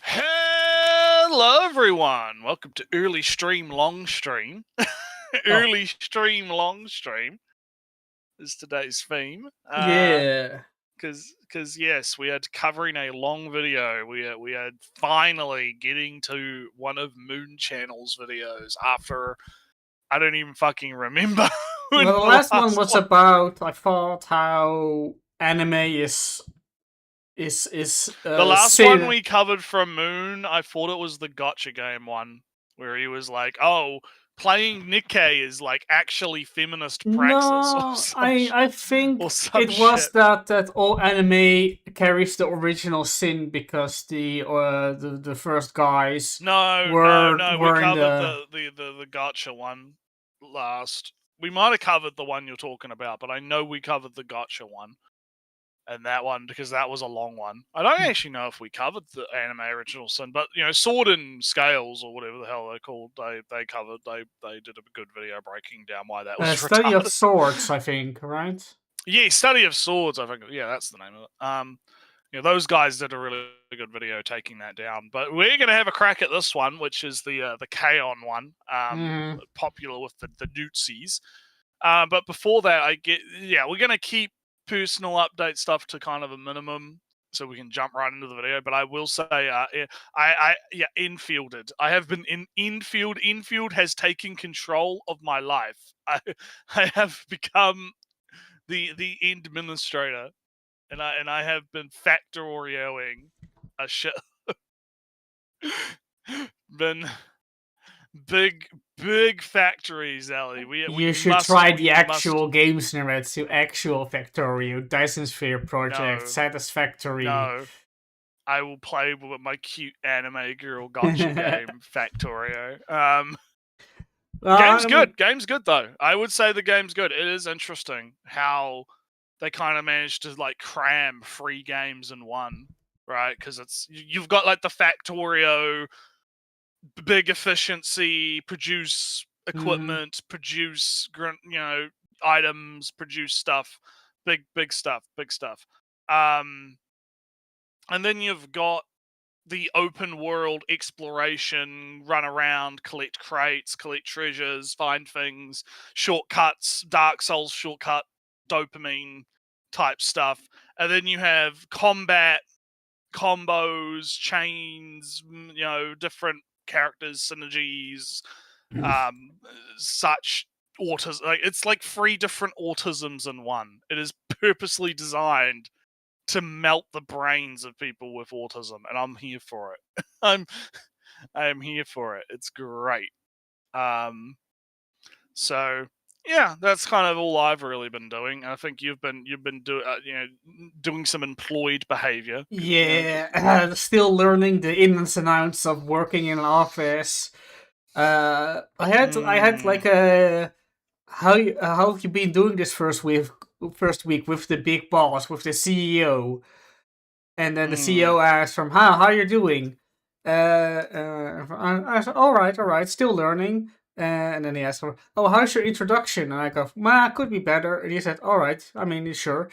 Hello, everyone. Welcome to Early Stream Long Stream. Early Stream Long Stream is today's theme. Yeah. Because yes, we are covering a long video. We are finally getting to one of Moon Channel's videos after I don't even fucking remember. when Well, the last one was one- about, I thought, how anime is the last one we covered from Moon. I thought it was the gotcha game one where he was like, "Oh, playing Nikkei is like actually feminist praxis." No, I think or some it was shit. that all anime carries the original sin because the first guys No, were we in covered the gotcha one last. We might have covered the one you're talking about, but I know we covered the gotcha one. And that one, because that was a long one. I don't actually know if we covered the anime original sin, but Sword and Scales or whatever the hell they're called, they covered. They did a good video breaking down why that was Study of retarded. Swords, I think, right? Yeah, Study of Swords. I think that's the name of it. Those guys did a really good video taking that down. But we're gonna have a crack at this one, which is the K-On! One, popular with the Newtsies. But before that, we're gonna keep personal update stuff to kind of a minimum so we can jump right into the video. But I will say, infielded. I have been infield. Infield has taken control of my life. I have become the administrator, and I have been factorioing a shit. been big factories, Ali. You should try the actual games Nerds, actual Factorio, Dyson Sphere Project, Satisfactory. No. I will play with my cute anime girl gotcha game, Factorio. Game's good though. I would say the game's good. It is interesting how they kind of managed to like cram 3 games in one, right? Because you've got like the Factorio, big efficiency, produce equipment, produce items, produce stuff, big stuff. And then you've got the open world exploration, run around, collect crates, collect treasures, find things, shortcuts, Dark Souls shortcut, dopamine type stuff. And then you have combat, combos, chains, different characters, synergies, such autism. Like it's like 3 different autisms in one. It is purposely designed to melt the brains of people with autism, and I'm here for it. I am here for it. It's great. So yeah, that's kind of all I've really been doing. I think you've been doing some employed behavior. Yeah, still learning the ins and outs of working in an office. I had like a how have you been doing this first week with the big boss, with the CEO? And then the CEO asked from how you doing? I said, all right, still learning. And then he asked, oh, how's your introduction? And I go, could be better. And he said, all right, I mean, sure.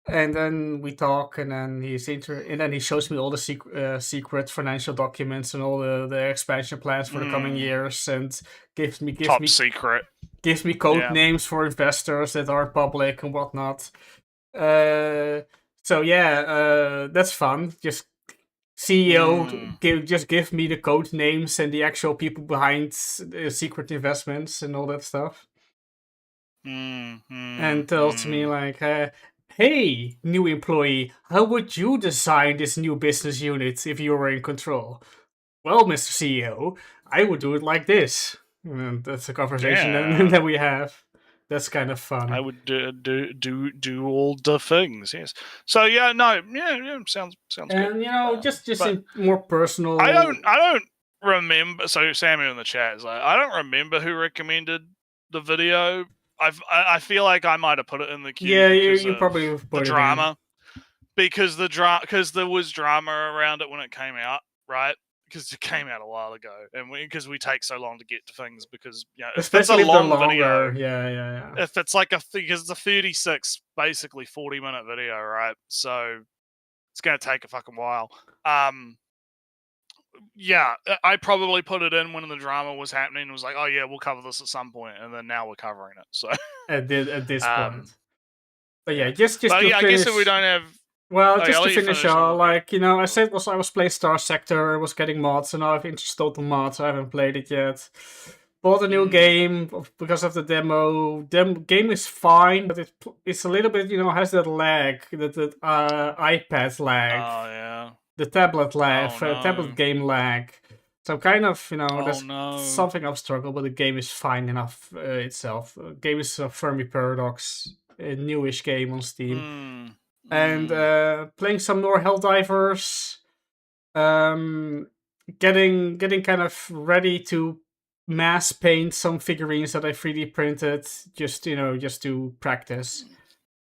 And then we talk, and then and then he shows me all the secret financial documents and all the expansion plans for the coming years, and gives me secret, gives me code names for investors that are public and whatnot. So yeah, that's fun. Just CEO give me the code names and the actual people behind secret investments and all that stuff. And tells me like, hey, new employee, how would you design this new business unit if you were in control? Well, Mr. CEO, I would do it like this. And that's a conversation that we have. That's kind of fun. I would do all the things. Yes. So yeah, sounds good. And just in more personal. I don't remember. So Samuel in the chat is like, I don't remember who recommended the video. I feel like I might have put it in the queue. Yeah, you probably put the drama because there was drama around it when it came out, right? Because it came out a while ago, and because we take so long to get to things, because if it's a long video, yeah. If it's like because it's a 36, basically 40-minute video, right? So It's gonna take a fucking while. Yeah, I probably put it in when the drama was happening and was like, oh yeah, we'll cover this at some point, and then now we're covering it. So at this point. But yeah, yeah. just But to yeah, I guess if we finish. don't have Well, okay, just I'll to let you finish, finish and we'll get like, I said, I was playing Star Sector, I was getting mods, and now I've installed the mods. I haven't played it yet. Bought a new game because of the demo. Game is fine, but it's a little bit, has that lag, that iPad lag, Oh yeah. the tablet lag, Oh no. tablet game lag. So kind of, Oh that's no. something I've struggled, but the game is fine enough itself. Game is Fermi Paradox, a newish game on Steam. And playing some more Helldivers, getting kind of ready to mass paint some figurines that I 3D printed, just to practice.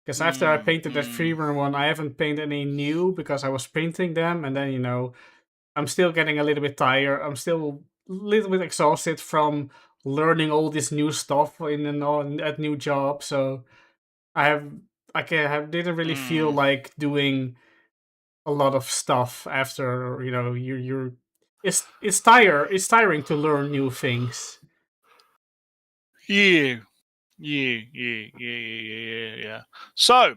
Because after I painted that Freeburn one, I haven't painted any new because I was painting them, and then I'm still getting a little bit tired. I'm still a little bit exhausted from learning all this new stuff at new job. So I didn't really feel like doing a lot of stuff after you're it's tiring to learn new things. Yeah. So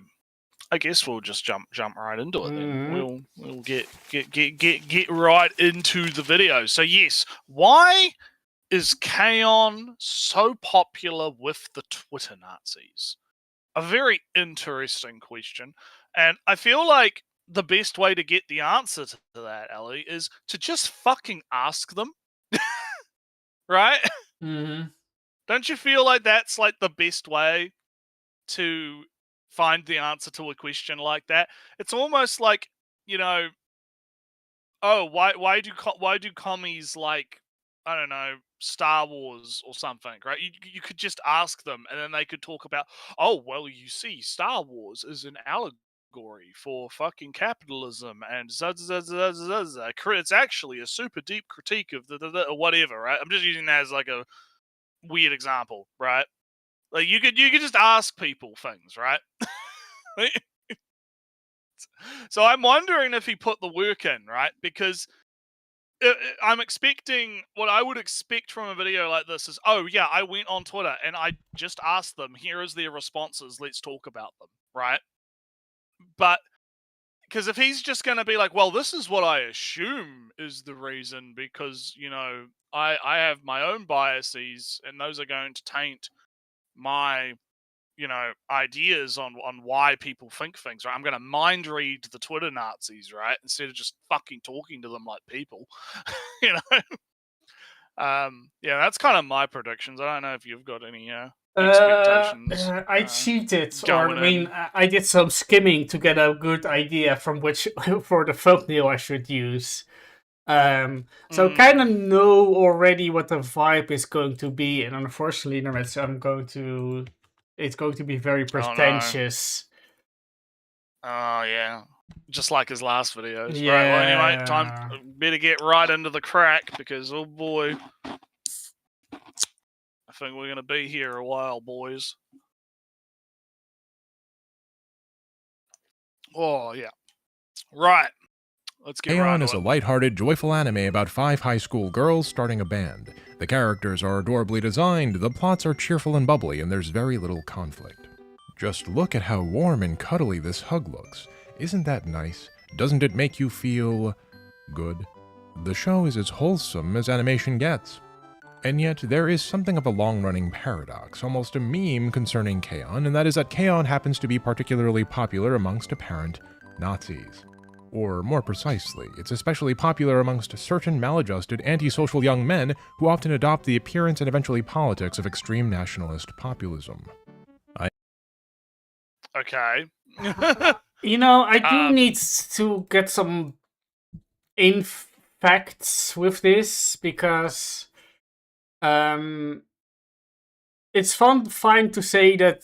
I guess we'll just jump right into it then. We'll get right into the video. So yes, why is K-On! So popular with the Twitter Nazis? A very interesting question. And I feel like the best way to get the answer to that, Ellie, is to just fucking ask them. Right? Don't you feel like that's like the best way to find the answer to a question like that? It's almost like, oh, why do commies like, I don't know, Star Wars or something, right? You could just ask them, and then they could talk about, oh, well, you see, Star Wars is an allegory for fucking capitalism, and it's actually a super deep critique of or whatever, right? I'm just using that as like a weird example, right? Like you could just ask people things, right? So I'm wondering if he put the work in, right? Because I'm expecting what I would expect from a video like this is, oh yeah, I went on Twitter and I just asked them, here is their responses, let's talk about them, right? But because if he's just going to be like, well, this is what I assume is the reason, because I have my own biases and those are going to taint my ideas on why people think things, right? I'm going to mind read the Twitter Nazis, right? Instead of just fucking talking to them like people, Yeah, that's kind of my predictions. I don't know if you've got any expectations. I cheated, or going I mean, in. I did some skimming to get a good idea from which for the thumbnail I should use. So kind of know already what the vibe is going to be, and unfortunately, it's going to be very pretentious. Oh yeah, just like his last videos. Yeah. Right. Well, anyway, better get right into the crack, because oh boy, I think we're gonna be here a while, boys. Oh yeah. Right. Let's get right into it. K-On! is a lighthearted, joyful anime about 5 high school girls starting a band. The characters are adorably designed, the plots are cheerful and bubbly, and there's very little conflict. Just look at how warm and cuddly this hug looks. Isn't that nice? Doesn't it make you feel good? The show is as wholesome as animation gets. And yet, there is something of a long-running paradox, almost a meme concerning K-On!, and that is that K-On! Happens to be particularly popular amongst apparent Nazis. Or more precisely, it's especially popular amongst certain maladjusted, antisocial young men who often adopt the appearance and eventually politics of extreme nationalist populism. Okay. I do need to get some facts with this, because it's fine to say that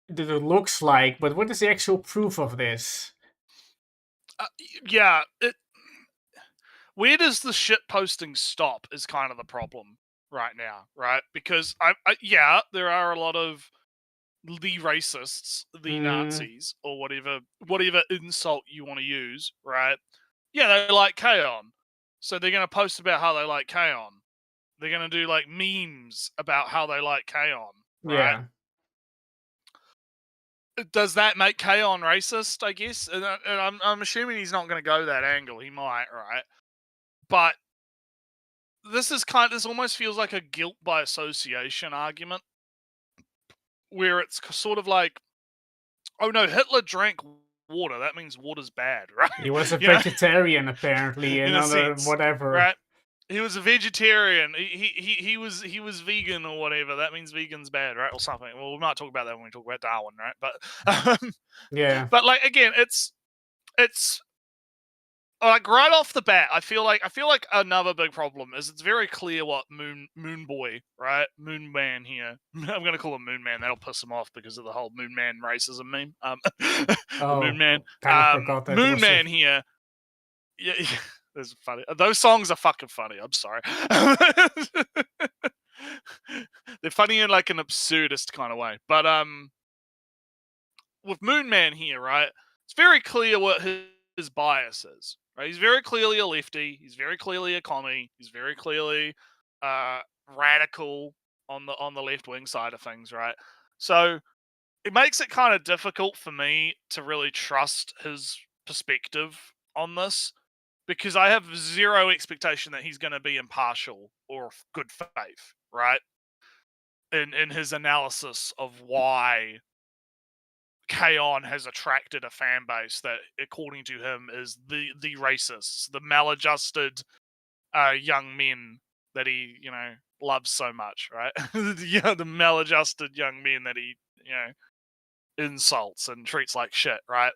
it looks like, but what is the actual proof of this? Yeah, where does the shit posting stop is kind of the problem right now, right? Because yeah, there are a lot of the racists, the Mm. Nazis, or whatever insult you want to use, right? Yeah, they like K-On! So they're going to post about how they like K-On! They're going to do like memes about how they like K-On!, right? Yeah. Does that make K-On! Racist, I guess? And I'm assuming he's not going to go that angle. He might, right? But this almost feels like a guilt by association argument, where it's sort of like, oh no, Hitler drank water. That means water's bad, right? He was a You know? vegetarian apparently, In and a other sense, whatever. right? He was a vegetarian. He was vegan or whatever. That means vegan's bad, right? Or something. Well, we might talk about that when we talk about Darwin, right? But Yeah. but like again, it's like right off the bat, I feel like another big problem is it's very clear what Moon Boy, right? Moon Man here. I'm gonna call him Moon Man. That'll piss him off because of the whole Moon Man racism meme. The Moon Man. Kind of forgot that Moon was Man here. Yeah, that's funny. Those songs are fucking funny. I'm sorry. They're funny in like an absurdist kind of way. But with Moon Man here, right? It's very clear what his bias is. Right? He's very clearly a lefty. He's very clearly a commie. He's very clearly radical on the left wing side of things, right? So it makes it kind of difficult for me to really trust his perspective on this, because I have zero expectation that he's going to be impartial or good faith, right? In his analysis of why K-On! Has attracted a fan base that, according to him, is the racists, the maladjusted young men that he, loves so much, right? The maladjusted young men that he, insults and treats like shit, right?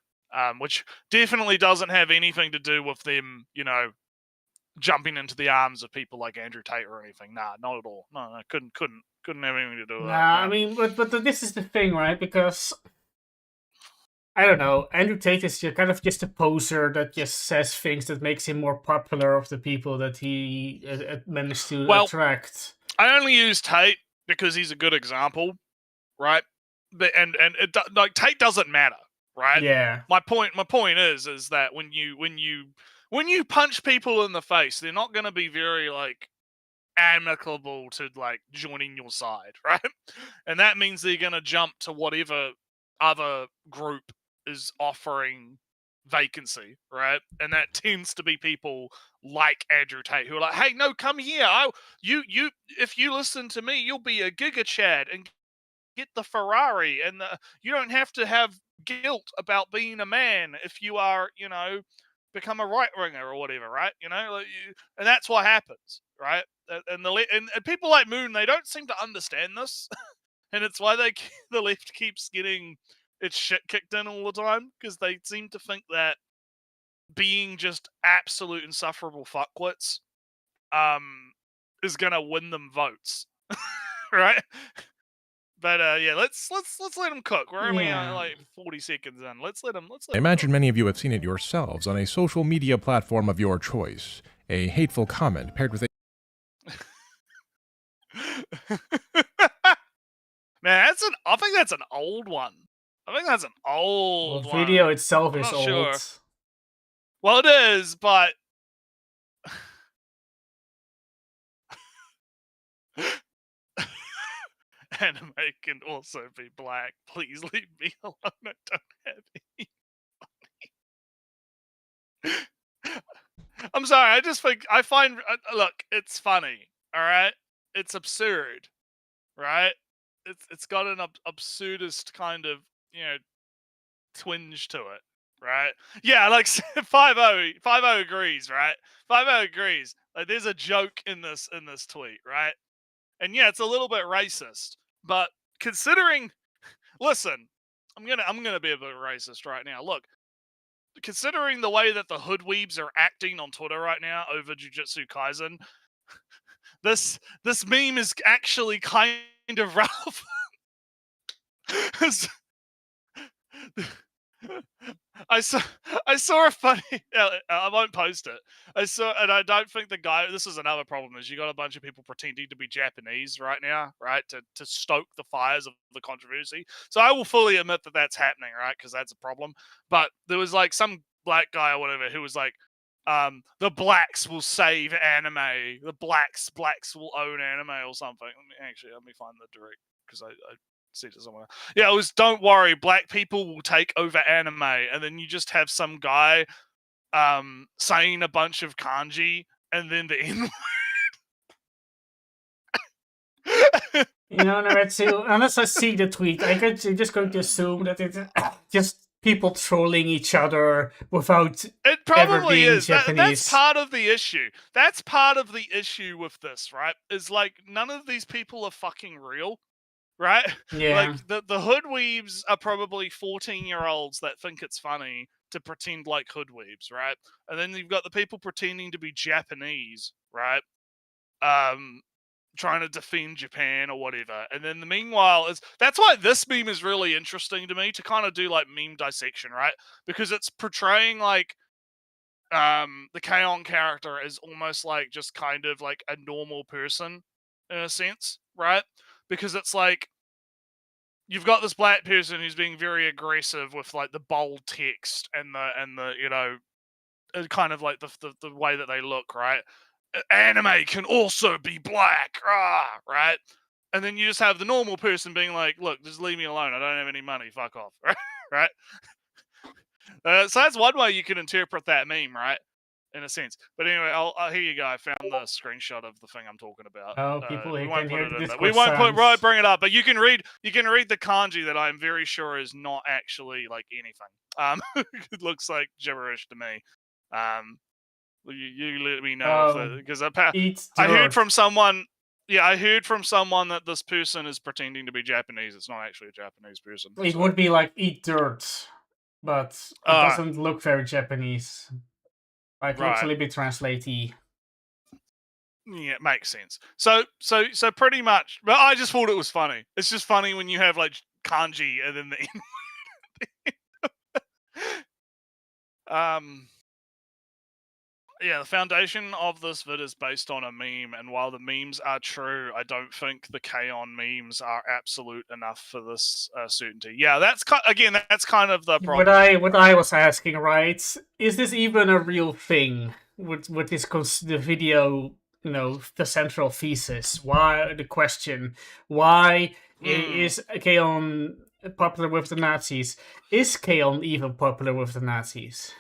Which definitely doesn't have anything to do with them, jumping into the arms of people like Andrew Tate or anything. Nah, not at all. No, couldn't have anything to do with that. I mean, but this is the thing, right? Because I don't know, Andrew Tate is kind of just a poser that just says things that makes him more popular of the people that he managed to attract. I only use Tate because he's a good example, right? But and like Tate doesn't matter, right? Yeah. My point is that when you punch people in the face, they're not going to be very like amicable to like joining your side, right? And that means they're going to jump to whatever other group is offering vacancy, right? And that tends to be people like Andrew Tate who are like, hey, no, come here. If you listen to me, you'll be a Giga Chad and get the Ferrari, and you don't have to have guilt about being a man if you are, become a right winger or whatever, right? And that's what happens, right? And people like Moon, they don't seem to understand this, and it's why the left keeps getting its shit kicked in all the time, because they seem to think that being just absolute insufferable fuckwits is gonna win them votes, right? But yeah, let's let him cook. We're only like 40 seconds in. Let's let him. I imagine many of you have seen it yourselves on a social media platform of your choice. A hateful comment paired with a Man, I think that's an old one. The video itself is old. Sure. Well, it is, but anime can also be black. Please leave me alone. I don't have any funny. I'm sorry. I just think look, it's funny. All right, it's absurd, right? It's got an absurdist kind of twinge to it, right? Yeah, like 50 agrees, right? 50 agrees. Like there's a joke in this tweet, right? And yeah, it's a little bit racist, but considering, listen, I'm gonna be a bit racist right now. Look, considering the way that the hoodweebs are acting on Twitter right now over Jujutsu Kaisen, this meme is actually kind of relevant. I saw a funny. I won't post it. And I don't think the guy. This is another problem: is you got a bunch of people pretending to be Japanese right now, right, to stoke the fires of the controversy. So I will fully admit that that's happening, right, because that's a problem. But there was like some black guy or whatever who was like, the blacks will save anime. The blacks will own anime or something. Let me find the direct because I see it somewhere. Yeah, it was don't worry, black people will take over anime, and then you just have some guy saying a bunch of kanji and then the N word. Naretsu, unless I see the tweet, I'm just going to assume that it's just people trolling each other without It ever probably being is. That's Japanese. part of the issue. That's part of the issue with this, right? Is like none of these people are fucking real. Right? Yeah. Like the hoodweebs are probably 14-year-olds that think it's funny to pretend like hoodweebs, right? And then you've got the people pretending to be Japanese, right? Trying to defend Japan or whatever. And then meanwhile that's why this meme is really interesting to me to kind of do like meme dissection, right? Because it's portraying like the K-On character as almost like just kind of like a normal person in a sense, right? Because it's like you've got this black person who's being very aggressive with like the bold text and the kind of like the way that they look, right? Anime can also be black, right? And then you just have the normal person being like, "Look, just leave me alone. I don't have any money. Fuck off," right? So that's one way you can interpret that meme, right? In a sense. But anyway, here you go. I found the screenshot of the thing I'm talking about. Oh, people We can won't put hear it the in there. Discord We won't sounds. bring it up, but you can read the kanji that I'm very sure is not actually like anything. It looks like gibberish to me. You let me know because I heard from someone. Yeah, I heard from someone that this person is pretending to be Japanese. It's not actually a Japanese person. It would be like eat dirt, but it doesn't look very Japanese. Like, looks a little bit translatey. Yeah, it makes sense. So pretty much. But I just thought it was funny. It's just funny when you have like kanji and then the yeah, the foundation of this vid is based on a meme, and while the memes are true, I don't think the K-On memes are absolute enough for this certainty. Yeah, that's kind of the problem. What I was asking, right? Is this even a real thing? With this the video, the central thesis. Why the question? Why is K-On popular with the Nazis? Is K-On even popular with the Nazis?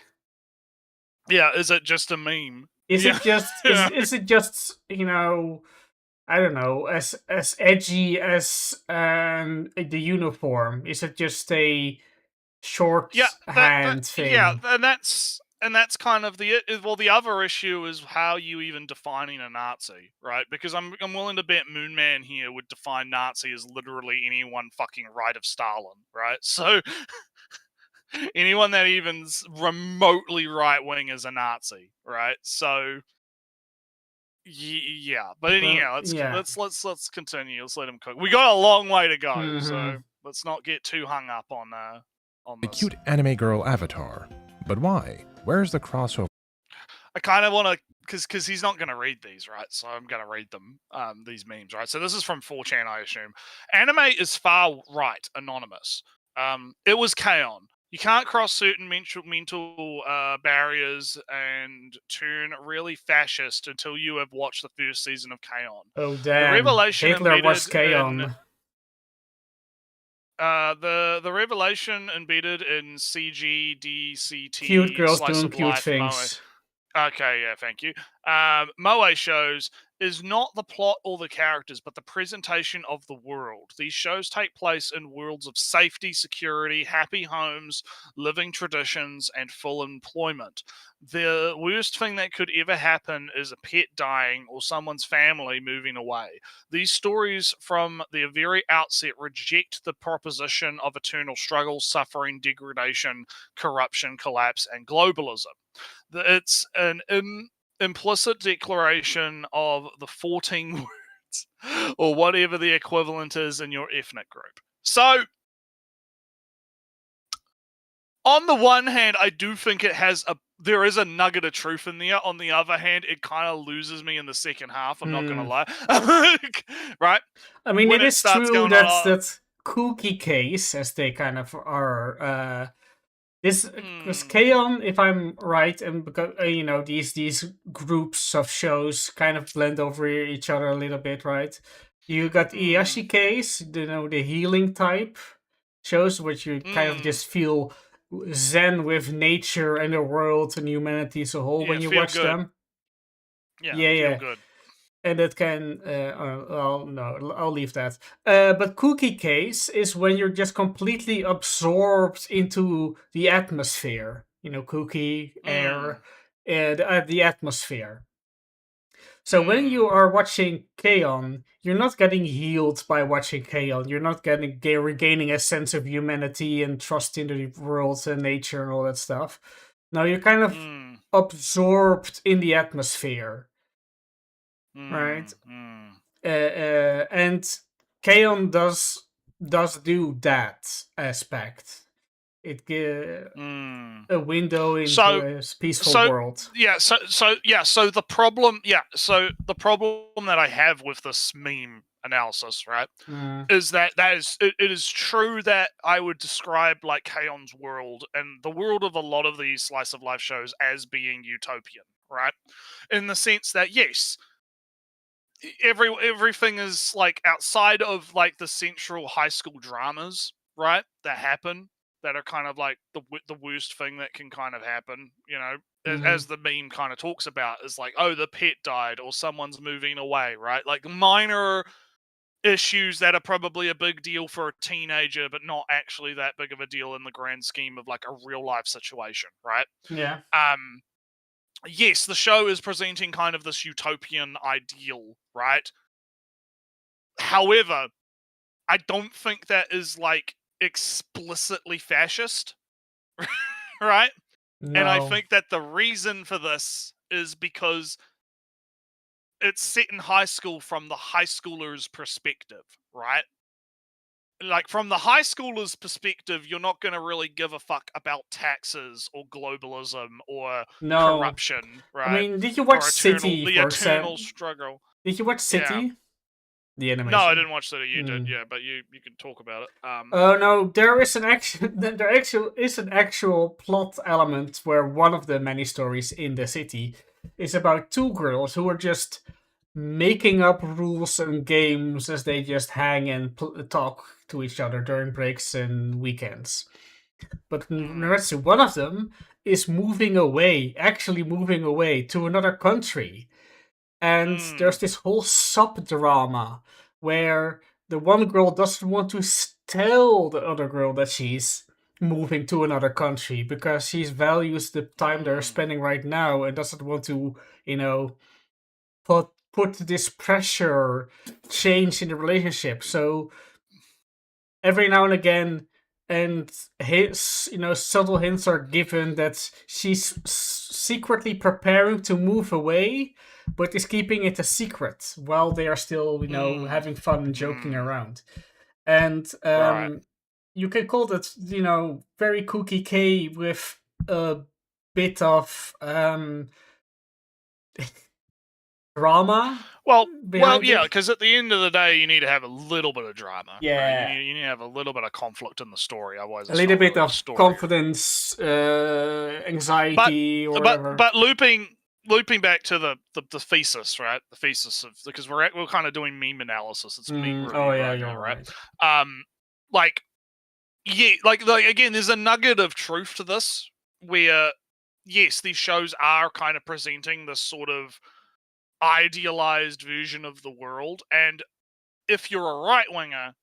Yeah, is it just a meme? Is it just is it just I don't know, as edgy as the uniform? Is it just a shorthand thing? Yeah, and that's kind of the other issue is how you even defining a Nazi, right? Because I'm willing to bet Moonman here would define Nazi as literally anyone fucking right of Stalin, right? So anyone that even's remotely right wing is a Nazi, right? So yeah, but anyhow, let's continue. Let's let him cook. We got a long way to go, so let's not get too hung up on the this. Cute anime girl avatar. But why? Where's the crossover? I kind of want to, because he's not going to read these, right? So I'm going to read them, these memes, right? So this is from 4chan, I assume. Anime is far right, anonymous. It was K-On! You can't cross certain mental barriers and turn really fascist until you have watched the first season of K-On! Oh damn! The revelation Hitler was K-On! The revelation embedded in CGDCT. Cute girls doing cute things. Okay, yeah, thank you. Moe shows is not the plot or the characters, but the presentation of the world. These shows take place in worlds of safety, security, happy homes, living traditions, and full employment. The worst thing that could ever happen is a pet dying or someone's family moving away. These stories from the very outset reject the proposition of eternal struggle, suffering, degradation, corruption, collapse, and globalism. It's an implicit declaration of the 14 words or whatever the equivalent is in your ethnic group. So on the one hand, I do think there is a nugget of truth in there. On the other hand, it kind of loses me in the second half. I'm not gonna lie, right? I mean, When it it is starts true going that on, that cookie case, as they kind of are. This was Hmm. K-On!, if I'm right, and because these groups of shows kind of blend over each other a little bit, right? You got Iyashi case, the healing type shows, which you kind of just feel zen with nature and the world and humanity as a whole when Yeah, you feel watch good. them. Yeah, feel good. And that can, well, no, I'll leave that. But Cookie Case is when you're just completely absorbed into the atmosphere. Cookie, air, and the atmosphere. So when you are watching K-On!, you're not getting healed by watching K-On!. You're not regaining a sense of humanity and trust in the world and nature and all that stuff. No, you're kind of absorbed in the atmosphere. Right? And K-On! does do that aspect. It gives a window into a peaceful world. So the problem that I have with this meme analysis, right, is that it is true that I would describe like K-On!'s world and the world of a lot of these slice of life shows as being utopian, right? In the sense that yes, everything is like outside of like the central high school dramas, right, that happen, that are kind of like the worst thing that can kind of happen, as the meme kind of talks about, is like, oh, the pet died or someone's moving away, right? Like minor issues that are probably a big deal for a teenager, but not actually that big of a deal in the grand scheme of like a real life situation, right? Yeah. Yes, the show is presenting kind of this utopian ideal, right? However, I don't think that is like explicitly fascist, right? No. And I think that the reason for this is because it's set in high school from the high schooler's perspective, right? Like from the high schooler's perspective, you're not going to really give a fuck about taxes or globalism or corruption, right? I mean, did you watch City? The eternal struggle. Did you watch City? The animation. No, I didn't watch City. You did, yeah, but you can talk about it. Oh no, there is an actual plot element where one of the many stories in the city is about two girls who are just making up rules and games as they just hang and talk to each other during breaks and weekends. But Naretsu, one of them is actually moving away to another country. And there's this whole sub-drama where the one girl doesn't want to tell the other girl that she's moving to another country because she values the time they're spending right now and doesn't want to, put this pressure change in the relationship. So every now and again, and subtle hints are given that she's secretly preparing to move away, but is keeping it a secret while they are still, having fun and joking around. And you can call that, very Cookie K with a bit of drama. Well, yeah, because at the end of the day, you need to have a little bit of drama. Yeah, right? You need to have a little bit of conflict in the story. Otherwise, a little bit of confidence, anxiety, or whatever. But looping back to the thesis, right? The thesis of, because we're kind of doing meme analysis. It's meme review right now, right? Again, there's a nugget of truth to this, where yes, these shows are kind of presenting this sort of idealized version of the world, and if you're a right winger,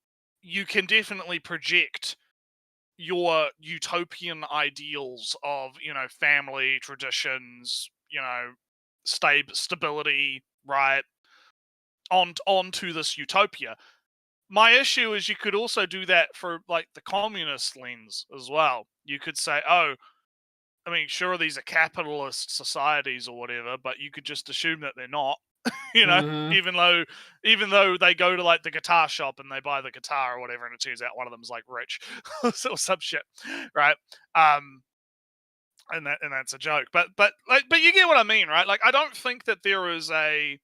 you can definitely project your utopian ideals of family traditions, stability, right, onto this utopia. My issue is you could also do that for like the communist lens as well. You could say, oh, I mean, sure, these are capitalist societies or whatever, but you could just assume that they're not, You know, Mhm. even though they go to like the guitar shop and they buy the guitar or whatever, and it turns out one of them's like rich or some shit, right? And that's a joke, but you get what I mean, right? Like, I don't think that there is a,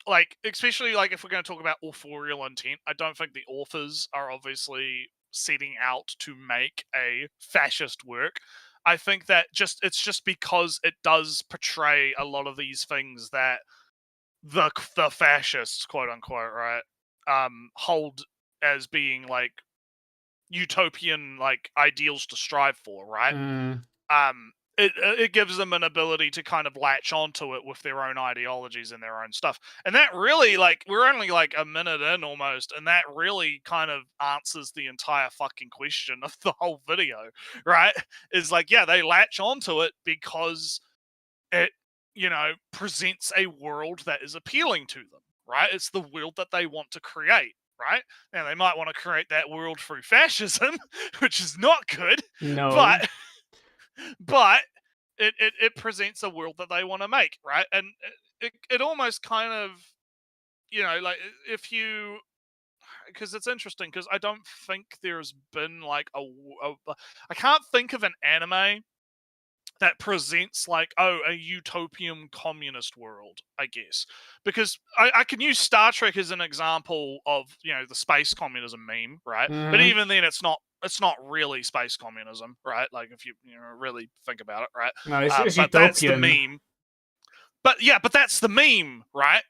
like, especially like if we're going to talk about authorial intent, I don't think the authors are obviously setting out to make a fascist work. I think that it's just because it does portray a lot of these things that the fascists, quote unquote, right, hold as being like utopian like ideals to strive for, right? Mm. It gives them an ability to kind of latch onto it with their own ideologies and their own stuff. And that really, like, we're only like a minute in almost, and that really kind of answers the entire fucking question of the whole video, right? Is like, yeah, they latch onto it because it, presents a world that is appealing to them, right? It's the world that they want to create, right? Now, they might want to create that world through fascism, which is not good, No. but but it presents a world that they want to make, right? And it almost kind of, like, if you, because it's interesting, because I don't think there's been like I can't think of an anime that presents like, a utopian communist world, I guess, because I can use Star Trek as an example of, the space communism meme, right? But Mhm. even then, it's not really space communism, right? Like, if you really think about it, right? No, it's But that's the utopian. meme. But yeah, but that's the meme, right?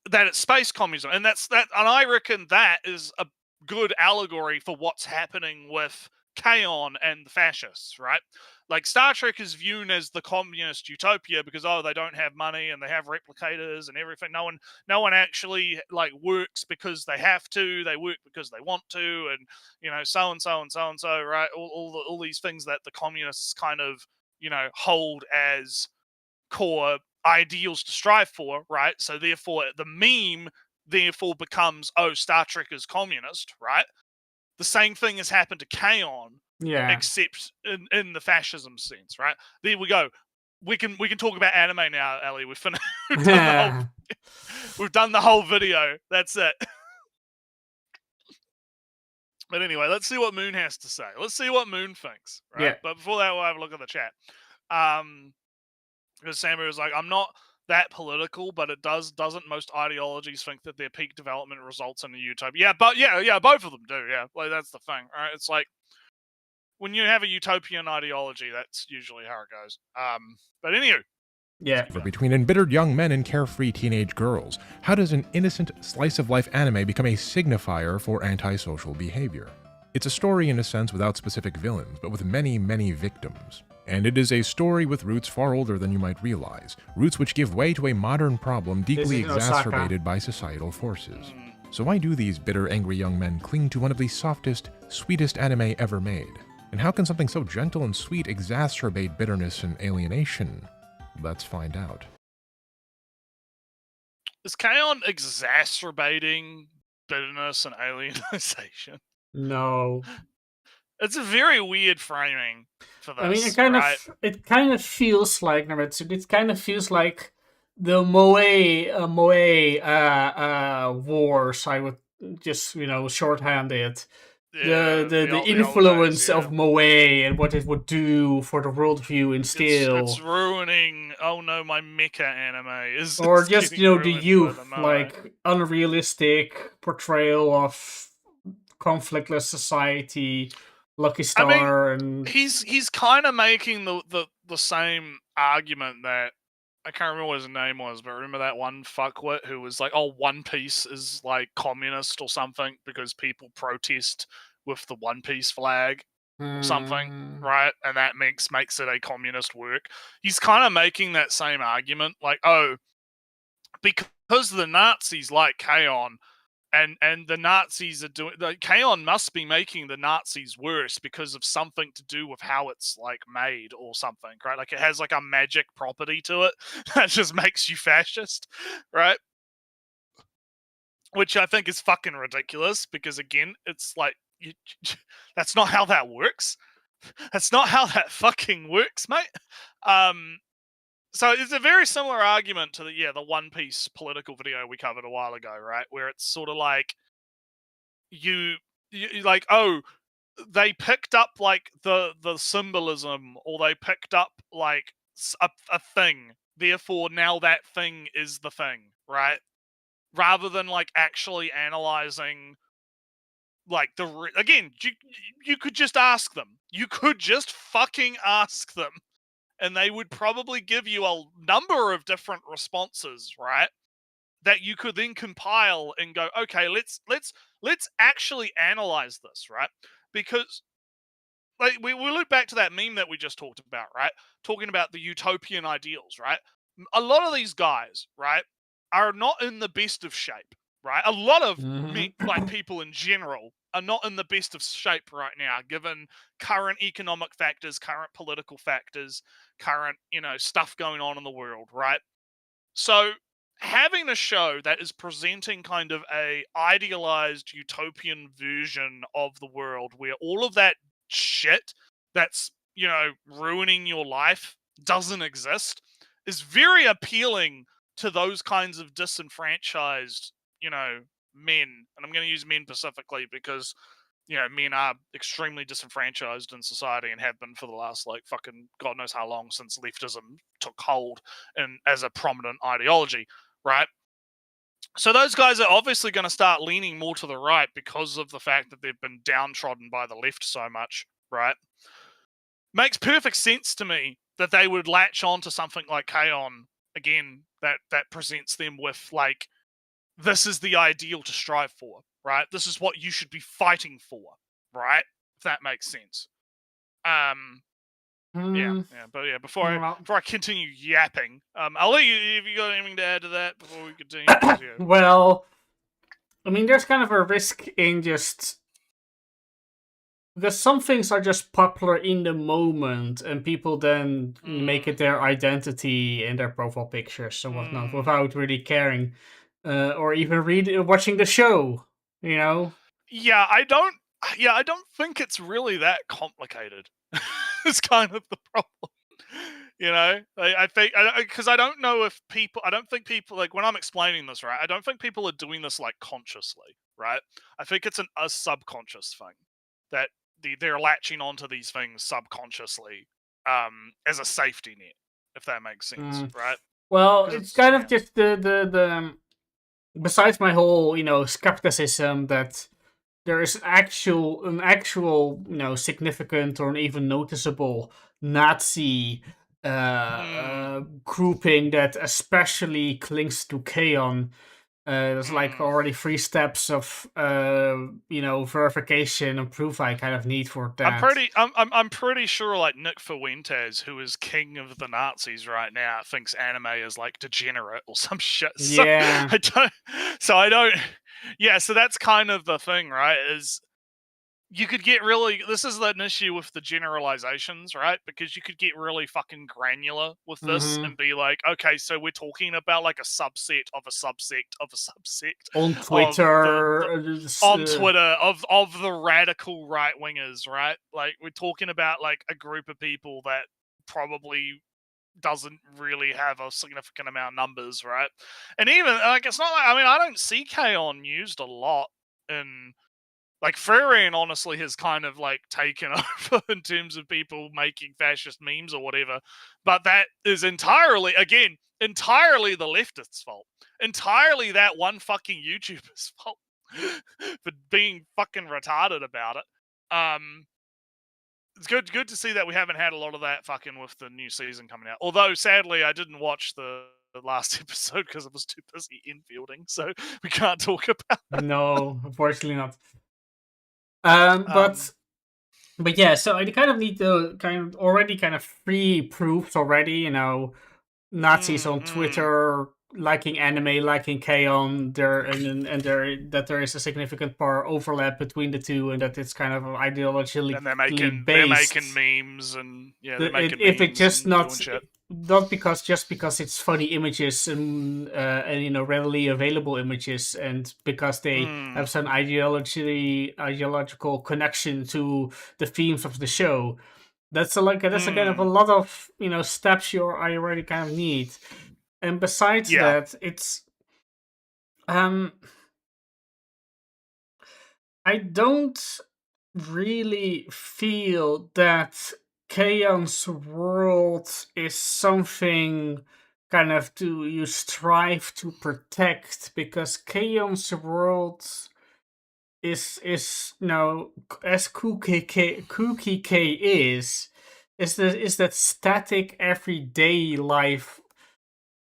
That it's space communism, and and I reckon that is a good allegory for what's happening with Kaon and the fascists, right? Like, Star Trek is viewed as the communist utopia because, oh, they don't have money and they have replicators and everything. No one actually like works because they have to. They work because they want to, and so and so and so and so, right? All these things that the communists kind of hold as core ideals to strive for, right? So therefore, the meme therefore becomes, oh, Star Trek is communist, right? The same thing has happened to Kaon, Yeah. except in the fascism sense, right? There we go. We can talk about anime now, Ellie. We've done the whole we've done the whole video. That's it. But anyway, let's see what Moon has to say. Let's see what Moon thinks, right? Yeah. But before that, we'll have a look at the chat. Because Samu was like, I'm not that political, but doesn't most ideologies think that their peak development results in a utopia? Yeah, but yeah, both of them do. Yeah, like, that's the thing, right? It's like, when you have a utopian ideology, that's usually how it goes. But anyway, Yeah. Between embittered young men and carefree teenage girls, how does an innocent slice-of-life anime become a signifier for antisocial behavior? It's a story in a sense without specific villains, but with many, many victims. And it is a story with roots far older than you might realize, roots which give way to a modern problem deeply is in Osaka. exacerbated by societal forces. So why do these bitter, angry young men cling to one of the softest, sweetest anime ever made? And how can something so gentle and sweet exacerbate bitterness and alienation? Let's find out. is Kaon exacerbating bitterness and alienization? No. It's a very weird framing for this. I mean, right? it kind of feels like Naretsu. It kind of feels like the Moe wars. I would just shorthand it. Yeah, The old influence days, yeah. of Moe and what it would do for the worldview instill. It's ruining. Oh no, my mecha anime is. Or is just getting the ruined by youth, the Moe. like unrealistic portrayal of conflictless society, Lucky Star, and he's kind of making the same argument that, I can't remember what his name was, but remember that one fuckwit who was like, oh, One Piece is like communist or something because people protest with the One Piece flag or something, right? And that makes it a communist work. He's kind of making that same argument, like, oh, because the Nazis like Kaon, and the Nazis are doing, Kaon must be making the Nazis worse because of something to do with how it's like made or something, right? Like, it has like a magic property to it that just makes you fascist, right? Which I think is fucking ridiculous, because again, it's like, that's not how that works. That's not how that fucking works, mate. So it's a very similar argument to the One Piece political video we covered a while ago, right? Where it's sort of like you like, oh, they picked up like the symbolism, or they picked up like a thing. Therefore, now that thing is the thing, right? Rather than like actually analyzing like again, you could just ask them. You could just fucking ask them, and they would probably give you a number of different responses, right? That you could then compile and go, okay, let's actually analyze this, right? Because like we look back to that meme that we just talked about, right? Talking about the utopian ideals, right? A lot of these guys, right, are not in the best of shape, right? A lot of like people in general are not in the best of shape right now, given current economic factors, current political factors, current, stuff going on in the world, right? So having a show that is presenting kind of a idealized utopian version of the world where all of that shit that's, ruining your life doesn't exist is very appealing to those kinds of disenfranchised, men. And I'm going to use men specifically because, men are extremely disenfranchised in society and have been for the last, like, fucking God knows how long since leftism took hold and as a prominent ideology, right? So those guys are obviously going to start leaning more to the right because of the fact that they've been downtrodden by the left so much, right? Makes perfect sense to me that they would latch on to something like K-On! Again, that presents them with, like, this is the ideal to strive for, right? This is what you should be fighting for, right? If that makes sense. Yeah. But yeah, before I continue yapping, I'll let you. Have you got anything to add to that before we continue? Well, I mean, there's kind of a risk in just because some things are just popular in the moment, and people then make it their identity in their profile pictures and whatnot without really caring, or even watching the show. Yeah, I don't think it's really that complicated. It's kind of the problem. I think because I don't think people like when I'm explaining this, right? I don't think people are doing this like consciously, right? I think it's a subconscious thing that they're latching onto these things subconsciously as a safety net, if that makes sense, right? Well, it's kind of just the besides my whole skepticism that there is an actual significant or an even noticeable Nazi grouping that especially clings to K-On! There's like already 3 steps of verification and proof I kind of need for that. I'm pretty sure like Nick Fuentes, who is king of the Nazis right now, thinks anime is like degenerate or some shit. Yeah. So that's kind of the thing, right? Is you could get this is an issue with the generalizations, right? Because you could get really fucking granular with this and be like, okay, so we're talking about like a subset of a subsect of a subsect on Twitter, of the radical right wingers, right? Like we're talking about like a group of people that probably doesn't really have a significant amount of numbers, right? And even like it's not like I don't see K-On! Used a lot in. Like, Frarian honestly has kind of, like, taken over in terms of people making fascist memes or whatever. But that is entirely the leftists' fault. Entirely that one fucking YouTuber's fault for being fucking retarded about it. It's good to see that we haven't had a lot of that fucking with the new season coming out. Although, sadly, I didn't watch the last episode because I was too busy infielding, so we can't talk about it. No, unfortunately not. But yeah, so I kind of need to kind of 3 proofs already. Nazis on Twitter liking anime, liking K-On! That there is a significant overlap between the two, and that it's kind of ideologically and they're making memes and they're making if memes it just not because it's funny images and readily available images, and because they have some ideological connection to the themes of the show. That's a kind of a lot of steps I already kind of need. And besides Yeah. that, it's I don't really feel that Chaos World is something kind of you strive to protect, because Chaos World is as Cookie K is that static everyday life.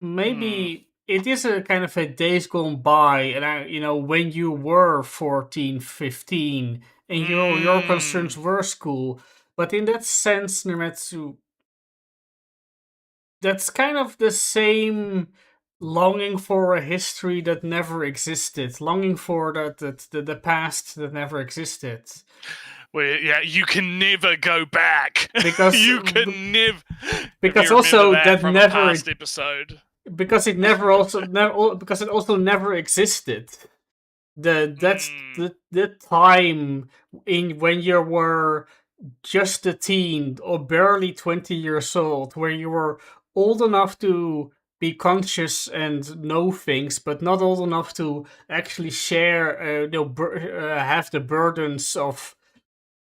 Maybe it is a kind of a days gone by, and when you were 14, 15, and your concerns were school. But in that sense, Nemetsu, that's kind of the same longing for a history that never existed, longing for the past that never existed. Well, yeah, you can never go back. Because you can never. Because also that from never a past episode. Because it because it also never existed. That's the time when you were just a teen or barely 20 years old, where you were old enough to be conscious and know things, but not old enough to actually share, have the burdens of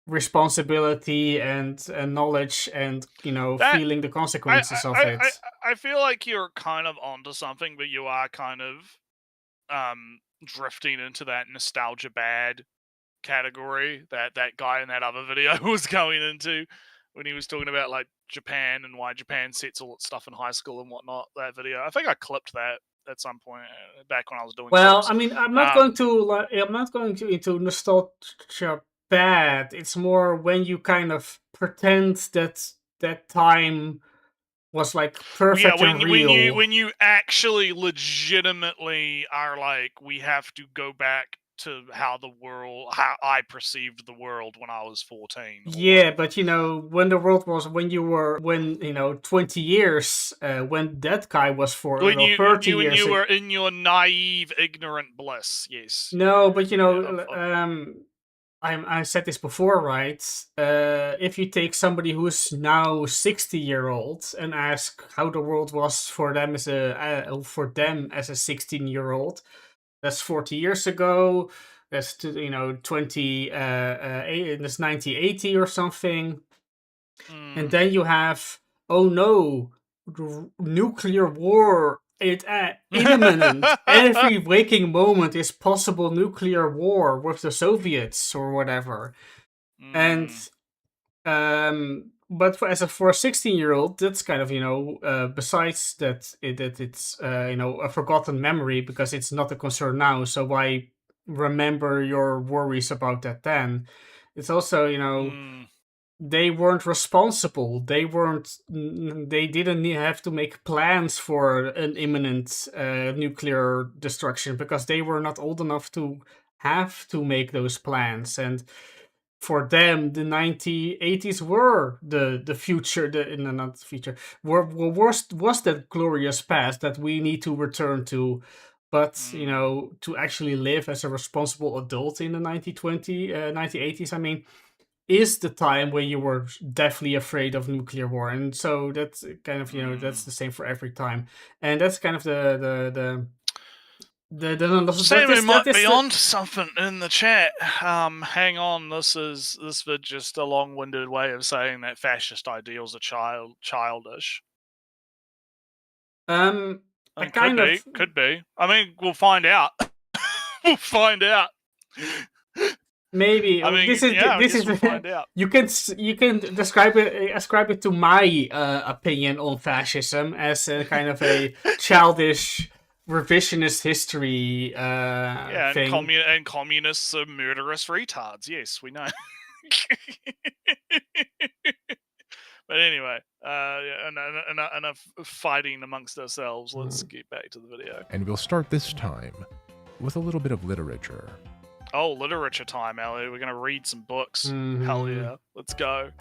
responsibility and knowledge and feeling the consequences of it. I feel like you're kind of onto something, but you are kind of drifting into that nostalgia bad category that guy in that other video was going into when he was talking about like Japan and why Japan sets all its stuff in high school and whatnot. That video, I think I clipped that at some point back when I was doing. Well, clips. I mean, I'm not going to into nostalgia bad. It's more when you kind of pretend that time was like perfect and real. When you actually legitimately are like, we have to go back to how I perceived the world when I was 14. Yeah, but when the world was 20 years, when that guy was 30 years. When you were in your naive, ignorant bliss, yes. No, but I said this before, right? If you take somebody who's now 60-year-old and ask how the world was for them as a 16-year-old, that's 40 years ago. That's 20 that's 1980 or something. And then you have, oh no, nuclear war. It's imminent. Every waking moment is possible nuclear war with the Soviets or whatever. And but for a 16-year-old, that's kind of besides that it's a forgotten memory because it's not a concern now. So why remember your worries about that then? It's also they weren't responsible. They didn't have to make plans for an imminent nuclear destruction because they were not old enough to have to make those plans. And for them, the 1980s were the future. Not the future. Was that glorious past that we need to return to. But to actually live as a responsible adult in the 1980s, I mean, is the time when you were deathly afraid of nuclear war. And so that's kind of that's the same for every time. And that's kind of the Sam, we might be on to something in the chat. Hang on, this is just a long-winded way of saying that fascist ideals are childish. Could be. I mean, we'll find out. We'll find out. Maybe. I mean, this is we'll find out. You can ascribe it to my opinion on fascism as a kind of a childish revisionist history thing. And communists are murderous retards. Yes, we know. But anyway, enough fighting amongst ourselves. Let's get back to the video. And we'll start this time with a little bit of literature. Oh, literature time, Ellie. We're going to read some books. Hell yeah. Let's go.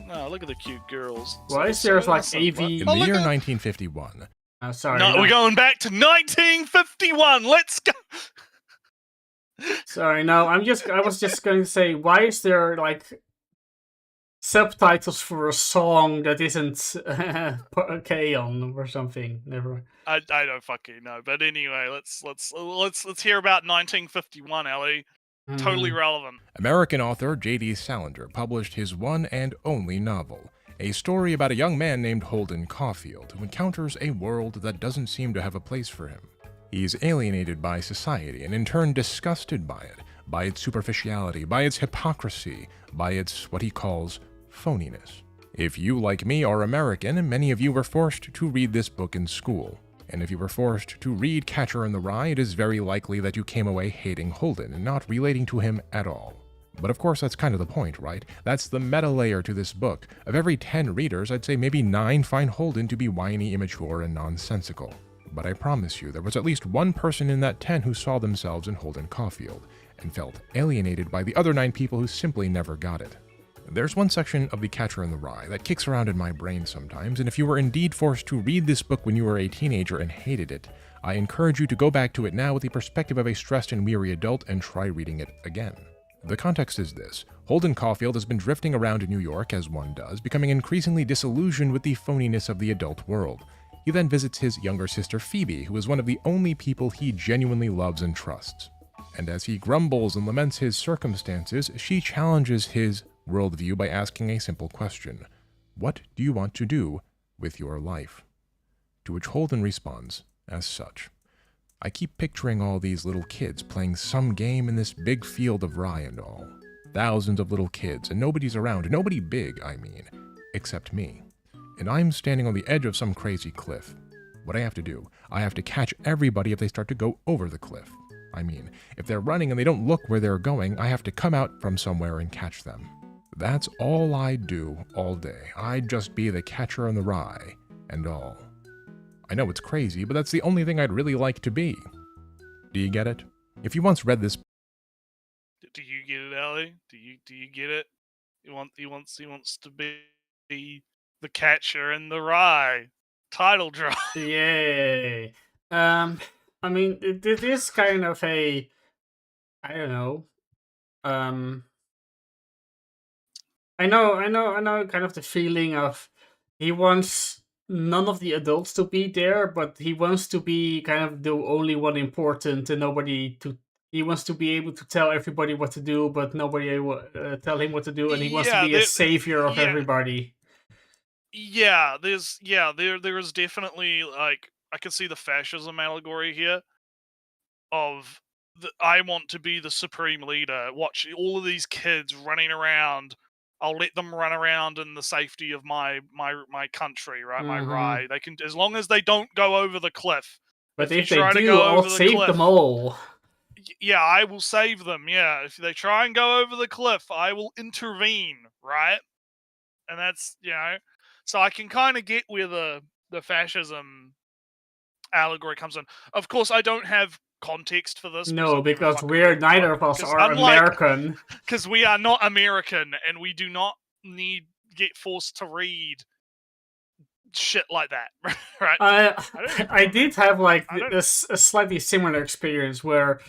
Oh, look at the cute girls. Why is there like AV? In the year 1951. Oh, sorry. No, we're going back to 1951. Let's go. Sorry, no, I was just going to say, why is there like subtitles for a song that isn't K-On or something? Never. I don't fucking know. But anyway, let's hear about 1951, Ellie. Totally relevant. American author J.D. Salinger published his one and only novel, a story about a young man named Holden Caulfield who encounters a world that doesn't seem to have a place for him. He's alienated by society and in turn disgusted by it, by its superficiality, by its hypocrisy, by its what he calls phoniness. If you, like me, are American, many of you were forced to read this book in school. And if you were forced to read Catcher in the Rye, it is very likely that you came away hating Holden and not relating to him at all. But of course, that's kind of the point, right? That's the meta layer to this book. Of every 10 readers, I'd say maybe 9 find Holden to be whiny, immature, and nonsensical. But I promise you, there was at least one person in that 10 who saw themselves in Holden Caulfield, and felt alienated by the other 9 people who simply never got it. There's one section of The Catcher in the Rye that kicks around in my brain sometimes, and if you were indeed forced to read this book when you were a teenager and hated it, I encourage you to go back to it now with the perspective of a stressed and weary adult and try reading it again. The context is this. Holden Caulfield has been drifting around in New York, as one does, becoming increasingly disillusioned with the phoniness of the adult world. He then visits his younger sister Phoebe, who is one of the only people he genuinely loves and trusts. And as he grumbles and laments his circumstances, she challenges his worldview by asking a simple question. What do you want to do with your life? To which Holden responds as such. I keep picturing all these little kids playing some game in this big field of rye and all. Thousands of little kids, and nobody's around, nobody big, I mean, except me. And I'm standing on the edge of some crazy cliff. What I have to do, I have to catch everybody if they start to go over the cliff. I mean, if they're running and they don't look where they're going, I have to come out from somewhere and catch them. That's all I'd do all day. I'd just be the catcher in the rye, and all. I know it's crazy, but that's the only thing I'd really like to be. Do you get it? If you once read this... Do you get it, Ellie? Do you get it? He wants to be the catcher in the rye. Title drop. Yay. I mean, it is kind of a... I don't know. I know kind of the feeling of he wants none of the adults to be there, but he wants to be kind of the only one important and he wants to be able to tell everybody what to do, but nobody will tell him what to do, and he wants to be a savior of everybody. Yeah, there is definitely, like, I can see the fascism allegory here of I want to be the supreme leader. Watch all of these kids running around. I'll let them run around in the safety of my country, right? My rye. They can, as long as they don't go over the cliff. But if they do, I'll save them all. Yeah, I will save them. Yeah, if they try and go over the cliff, I will intervene, right? And that's, so I can kind of get where the fascism allegory comes in. Of course, I don't have context for this. No, because neither of us are American. Because we are not American, and we do not get forced to read shit like that, right? I did have like a slightly similar experience where,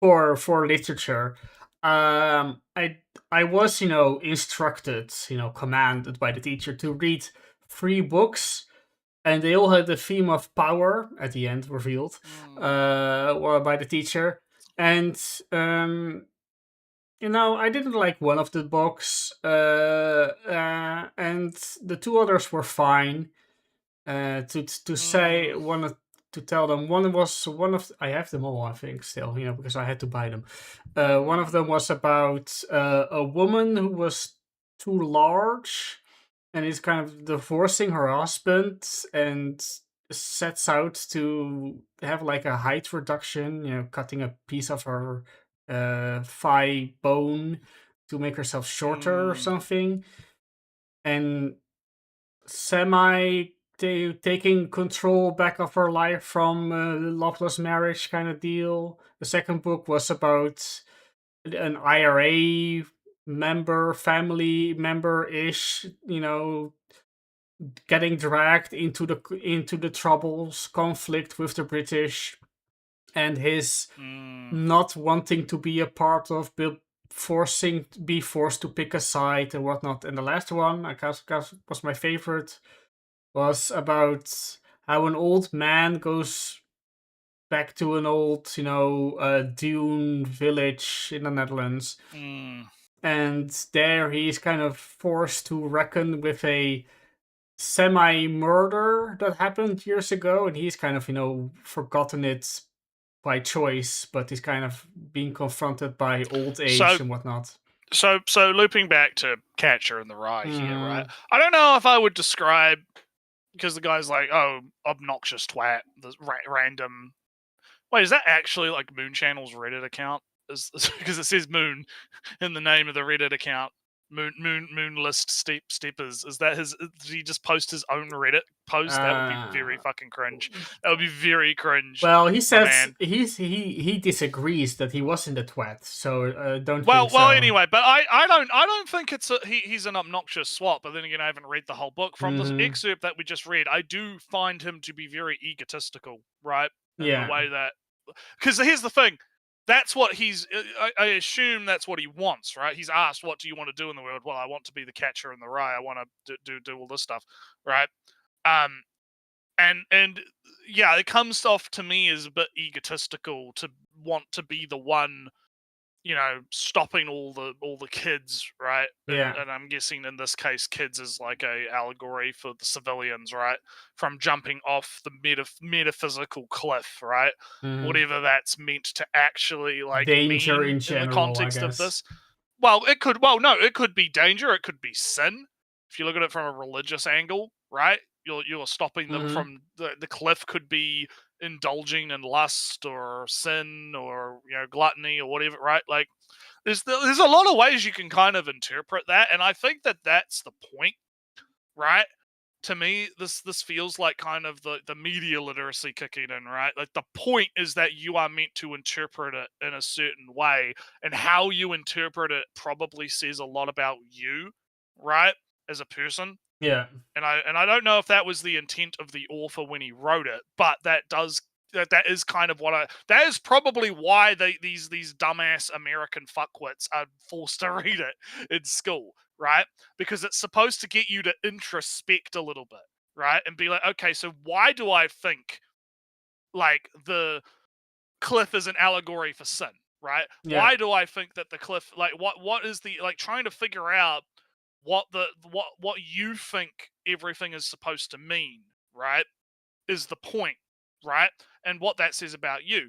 for literature, I was instructed, commanded by the teacher to read 3 books. And they all had the theme of power at the end, revealed by the teacher. And, I didn't like one of the books. And the 2 others were fine. To tell them, I have them all, I think, still, because I had to buy them. One of them was about a woman who was too large and is kind of divorcing her husband and sets out to have like a height reduction, cutting a piece of her thigh bone to make herself shorter or something. And taking control back of her life from loveless marriage kind of deal. The second book was about an IRA family member-ish, getting dragged into the troubles, conflict with the British, and his Mm. not wanting to be a part of, be forced to pick a side and whatnot. And the last one, I guess was my favorite, was about how an old man goes back to an old, dune village in the Netherlands, Mm. and there he's kind of forced to reckon with a semi-murder that happened years ago, and he's kind of, forgotten it by choice, but he's kind of being confronted by old age So- and whatnot. So looping back to Catcher in the Rye here, right? Mhm. I don't know if I would describe, because the guy's like, oh, obnoxious twat, the random. Wait, is that actually like Moon Channel's Reddit account? Because it says Moon in the name of the Reddit account. Moon list steppers. Is that his? Did he just post his own Reddit post? That would be very fucking cringe. That would be very cringe. Well, he says man. he disagrees that he wasn't a twat, so don't. Well, think so. anyway, but I don't think it's he's an obnoxious swat. But then again, I haven't read the whole book. From this excerpt that we just read, I do find him to be very egotistical, right? In Yeah. the way that, because here's the thing, that's what he's. I assume that's what he wants, right? He's asked, "What do you want to do in the world?" Well, I want to be the Catcher in the Rye. I want to do all this stuff, right? And yeah, it comes off to me as a bit egotistical to want to be the one, stopping all the kids, right? Yeah. And I'm guessing in this case, kids is like a allegory for the civilians, right? From jumping off the metaphysical cliff, right? Mhm. Whatever that's meant to actually like Danger mean in general, the context I of guess. this. Well, it could. Well, no, it could be danger. It could be sin. If you look at it from a religious angle, right? You're stopping them Mhm. from the cliff. Could be indulging in lust or sin or gluttony or whatever, right? Like there's a lot of ways you can kind of interpret that, and I think that that's the point, right? To me, this feels like kind of the media literacy kicking in, right? Like the point is that you are meant to interpret it in a certain way, and how you interpret it probably says a lot about you, right, as a person. Yeah. And I don't know if that was the intent of the author when he wrote it, but that is kind of what that is probably why these dumbass American fuckwits are forced to read it in school, right? Because it's supposed to get you to introspect a little bit, right? And be like, okay, so why do I think like the cliff is an allegory for sin, right? Yeah. Why do I think that the cliff, like what is the, like, trying to figure out what you think everything is supposed to mean, right? Is the point, right? And what that says about you.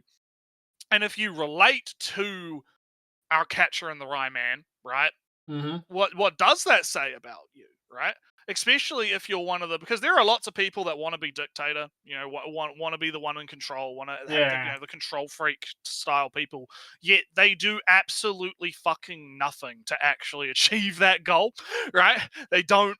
And if you relate to our Catcher in the Rye man, right? Mm-hmm. What does that say about you, right? Especially if you're one of the, because there are lots of people that want to be dictator, want to be the one in control, want to have the control freak style people, yet they do absolutely fucking nothing to actually achieve that goal, right? They don't,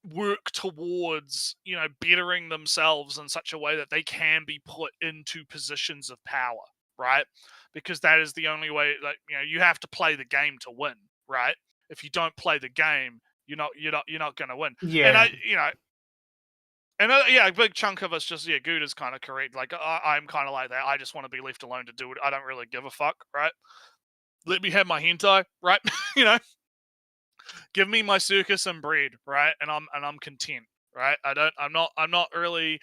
work towards, bettering themselves in such a way that they can be put into positions of power, right? Because that is the only way, like, you have to play the game to win, right? If you don't play the game, you're not going to win. Yeah. And a big chunk of us just, Gouda's kind of correct. Like, I'm kind of like that. I just want to be left alone to do it. I don't really give a fuck, right? Let me have my hentai, right? Give me my circus and bread, right? And I'm content, right? I'm not really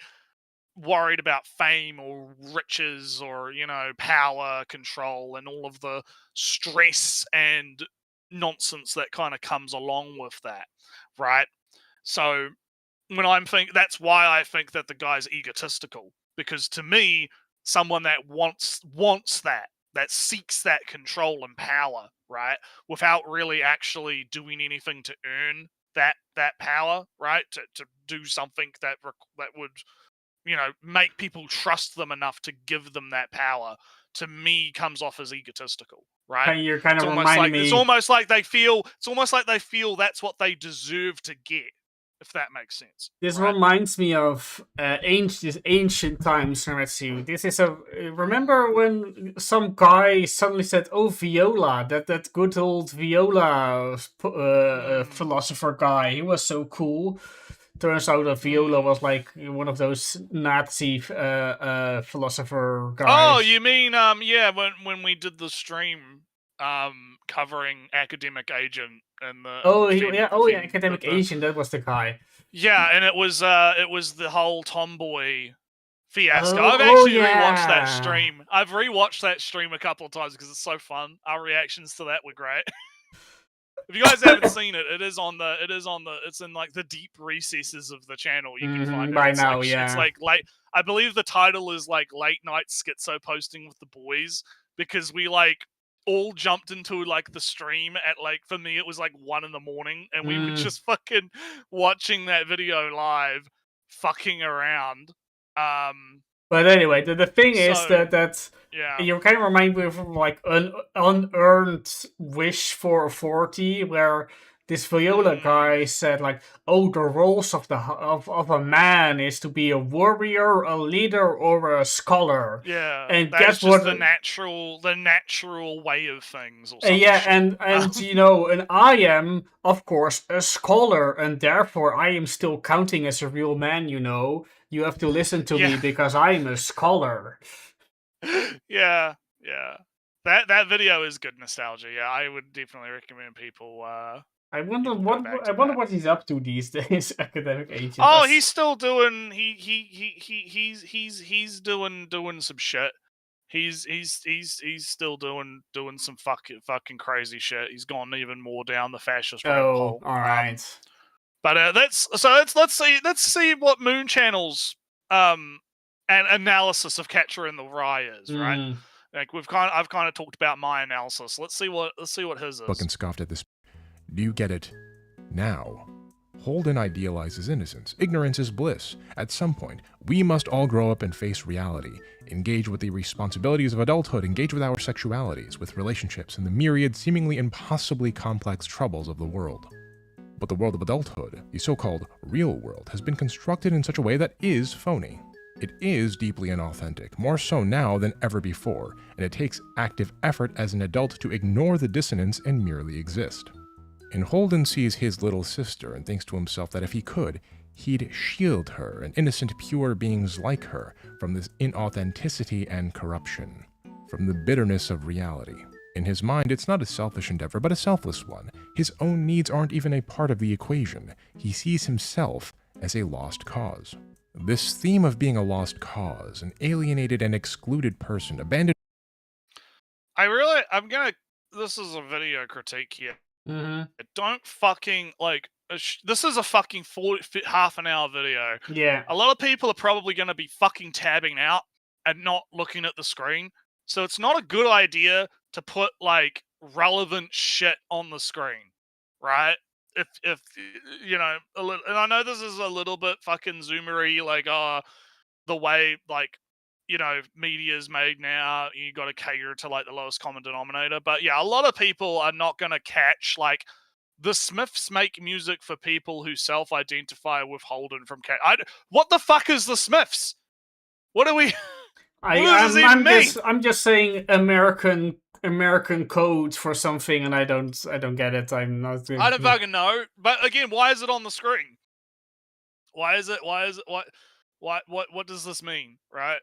worried about fame or riches or, power, control, and all of the stress and nonsense that kind of comes along with that, right? So when that's why I think that the guy's egotistical, because to me, someone that wants that seeks that control and power, right, without really actually doing anything to earn that power, right, to do something that would, make people trust them enough to give them that power, to me comes off as egotistical, right? You're kind of It's reminding me. It's almost like they feel that's what they deserve to get, if that makes sense. This right? reminds me of ancient times in Red Sea. This is remember when some guy suddenly said, "Oh, Viola, that good old Viola philosopher guy. He was so cool." turns out that Viola was like one of those Nazi philosopher guys. Oh, you mean yeah, when we did the stream covering Academic Agent and the Academic Agent, that was the guy. Yeah, and it was the whole tomboy fiasco. I've actually rewatched that stream. I've rewatched that stream a couple of times because it's so fun. Our reactions to that were great. If you guys haven't seen it, it's in like the deep recesses of the channel. You can find it by it's now. like, Yeah, it's like late. I believe the title is like late night schizo posting with the boys because we like all jumped into like the stream at like, for me it was like 1 a.m, and we were just fucking watching that video live, fucking around. But anyway, the thing is that yeah, you kind of remind me of like an unearned wish for 40, where this Viola guy said like, "Oh, the roles of a man is to be a warrior, a leader, or a scholar." Yeah, and that's guess what? The natural way of things. Or yeah, shit. and you know, and I am, of course, a scholar, and therefore I am still counting as a real man. You know, you have to listen to me because I'm a scholar. Yeah. That video is good nostalgia. Yeah, I would definitely recommend people. I wonder what he's up to these days, Academic Agent. Oh, he's still doing. He's doing some shit. He's still doing some fucking crazy shit. He's gone even more down the fascist rabbit hole. All right. But let's see what Moon Channel's an analysis of Catcher in the Rye is, right? Like I've kind of talked about my analysis. Let's see what his is. Fucking scoffed at this. Do you get it? Now. Holden idealizes innocence. Ignorance is bliss. At some point, we must all grow up and face reality, engage with the responsibilities of adulthood, engage with our sexualities, with relationships, and the myriad seemingly impossibly complex troubles of the world. But the world of adulthood, the so-called real world, has been constructed in such a way that is phony. It is deeply inauthentic, more so now than ever before, and it takes active effort as an adult to ignore the dissonance and merely exist. And Holden sees his little sister and thinks to himself that if he could, he'd shield her and innocent, pure beings like her from this inauthenticity and corruption, from the bitterness of reality. In his mind, it's not a selfish endeavor, but a selfless one. His own needs aren't even a part of the equation. He sees himself as a lost cause. This theme of being a lost cause, an alienated and excluded person, abandoned... This is a video critique here. Mm-hmm. Don't fucking, like, this is a fucking half an hour video. Yeah. A lot of people are probably going to be fucking tabbing out and not looking at the screen. So it's not a good idea to put, like, relevant shit on the screen, right? If you know, and I know this is a little bit fucking zoomery, like, the way, like, you know, media is made now, you got to cater to like the lowest common denominator. But yeah, a lot of people are not going to catch, like, the Smiths make music for people who self-identify with Holden from Cat. What the fuck is the Smiths? What are we? I'm just saying American codes for something, and I don't get it. I don't fucking know. But again, why is it on the screen? What does this mean, right?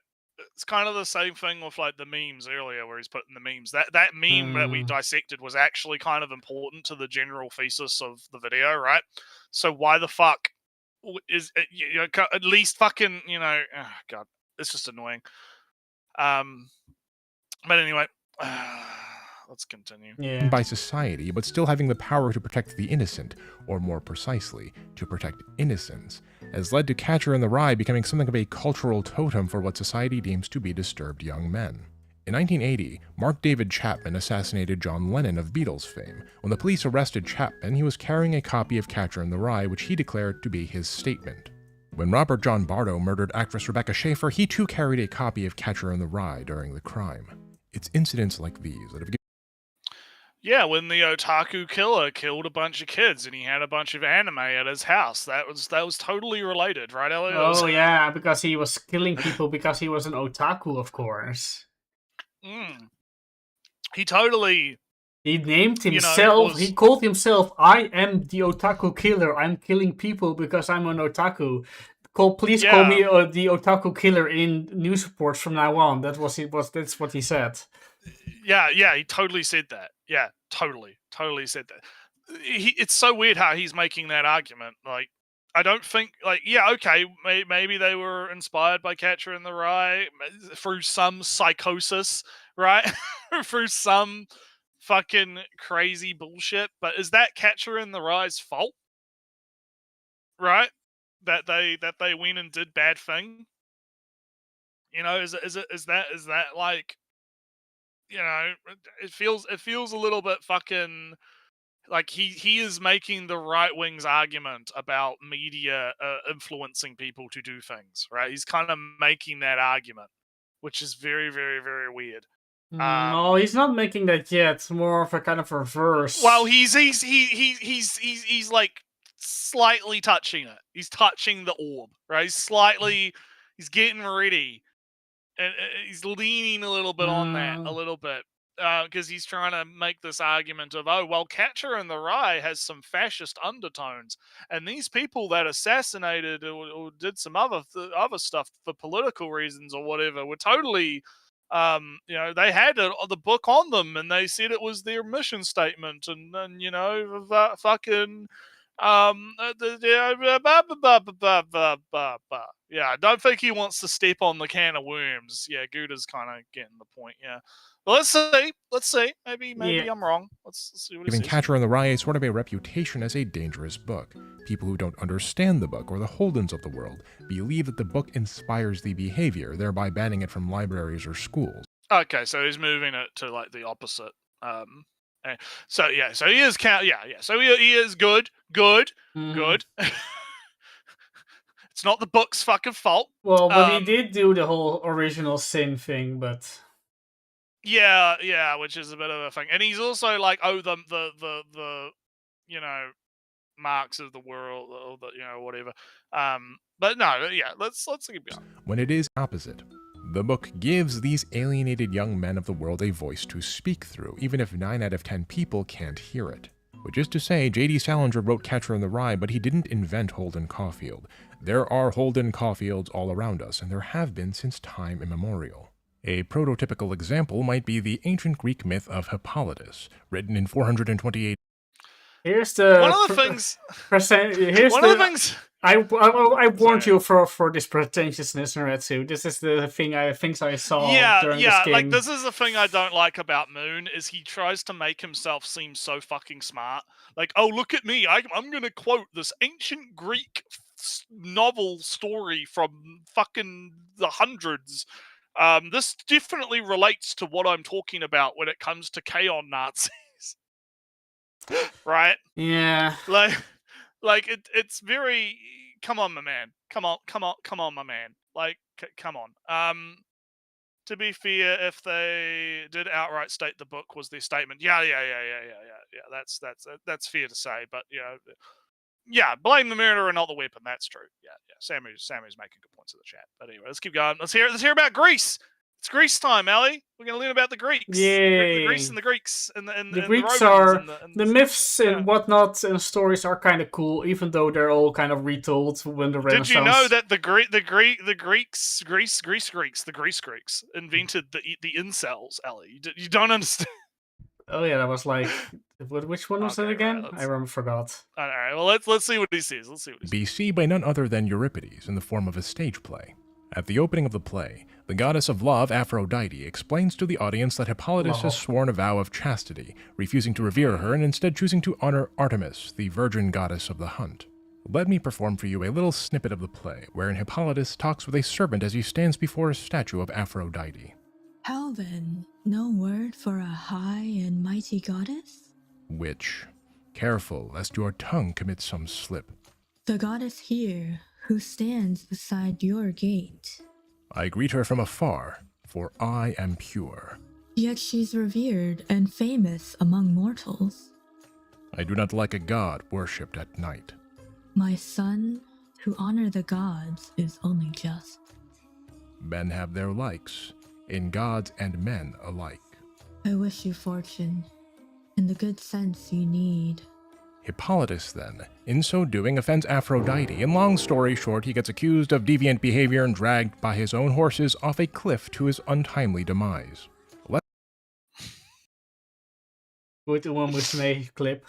It's kind of the same thing with like the memes earlier, where he's putting the memes. That meme that we dissected was actually kind of important to the general thesis of the video, right? So why the fuck is it, you know, at least fucking, you know, oh God, it's just annoying. But anyway, let's continue. Yeah. By society, but still having the power to protect the innocent, or more precisely, to protect innocence, has led to Catcher in the Rye becoming something of a cultural totem for what society deems to be disturbed young men. In 1980, Mark David Chapman assassinated John Lennon of Beatles fame. When the police arrested Chapman, he was carrying a copy of Catcher in the Rye, which he declared to be his statement. When Robert John Bardo murdered actress Rebecca Schaeffer, he too carried a copy of Catcher in the Rye during the crime. It's incidents like these that have given... Yeah, when the otaku killer killed a bunch of kids and he had a bunch of anime at his house, that was totally related, right, Elliot? Oh yeah, because he was killing people because he was an otaku, of course. He totally He named You know, himself. was- He called himself, "I am the otaku killer. I'm killing people because I'm an otaku. Please call me the otaku killer in news reports from now on." That's what he said. Yeah, he totally said that. Yeah, totally said that. It's so weird how he's making that argument. Like, I don't think, like, yeah, okay, maybe they were inspired by Catcher in the Rye through some psychosis, right? Through some fucking crazy bullshit. But is that Catcher in the Rye's fault? Right? That they went and did bad thing? You know, is that like, you know, it feels a little bit fucking like he is making the right wing's argument about media influencing people to do things, right? He's kind of making that argument, which is very, very, very weird. No, he's not making that yet. It's more of a kind of reverse. Well, he's like slightly touching it. He's touching the orb, right? He's getting ready, and he's leaning a little bit on that, a little bit. Because he's trying to make this argument of, oh, well, Catcher in the Rye has some fascist undertones, and these people that assassinated or did some other stuff for political reasons or whatever were totally, you know, they had the book on them, and they said it was their mission statement, and you know, fucking. Yeah, I don't think he wants to step on the can of worms. Yeah, Gouda's kind of getting the point. Yeah, but let's see. Maybe I'm wrong. Let's see what he Giving says. Catcher in the Rye sort of a reputation as a dangerous book. People who don't understand the book or the Holdens of the world believe that the book inspires the behavior, thereby banning it from libraries or schools. Okay, so he's moving it to like the opposite. So he is So he is good. It's not the book's fucking fault. Well, but he did do the whole original sin thing, but yeah, which is a bit of a thing. And he's also like, oh, the you know, Marx of the world, or the, you know, whatever. But no, yeah, let's keep going. When it is opposite. The book gives these alienated young men of the world a voice to speak through, even if 9 out of 10 people can't hear it. Which is to say, J.D. Salinger wrote Catcher in the Rye, but he didn't invent Holden Caulfield. There are Holden Caulfields all around us, and there have been since time immemorial. A prototypical example might be the ancient Greek myth of Hippolytus, written in 428. Here's the one of the things. I warned you for this pretentiousness, Naretsu. This is the thing I saw. During this game. Like this is the thing I don't like about Moon is he tries to make himself seem so fucking smart. Like, oh, look at me, I'm gonna quote this ancient Greek novel story from fucking the hundreds. This definitely relates to what I'm talking about when it comes to K-On! Nazis. Right? Yeah. Like it's very. Come on, my man. Come on, my man. Like, come on. To be fair, if they did outright state the book was their statement, yeah. That's fair to say. But you know, yeah, blame the murderer, not the weapon. That's true. Yeah. Samu's making good points in the chat. But anyway, let's keep going. Let's hear about Greece. It's Greece time, Ellie. We're going to learn about the Greeks. Yay. The Greece and the Greeks. And the Greeks the are... and the myths and whatnot and stories are kind of cool, even though they're all kind of retold when the Renaissance... Did you know that the Greeks invented the incels, Ellie? You don't understand. Oh yeah, that was like... Which one was it again? Right, forgot. All right, well, let's see what he says. BC by none other than Euripides in the form of a stage play. At the opening of the play, the goddess of love, Aphrodite, explains to the audience that Hippolytus has sworn a vow of chastity, refusing to revere her and instead choosing to honor Artemis, the virgin goddess of the hunt. Let me perform for you a little snippet of the play, wherein Hippolytus talks with a servant as he stands before a statue of Aphrodite. How then, no word for a high and mighty goddess? Which, careful lest your tongue commit some slip. The goddess here, who stands beside your gate. I greet her from afar, for I am pure. Yet she's revered and famous among mortals. I do not like a god worshipped at night. My son, to honor the gods is only just. Men have their likes, in gods and men alike. I wish you fortune. and the good sense you need. Hippolytus, then, in so doing, offends Aphrodite, and long story short, he gets accused of deviant behavior and dragged by his own horses off a cliff to his untimely demise. Goed om een snee clip.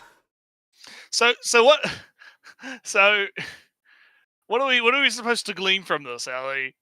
So what? So what are we supposed to glean from this, Ali?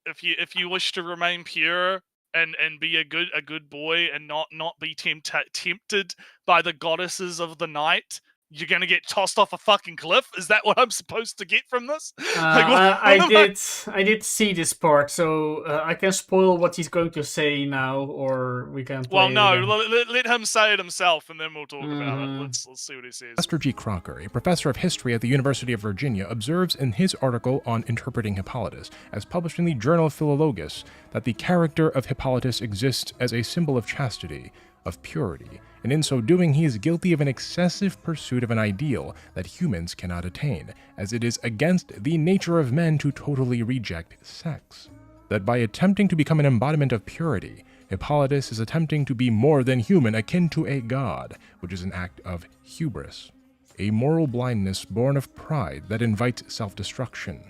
If you wish to remain pure and be a good boy and not be tempted by the goddesses of the night, you're gonna get tossed off a fucking cliff? Is that what I'm supposed to get from this? I did see this part, so I can spoil what he's going to say now, or we can. Play Well, no, it again. let him say it himself, and then we'll talk about it. Let's see what he says. Lester G. Crocker, a professor of history at the University of Virginia, observes in his article on interpreting Hippolytus, as published in the Journal Philologus, that the character of Hippolytus exists as a symbol of chastity, of purity, and in so doing he is guilty of an excessive pursuit of an ideal that humans cannot attain, as it is against the nature of men to totally reject sex. That by attempting to become an embodiment of purity, Hippolytus is attempting to be more than human, akin to a god, which is an act of hubris, a moral blindness born of pride that invites self-destruction.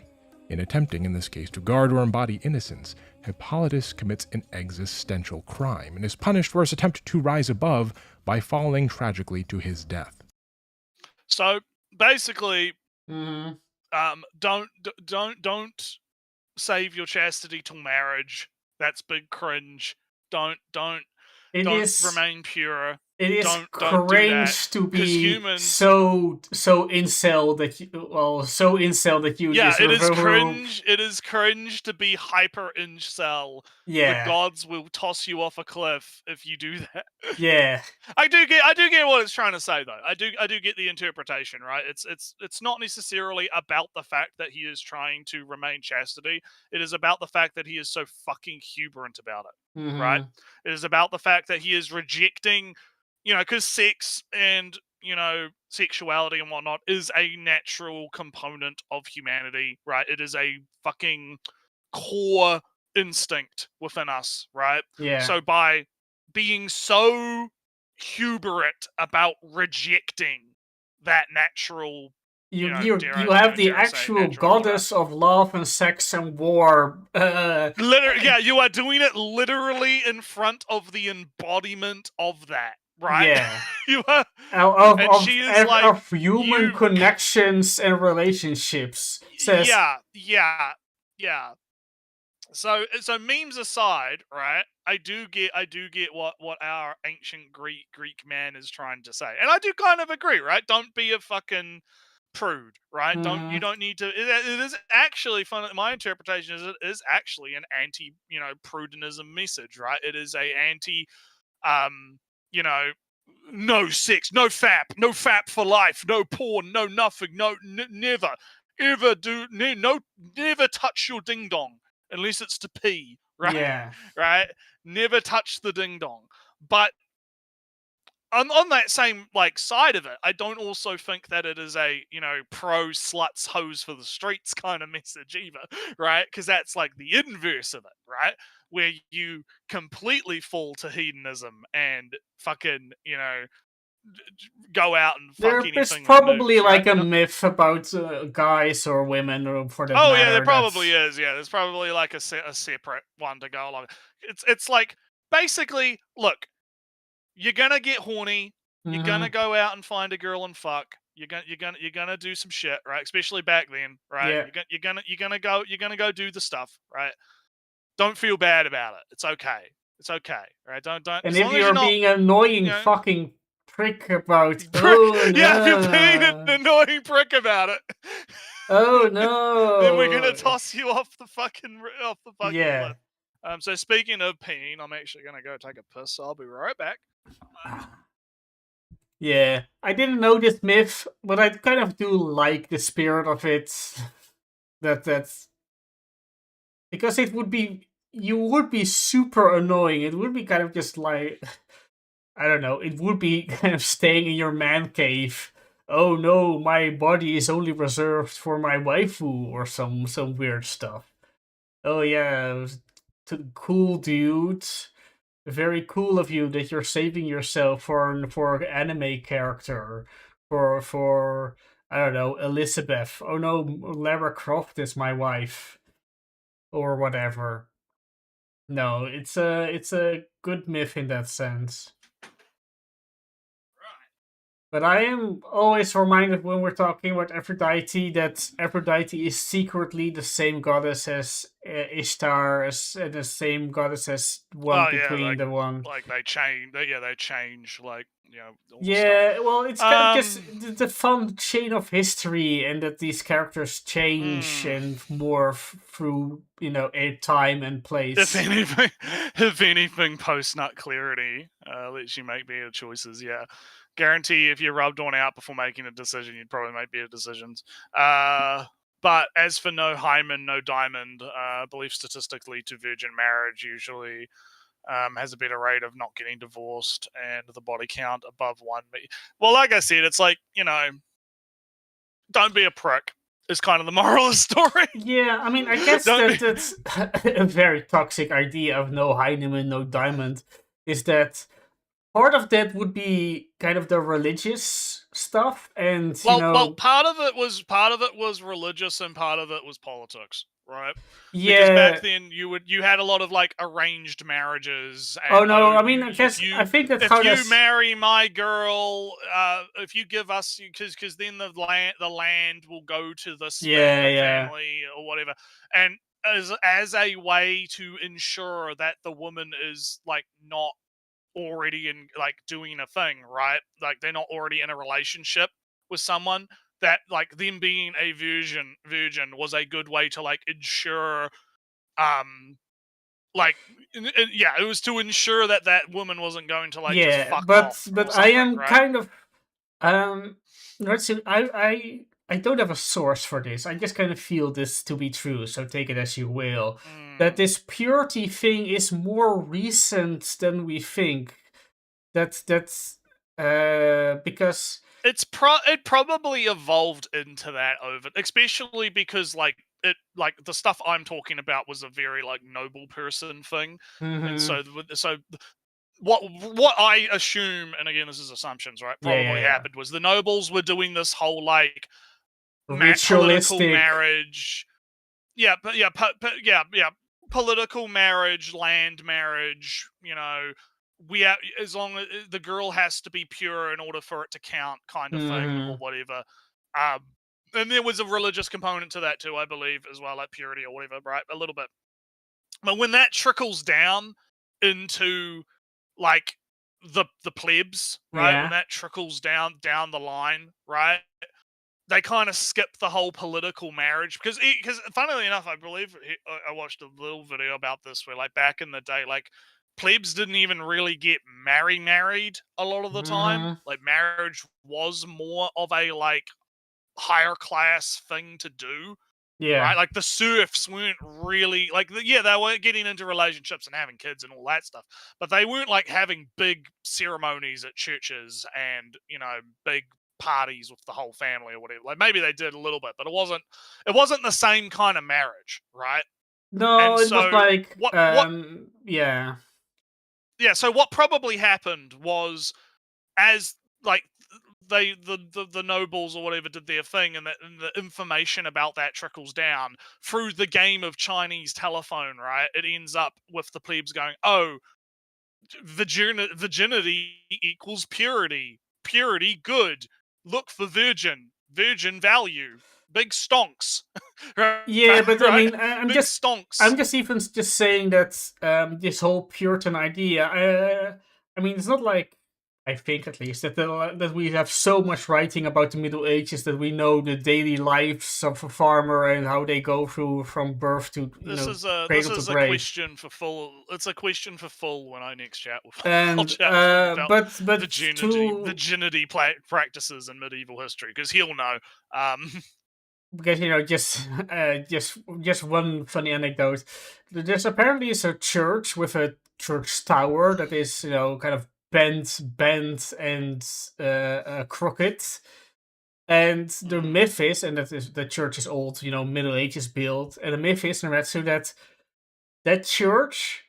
In attempting, in this case, to guard or embody innocence, Hippolytus commits an existential crime and is punished for his attempt to rise above by falling tragically to his death. So basically, Mhm. don't save your chastity till marriage. That's big cringe. Don't It is remain pure. It is Don't do that, cringe to 'cause be humans- so incel that you Yeah, just it is remove- cringe. It is cringe to be hyper incel. Yeah, The gods will toss you off a cliff if you do that. yeah, I do get what it's trying to say though. I do get the interpretation, right? It's not necessarily about the fact that he is trying to remain chastity. It is about the fact that he is so fucking hubristic about it. Right? Mhm. It is about the fact that he is rejecting, because sex and sexuality and whatnot is a natural component of humanity, right? It is a fucking core instinct within us, right? Yeah. So by being so hubert about rejecting that natural, You dare you I- have the dare I say actual natural goddess of love and sex and war. literally, yeah, you are doing it literally in front of the embodiment of that, right? Yeah. You are. Of, And of, she is of, like, of human you- connections and relationships. Says, Yeah. So memes aside, right? I do get what our ancient Greek man is trying to say, and I do kind of agree, right? Don't be a fucking prude, right? You Mhm. don't need to. It is actually fun. My interpretation is it is actually an anti, prudenism message, right? It is a anti, no sex, no fap for life, no porn, no nothing, never, ever never touch your ding dong unless it's to pee, right? Yeah. Right? Never touch the ding dong. But on that same side of it, I don't also think that it is a pro sluts hoes for the streets kind of message either, right? Because that's like the inverse of it, right? Where you completely fall to hedonism and fucking go out and fuck anything. There's that probably moves, like right? a myth about guys or women, or for that Oh matter. yeah, there probably is. Yeah, there's probably like a separate one to go along. It's like basically, look, you're gonna get horny. You're gonna go out and find a girl and fuck. You're gonna do some shit, right? Especially back then, right? Yeah. You're gonna go do the stuff, right? Don't feel bad about it. It's okay. It's okay, right? Don't. And as if long as you're not, being an annoying you know- fucking prick about, oh no, yeah, if you're being an annoying prick about it, oh no, then we're gonna toss you off the fucking Yeah. cliff. So speaking of peeing, I'm actually gonna go take a piss. So I'll be right back. Yeah, I didn't know this myth, but I kind of do like the spirit of it. That's because you would be super annoying. It would be kind of just like, I don't know, it would be kind of staying in your man cave. Oh no, my body is only reserved for my waifu or some weird stuff. Oh yeah, cool dude. very cool of you that you're saving yourself for an anime character, for I don't know, Elizabeth. Oh no, Lara Croft is my wife, or whatever. No, it's a good myth in that sense. But I am always reminded when we're talking about Aphrodite that Aphrodite is secretly the same goddess as Ishtar, and the same goddess as one Oh yeah, between the one. like they change. They change like all the stuff. Yeah, well, it's kind of just the fun chain of history, and that these characters change and morph through time and place. If anything, post nut clarity lets you make better choices. Yeah, guarantee if you rubbed one out before making a decision, you'd probably make better decisions. But as for no hymen, no diamond, I believe statistically to virgin marriage usually has a better rate of not getting divorced and the body count above 1. Well, like I said, it's like, don't be a prick is kind of the moral of the story. Yeah, I mean, I guess that's a very toxic idea of no Heinemann, no diamond, is that part of that would be kind of the religious stuff, and well, part of it was religious and part of it was politics, right? Yeah. Because back then you had a lot of like arranged marriages. And, oh no, I mean, I think that's how you marry my girl, if you give us, because then the land will go to this family or whatever, and as a way to ensure that the woman is like not already in like doing a thing, right? Like they're not already in a relationship with someone, that like them being a virgin was a good way to like ensure like it was to ensure that woman wasn't going to like just fuck off. But I am kind of I don't have a source for this. I just kind of feel this to be true, so take it as you will. That this purity thing is more recent than we think. That's because it probably evolved into that over, especially because like the stuff I'm talking about was a very like noble person thing, and so what I assume, and again this is assumptions, right? Probably happened was the nobles were doing this whole like political marriage, political marriage, land marriage. As long as the girl has to be pure in order for it to count, kind of thing, or whatever. And there was a religious component to that too, I believe, as well, like purity or whatever, right? A little bit. But when that trickles down into like the plebs, right? When that trickles down the line, right? They kind of skip the whole political marriage because funnily enough, I believe I watched a little video about this where like back in the day, like plebs didn't even really get married a lot of the time. Like marriage was more of a like higher class thing to do. Yeah. Right? Like the serfs weren't really like they were getting into relationships and having kids and all that stuff, but they weren't like having big ceremonies at churches and big parties with the whole family or whatever. Like maybe they did a little bit, but it wasn't the same kind of marriage, right? No, and it was like so what probably happened was, as like the nobles or whatever did their thing, and the information about that trickles down through the game of Chinese telephone, right? It ends up with the plebs going, oh, virginity equals purity good, look for virgin value, big stonks. Right? Yeah, but I mean, I'm just saying that this whole Puritan idea, I mean, it's not like, I think at least, that we have so much writing about the Middle Ages that we know the daily lives of a farmer and how they go through from birth to this is a question for full. It's a question for full when I next chat with. And but virginity practices in medieval history, because he'll know. Because just one funny anecdote. There's apparently a church with a church tower that is kind of bent and crooked, and the myth is, and that is, the church is old, Middle Ages built, and the myth is, Naretsu, that church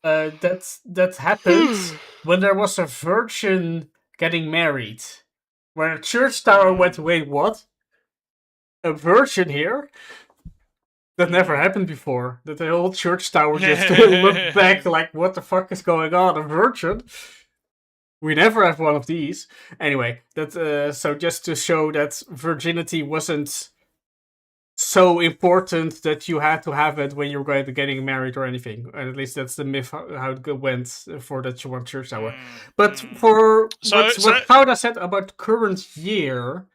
that happened when there was a virgin getting married, where a church tower went, wait, what? A virgin here? That never happened before. That the whole church tower just looked back like, what the fuck is going on? A virgin? We never have one of these. Anyway, that so just to show that virginity wasn't so important that you had to have it when you were getting married or anything. And at least that's the myth how it went for that one church tower. But for what Gouda said about current year,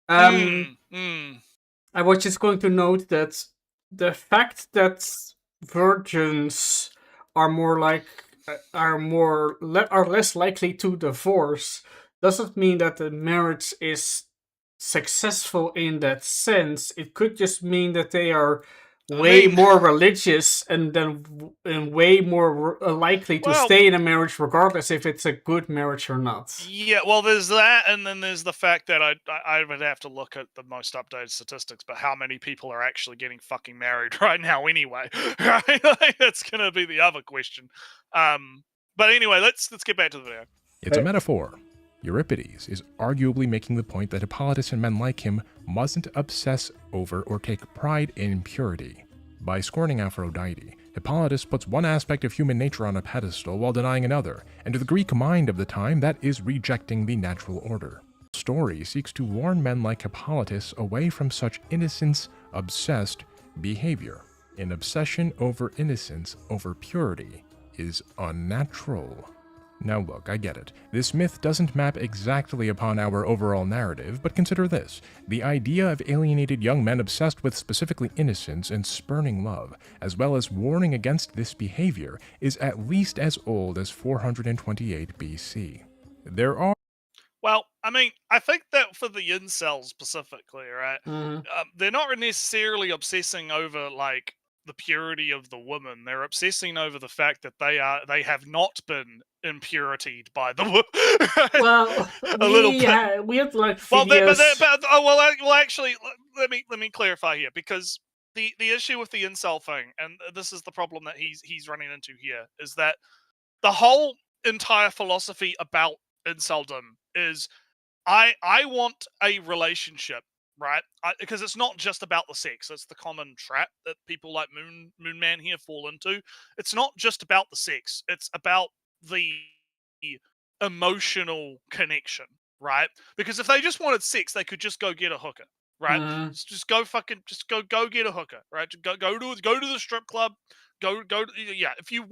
I was just going to note that the fact that virgins are are less likely to divorce doesn't mean that the marriage is successful in that sense. It could just mean that they are way more religious and way more likely to stay in a marriage regardless if it's a good marriage or not. Yeah, well, there's that, and then there's the fact that I would have to look at the most updated statistics, but how many people are actually getting fucking married right now anyway? Right? That's gonna be the other question. But anyway, let's get back to the video. It's a metaphor. Euripides is arguably making the point that Hippolytus and men like him mustn't obsess over or take pride in purity. By scorning Aphrodite, Hippolytus puts one aspect of human nature on a pedestal while denying another, and to the Greek mind of the time, that is rejecting the natural order. The story seeks to warn men like Hippolytus away from such innocence-obsessed behavior. An obsession over innocence, over purity, is unnatural. Now look, I get it. This myth doesn't map exactly upon our overall narrative, but consider this. The idea of alienated young men obsessed with specifically innocence and spurning love, as well as warning against this behavior, is at least as old as 428 BC. There are... Well, I mean, I think that for the incels specifically, right, they're not necessarily obsessing over, like, the purity of the woman. They're obsessing over the fact that they have not been impuritied by the woman. Well, little bit. We had like well, actually, let me clarify here, because the issue with the incel thing, and this is the problem that he's running into here, is that the whole entire philosophy about inceldom is I want a relationship, right? Because it's not just about the sex. It's the common trap that people like Moon Man here fall into. It's not just about the sex. It's about the emotional connection, right? Because if they just wanted sex, they could just go get a hooker, right? Just go get a hooker, right? Go to the strip club. Yeah. If you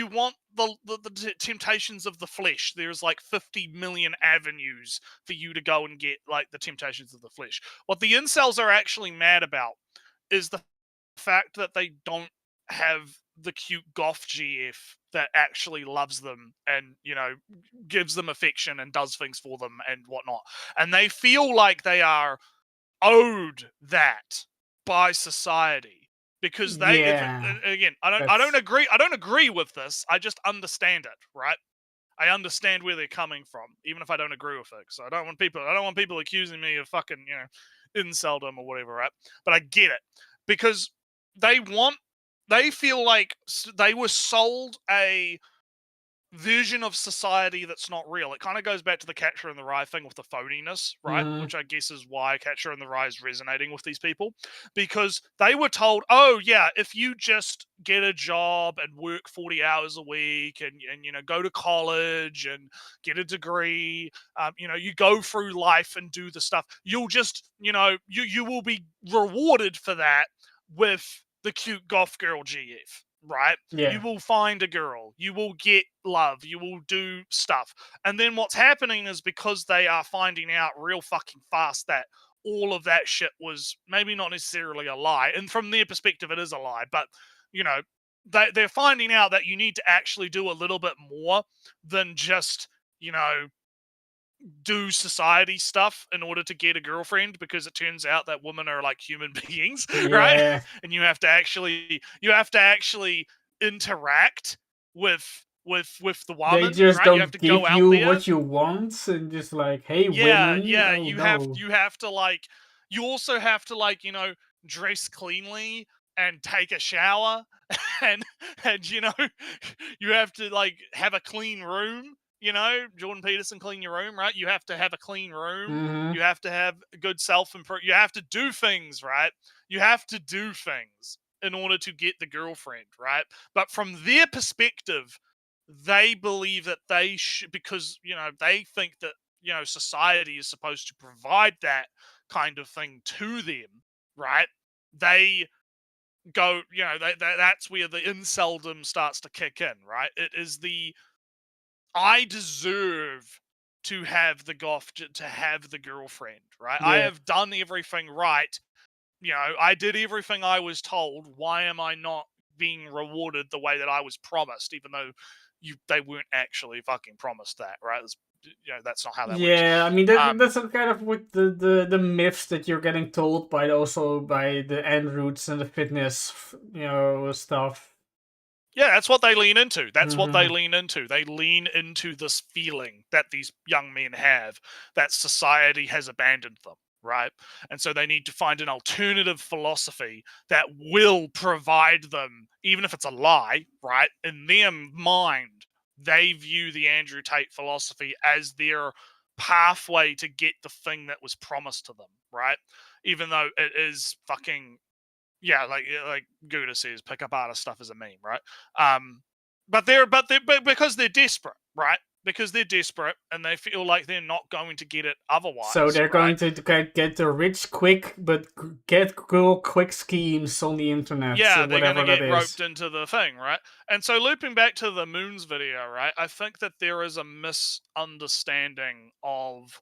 want the temptations of the flesh, there's like 50 million avenues for you to go and get like the temptations of the flesh. What the incels are actually mad about is the fact that they don't have the cute goth GF that actually loves them and, you know, gives them affection and does things for them and whatnot. And they feel like they are owed that by society. Because they, again, I don't agree with this. I just understand it, right? I understand where they're coming from, even if I don't agree with it. So I don't want people accusing me of fucking, you know, inceldom or whatever, right? But I get it, because they feel like they were sold a version of society that's not real. It kind of goes back to the Catcher in the Rye thing with the phoniness, right? Which I guess is why Catcher in the Rye is resonating with these people, because they were told, oh yeah, if you just get a job and work 40 hours a week and you know, go to college and get a degree, you know, you go through life and do the stuff, you'll just, you know, you will be rewarded for that with the cute goth girl GF. Right? Yeah. You will find a girl. You will get love. You will do stuff. And then what's happening is, because they are finding out real fucking fast that all of that shit was maybe not necessarily a lie. And from their perspective, it is a lie. But, you know, they're finding out that you need to actually do a little bit more than just, you know, do society stuff in order to get a girlfriend, because it turns out that women are like human beings, right? And you have to actually interact with the woman. They just right? don't you have to give go out you there. what you want and just like, hey, women. Yeah, oh, you no. have to, like, you also have to, like, you know, dress cleanly, and take a shower and you know you have to like have a clean room. Jordan Peterson, clean your room, right? You have to have a clean room. Mm-hmm. You have to have good self-improvement. You have to do things, right? You have to do things in order to get the girlfriend, right? But from their perspective, they believe that they should, because they think that society is supposed to provide that kind of thing to them, right? They go, that's where the inceldom starts to kick in, right? It is the I deserve to have the to have the girlfriend, right? I Yeah. have done everything right. I did everything I was told. Why am I not being rewarded the way that I was promised, even though they weren't actually fucking promised that, right? That's not how that works. Yeah, I mean that's a kind of what the myths that you're getting told by the en routes and the fitness stuff. Yeah, that's what they lean into. That's what they Mhm. lean into. They lean into this feeling that these young men have that society has abandoned them, right? And so they need to find an alternative philosophy that will provide them, even if it's a lie, right? In their mind, they view the Andrew Tate philosophy as their pathway to get the thing that was promised to them, right? Even though it is fucking yeah, like Gouda says, pickup artist stuff is a meme, right? But because they're desperate, right? Because they're desperate and they feel like they're not going to get it So otherwise, they're right? going to get the rich quick, but get girl quick schemes on the internet, Yeah, they're going to whatever that get roped is. into the thing, right? And so looping back to the Moons video, right? I think that there is a misunderstanding of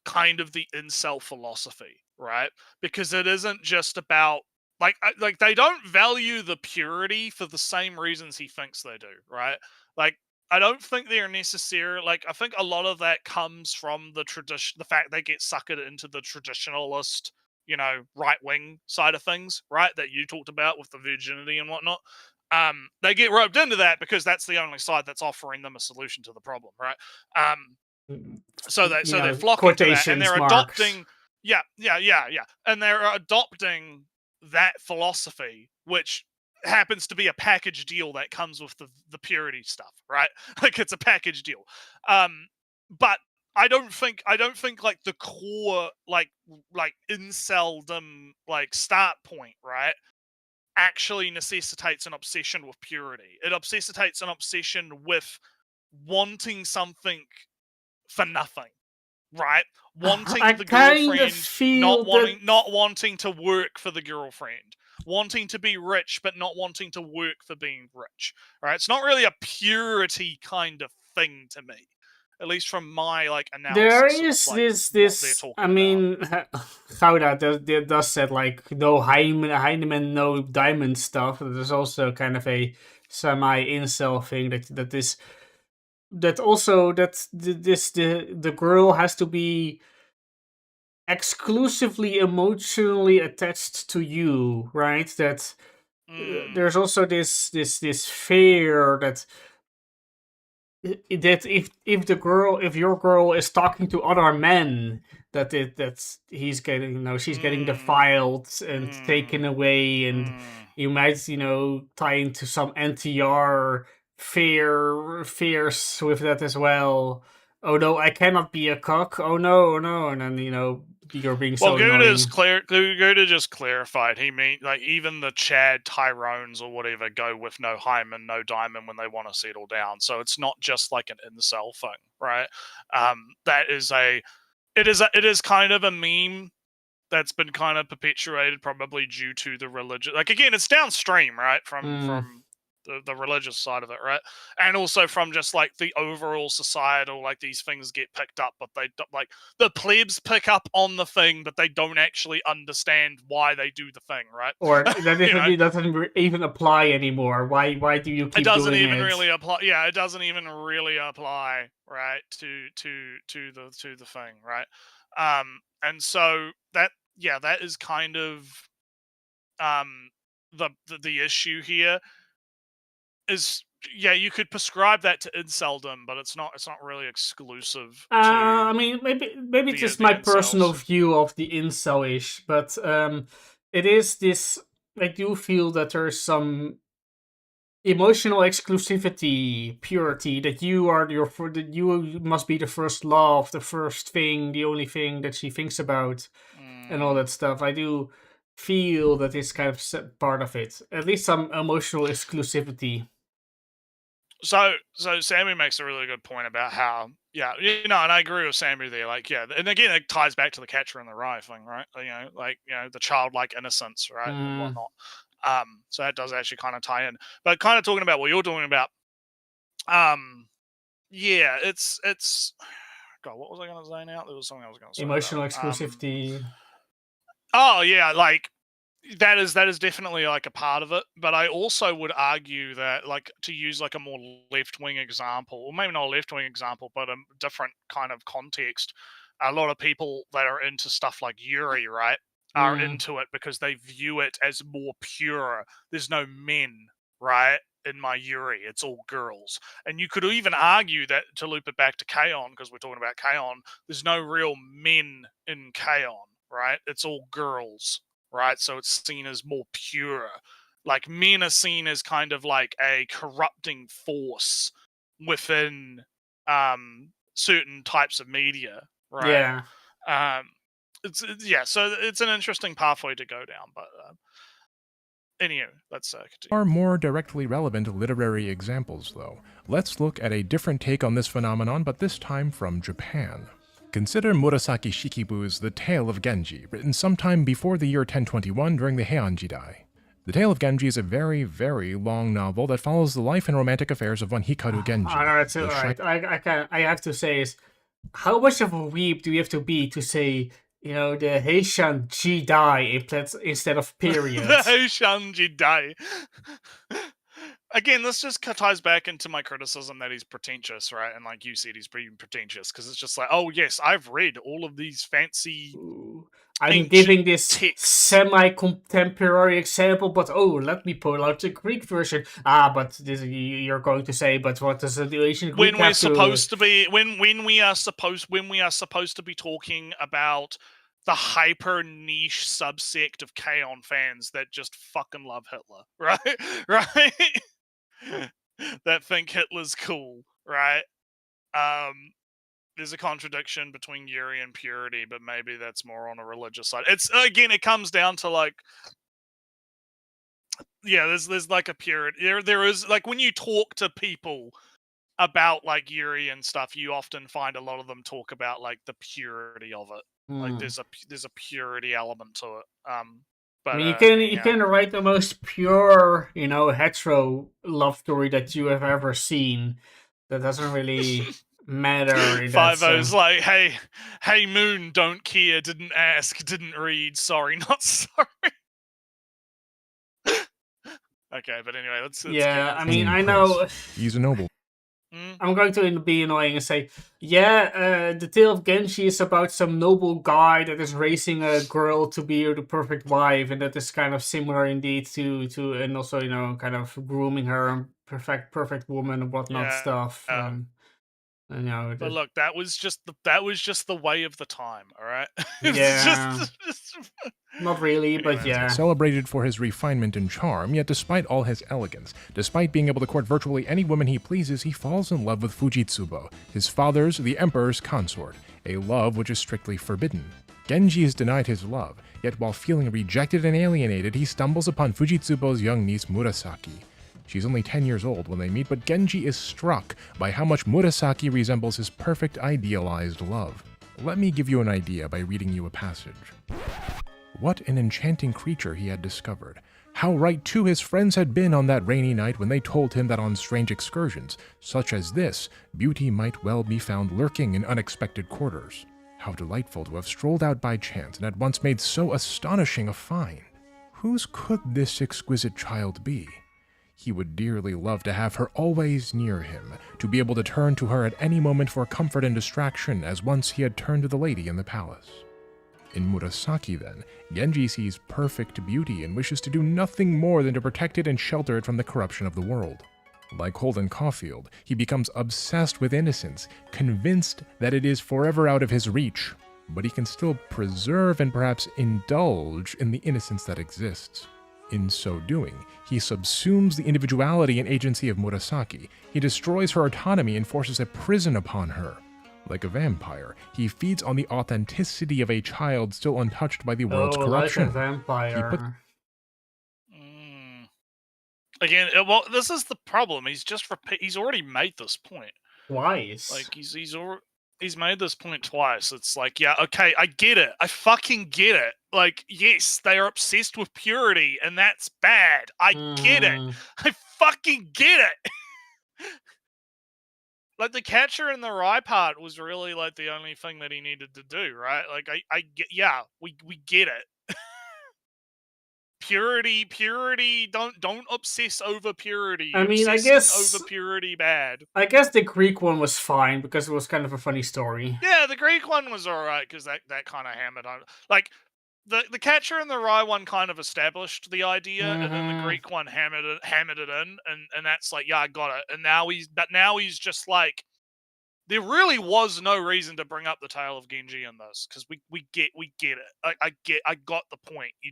kind of the incel philosophy, right? Because it isn't just about like they don't value the purity for the same reasons he thinks they do, right? Like I don't think they're necessary. Like I think a lot of that comes from the tradition, the fact they get suckered into the traditionalist, right wing side of things, right? That you talked about with the virginity and whatnot. They get roped into that because that's the only side that's offering them a solution to the problem, right? So they're flocking to that, and Quotations they're marks. adopting. Yeah, and they're adopting that philosophy, which happens to be a package deal that comes with the purity stuff, right? Like it's a package deal. But I don't think like the core like inceldom like start point, right? Actually necessitates an obsession with purity. It necessitates an obsession with wanting something for nothing, right? I Wanting the kind of girlfriend, not feel that wanting not wanting to work for the girlfriend, wanting to be rich but not wanting to work for being rich. Right? It's not really a purity kind of thing to me, at least from my like there analysis of is like this what they're this. I talking about. mean, Gouda does said like no Heinemann, no diamond stuff. There's also kind of a semi incel thing that also the girl has to be exclusively emotionally attached to you, right? That Mm, there's also this fear that if your girl is talking to other men, that he's getting she's getting mm, defiled and taken mm, away, and mm. you might tie into some NTR fears with that as well. Oh no, I cannot be a cock. Oh no, no, and then you're being Well, so annoying. Gouda just clarified. He mean like even the Chad Tyrones or whatever go with no hymen, no diamond when they want to settle down. So it's not just like an incel thing, right? That is it is kind of a meme that's been kind of perpetuated, probably due to the religion. Like again, it's downstream, right, from Mm. the religious side of it, right, and also from just like the overall societal, like these things get picked up, but they don't, like the plebs pick up on the thing, but they don't actually understand why they do the thing, right? Or that you know, it doesn't even apply anymore. Why do you it keep doesn't doing even it? really apply. Yeah, it doesn't even really apply, right, to the thing, right? And so that is kind of um the issue here is yeah, you could prescribe that to inceldom, but it's not really exclusive I to mean, maybe it's just the my personal incels. view of the incel-ish, but it is this I do feel that there's some emotional exclusivity, purity, that you are that you must be the first love, the first thing, the only thing that she thinks about, and all Mm. that stuff. I do feel that it's kind of part of it. At least some emotional exclusivity. So Sammy makes a really good point about how, yeah, and I agree with Sammy there. Like, yeah, and again, it ties back to the Catcher in the Rye thing, right? The childlike innocence, right, and Mm, whatnot. So that does actually kind of tie in. But kind of talking about what you're talking about, yeah, it's. God, what was I going to say now? There was something I was going to say about emotional it. exclusivity. Oh yeah, like that is definitely like a part of it, but I also would argue that, like, to use like a more left wing example, or maybe not a left wing example, but a different kind of context. A lot of people that are into stuff like Yuri, right, are Mm, into it because they view it as more pure. There's no men, right, in my Yuri. It's all girls. And you could even argue that, to loop it back to K-On!, because we're talking about K-On!, there's no real men in K-On!, right? It's all girls, right? So it's seen as more pure. Like, men are seen as kind of like a corrupting force within certain types of media, right? yeah. Um, yeah, so it's an interesting pathway to go down. But anyway, let's continue. Are more directly relevant literary examples, though. Let's look at a different take on this phenomenon, but this time from Japan. Consider Murasaki Shikibu's The Tale of Genji, written sometime before the year 1021 during the Heian Jidai. The Tale of Genji is a very, very long novel that follows the life and romantic affairs of one Hikaru Genji. Alright, the alright. I have to say is, how much of a weeb do you have to be to say, the Heishan Jidai instead of periods? Shanji Dai. Again, this just ties back into my criticism that he's pretentious, right? And like you said, he's pretty pretentious because it's just like, oh yes, I've read all of these fancy Ooh. I'm ancient giving this texts. semi-contemporary example, but let me pull out the Greek version. But you're going to say, but what does the ancient Greek When we're have supposed to be, when we are supposed to be talking about the hyper niche subsect of K-On! Fans that just fucking love Hitler, right? Right? That think Hitler's cool, right? There's a contradiction between Yuri and purity, but maybe that's more on a religious side. It's, again, it comes down to like, yeah, there's like a purity. There is, like, when you talk to people about like Yuri and stuff, you often find a lot of them talk about like the purity of it. Like, Hmm. there's a purity element to it. I But mean, you yeah. can write the most pure, hetero love story that you have ever seen. That doesn't really matter in that 5-0's sense. like, hey, Moon, don't care, didn't ask, didn't read, sorry, not sorry. Okay, but anyway, let's Yeah, I let's mean, King I Prince. know. He's a noble. I'm going to be annoying and say, yeah, the Tale of Genji is about some noble guy that is raising a girl to be the perfect wife, and that is kind of similar indeed to and also kind of grooming her, perfect woman and whatnot Yeah. stuff. But look, that was just the way of the time, all right? It's Yeah, just not really, but Anyway, yeah. Celebrated for his refinement and charm, yet despite all his elegance, despite being able to court virtually any woman he pleases, he falls in love with Fujitsubo, his father's, the emperor's consort, a love which is strictly forbidden. Genji is denied his love, yet while feeling rejected and alienated, he stumbles upon Fujitsubo's young niece Murasaki. She's only 10 years old when they meet, but Genji is struck by how much Murasaki resembles his perfect idealized love. Let me give you an idea by reading you a passage. What an enchanting creature he had discovered. How right too his friends had been on that rainy night when they told him that on strange excursions, such as this, beauty might well be found lurking in unexpected quarters. How delightful to have strolled out by chance and at once made so astonishing a find. Whose could this exquisite child be? He would dearly love to have her always near him, to be able to turn to her at any moment for comfort and distraction, as once he had turned to the lady in the palace. In Murasaki, then, Genji sees perfect beauty and wishes to do nothing more than to protect it and shelter it from the corruption of the world. Like Holden Caulfield, he becomes obsessed with innocence, convinced that it is forever out of his reach, but he can still preserve and perhaps indulge in the innocence that exists. In so doing, he subsumes the individuality and agency of Murasaki. He destroys her autonomy and forces a prison upon her. Like a vampire, he feeds on the authenticity of a child still untouched by the world's corruption. Like a vampire. Again, well, this is the problem. He's just he's already made this point. Twice. Like he's made this point twice. It's like, yeah, okay, I get it. I fucking get it. Like, yes, they are obsessed with purity, and that's bad. I get it. I fucking get it. Like, the Catcher in the Rye part was really like the only thing that he needed to do, right? Like, I get, yeah, we get it. Purity, don't obsess over purity. I mean, I Obsessing guess over purity bad. I guess the Greek one was fine because it was kind of a funny story. Yeah, the Greek one was alright because that kind of hammered on, like, the Catcher in the Rye one kind of established the idea, and then the Greek one hammered it in, and that's like, yeah, I got it. And now he's just like, there really was no reason to bring up the tale of Genji in this because we get it. I got the point. You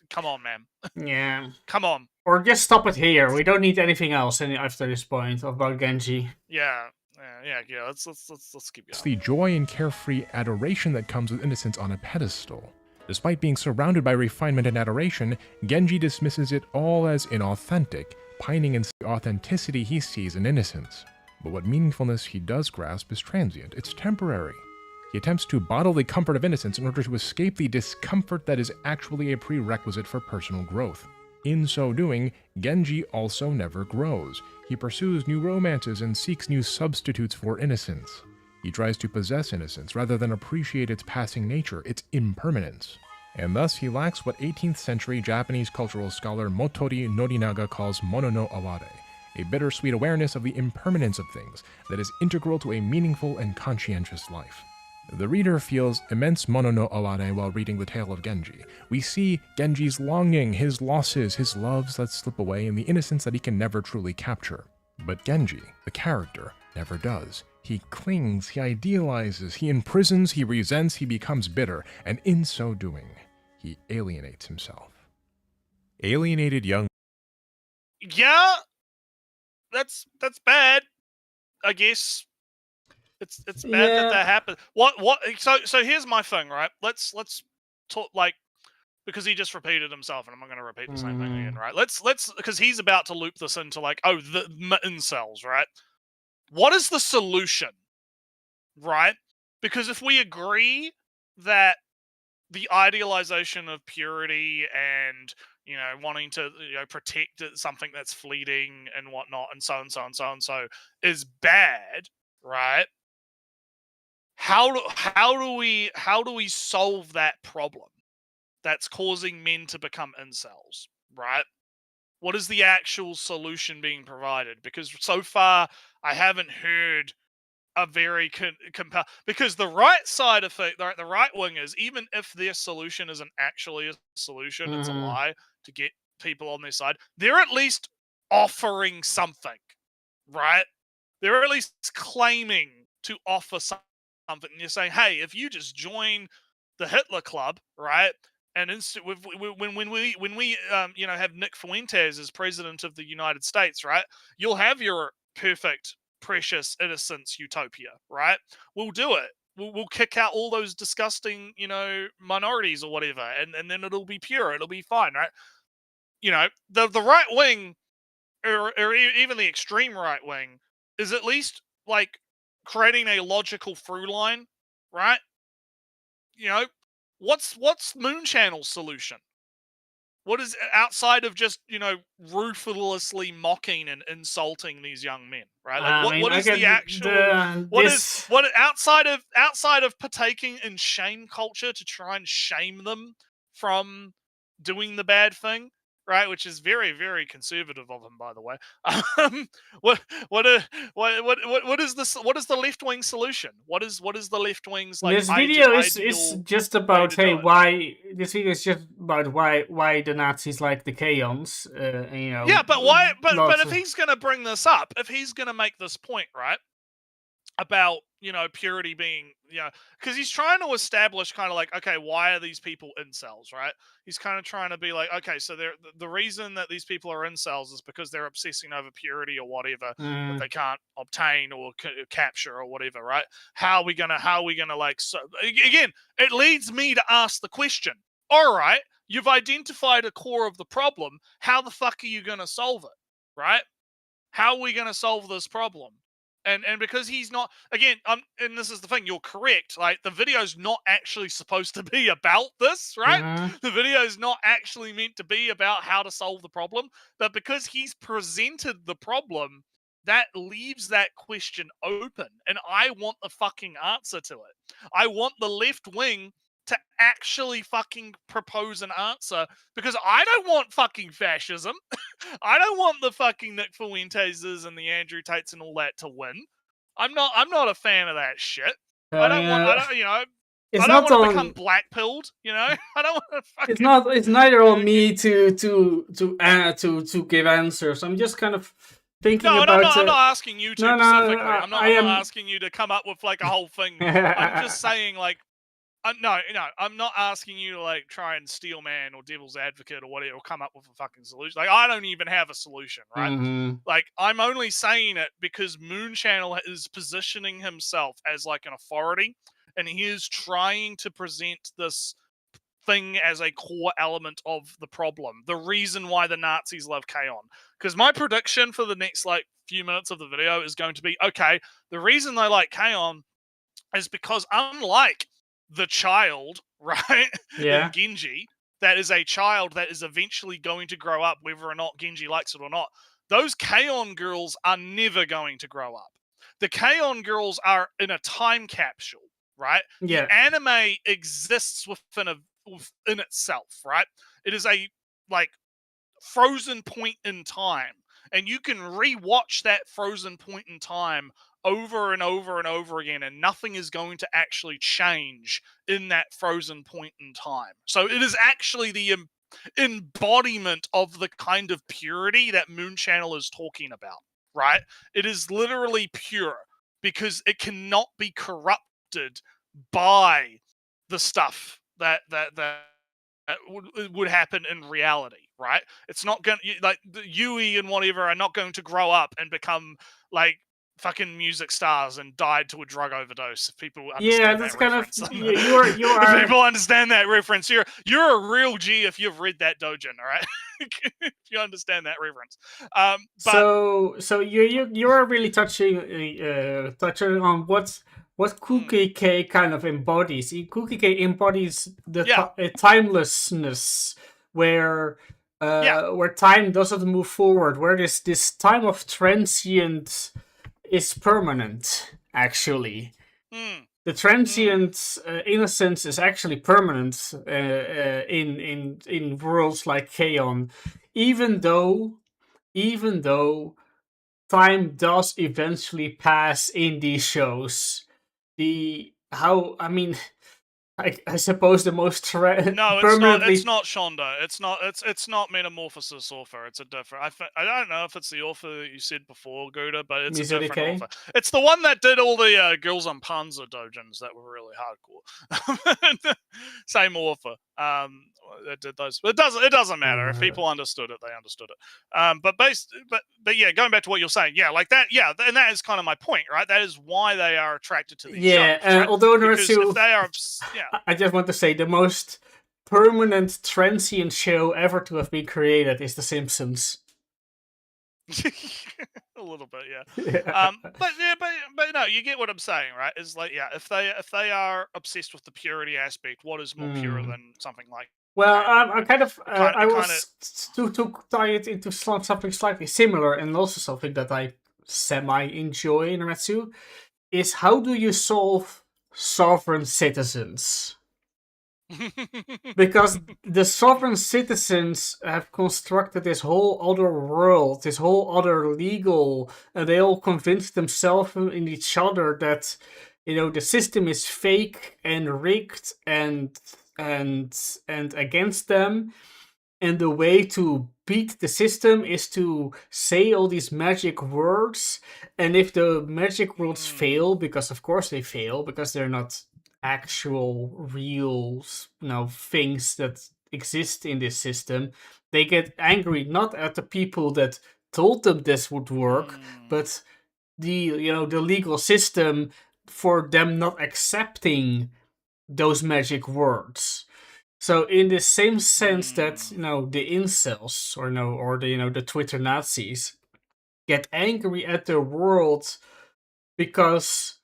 come on, man. Yeah. Come on. Or just stop it here. We don't need anything else after this point about Genji. Yeah. Let's keep going. It's the joy and carefree adoration that comes with innocence on a pedestal. Despite being surrounded by refinement and adoration, Genji dismisses it all as inauthentic, pining in the authenticity he sees in innocence. But what meaningfulness he does grasp is transient. It's temporary. He attempts to bottle the comfort of innocence in order to escape the discomfort that is actually a prerequisite for personal growth. In so doing, Genji also never grows. He pursues new romances and seeks new substitutes for innocence. He tries to possess innocence rather than appreciate its passing nature, its impermanence. And thus he lacks what 18th century Japanese cultural scholar Motori Norinaga calls mono no aware, a bittersweet awareness of the impermanence of things that is integral to a meaningful and conscientious life. The reader feels immense mono no aware while reading the tale of Genji. We see Genji's longing, his losses, his loves that slip away, and the innocence that he can never truly capture. But Genji, the character, never does. He clings, he idealizes, he imprisons, he resents, he becomes bitter, and in so doing, he alienates himself. Alienated young... Yeah, that's bad, I guess. It's bad that happened. What? So here's my thing, right? Let's talk, like, because he just repeated himself, and I'm not going to repeat the same thing again, right? Let's because he's about to loop this into like, oh, the incels, right? What is the solution, right? Because if we agree that the idealization of purity and, you know, wanting to, you know, protect something that's fleeting and whatnot, and so and so and so and so is bad, right? How do we solve that problem that's causing men to become incels, right? What is the actual solution being provided? Because so far I haven't heard a very compelling. Because the right side of it, the right wingers, even if their solution isn't actually a solution, it's a lie to get people on their side, they're at least offering something, right? They're at least claiming to offer something. And you're saying, hey, if you just join the Hitler Club, right? And when we you know, have Nick Fuentes as president of the United States, right? You'll have your perfect, precious, innocence utopia, right? We'll do it. We'll kick out all those disgusting, you know, minorities or whatever, and then it'll be pure. It'll be fine, right? You know, the right wing, or even the extreme right wing, is at least like creating a logical through line, right? You know, what's Moon Channel's solution? What is, outside of just, you know, ruthlessly mocking and insulting these young men, right? Like, what is the actual what outside of partaking in shame culture to try and shame them from doing the bad thing, right? Which is very, very conservative of him, by the way. What is the left wing solution? What is the left wing's like? This video is just about this video is just about why the Nazis like the Kaons, you know. Yeah, but why? But if he's going to bring this up, if he's going to make this point, right? about, you know, purity being, you know, because he's trying to establish kind of like, okay, why are these people incels, right? He's kind of trying to be like, okay, so the reason that these people are incels is because they're obsessing over purity or whatever that they can't obtain or capture or whatever, right? How are we gonna like, so again, it leads me to ask the question, all right, you've identified a core of the problem, how the fuck are you gonna solve it, right? How are we going to solve this problem? And because he's not, again, and this is the thing, you're correct. Like, the video's not actually supposed to be about this, right? The video is not actually meant to be about how to solve the problem, but because he's presented the problem, that leaves that question open, and I want the fucking answer to it. I want the left wing to actually fucking propose an answer, because I don't want fucking fascism. I don't want the fucking Nick Fuenteses and the Andrew Tates and all that to win. I'm not a fan of that shit. I don't want, you know, It's I don't not want to on. become black pilled, you know? I don't want to fucking. It's not. It's neither on me to give answers. I'm just kind of thinking No, and about. I'm not asking you to no, specifically. I I'm not am. asking you to come up with like a whole thing. I'm just saying, like, no, I'm not asking you to like try and steel man or devil's advocate or whatever, or come up with a fucking solution. Like, I don't even have a solution, right? Mhm. Like, I'm only saying it because Moon Channel is positioning himself as like an authority, and he is trying to present this thing as a core element of the problem. The reason why the Nazis love K-On! Because my prediction for the next like few minutes of the video is going to be, okay, the reason they like K-On! Is because, unlike the child, right, Yeah. in Genji, that is a child that is eventually going to grow up, whether or not Genji likes it or not, those K-On! Girls are never going to grow up. The K-On! Girls are in a time capsule, right? Yeah. The anime exists within itself, right? It is a, like, frozen point in time, and you can rewatch that frozen point in time over and over and over again, and nothing is going to actually change in that frozen point in time. So it is actually the embodiment of the kind of purity that Moon Channel is talking about, right? It is literally pure because it cannot be corrupted by the stuff that would happen in reality, right? It's not going to, like, the Yui and whatever are not going to grow up and become like fucking music stars and died to a drug overdose. If people Yeah, understand that's that kind of. reference, You if are. people understand that reference, you're a real G if you've read that Dojin, all right? If you understand that reference, but So you are really touching on what Cookie K kind of embodies. Cookie K embodies the yeah, timelessness where time doesn't move forward, where this time of transient is permanent. Actually, the transient innocence is actually permanent in worlds like K-On! even though time does eventually pass in these shows. I suppose the most No, permanently. It's not Shonda. It's not Metamorphosis author. It's a different. I don't know if it's the author that you said before, Gouda, but it's a different Mizurike? author. It's the one that did all the Girls on Panzer dojins that were really hardcore. Same author. That did those. But it doesn't matter. If people understood it, they understood it. But yeah, going back to what you're saying, yeah, like that, yeah, and that is kind of my point, right? That is why they are attracted to these shows, right? Although because Naruto, if they are, yeah. I just want to say the most permanent transient show ever to have been created is The Simpsons. A little bit, yeah. But no, you get what I'm saying, right? Is like, yeah, if they are obsessed with the purity aspect, what is more pure than something like? Well, I kind of, I kinda- was to tie it into something slightly similar, and also something that I semi enjoy in Retsu, is how do you solve sovereign citizens? Because the sovereign citizens have constructed this whole other world, this whole other legal, and they all convince themselves in each other that, you know, the system is fake and rigged and against them. And the way to beat the system is to say all these magic words. And if the magic words fail, because of course they fail, because they're not actual, real, things that exist in this system, they get angry not at the people that told them this would work, but the the legal system for them not accepting those magic words. So in the same sense that the incels or the Twitter Nazis get angry at the world because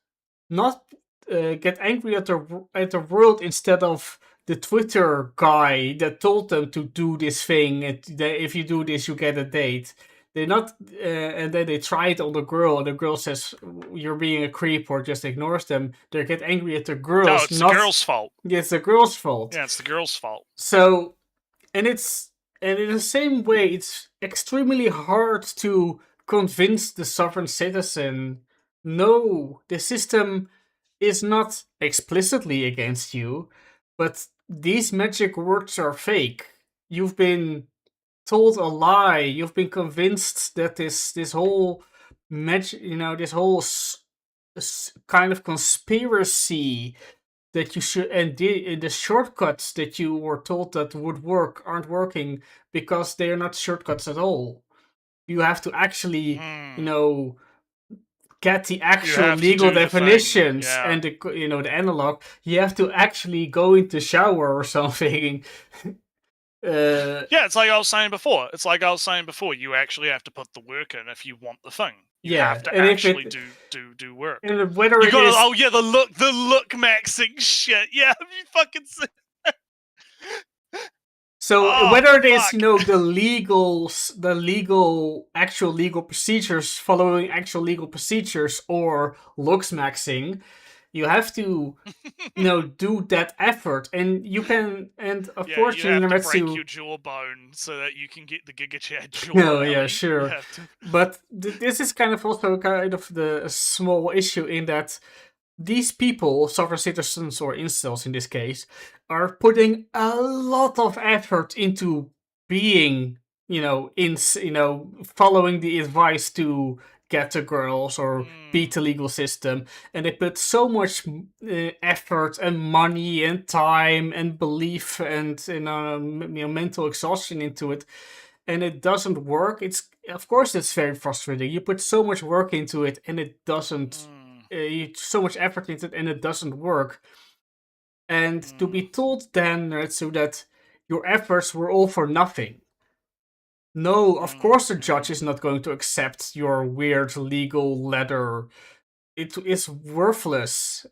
not get angry at the world instead of the Twitter guy that told them to do this thing. If you do this, you get a date. They're not, and then they try it on the girl, and the girl says you're being a creep or just ignores them. They get angry at the girls. No, it's the girl's fault. Yeah, it's the girl's fault. Yeah, it's the girl's fault. So, and in the same way, it's extremely hard to convince the sovereign citizen, no, the system is not explicitly against you, but these magic words are fake. You've been told a lie. You've been convinced that this whole magic, this whole kind of conspiracy that you should, and the shortcuts that you were told that would work aren't working because they are not shortcuts at all. You have to actually, get the actual legal definitions and the the analog. You have to actually go into shower or something. Yeah, it's like I was saying before. You actually have to put the work in if you want the thing. You have to actually do work. And whether the look maxing shit. Yeah, you fucking see. So whether it is the actual legal procedures, following actual legal procedures, or looks maxing, you have to do that effort, and you can, and unfortunately, you have to break your jawbone so that you can get the Giga Chad jaw. No, yeah, sure. But this is kind of also the small issue in that these people, sovereign citizens or incels in this case, are putting a lot of effort into being, following the advice to get the girls or beat the legal system, and they put so much effort and money and time and belief and mental exhaustion into it, and it doesn't work. Of course it's very frustrating. You put so much work into it and it doesn't. So much effort into it and it doesn't work. And to be told then so that your efforts were all for nothing. No, of course the judge is not going to accept your weird legal letter. It is worthless.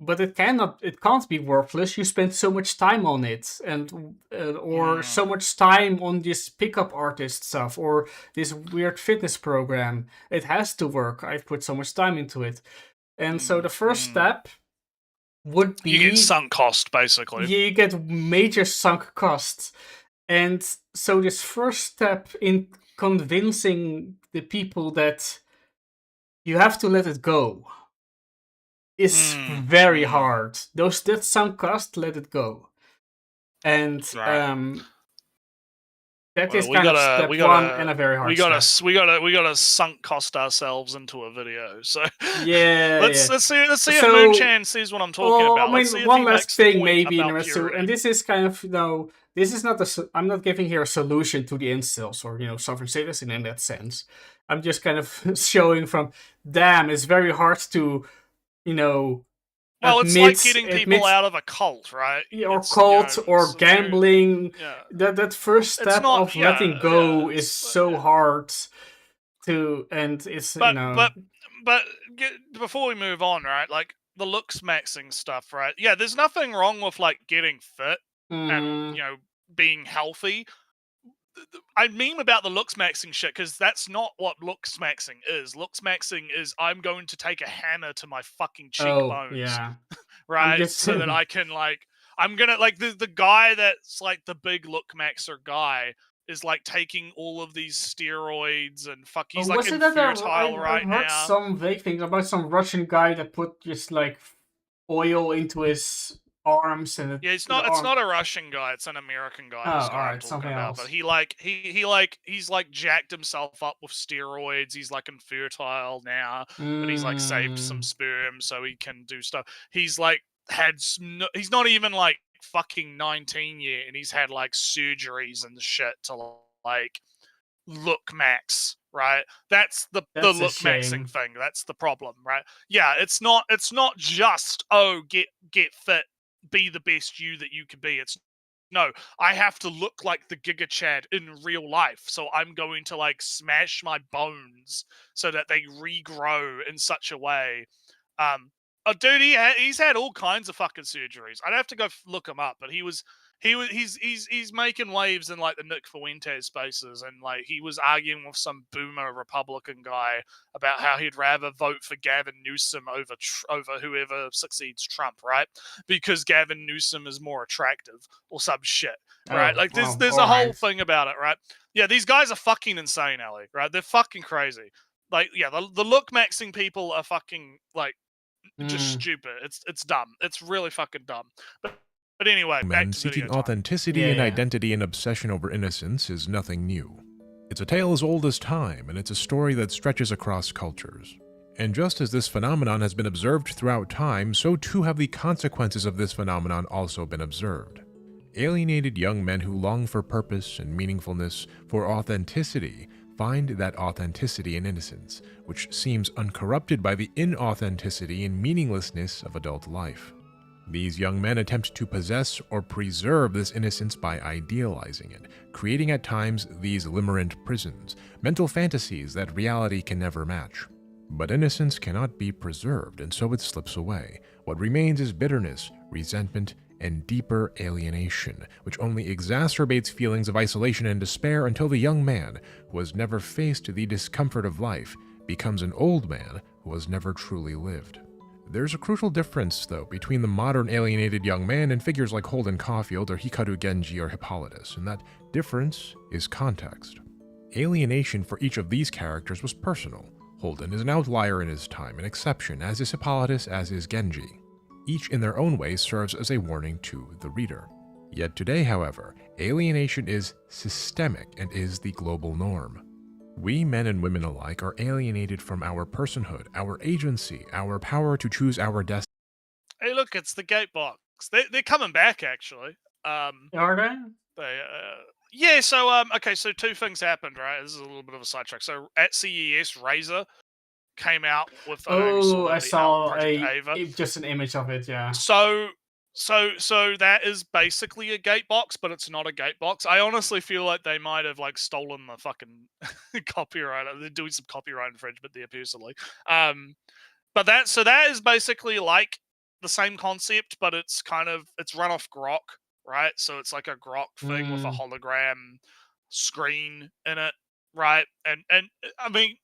But it can't be worthless. You spent so much time on it, and or so much time on this pickup artist stuff, or this weird fitness program. It has to work. I've put so much time into it. And so the first step would be... You get sunk cost, basically. You get major sunk costs. And so this first step in convincing the people that you have to let it go is very hard. That sunk cost, let it go. And that is kind of step one and a very hard step. We gotta sunk cost ourselves into a video. So yeah, let's see if Moonchan sees what I'm talking about. I mean, one last thing maybe, and this is kind of this is not I'm not giving here a solution to the incels or sovereign citizen in that sense. I'm just kind of showing from it's very hard to well, it's like getting people out of a cult, right? Or cult or gambling. That first step of letting go is so hard to, and it's but before we move on, right? Like the looks maxing stuff, right? Yeah, there's nothing wrong with like getting fit and being healthy. I mean about the looks maxing shit because that's not what looks maxing is. Looks maxing is I'm going to take a hammer to my fucking cheekbones, right? So that I can I'm gonna the guy that's like the big look maxer guy is like taking all of these steroids and he's like infertile right now. I heard some vague things about some Russian guy that put just like oil into his arms and Yeah, it's the not. It's arm. not a Russian guy. It's an American guy. Oh, This guy I'm alright, talking something about. But else. he's like jacked himself up with steroids. He's like infertile now, but he's like saved some Mm. sperm so he can do stuff. He's like he's not even like fucking 19 yet, and he's had like surgeries and shit to like look max. Right, that's the That's a look maxing shame. thing. That's the problem, right? Yeah, it's not just get fit, be the best you that you can be. It's no, I have to look like the Giga Chad in real life. So I'm going to like smash my bones so that they regrow in such a way. Dude, he's had all kinds of fucking surgeries. I'd have to go look him up, but he's making waves in like the Nick Fuentes spaces, and like he was arguing with some boomer Republican guy about how he'd rather vote for Gavin Newsom over whoever succeeds Trump, right? Because Gavin Newsom is more attractive or some shit, right? Oh, Like well, there's a whole alright. thing about it, right? Yeah, these guys are fucking insane, Ali, right? They're fucking crazy. Like, yeah, the look maxing people are fucking like just Mm. stupid. It's dumb. It's really fucking dumb. But anyway, back Men to video seeking time. authenticity Yeah, and yeah. identity and obsession over innocence is nothing new. It's a tale as old as time, and it's a story that stretches across cultures. And just as this phenomenon has been observed throughout time, so too have the consequences of this phenomenon also been observed. Alienated young men who long for purpose and meaningfulness, for authenticity, find that authenticity in innocence, which seems uncorrupted by the inauthenticity and meaninglessness of adult life. These young men attempt to possess or preserve this innocence by idealizing it, creating at times these limerent prisons, mental fantasies that reality can never match. But innocence cannot be preserved, and so it slips away. What remains is bitterness, resentment, and deeper alienation, which only exacerbates feelings of isolation and despair until the young man, who has never faced the discomfort of life, becomes an old man who has never truly lived. There's a crucial difference, though, between the modern alienated young man and figures like Holden Caulfield or Hikaru Genji or Hippolytus, and that difference is context. Alienation for each of these characters was personal. Holden is an outlier in his time, an exception, as is Hippolytus, as is Genji. Each in their own way serves as a warning to the reader. Yet today, however, alienation is systemic and is the global norm. We men and women alike are alienated from our personhood, our agency, our power to choose our destiny. Hey, look, it's the Gatebox. They're coming back actually. Are they? They yeah. So okay. So two things happened, right? This is a little bit of a sidetrack. So at CES, Razer came out with I don't know if you Oh, I the saw Project Ava. just an image of it, yeah. So that is basically a gate box, but it's not a gate box. I honestly feel like they might have like stolen the fucking copyright. They're doing some copyright infringement there personally. But that is basically like the same concept, but it's run off Grok, right? So it's like a Grok thing with a hologram screen in it, right? And I mean,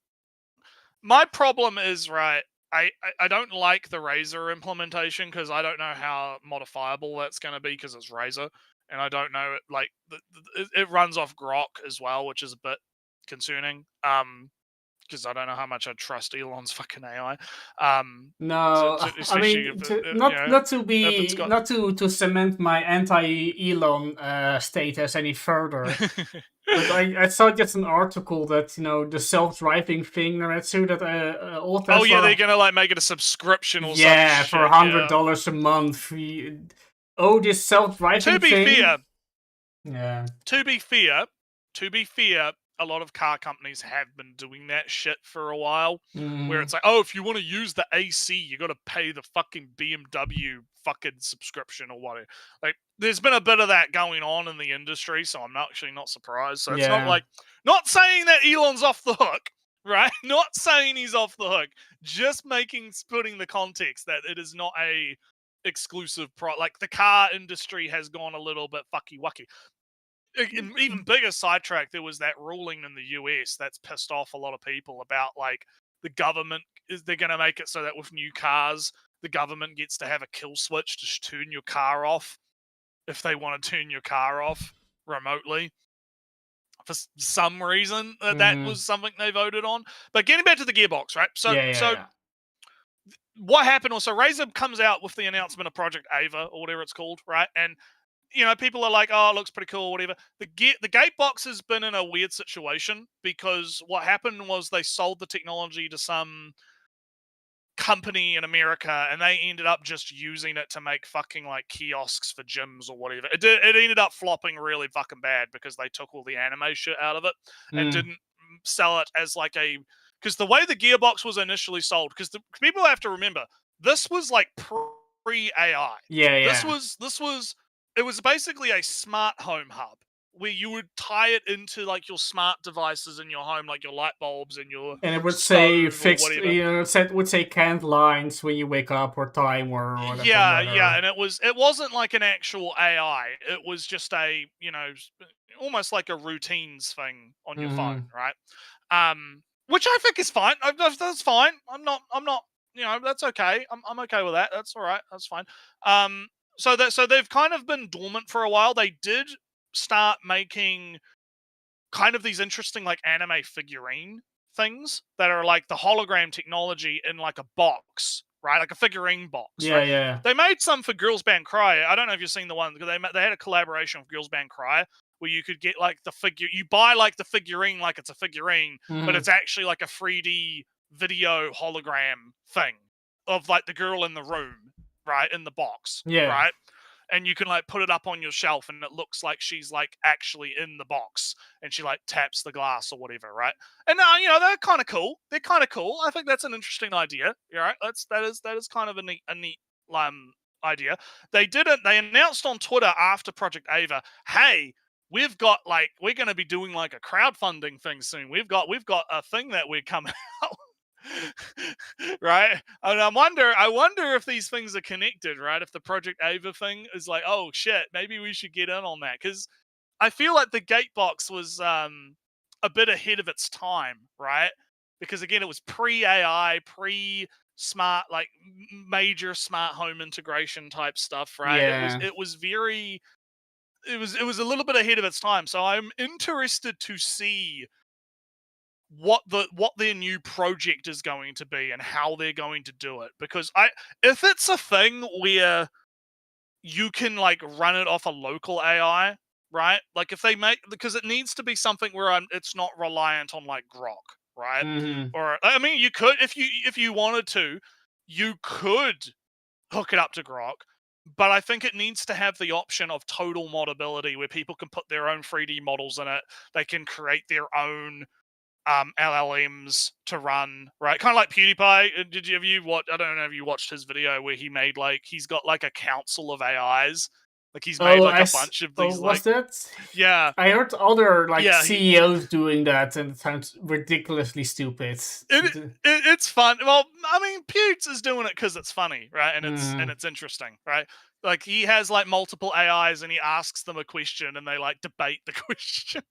my problem is, right, I don't like the Razer implementation because I don't know how modifiable that's going to be because it's Razer, and I don't know like it runs off Grok as well, which is a bit concerning. Because I don't know how much I trust Elon's fucking AI. No, I Especially mean, if you know, not to if it's be got not to cement my anti-Elon status any further, but I saw just an article that the self-driving thing, Naretsu, that all Tesla. oh yeah, they're gonna like make it a subscription or yeah, some for shit, $100 a month. This self-driving To be thing. fair, Yeah. to be fair, a lot of car companies have been doing that shit for a while. Where it's like, oh, if you want to use the AC, you got to pay the fucking BMW fucking subscription or whatever. Like, there's been a bit of that going on in the industry, so I'm actually not surprised. So it's not saying that Elon's off the hook, right? Not saying he's off the hook. Just putting the context that it is not a exclusive like the car industry has gone a little bit fucky wucky. Even bigger sidetrack, there was that ruling in the US that's pissed off a lot of people about like the government they're going to make it so that with new cars the government gets to have a kill switch to turn your car off if they want to turn your car off remotely for some reason. That was something they voted on. But getting back to the gearbox, right? So what happened was, so Razer comes out with the announcement of Project Ava or whatever it's called, right? And people are like, "Oh, it looks pretty cool," whatever. The Gatebox has been in a weird situation because what happened was they sold the technology to some company in America, and they ended up just using it to make fucking like kiosks for gyms or whatever. It ended up flopping really fucking bad because they took all the anime shit out of it and didn't sell it as like a, because the way the Gearbox was initially sold, because people have to remember, this was like pre AI. Yeah, This yeah. was it was basically a smart home hub where you would tie it into like your smart devices in your home, like your light bulbs and your And it would say stove or fixed, whatever. it would say canned lines when you wake up or time or whatever. Yeah, and it wasn't like an actual AI. It was just a, almost like a routines thing on your phone, right? Which I think is fine. That's fine. I'm not, that's okay. I'm okay with that. That's all right. That's fine. So they've kind of been dormant for a while. They did start making kind of these interesting like anime figurine things that are like the hologram technology in like a box, right? Like a figurine box, Yeah, right? yeah. They made some for Girls Band Cry. I don't know if you've seen the one because they had a collaboration with Girls Band Cry where you could get like the figure, you buy like the figurine like it's a figurine, but it's actually like a 3D video hologram thing of like the girl in the room, right, in the box, Yeah. right? And you can like put it up on your shelf and it looks like she's like actually in the box and she like taps the glass or whatever, right? And they're kind of cool. They're kind of cool. I think that's an interesting idea. Right? That is kind of a neat idea. They announced on Twitter after Project Ava, hey, we're going to be doing like a crowdfunding thing soon. We've got a thing that we're coming out. Right, and I wonder if these things are connected, right? If the Project Ava thing is like, oh shit, maybe we should get in on that, because I feel like the Gatebox was a bit ahead of its time, right? Because again, it was pre-AI, pre-smart, like major smart home integration type stuff, right? Yeah. It was a little bit ahead of its time. So I'm interested to see what their new project is going to be and how they're going to do it, because if it's a thing where you can like run it off a local AI, right? Like if they because it needs to be something where it's not reliant on like Grok, right? Or I mean, you could, if you wanted to, you could hook it up to Grok, but I think it needs to have the option of total modability where people can put their own 3D models in it. They can create their own LLMs to run, right? Kind of like PewDiePie. I don't know if you watched his video where he made like, he's got like a council of AIs. Like he's made like a bunch of these was that? Yeah. I heard other like Yeah, CEOs doing that, and it sounds ridiculously stupid. It's fun. Well, I mean, Pewds is doing it because it's funny, right? And it's interesting, right? Like he has like multiple AIs and he asks them a question and they like debate the question.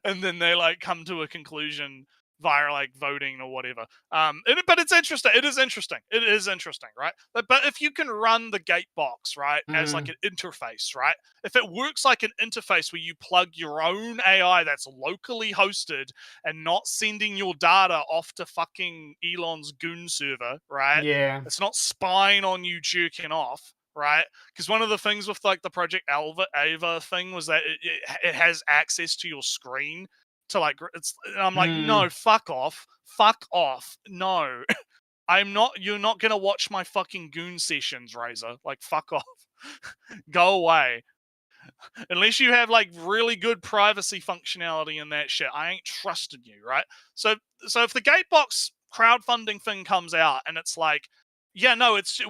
And then they like come to a conclusion via like voting or whatever. But it's interesting. It is interesting. It is interesting, right? But if you can run the Gatebox, right, as like an interface, right? If it works like an interface where you plug your own AI that's locally hosted and not sending your data off to fucking Elon's goon server, right? Yeah. It's not spying on you jerking off, right? Because one of the things with like the Project Ava thing was that it has access to your screen to like I'm like, no, fuck off, no. You're not gonna watch my fucking goon sessions, Razer. Like, fuck off. Go away. Unless you have like really good privacy functionality in that shit, I ain't trusting you, right? So if the Gatebox crowdfunding thing comes out and it's like, yeah, no, it's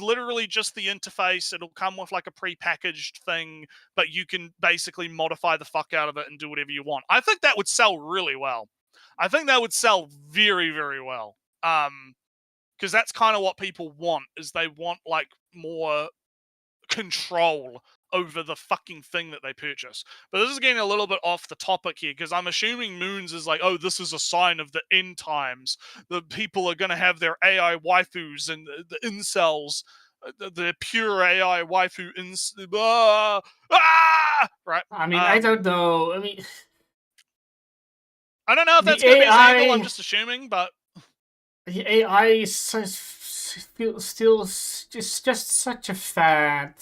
literally just the interface. It'll come with like a prepackaged thing, but you can basically modify the fuck out of it and do whatever you want. I think that would sell really well. I think that would sell very, very well. Because that's kind of what people want, is they want like more control over the fucking thing that they purchase. But this is getting a little bit off the topic here, because I'm assuming Moons is like, oh, this is a sign of the end times. The people are going to have their AI waifus and the incels, the pure AI waifu right? I mean, I don't know. I mean, I don't know if that's going to be his angle. I'm just assuming, but the AI just such a fad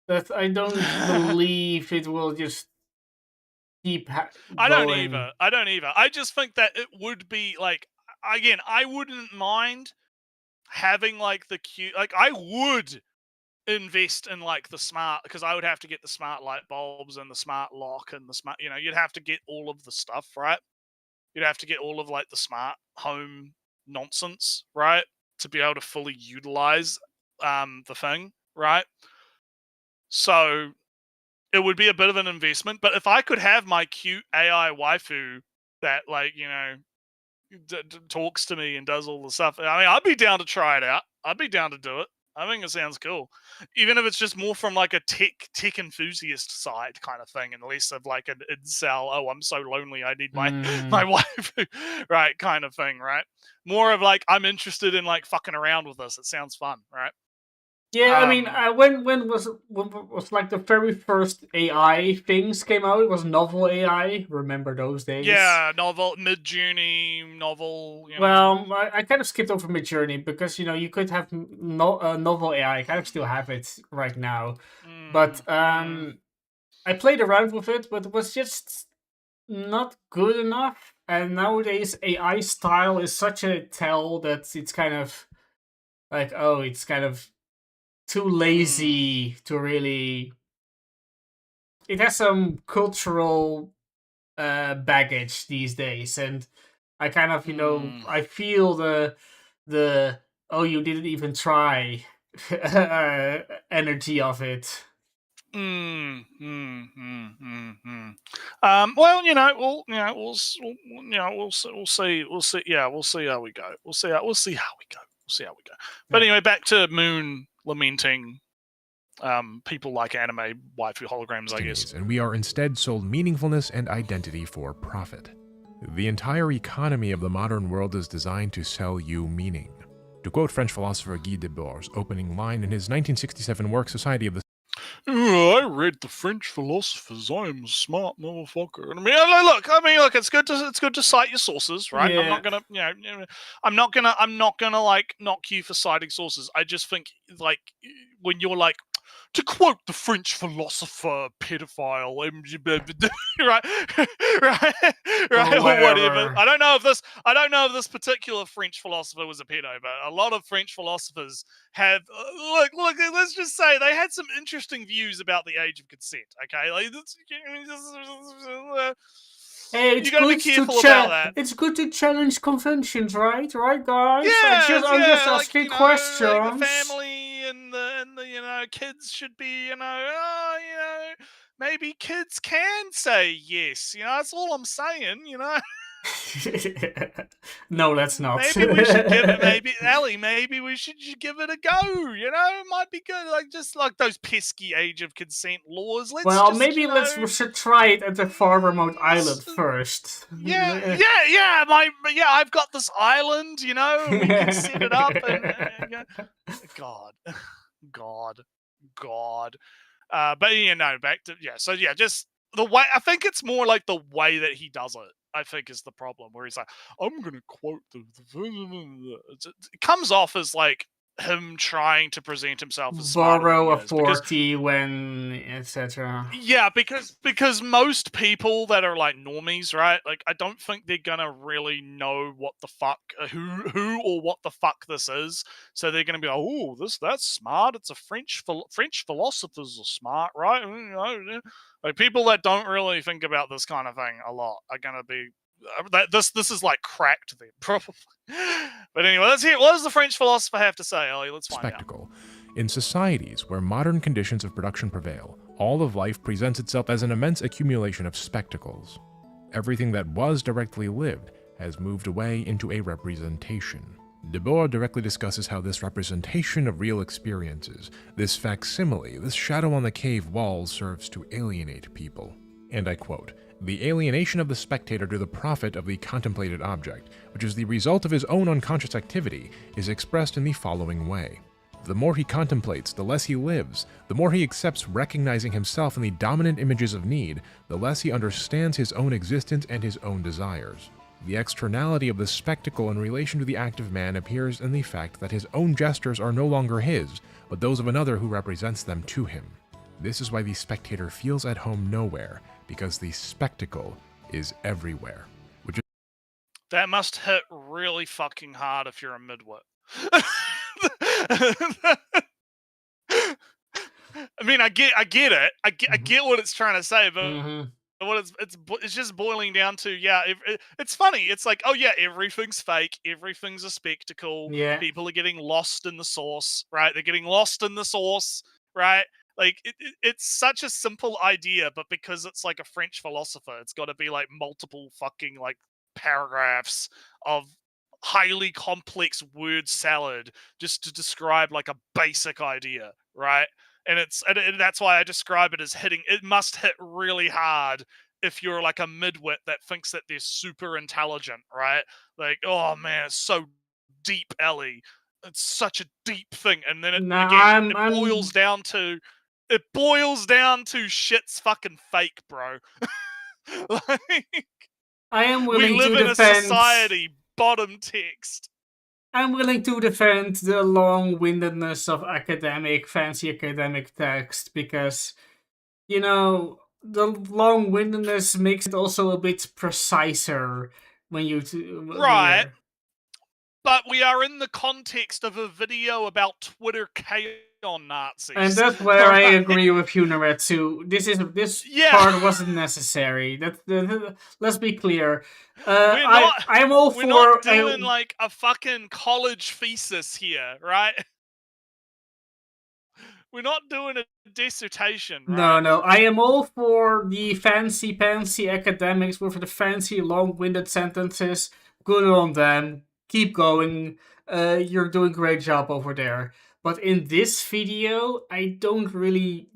that I don't believe it will just keep I don't going. either. I don't either. I just think that it would be like, again, I wouldn't mind having like the cute, like I would invest in like the smart, because I would have to get the smart light bulbs and the smart lock and the smart, you'd have to get all of the stuff, right? You'd have to get all of like the smart home nonsense, right? To be able to fully utilize the thing, right? So it would be a bit of an investment, but if I could have my cute AI waifu that like, talks to me and does all the stuff, I mean, I'd be down to try it out. I'd be down to do it. I think it sounds cool, even if it's just more from like a tech enthusiast side kind of thing, and less of like an incel. Oh, I'm so lonely, I need my my wife, right? Kind of thing, right? More of like, I'm interested in like fucking around with this. It sounds fun, right? Yeah, I mean, when was like the very first AI things came out? It was novel AI. Remember those days? Yeah, novel, Mid-Journey, novel. Well, I kind of skipped over Midjourney because you could have novel AI. I kind of still have it right now, but I played around with it, but it was just not good enough. And nowadays, AI style is such a tell that it's kind of like, oh, it's kind of too lazy to really. It has some cultural baggage these days, and I kind of I feel the oh, you didn't even try energy of it. Well, we'll see. Yeah, we'll see how we go. We'll see how we go. But anyway, back to Moon lamenting people like anime waifu holograms, I guess. And we are instead sold meaningfulness and identity for profit. The entire economy of the modern world is designed to sell you meaning. To quote French philosopher Guy Debord's opening line in his 1967 work Society of the I read the French philosophers. I am a smart motherfucker. And I mean, look. It's good to cite your sources, right? Yeah. I'm not gonna like knock you for citing sources. I just think like when you're like, to quote the French philosopher, pedophile, right, or whatever. I don't know if this particular French philosopher was a pedo, but a lot of French philosophers have. Look. Let's just say they had some interesting views about the age of consent. Okay, like hey, it's you gotta be good careful to about that. It's good to challenge conventions, right, guys? Yeah, I'm just asking like, questions. Like the family and the kids should be maybe kids can say yes. That's all I'm saying. No, that's not. Maybe we should give it. Ellie, maybe we should give it a go. It might be good. Like just like those pesky age of consent laws. We should try it at the far remote island first. Yeah. I've got this island. We can set it up. And, God. But back to So just the way. I think it's more like the way that he does it. I think is the problem, where he's like, I'm gonna quote it comes off as like him trying to present himself as borrow a 40 when etc. Yeah, because most people that are like normies, right? Like I don't think they're gonna really know what the fuck who or what the fuck this is. So they're gonna be like, oh, that's smart. It's a French philosophers are smart, right? Like people that don't really think about this kind of thing a lot are gonna be. This is like cracked them, probably. But anyway, let's hear. What does the French philosopher have to say, Ellie? Let's find out. In societies where modern conditions of production prevail, all of life presents itself as an immense accumulation of spectacles. Everything that was directly lived has moved away into a representation. Debord directly discusses how this representation of real experiences, this facsimile, this shadow on the cave walls serves to alienate people. And I quote, "The alienation of the spectator to the profit of the contemplated object, which is the result of his own unconscious activity, is expressed in the following way. The more he contemplates, the less he lives. The more he accepts recognizing himself in the dominant images of need, the less he understands his own existence and his own desires. The externality of the spectacle in relation to the active man appears in the fact that his own gestures are no longer his, but those of another who represents them to him. This is why the spectator feels at home nowhere, because the spectacle is everywhere. That must hit really fucking hard if you're a midwit. I mean, I get it. I get what it's trying to say, but Mhm. what it's just boiling down to, yeah, it's funny. It's like, oh yeah, everything's fake, everything's a spectacle. Yeah. People are getting lost in the source, right? They're getting lost in the source, right? Like it's such a simple idea, but because it's like a French philosopher, it's got to be like multiple fucking like paragraphs of highly complex word salad just to describe like a basic idea, right? And that's why I describe it as hitting. It must hit really hard if you're like a midwit that thinks that they're super intelligent, right? Like, oh man, it's so deep, Ellie. It's such a deep thing, and then Nah, it boils down to shit's fucking fake, bro. Like, I am we willing live to in a defend. society. Bottom text. I'm willing to defend the long-windedness of fancy academic text, because, you know, the long-windedness makes it also a bit preciser when you Right. But we are in the context of a video about Twitter K-On Nazis. And that's where I agree with you, Naretsu. This part wasn't necessary. Let's be clear. I'm all for. We're not doing like a fucking college thesis here, right? We're not doing a dissertation, right? No. I am all for the fancy academics with the fancy long-winded sentences. Good on them. Keep going. You're doing a great job over there. But in this video, I don't really.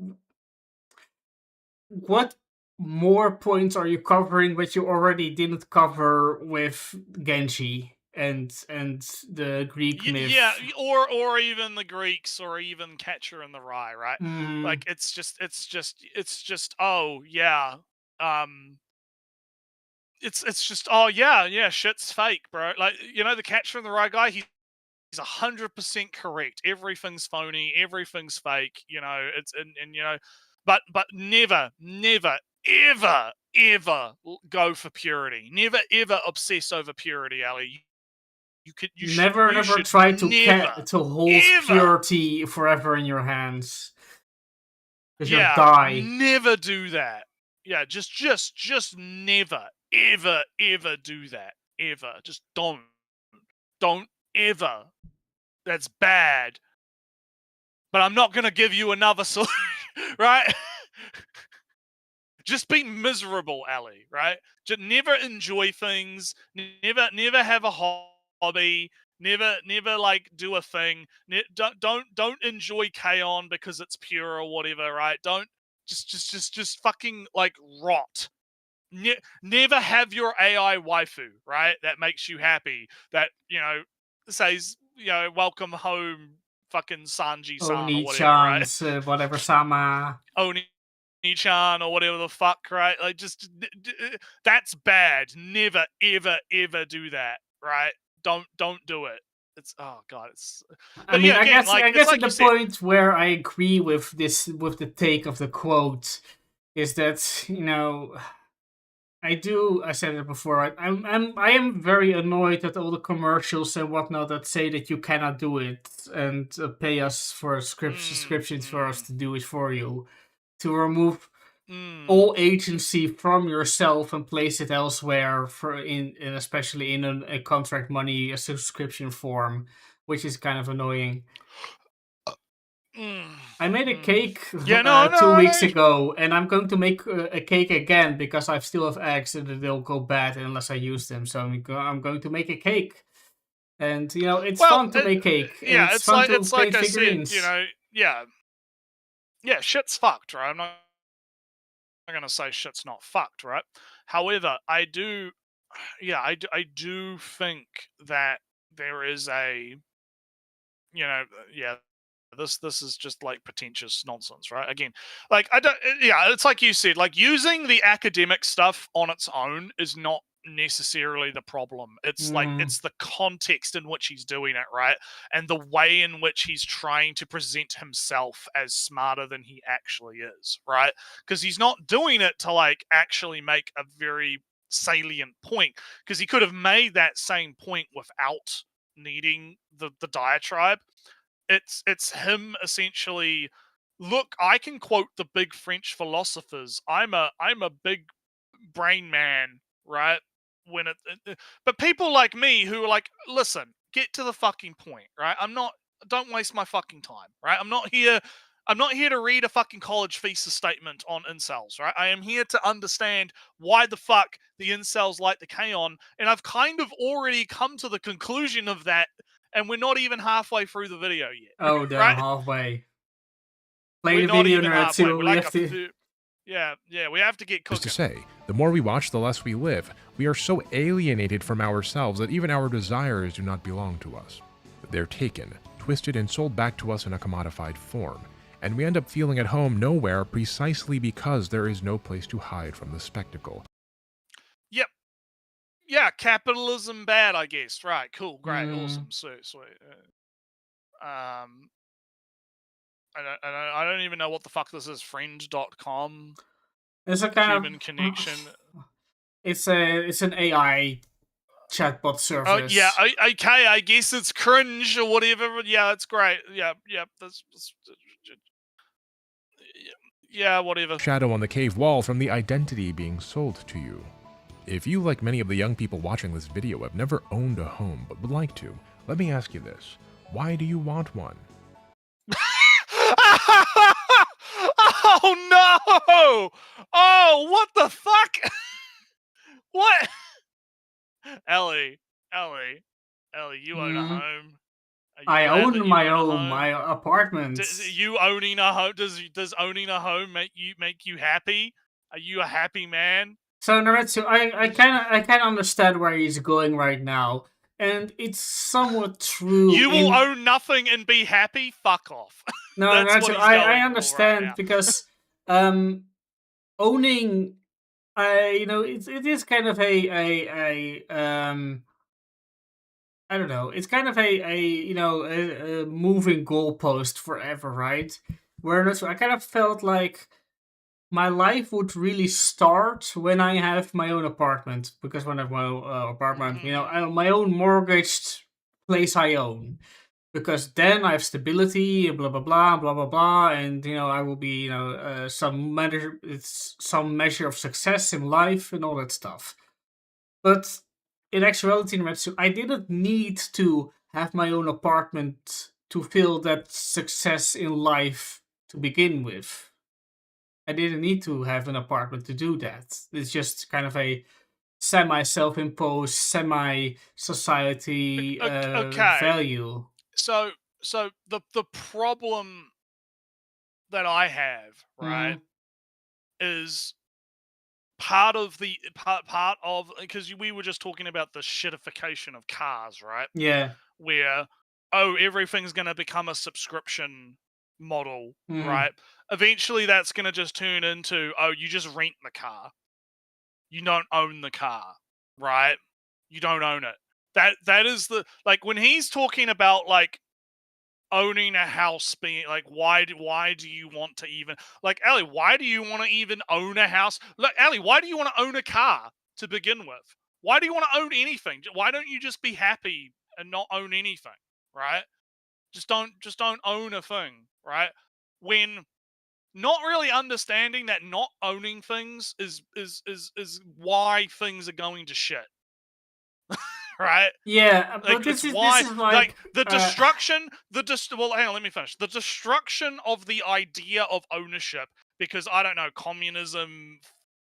What more points are you covering which you already didn't cover with Genji and the Greek myth? Yeah, or even the Greeks, or even Catcher in the Rye, right? Mhm. Like it's just oh yeah, it's just oh yeah, shit's fake, bro. Like, you know, the Catcher in the Rye guy, he's 100% correct. Everything's phony, everything's fake. You know, it's and you know, but never, ever go for purity. Never ever obsess over purity, Ali. You never try to hold purity forever in your hands. Because you'll die. Never do that. Yeah, just never, ever do that. Ever. Just don't ever. That's bad. But I'm not gonna give you another solution, right? Just be miserable, Ali, right? Just never enjoy things. Never have a hobby. Never like do a thing. Don't enjoy K-On because it's pure or whatever, right? Don't just fucking like rot. Never have your AI waifu, right? That makes you happy. That, you know, says, you know, welcome home, fucking Sanji-san or whatever, right? Whatever sama. Oni-chan or whatever the fuck, right? Like, just that's bad. Never ever do that, right? Don't do it. It's, oh god, it's. I mean, yeah, again, I guess like the point where I agree with the take of the quote is that, you know, I said it before. I am very annoyed at all the commercials and whatnot that say that you cannot do it and pay us for subscriptions for us to do it for you, to remove all agency from yourself and place it elsewhere, especially in a contract money, a subscription form, which is kind of annoying. I made a cake 2 weeks ago, and I'm going to make a cake again because I still have eggs and they'll go bad unless I use them. So I'm going to make a cake, and you know, it's fun to make cake. Yeah, it's fun to like paint I figurines. said, you know, yeah, shit's fucked, right? I'm not gonna say shit's not fucked, right? However, I do think that there is a, you know, this is just like pretentious nonsense, right? Again, like it's like you said, like using the academic stuff on its own is not necessarily the problem. It's like Mm. it's the context in which he's doing it, right? And the way in which he's trying to present himself as smarter than he actually is, right? Because he's not doing it to like actually make a very salient point, because he could have made that same point without needing the diatribe. It's him essentially, look, I can quote the big French philosophers. I'm a big brain man, right? When but people like me who are like, listen, get to the fucking point, right? Don't waste my fucking time, right? I'm not here to read a fucking college thesis statement on incels, right? I am here to understand why the fuck the incels like the K-On, and I've kind of already come to the conclusion of that, and we're not even halfway through the video yet, Oh, damn, right? halfway. Play We're the not video even nerd halfway. too. We're We like have to. we have to get Just to cooking. say, the more we watch, the less we live. We are so alienated from ourselves that even our desires do not belong to us. They're taken, twisted, and sold back to us in a commodified form, and we end up feeling at home nowhere precisely because there is no place to hide from the spectacle. Yep. Yeah, capitalism bad, I guess. Right, cool, great, Mm. awesome, sweet. I don't even know what the fuck this is. Friend.com, It's a kind human of. connection. It's an AI chatbot service. Oh yeah, okay. I guess it's cringe or whatever. Yeah, it's great. Yeah. Yeah, whatever. Shadow on the cave wall from the identity being sold to you. If you, like many of the young people watching this video, have never owned a home but would like to, let me ask you this. Why do you want one? Oh no! Oh, what the fuck? What? Ellie, you own a Mhm. home. Are you I glad that own you my own a own, home? my apartment. You owning a home, does owning a home make you happy? Are you a happy man? So Naretsu, I kind of understand where he's going right now, and it's somewhat true. You will own nothing and be happy. Fuck off. No, That's Naretsu, what he's I going for right understand now. because owning, it is kind of a I don't know. It's kind of a moving goalpost forever, right? Whereas I kind of felt like my life would really start when I have my own apartment, because when I have my own apartment, my own mortgaged place I own, because then I have stability and blah blah blah blah blah blah, and I will be some measure of success in life and all that stuff. But in actuality, Retsu, I didn't need to have my own apartment to feel that success in life to begin with. I didn't need to have an apartment to do that. It's just kind of a semi self-imposed, semi society Okay. value. So the problem that I have, right, is part of because we were just talking about the shitification of cars, right? Yeah. Where everything's going to become a subscription model, Mhm. right? Eventually that's going to just turn into you just rent the car. You don't own the car, right? You don't own it. That is the, like, when he's talking about like owning a house being like, why do you want to even, like, Ellie, why do you want to even own a house? Look, Ellie, why do you want to own a car to begin with? Why do you want to own anything? Why don't you just be happy and not own anything, right? Just don't own a thing, right? When not really understanding that not owning things is why things are going to shit. Right? Yeah, Like, but this it's is why, this is like, the uh, destruction, well, hang on, let me finish. The destruction of the idea of ownership because, I don't know, communism,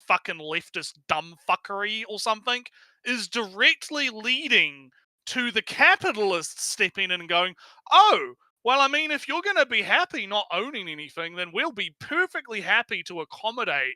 fucking leftist dumb fuckery or something is directly leading to the capitalists stepping in and going, oh, well, I mean, if you're going to be happy not owning anything, then we'll be perfectly happy to accommodate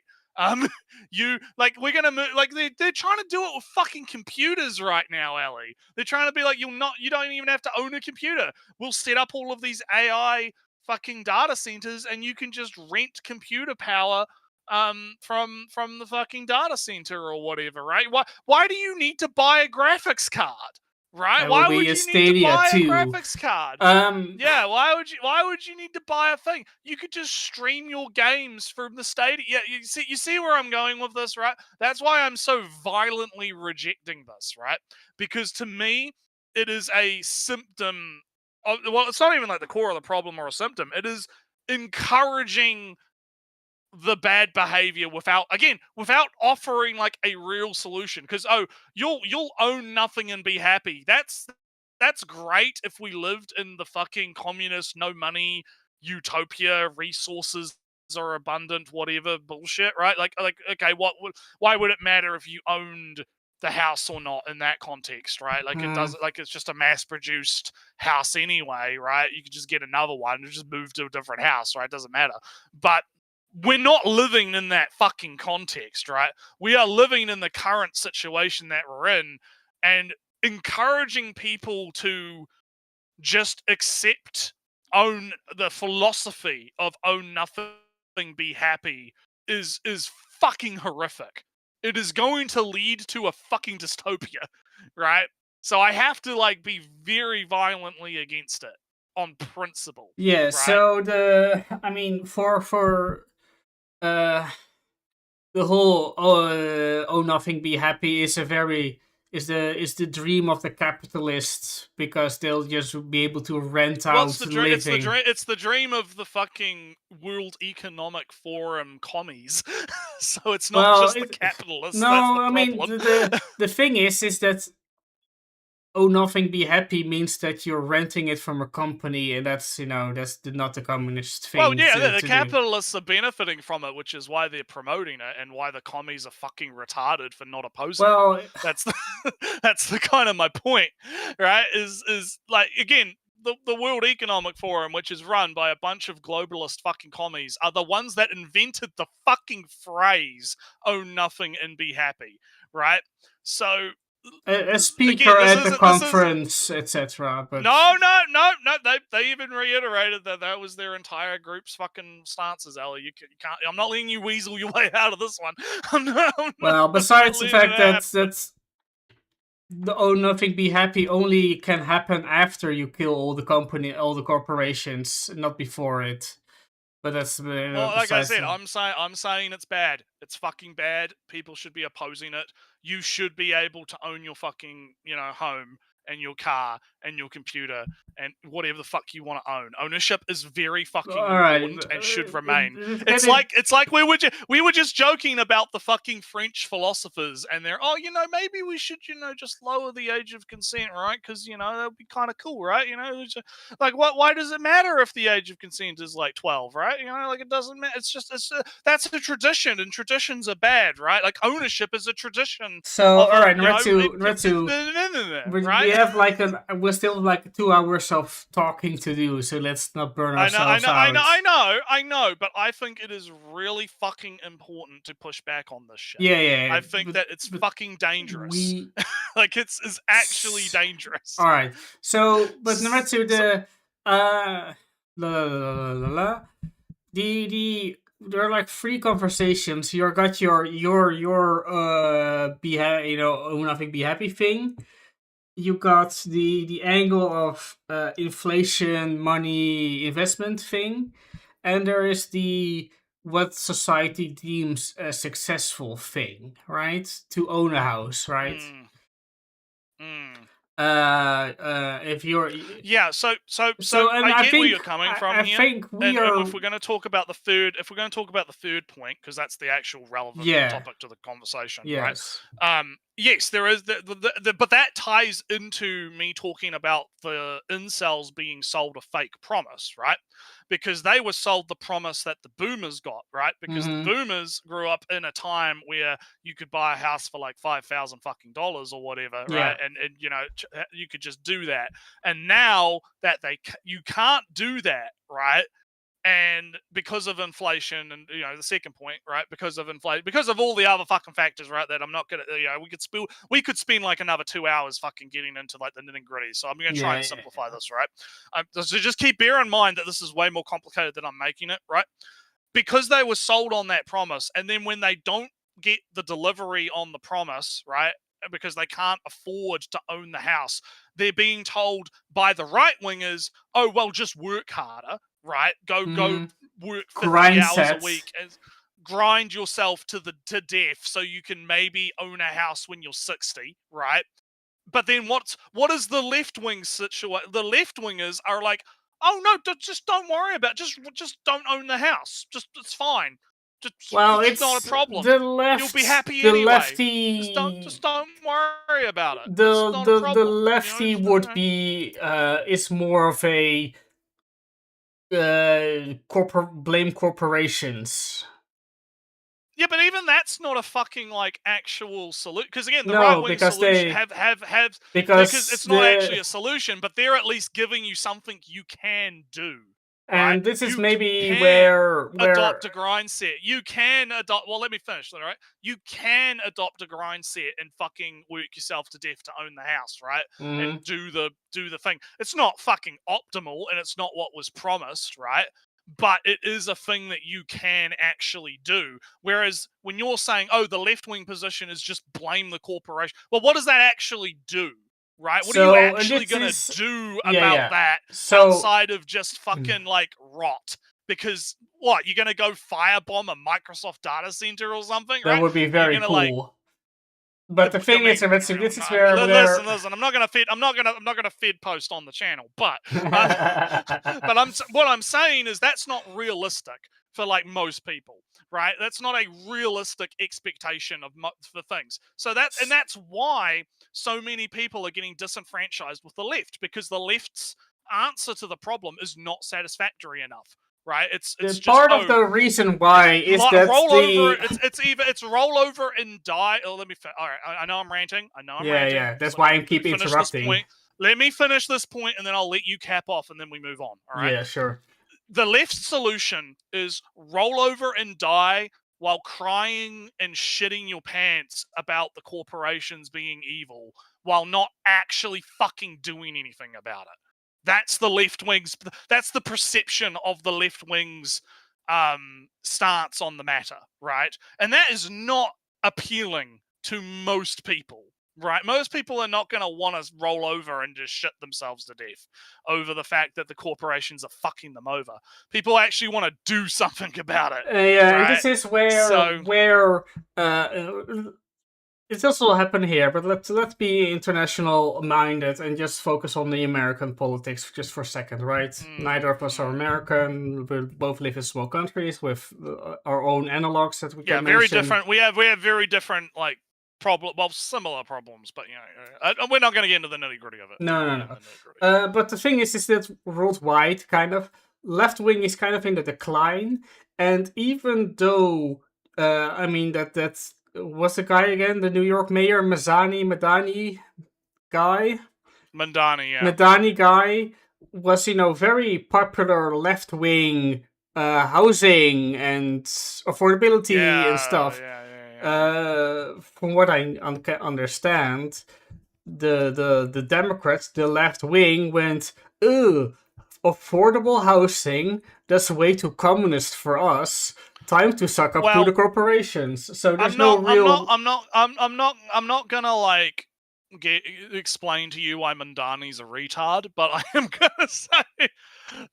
you, like, we're gonna move, like, they're trying to do it with fucking computers right now, Ellie. They're trying to be like, you don't even have to own a computer. We'll set up all of these AI fucking data centers and you can just rent computer power from the fucking data center or whatever, right? Why do you need to buy a graphics card, right? That Why will would be a you need to Stadia buy a too. graphics card? Yeah, why would you need to buy a thing? You could just stream your games from the Stadia. Yeah, you see where I'm going with this, right? That's why I'm so violently rejecting this, right? Because to me, it is a symptom of, well, it's not even like the core of the problem or a symptom. It is encouraging the bad behavior without offering like a real solution. Because you'll own nothing and be happy. That's great if we lived in the fucking communist no money utopia, resources are abundant, whatever bullshit, right? Like okay, why would it matter if you owned the house or not in that context, right? Like it doesn't, like it's just a mass produced house anyway, right? You could just get another one and just move to a different house, right? It doesn't matter. But we're not living in that fucking context, right? We are living in the current situation that we're in, and encouraging people to just own the philosophy of own nothing, be happy is fucking horrific. It is going to lead to a fucking dystopia, right? So I have to like be very violently against it on principle. Yeah, right? so I mean, for the whole nothing be happy is the dream of the capitalists, because they'll just be able to rent Well, out it's the living. it's the dream of the fucking World Economic Forum commies. So it's not Well, just the capitalists. no, that's the I mean problem. the thing is that nothing be happy means that you're renting it from a company, and that's not the communist thing. Well, yeah, to the do. capitalists are benefiting from it, which is why they're promoting it, and why the commies are fucking retarded for not opposing Well, it. That's the kind of my point, right? Is like, again, the World Economic Forum, which is run by a bunch of globalist fucking commies, are the ones that invented the fucking phrase "own nothing and be happy," right? So a speaker again, at the conference, etc. But no. They even reiterated that was their entire group's fucking stances, Ellie. You can't. I'm not letting you weasel your way out of this one. Well, besides the fact that happen. the nothing be happy only can happen after you kill all the corporations, not before it. But that's Well, like I said, the... I'm saying it's bad. It's fucking bad. People should be opposing it. You should be able to own your fucking, home and your car and your computer and whatever the fuck you want to own. Ownership is very fucking important and should remain. It's like we were just joking about the fucking French philosophers, and they're maybe we should just lower the age of consent, right? Because that would be kind of cool, right? Like why does it matter if the age of consent is like 12, right? Like it doesn't matter. That's a tradition, and traditions are bad, right? Like ownership is a tradition. So, of alright, right? we still have like 2 hours of talking to do, so let's not burn ourselves out. I know, but I think it is really fucking important to push back on this shit. Yeah. I think that it's fucking dangerous. Like it's actually dangerous. All right. So, but Naretsu, there are like 3 conversations. You got your nothing be happy thing. You got the angle of inflation, money, investment thing, and there is the what society deems a successful thing, right? To own a house, right? If you're so and I I get think, where you're coming from I here. think and if we're going to talk about the third point, because that's the actual relevant topic to the conversation, yes. right? Yes, there is but that ties into me talking about the incels being sold a fake promise, right? Because they were sold the promise that the boomers got, right? Because the boomers grew up in a time where you could buy a house for like $5,000 fucking dollars or whatever, right? And you could just do that. And now that you can't do that, right? And because of inflation, and the second point, right? Because of inflation, because of all the other fucking factors, right? That I'm not gonna, we could spend like another 2 hours fucking getting into like the nitty gritty. So I'm gonna try and simplify this, right? So just bear in mind that this is way more complicated than I'm making it, right? because they were sold on that promise, and then when they don't get the delivery on the promise, right, because they can't afford to own the house, they're being told by the right wingers, oh, well, just work harder, right? Go work 50 Grind hours a sets. week and grind yourself to death so you can maybe own a house when you're 60, right? But then what is the left wing situation? The left wingers are like, oh no, just don't worry about it. Just don't own the house. Just it's fine. Well, It's it's not a problem. the left. You'll be happy the anyway. lefty. Just don't worry about it. It's The not a the problem. lefty You know, would be is more of a blame corporations. Yeah, but even that's not a fucking like actual solution. Because again, the No, right wing because solution they- because it's not the- actually a solution, but they're at least giving you something you can do. And right? this is You maybe can where adopt a grind set. You can adopt. Well, let me finish. All right, you can adopt a grind set and fucking work yourself to death to own the house, right? And do the thing. It's not fucking optimal, and it's not what was promised, right? But it is a thing that you can actually do. Whereas when you're saying, "Oh, the left wing position is just blame the corporation," well, what does that actually do? Right? What So, are you and actually this going is- to do yeah, about yeah. that So- outside of just fucking like rot? Because what, you're going to go firebomb a Microsoft data center or something? That right? would be very gonna, cool. like, but the thing is, this is where listen. I'm not gonna feed post on the channel, but what I'm saying is that's not realistic for like most people, right? That's not a realistic expectation of for things. So that's why so many people are getting disenfranchised with the left, because the left's answer to the problem is not satisfactory enough. Right, it's just part of the reason why is that it's roll over and die. Oh, let me. All right, I know I'm ranting. I know I'm ranting. Yeah. That's why I keep interrupting. Let me finish this point, and then I'll let you cap off, and then we move on. All right. Yeah, sure. The left's solution is roll over and die while crying and shitting your pants about the corporations being evil, while not actually fucking doing anything about it. That's the left wing's. That's the perception of the left wing's stance on the matter, right? And that is not appealing to most people, right? Most people are not going to want to roll over and just shit themselves to death over the fact that the corporations are fucking them over. People actually want to do something about it. Yeah, right? and this is where it's also happened here, but let's be international minded and just focus on the American politics just for a second, right? Neither of us are American. We both live in small countries with our own analogs that we can very mention. different. We have very different like similar problems, but we're not going to get into the nitty gritty of it. No. But the thing is that worldwide, kind of left wing is kind of in the decline, and even though I mean that's. What's the guy again? The New York mayor, Madani guy? Madani guy was, very popular left-wing housing and affordability and stuff. From what I understand, the Democrats, the left wing, went, "Ugh, affordable housing, that's way too communist for us. Time to suck up to the corporations." So there's I'm not gonna like explain to you why Mandani's a retard, but I am gonna say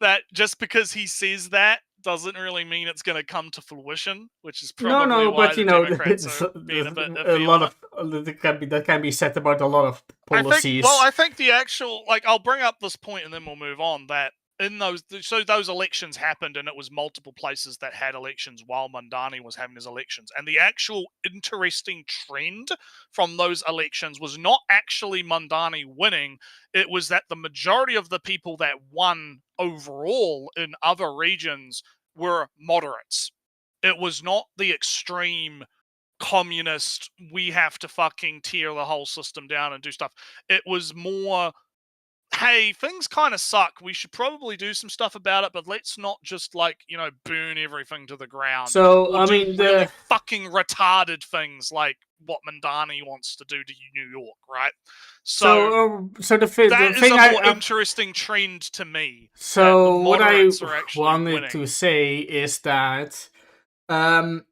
that just because he says that doesn't really mean it's gonna come to fruition, which is probably why but the Democrats are being a bit a lot of that can be said about a lot of policies. I think the actual I'll bring up this point and then we'll move on. That in those elections happened, and it was multiple places that had elections while Mandani was having his elections. And the actual interesting trend from those elections was not actually Mandani winning. It was that the majority of the people that won overall in other regions were moderates. It was not the extreme communist, we have to fucking tear the whole system down and do stuff. It was more, hey, things kind of suck. We should probably do some stuff about it, but let's not just burn everything to the ground. So or I do mean, really fucking retarded things like what Mandani wants to do to New York, right? So the that is thing a more I interesting trend to me. so what I moderates are actually wanted winning. to say is that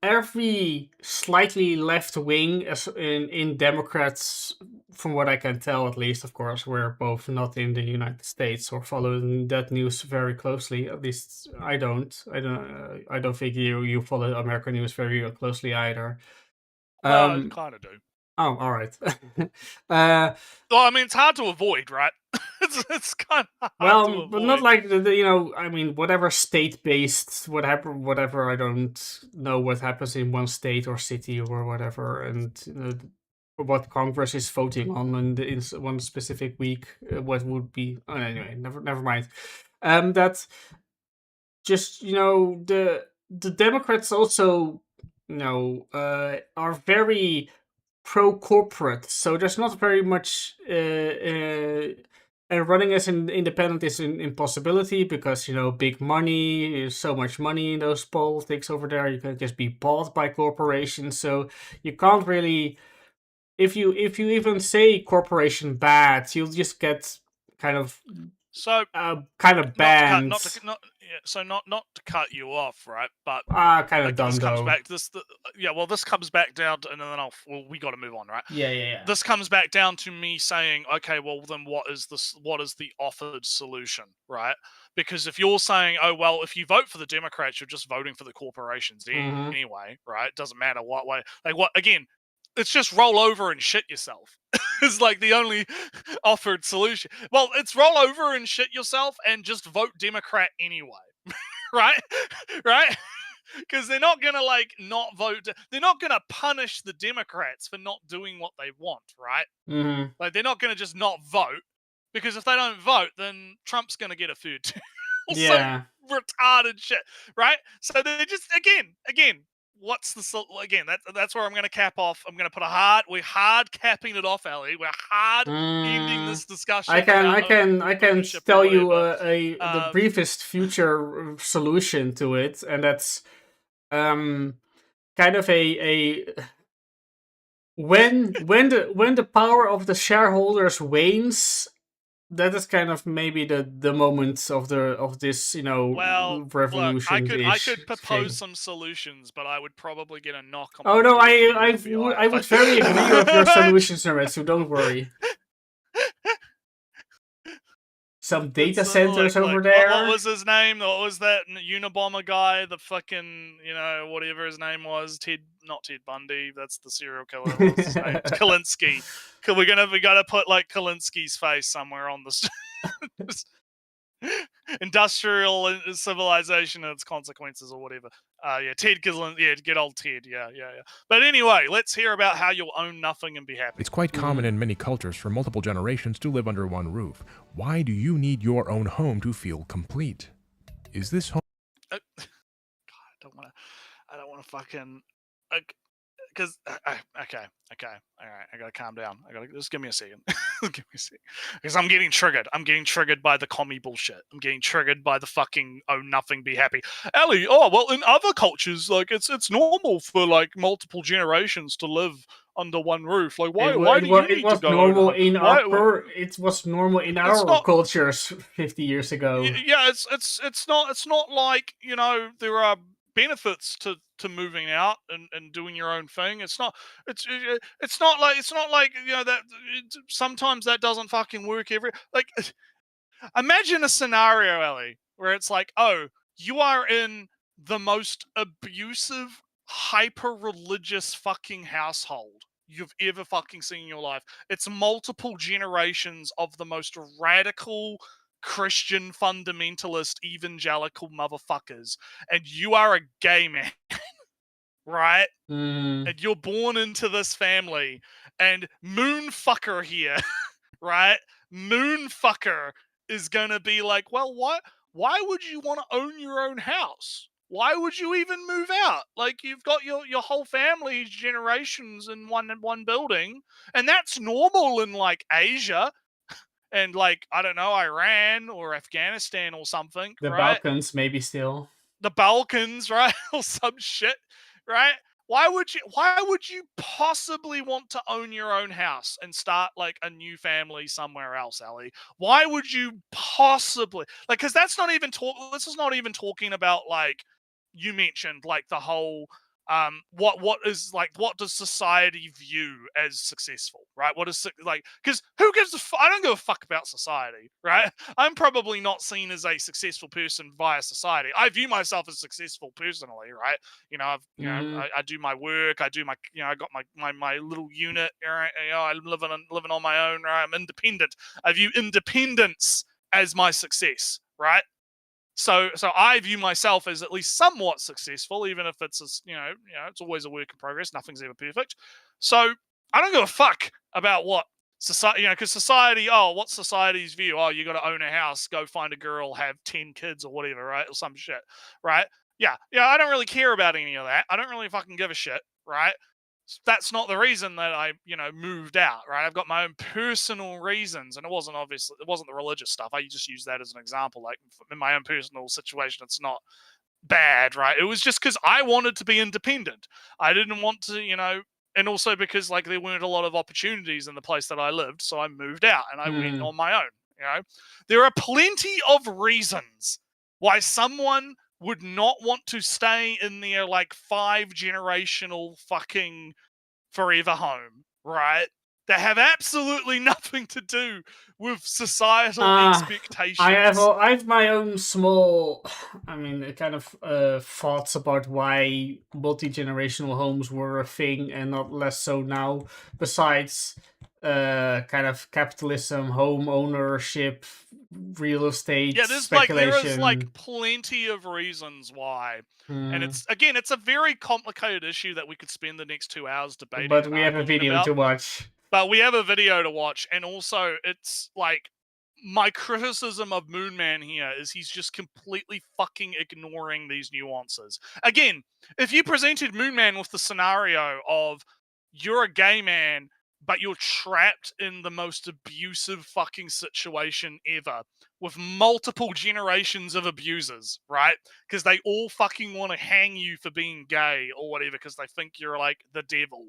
every slightly left wing in Democrats, from what I can tell at least, of course, we're both not in the United States or following that news very closely. At least I don't. I don't think you follow American news very closely either. Well, I kind of do. Oh, all right. Well, I mean, it's hard to avoid, right? it's kind of hard to avoid. But not like I mean, whatever state-based, whatever. I don't know what happens in one state or city or whatever, and what Congress is voting on in one specific week. What would be? Oh, anyway, never mind. That just the Democrats also are very pro-corporate, so there's not very much and running as an independent is an impossibility because big money is so much money in those politics over there. You can just be bought by corporations, so you can't really, if you even say corporation bad, you'll just get kind of banned. Not to cut you off, right? But kind of dumb this comes though. back. This comes back down to, and then we got to move on, right? Yeah. This comes back down to me saying, okay, well then what is the offered solution, right? Because if you're saying, oh well, if you vote for the Democrats, you're just voting for the corporations anyway, right? It doesn't matter what way. Like what again? It's just roll over and shit yourself. Is like the only offered solution. Well, it's roll over and shit yourself and just vote Democrat anyway. Right? Right? Because they're not gonna not vote. They're not gonna punish the Democrats for not doing what they want, right? Mm-hmm. Like they're not gonna just not vote, because if they don't vote, then Trump's gonna get a third term. Yeah. Some retarded shit, right? So they're just again. What's the again? That's where I'm going to cap off. I'm going to put we're hard capping it off, Ellie. We're hard ending this discussion. I can tell you the briefest future solution to it, and that's kind of a when the power of the shareholders wanes. That is kind of maybe the moment of this revolution. Look, I could propose some solutions, but I would probably get a knock on. Oh no, I would very agree with your solutions, so don't worry. Some data centers over there. What was his name? What was that Unabomber guy? The fucking whatever his name was. Not Ted Bundy. That's the serial killer. What's his name? Kalinske. We gotta put Kalinski's face somewhere on the industrial civilization and its consequences or whatever. Ted Kalinske. Yeah, get old Ted. Yeah. But anyway, let's hear about how you'll own nothing and be happy. It's quite common in many cultures for multiple generations to live under one roof. Why do you need your own home to feel complete? Is this home? God, I don't want to fucking. Because okay, all right. I gotta calm down. Just give me a second. Because I'm getting triggered. I'm getting triggered by the commie bullshit. I'm getting triggered by the fucking own nothing, be happy. Ellie, in other cultures, it's normal for multiple generations to live under one roof. Like why do you need to go? It was normal in our cultures 50 years ago. Yeah, it's not like there are benefits to moving out and doing your own thing. It's not like that. Sometimes that doesn't fucking work imagine a scenario, Ellie, where it's like, oh, you are in the most abusive, hyper religious fucking household you've ever fucking seen in your life. It's multiple generations of the most radical Christian fundamentalist evangelical motherfuckers, and you are a gay man, right? And you're born into this family, and Moonfucker here, right? Moonfucker is gonna be like, well, why would you want to own your own house? Why would you even move out? You've got your whole family's generations in one building, and that's normal in Asia. And I don't know, Iran or Afghanistan or something. The right? Balkans, maybe still. The Balkans, right? Or some shit, right? Why would you possibly want to own your own house and start like a new family somewhere else, Ali? Why would you possibly like? Because that's not even this is not even talking about like you mentioned like the whole what is like what does society view as successful, right? What is like, because who gives I don't give a fuck about society, right? I'm probably not seen as a successful person via society. I view myself as successful personally, right? You know, Mm. I do my work, I do my, I got my little unit, right? I'm living on my own, right? I'm independent. I view independence as my success, right? So I view myself as at least somewhat successful, even if it's it's always a work in progress. Nothing's ever perfect. So I don't give a fuck about what society, because society. Oh, what's society's view? Oh, you got to own a house, go find a girl, have 10 kids or whatever, right? Or some shit, right? Yeah. I don't really care about any of that. I don't really fucking give a shit, right? That's not the reason that I, moved out, right? I've got my own personal reasons, and it wasn't the religious stuff. I just use that as an example. Like in my own personal situation, it's not bad, right? It was just because I wanted to be independent. I didn't want to, and also because like there weren't a lot of opportunities in the place that I lived, so I moved out and I went on my own. There are plenty of reasons why someone would not want to stay in their like 5-generational fucking forever home, right? That have absolutely nothing to do with societal expectations. I have my own small, I mean, kind of thoughts about why multi-generational homes were a thing and not less so now. Besides, kind of capitalism, home ownership, real estate, there speculation. is like plenty of reasons why, and Mm. it's a very complicated issue that we could spend the next 2 hours debating. But we have a video about. to watch. But we have a video to watch, and also it's like my criticism of Moonman here is he's just completely fucking ignoring these nuances. Again, if you presented Moonman with the scenario of you're a gay man, but you're trapped in the most abusive fucking situation ever with multiple generations of abusers, right? Because they all fucking want to hang you for being gay or whatever because they think you're like the devil.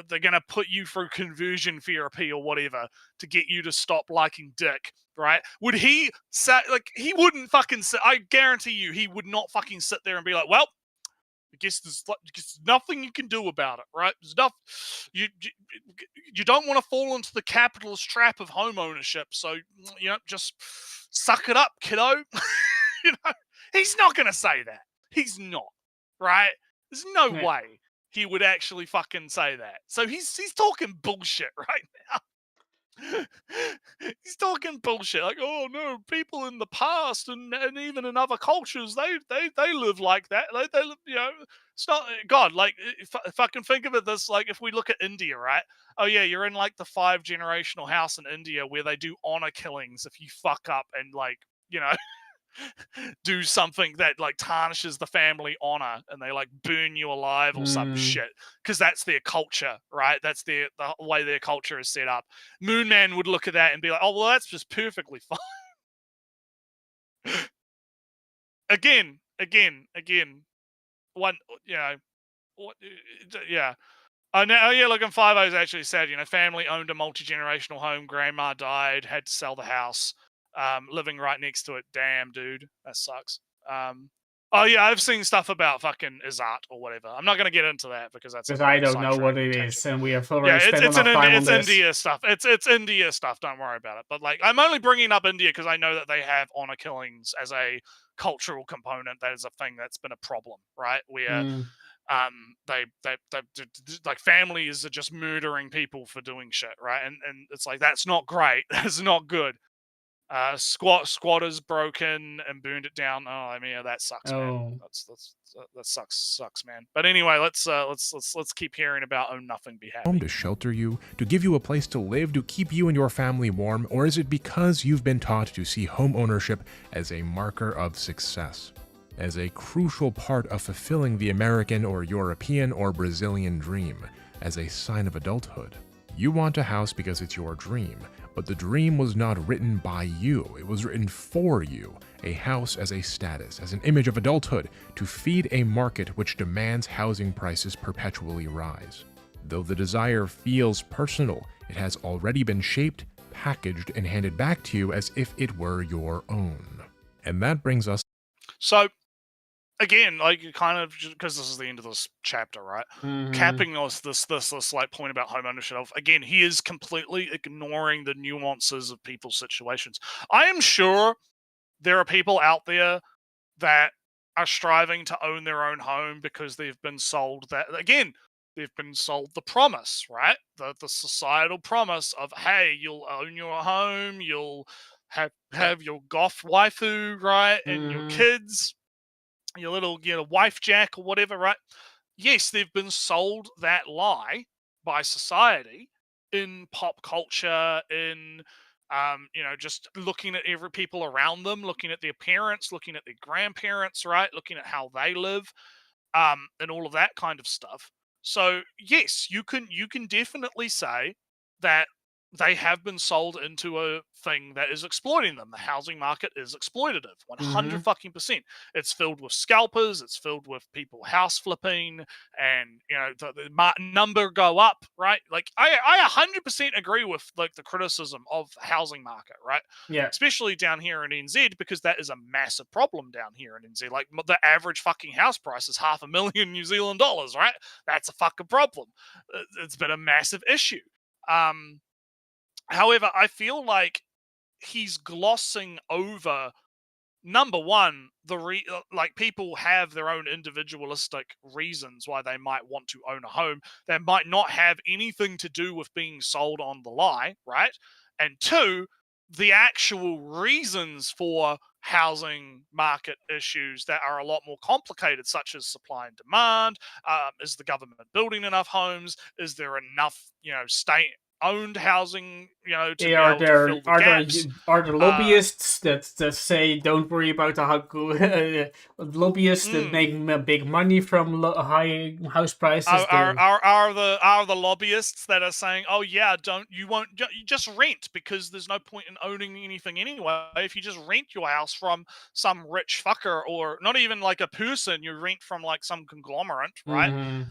They're going to put you through conversion therapy or whatever to get you to stop liking dick, right? Would he say, like, he wouldn't fucking sit, I guarantee you, he would not fucking sit there and be like, well, I guess there's nothing you can do about it, right? There's nothing, you don't want to fall into the capitalist trap of home ownership, so, just suck it up, kiddo. He's not going to say that. He's not, right? There's no way he would actually fucking say that. So he's talking bullshit right now. He's talking bullshit. Like, oh no, people in the past and even in other cultures, they live like that. They live, it's not God. Like, if I can think of it this, like, if we look at India, right? Oh yeah, you're in like the 5-generational house in India where they do honor killings if you fuck up and like, do something that like tarnishes the family honor and they like burn you alive or some shit because that's their culture, right? That's the way their culture is set up. Moonman would look at that and be like, oh well, that's just perfectly fine. again one, yeah. Oh yeah, look, in 5-0's actually said, family owned a multi-generational home, grandma died, had to sell the house. Living right next to it. Damn, dude, that sucks. Oh yeah, I've seen stuff about fucking Izzat or whatever. I'm not gonna get into that because I don't know what it is, and we have already spent enough time on this. It's India stuff. It's India stuff. Don't worry about it. But like, I'm only bringing up India because I know that they have honor killings as a cultural component. That is a thing that's been a problem, right? Where they like families are just murdering people for doing shit, right? And it's like that's not great. That's not good. Squatters broken and burned it down. Oh, I mean, that sucks, man. That sucks, man. But anyway, let's keep hearing about Own Nothing, Be Happy. Home to shelter you, to give you a place to live, to keep you and your family warm, or is it because you've been taught to see home ownership as a marker of success, as a crucial part of fulfilling the American or European or Brazilian dream, as a sign of adulthood? You want a house because it's your dream, but the dream was not written by you, it was written for you. A house as a status, as an image of adulthood, to feed a market which demands housing prices perpetually rise. Though the desire feels personal, it has already been shaped, packaged, and handed back to you as if it were your own. And that brings us... So, again, like, kind of, because this is the end of this chapter, right? Capping this like point about home ownership. Again, he is completely ignoring the nuances of people's situations. I am sure there are people out there that are striving to own their own home because they've been sold that. Again, they've been sold the promise, right? The societal promise of, hey, you'll own your home, you'll have your goth waifu, right, and your kids, your little wife jack or whatever, right? Yes, they've been sold that lie by society in pop culture, in just looking at every people around them, looking at their parents, looking at their grandparents, right, looking at how they live, and all of that kind of stuff. So yes, you can definitely say that they have been sold into a thing that is exploiting them. The housing market is exploitative, 100 fucking percent. It's filled with scalpers. It's filled with people house flipping, and the number go up, right? Like I 100% agree with like the criticism of the housing market, right? Yeah. Especially down here in NZ, because that is a massive problem down here in NZ. Like the average fucking house price is $500,000 New Zealand dollars, right? That's a fucking problem. It's been a massive issue. However, I feel like he's glossing over, number one, like people have their own individualistic reasons why they might want to own a home that might not have anything to do with being sold on the lie, right? And two, the actual reasons for housing market issues that are a lot more complicated, such as supply and demand. Is the government building enough homes? Is there enough, state owned housing, to be able to fill the gaps? Are there lobbyists that say don't worry about the lobbyists that make big money from high house prices? Are the lobbyists that are saying, oh yeah, you just rent, because there's no point in owning anything anyway. If you just rent your house from some rich fucker, or not even like a person, you rent from like some conglomerate, right?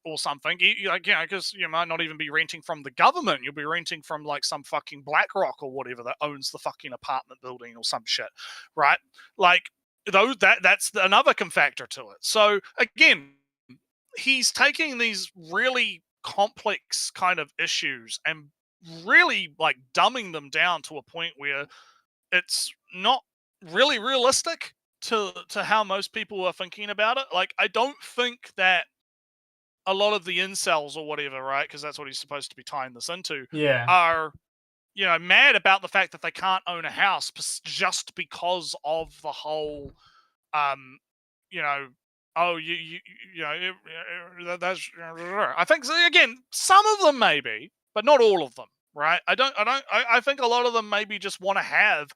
Or something, because you might not even be renting from the government. You'll be renting from like some fucking BlackRock or whatever that owns the fucking apartment building or some shit, right? Like that's another factor to it. So again, he's taking these really complex kind of issues and really like dumbing them down to a point where it's not really realistic to how most people are thinking about it. Like, I don't think that a lot of the incels or whatever, right? Because that's what he's supposed to be tying this into. Yeah. Are mad about the fact that they can't own a house just because of the whole, that's. I think again, some of them maybe, but not all of them, right? I think a lot of them maybe just want to have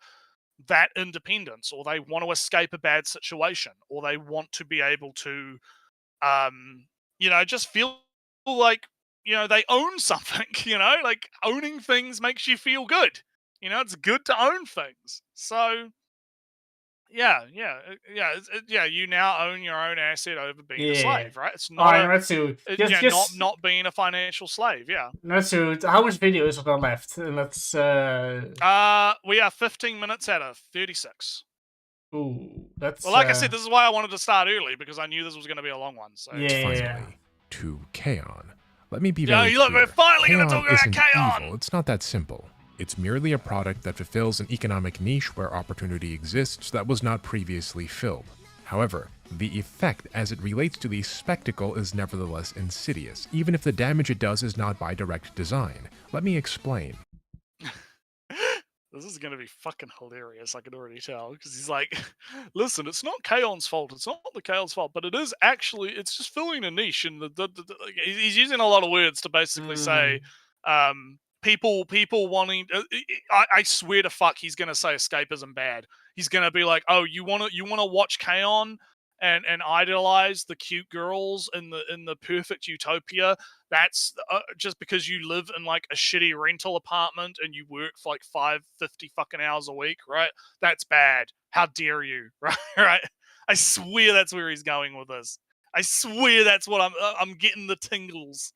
that independence, or they want to escape a bad situation, or they want to be able to, just feel like, they own something, like owning things makes you feel good. It's good to own things. So, yeah. You now own your own asset over being a slave, right? It's not not being a financial slave. Yeah. Natsu, how much video is there left? Let's. We are 15 minutes out of 36. Ooh, that's. Well, like I said, this is why I wanted to start early, because I knew this was going to be a long one. So finally, to K-On! Let me be very look, clear. we're finally going to talk about K-On! K-On! Evil. It's not that simple. It's merely a product that fulfills an economic niche where opportunity exists that was not previously filled. However, the effect as it relates to the spectacle is nevertheless insidious, even if the damage it does is not by direct design. Let me explain. This is going to be fucking hilarious, I can already tell, because he's like, listen, it's not K-On's fault, it's not the K-On's fault, but it is actually, it's just filling a niche, and he's using a lot of words to basically say, people wanting, I swear to fuck, he's going to say escapism bad. He's going to be like, oh, you want to watch K-On! and idolize the cute girls in the perfect utopia. That's just because you live in like a shitty rental apartment and you work for like 550 fucking hours a week, right? That's bad. How dare you, right? Right? I swear that's where he's going with this. I swear that's what I'm getting the tingles.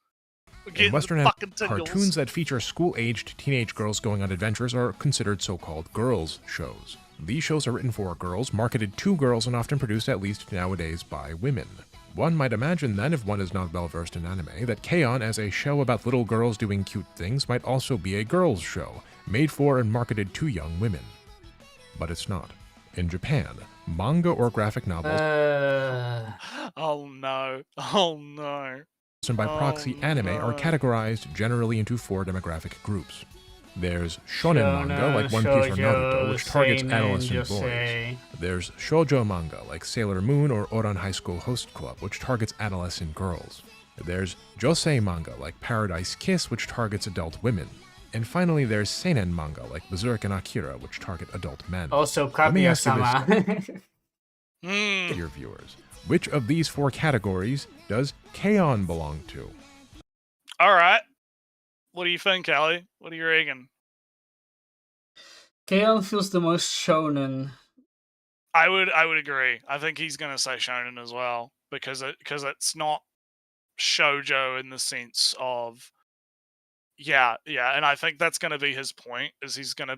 In Western fucking tingles. cartoons that feature school-aged teenage girls going on adventures are considered so-called girls' shows. These shows are written for girls, marketed to girls, and often produced at least nowadays by women. One might imagine then, if one is not well-versed in anime, that K-On! As a show about little girls doing cute things might also be a girls' show, made for and marketed to young women. But it's not. In Japan, manga or graphic novels, Oh no. Oh no. and by proxy anime, are no. categorized generally into 4 demographic groups. There's shonen manga, like One Piece or shoujo, Naruto, which targets seinen, adolescent boys. yosei. There's shoujo manga, like Sailor Moon or Oran High School Host Club, which targets adolescent girls. There's josei manga, like Paradise Kiss, which targets adult women. And finally, there's seinen manga, like Berserk and Akira, which target adult men. Also, Let me ask you this, Kaguya-sama. dear viewers. Which of these 4 categories does K-On! Belong to? All right. What do you think, Allie? What are you reckon? K-On! Feels the most shonen. I would agree. I think he's gonna say shonen as well because it's not shoujo in the sense of yeah, and I think that's gonna be his point. Is he's gonna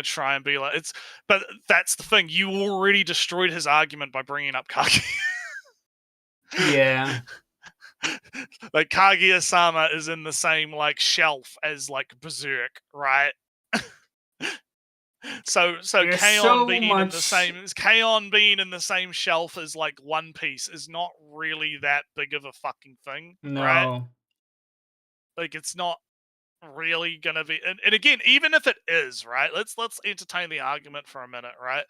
try and be like it's. But that's the thing. You already destroyed his argument by bringing up Kage. Yeah. Like Kaguya-sama is in the same like shelf as like Berserk, right? So There's K-On! so being in much- the same K-On! Being in the same shelf as like One Piece is not really that big of a fucking thing, No. right? Like it's not really gonna be, and again, even if it is, right? Let's entertain the argument for a minute, right?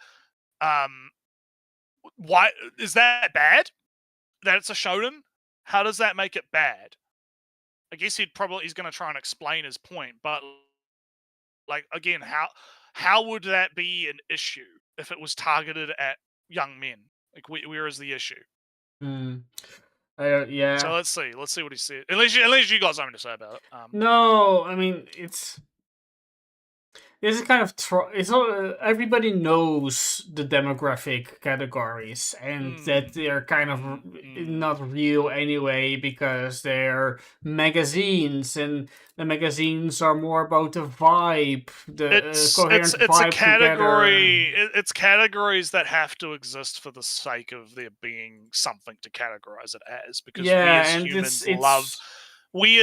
Why is that bad? That it's a shonen? How does that make it bad? I guess he's gonna try and explain his point, but like again, how would that be an issue if it was targeted at young men? Like where is the issue? Yeah. So let's see what he said. Unless you got something to say about it. No, I mean it's kind of it's all everybody knows the demographic categories and that they're kind of not real anyway because they're magazines and the magazines are more about the vibe, coherent It's vibe a category. together. It's categories that have to exist for the sake of there being something to categorize it as, because we as humans love. We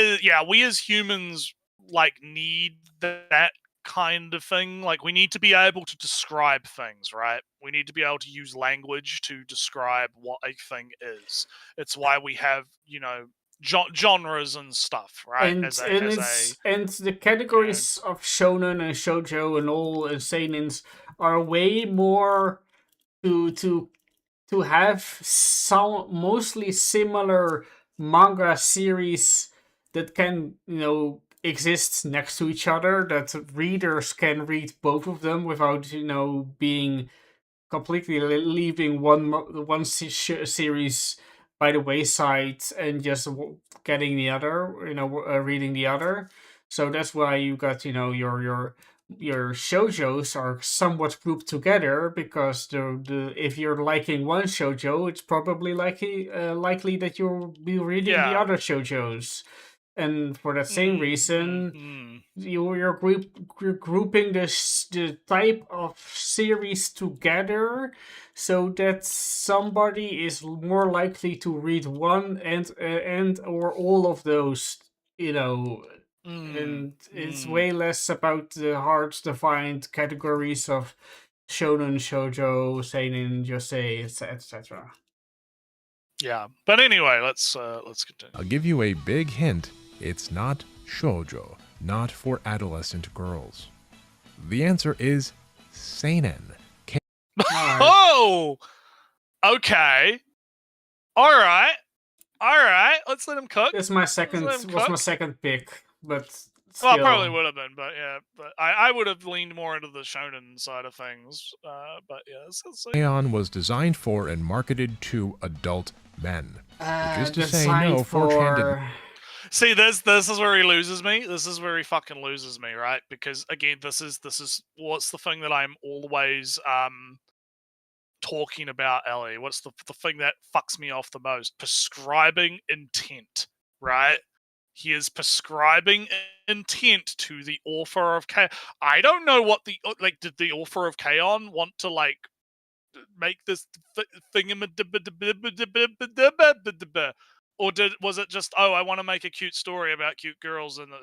as humans like need that kind of thing. Like we need to be able to describe things, right? We need to be able to use language to describe what a thing is. It's why we have, genres and stuff, right? And the categories of shonen and shoujo and all and seinens are way more to have some mostly similar manga series that can exist next to each other, that readers can read both of them without being completely leaving one series by the wayside and just getting the other, reading the other. So that's why you got your shoujos are somewhat grouped together, because the if you're liking one shoujo, it's probably likely that you'll be reading the other shoujos. And for that same reason, you're grouping the type of series together so that somebody is more likely to read one and or all of those, and it's way less about the hard-defined categories of shonen, shoujo, seinen, josei, etc. Yeah, but anyway, let's continue. I'll give you a big hint. It's not shoujo, not for adolescent girls. The answer is seinen. Oh, okay, all right. Let's let him cook. It's my second. Was my second pick, but Well, it probably still. would have been, but yeah, but I would have leaned more into the shonen side of things. But yeah, so K-On! Was designed for and marketed to adult men. Which is to say, Designed no, 4chan did for. see, this is where he loses me. This is where he fucking loses me, right? Because again, this is what's the thing that I'm always talking about, Ellie? What's the thing that fucks me off the most? Prescribing intent, right? He is prescribing intent to the author of K. I don't know what the like. Did the author of K-On! Want to like make this thing, or was it just, oh, I want to make a cute story about cute girls in the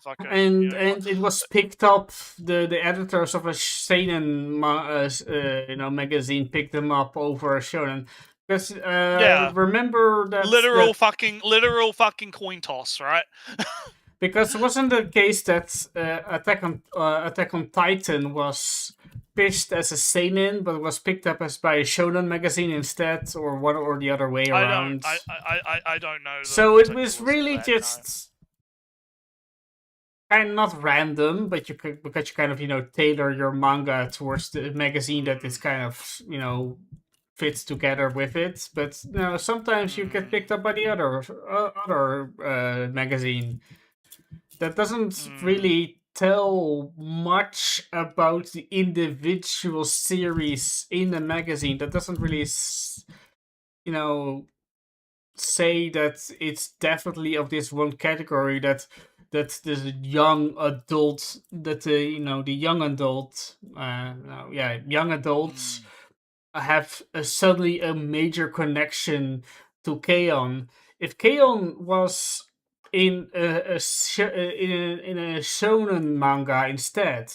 fucking And it was picked up. The editors of a seinen magazine picked them up over a shonen. Because Yeah. remember that literal fucking coin toss, right? because it wasn't the case that Attack on Titan was pitched as a seinen, but was picked up as by a shonen magazine instead, or one or the other way around. I don't know. So it was really just kind of not random, but because you kind of tailor your manga towards the magazine that is kind of fits together with it. But sometimes you get picked up by the other magazine. That doesn't really tell much about the individual series in the magazine. That doesn't really, say that it's definitely of this one category, that this young adult, that the young adult, young adults have suddenly a major connection to K-On! If K-On! Was in a shonen manga instead,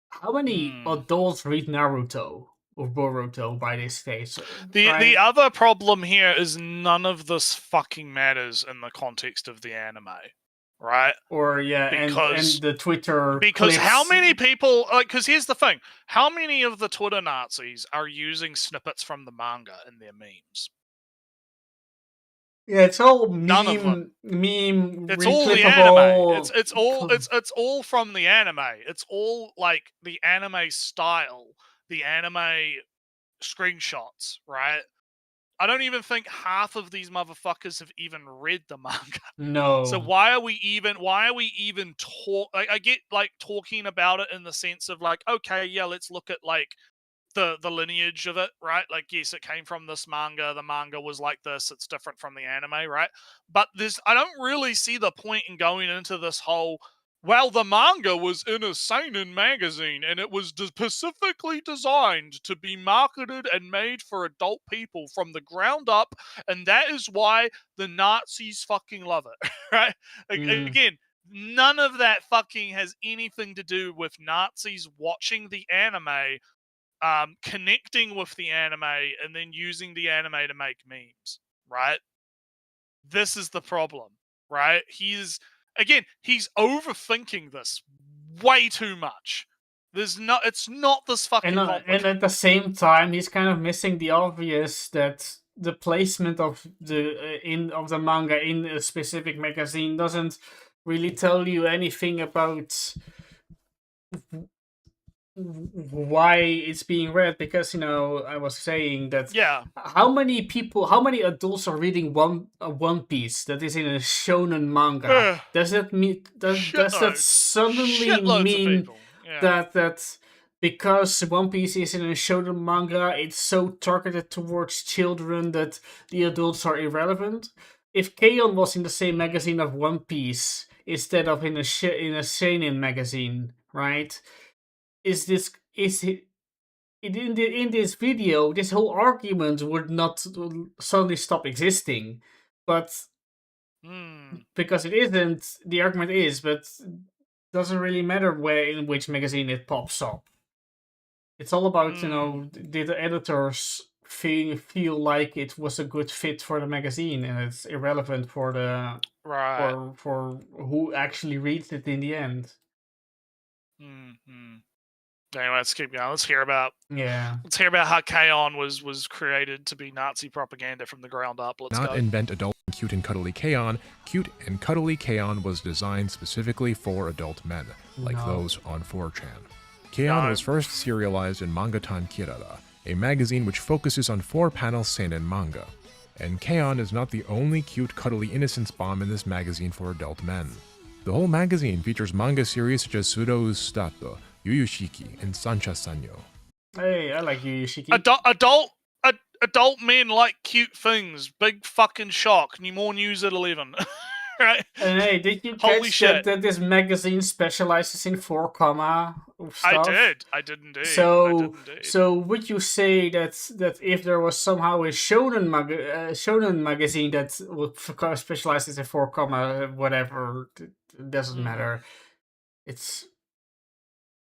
how many adults read Naruto or Boruto by this stage? The other problem here is none of this fucking matters in the context of the anime, right? Or and the Twitter because clips. How many people because here's the thing, how many of the Twitter Nazis are using snippets from the manga in their memes? Yeah, it's all None of them. meme. It's all the anime. It's all from the anime. It's all like the anime style, the anime screenshots, right? I don't even think half of these motherfuckers have even read the manga. No. So why are we even I get like talking about it in the sense of like, okay, yeah, let's look at like the lineage of it, right? Like, yes, it came from this manga. The manga was like this. It's different from the anime, right? But I don't really see the point in going into this whole, well, the manga was in a seinen magazine and it was specifically designed to be marketed and made for adult people from the ground up, and that is why the Nazis fucking love it, right? Again, none of that fucking has anything to do with Nazis watching the anime, connecting with the anime, and then using the anime to make memes, right? This is the problem, right? He's overthinking this way too much. It's not this fucking complicated. And at the same time, he's kind of missing the obvious that the placement of the manga in a specific magazine doesn't really tell you anything about why it's being read, because I was saying that how many adults are reading One Piece that is in a shonen manga? Does that suddenly mean that because One Piece is in a shonen manga, it's so targeted towards children that the adults are irrelevant? If K-On! Was in the same magazine of One Piece instead of in a seinen magazine, right? In this video, this whole argument would not suddenly stop existing, but because it isn't, the argument is, but it doesn't really matter in which magazine it pops up. It's all about did the editors feel like it was a good fit for the magazine, and it's irrelevant for the for who actually reads it in the end. Anyway, let's keep going. Let's hear about how K-On! was created to be Nazi propaganda from the ground up. Let's not go. Invent adult Cute and Cuddly K-On!, Cute and Cuddly K-On! Was designed specifically for adult men, like No. those on 4chan. K-On! No. was first serialized in Mangatan Kirara, a magazine which focuses on 4-panel seinen manga. And K-On! Is not the only cute, cuddly innocence bomb in this magazine for adult men. The whole magazine features manga series such as Surou Stato, Yu Yu Shiki, and Sancha Sanyo. Hey, I like you, Shiki. Adult men like cute things. Big fucking shock. More news at 11. Right? And hey, did you Holy catch shit. that this magazine specializes in 4 comma stuff? I did indeed. So would you say that if there was somehow a shonen magazine that would specializes in 4 comma whatever, it doesn't matter. It's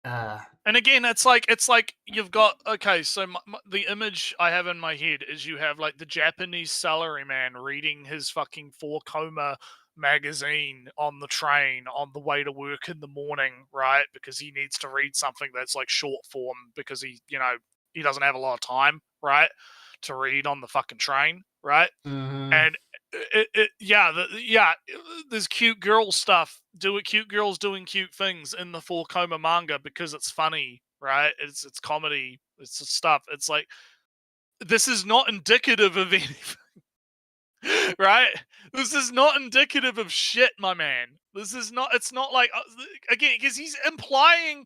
And again, it's like you've got so the image I have in my head is you have like the Japanese salaryman reading his fucking 4 magazine on the train on the way to work in the morning, right? Because he needs to read something that's like short form because he doesn't have a lot of time, right, to read on the fucking train, right? And there's cute girl stuff. Cute girls doing cute things in the 4 manga because it's funny, right? It's comedy. It's stuff. It's like this is not indicative of anything, right? This is not indicative of shit, my man. This is not. It's not like again because he's implying.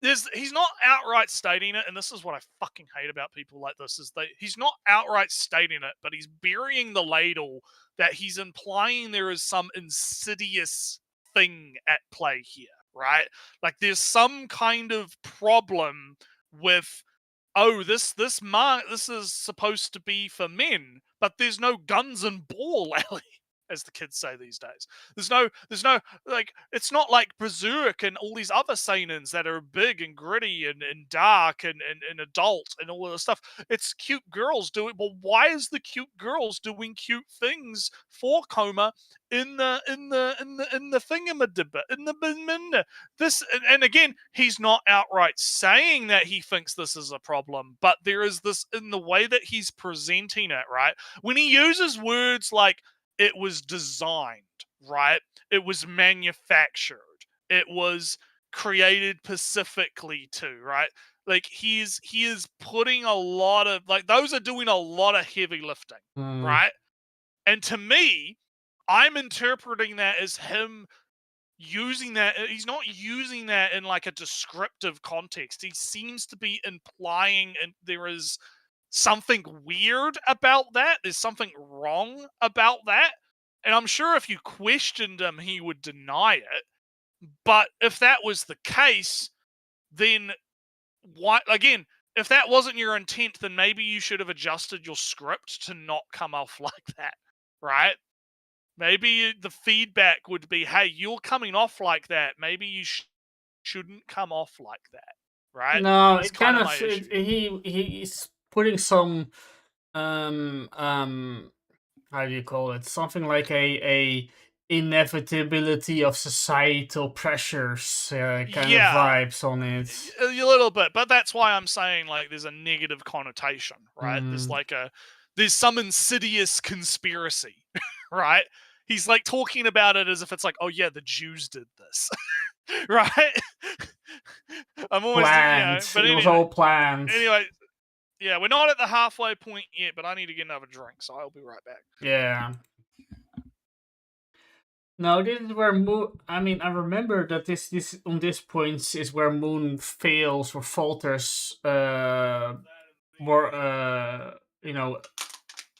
He's not outright stating it, and this is what I fucking hate about people like this: he's not outright stating it, but he's burying the ladle that he's implying there is some insidious thing at play here, right? Like there's some kind of problem with this is supposed to be for men, but there's no guns and ball alley, as the kids say these days. There's no like it's not like Berserk and all these other seinens that are big and gritty and dark and adult and all of this stuff. It's cute girls doing. Well, why is the cute girls doing cute things for coma in the thingamadibba in the this and again he's not outright saying that he thinks this is a problem, but there is this in the way that he's presenting it, right? When he uses words like it was designed, right? It was manufactured. It was created specifically to, right? Like he is putting a lot of like those are doing a lot of heavy lifting, right? And to me, I'm interpreting that as him using that. He's not using that in like a descriptive context. He seems to be implying, and there is something weird about that. There's something wrong about that. And I'm sure if you questioned him, he would deny it. But if that was the case, then why, again, if that wasn't your intent, then maybe you should have adjusted your script to not come off like that, right? Maybe the feedback would be, hey, you're coming off like that. Maybe you shouldn't come off like that, right? No, That's it kind of my issue. he's putting some how do you call it? Something like a inevitability of societal pressures kind of vibes on it. A little bit, but that's why I'm saying like there's a negative connotation, right? There's some insidious conspiracy, right? He's like talking about it as if it's like, oh yeah, the Jews did this, right? I'm almost Planned. but it was all planned. Anyway, yeah, we're not at the halfway point yet, but I need to get another drink, so I'll be right back. Yeah. No, this is where Moon. I mean, I remember that this on this point is where Moon fails or falters more.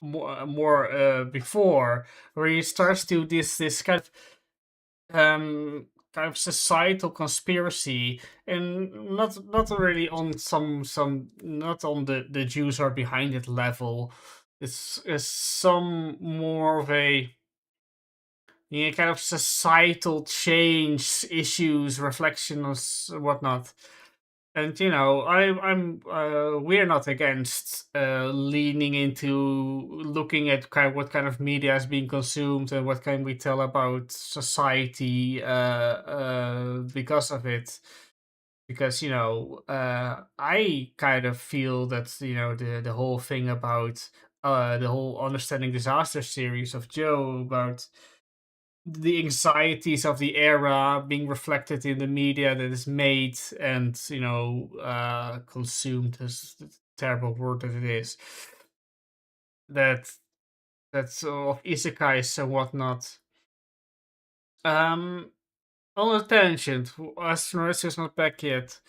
More before, where he starts to this kind of societal conspiracy, and not really on some not on the Jews are behind it level. It's some more of a kind of societal change issues, reflections, whatnot. And we're not against leaning into looking at what kind of media is being consumed and what can we tell about society because of it. Because I kind of feel that the whole thing about the whole Understanding Disaster series of Joe about the anxieties of the era being reflected in the media that is made and consumed, is the terrible word that it is, that's of isekais and whatnot. On a tangent, as Marissa is not back yet,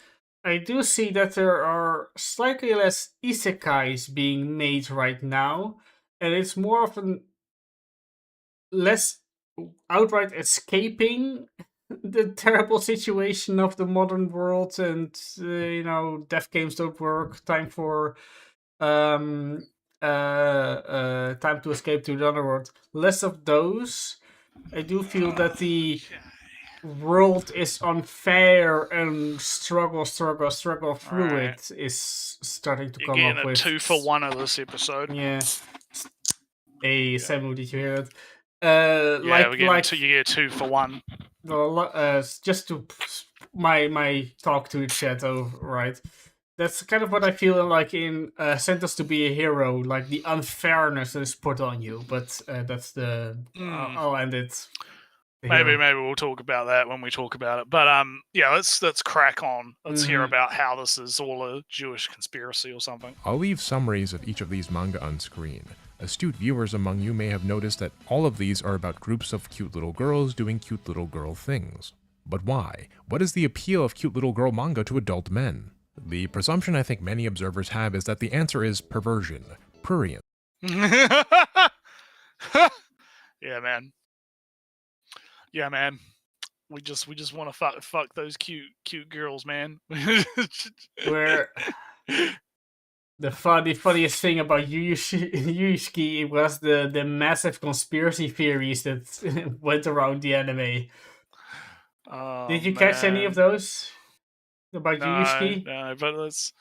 I do see that there are slightly less isekais being made right now, and it's more of an less outright escaping the terrible situation of the modern world, and deaf games don't work. Time for time to escape to the other world. Less of those. I do feel that the world is unfair and struggle through Right. it is starting to You're come getting up a with 2-for-1 of this episode. Yeah. Hey, Samu, did you hear that? Yeah, we're getting you get 2-for-1. Just to my talk to the chat over, right? That's kind of what I feel like in Sentence to Be a Hero, like the unfairness that is put on you. But that's the I'll end it. Maybe we'll talk about that when we talk about it. But yeah, let's crack on. Let's hear about how this is all a Jewish conspiracy or something. I'll leave summaries of each of these manga on screen. Astute viewers among you may have noticed that all of these are about groups of cute little girls doing cute little girl things. But why? What is the appeal of cute little girl manga to adult men? The presumption I think many observers have is that the answer is perversion, prurient. Yeah, man. Yeah, man. We just want to fuck those cute girls, man. Where the funniest thing about Yusuke was the massive conspiracy theories that went around the anime. Oh, Did you catch any of those about Yusuke? No, but let's.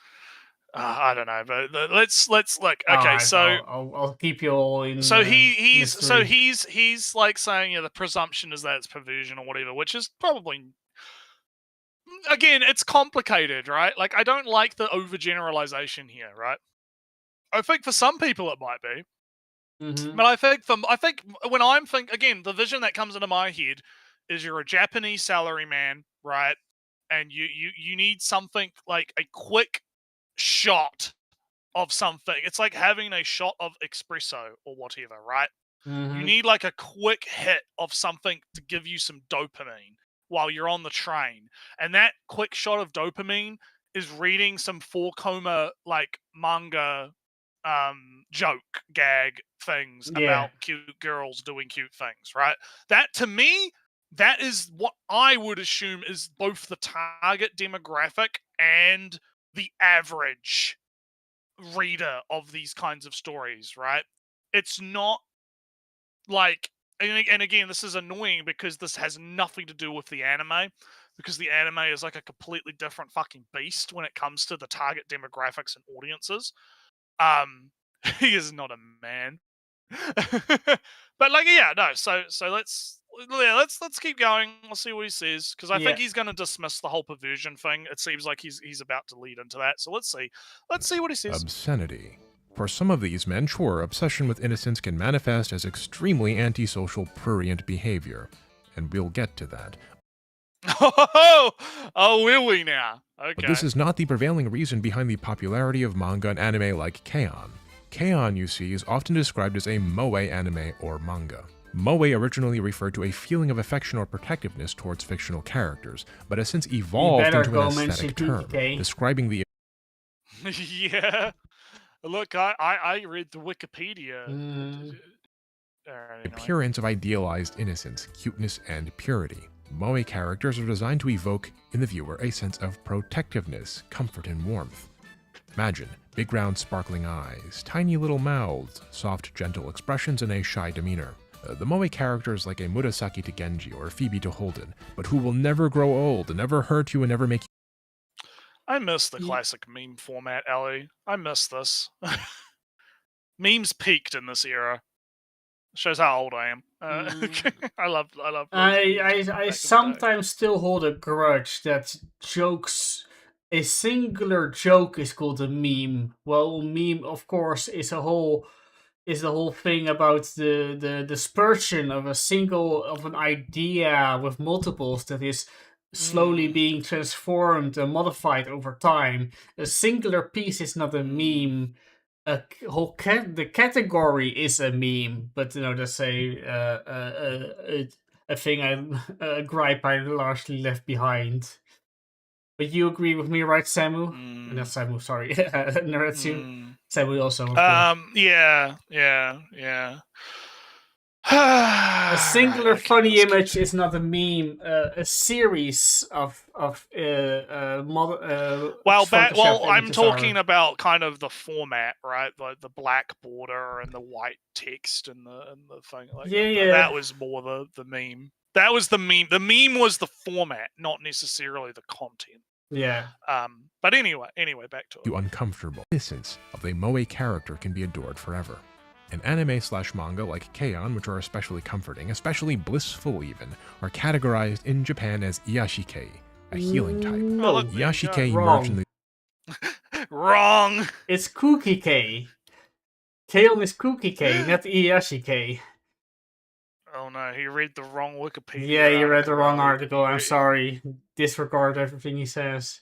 I don't know, but let's look. Okay, Alright, so I'll keep you all in. so he's mystery. he's like saying the presumption is that it's perversion or whatever, which is probably, again, it's complicated, right? Like, I don't like the overgeneralization here, right? I think for some people it might be, but I think when I'm again, the vision that comes into my head is you're a Japanese salaryman, right? And you need something like a quick shot of something. It's like having a shot of espresso or whatever, right? You need like a quick hit of something to give you some dopamine while you're on the train. And that quick shot of dopamine is reading some 4-koma like manga joke gag things about cute girls doing cute things, right? That, to me, that is what I would assume is both the target demographic and the average reader of these kinds of stories, right? It's not like, and again, this is annoying because this has nothing to do with the anime, because the anime is like a completely different fucking beast when it comes to the target demographics and audiences. He is not a man. But like, yeah, no, so let's keep going. We'll see what he says, because I think he's going to dismiss the whole perversion thing. It seems like he's about to lead into that. So let's see what he says. Obscenity. For some of these men, sure, obsession with innocence can manifest as extremely antisocial, prurient behavior, and we'll get to that. Oh, will we now? Okay. But this is not the prevailing reason behind the popularity of manga and anime like K-On! K-On!, you see, is often described as a moe anime or manga. Moe originally referred to a feeling of affection or protectiveness towards fictional characters, but has since evolved into an aesthetic term, describing the yeah. Look, I read the Wikipedia. Appearance of idealized innocence, cuteness, and purity. Moe characters are designed to evoke in the viewer a sense of protectiveness, comfort, and warmth. Imagine big round sparkling eyes, tiny little mouths, soft gentle expressions, and a shy demeanor. The Moe characters like a Murasaki to Genji or Phoebe to Holden, but who will never grow old, never hurt you, and never make you. I miss the classic meme format, Ellie. I miss this. Memes peaked in this era. Shows how old I am. I love. I sometimes still hold a grudge that a singular joke is called a meme. Well, meme, of course, is a whole is the whole thing about the dispersion of an idea with multiples that is slowly being transformed and modified over time. A singular piece is not a meme. The category is a meme, but that's a thing a gripe I largely left behind. But you agree with me, right, Samu? Not Samu, sorry, Naretsu. Samu also. Yeah. A singular Okay, funny let's image is not a meme. A series of well, Photoshop I'm images talking are. about kind of the format, right? The black border and the white text and the thing. Like Yeah. that was more the meme. That was the meme. The meme was the format, not necessarily the content. Yeah. But anyway, back to it. You uncomfortable. The innocence of a moe character can be adored forever. An anime/manga like Keion, which are especially comforting, especially blissful even, are categorized in Japan as Iyashikei, a healing type. No, Iyashikei wrong. emerged in the Wrong. It's Cookie K. Keion is Cookie K, not Iyashikei. Oh no, he read the wrong Wikipedia. Yeah, you read the article. wrong article. I'm sorry. Disregard everything he says.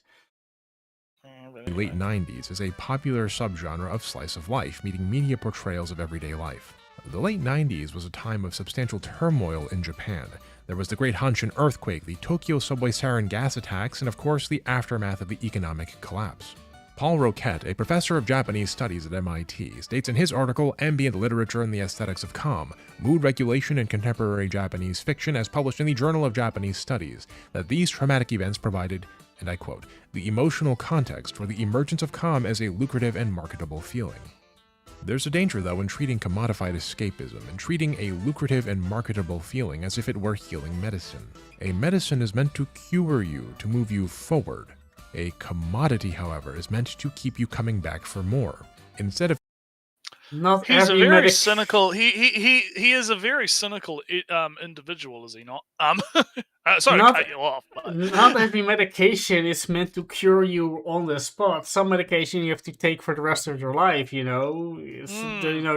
The late 90s is a popular subgenre of slice of life, meeting media portrayals of everyday life. The late 90s was a time of substantial turmoil in Japan. There was the Great Hanshin earthquake, the Tokyo subway sarin gas attacks, and of course the aftermath of the economic collapse. Paul Roquette, a professor of Japanese studies at MIT, states in his article Ambient Literature and the Aesthetics of Calm, Mood Regulation in Contemporary Japanese Fiction, as published in the Journal of Japanese Studies, that these traumatic events provided, and I quote, the emotional context for the emergence of calm as a lucrative and marketable feeling. There's a danger, though, in treating commodified escapism and treating a lucrative and marketable feeling as if it were healing medicine. A medicine is meant to cure you, to move you forward. A commodity, however, is meant to keep you coming back for more. Instead of He's a very cynical. He is a very cynical individual, is he not? Sorry to cut you off. But. Not every medication is meant to cure you on the spot. Some medication you have to take for the rest of your life.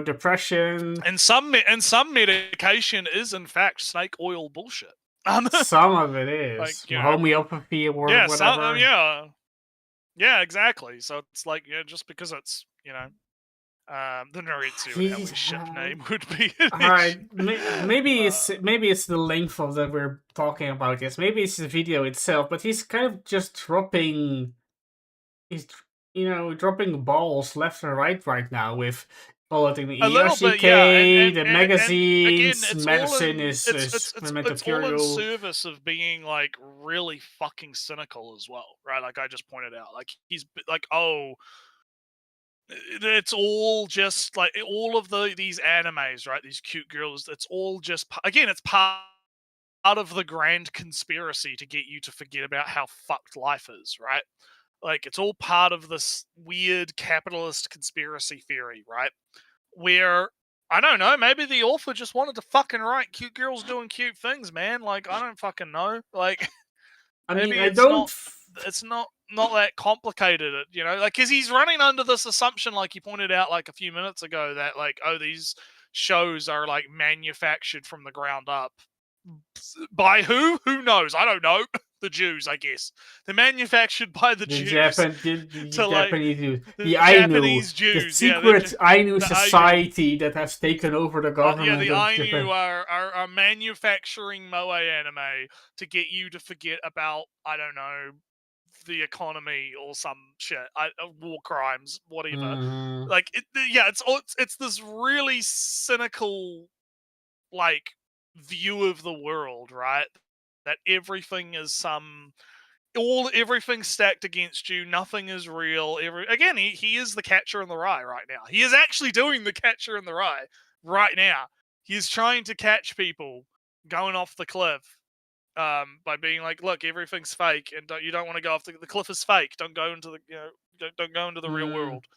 Depression. And some medication is in fact snake oil bullshit. Some of it is like, homeopathy or whatever. Yeah, exactly. So it's like just because it's the Naretsu ship name would be. Alright, maybe it's the length of that we're talking about this. Maybe it's the video itself, but he's kind of just dropping balls left and right now with piloting the Iyashikei, the magazines, and again, medicine it's all in service of being like really fucking cynical as well, right? Like I just pointed out, like he's like, it's all just like all of these animes, right? These cute girls. It's all just it's part of the grand conspiracy to get you to forget about how fucked life is, right? Like it's all part of this weird capitalist conspiracy theory, right? Where I don't know, maybe the author just wanted to fucking write cute girls doing cute things, man. Like I don't fucking know. Like I mean, it's not that complicated, like because he's running under this assumption, like you pointed out like a few minutes ago, that like these shows are like manufactured from the ground up by who knows, I don't know. The Jews, I guess they're manufactured by the Jews. Japanese Jews, the Japanese Jews, the secret Ainu society that has taken over the government. The Ainu are manufacturing moe anime to get you to forget about, I don't know, the economy or some shit, war crimes, whatever. Mm-hmm. Like, it's this really cynical, like, view of the world, right? That everything is everything's stacked against you. Nothing is real. He is the Catcher in the Rye right now. He is actually doing the Catcher in the Rye right now. He is trying to catch people going off the cliff by being like, "Look, everything's fake, and you don't want to go off the cliff is fake. Don't go into the don't go into the real world."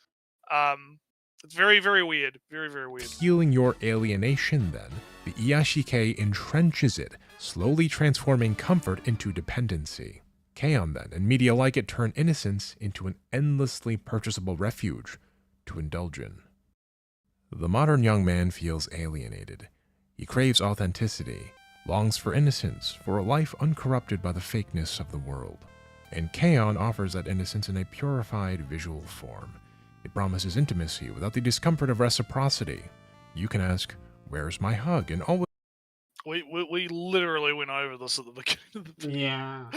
It's very, very weird. Very, very weird. Healing your alienation, then, the Iyashikei entrenches it, slowly transforming comfort into dependency. Keion, then, and media like it turn innocence into an endlessly purchasable refuge to indulge in. The modern young man feels alienated. He craves authenticity, longs for innocence, for a life uncorrupted by the fakeness of the world. And K-On! Offers that innocence in a purified visual form. It promises intimacy without the discomfort of reciprocity. You can ask, "Where's my hug?" and always We literally went over this at the beginning of the Yeah.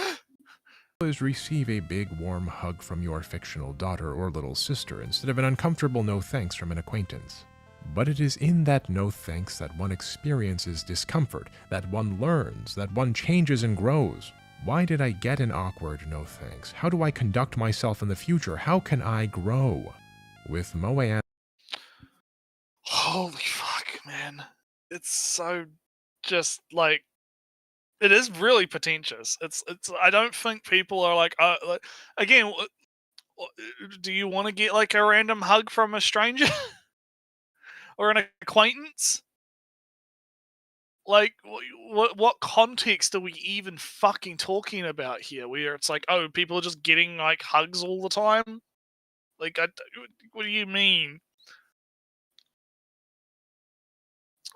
receive a big warm hug from your fictional daughter or little sister instead of an uncomfortable no thanks from an acquaintance. But it is in that no thanks that one experiences discomfort, that one learns, that one changes and grows. Why did I get an awkward no thanks? How do I conduct myself in the future? How can I grow? With Moe Holy fuck, man. It's so just like it is really pretentious. It's I don't think people are like again, do you want to get like a random hug from a stranger or an acquaintance? Like what context are we even fucking talking about here? Where it's like, oh, people are just getting like hugs all the time? Like what do you mean?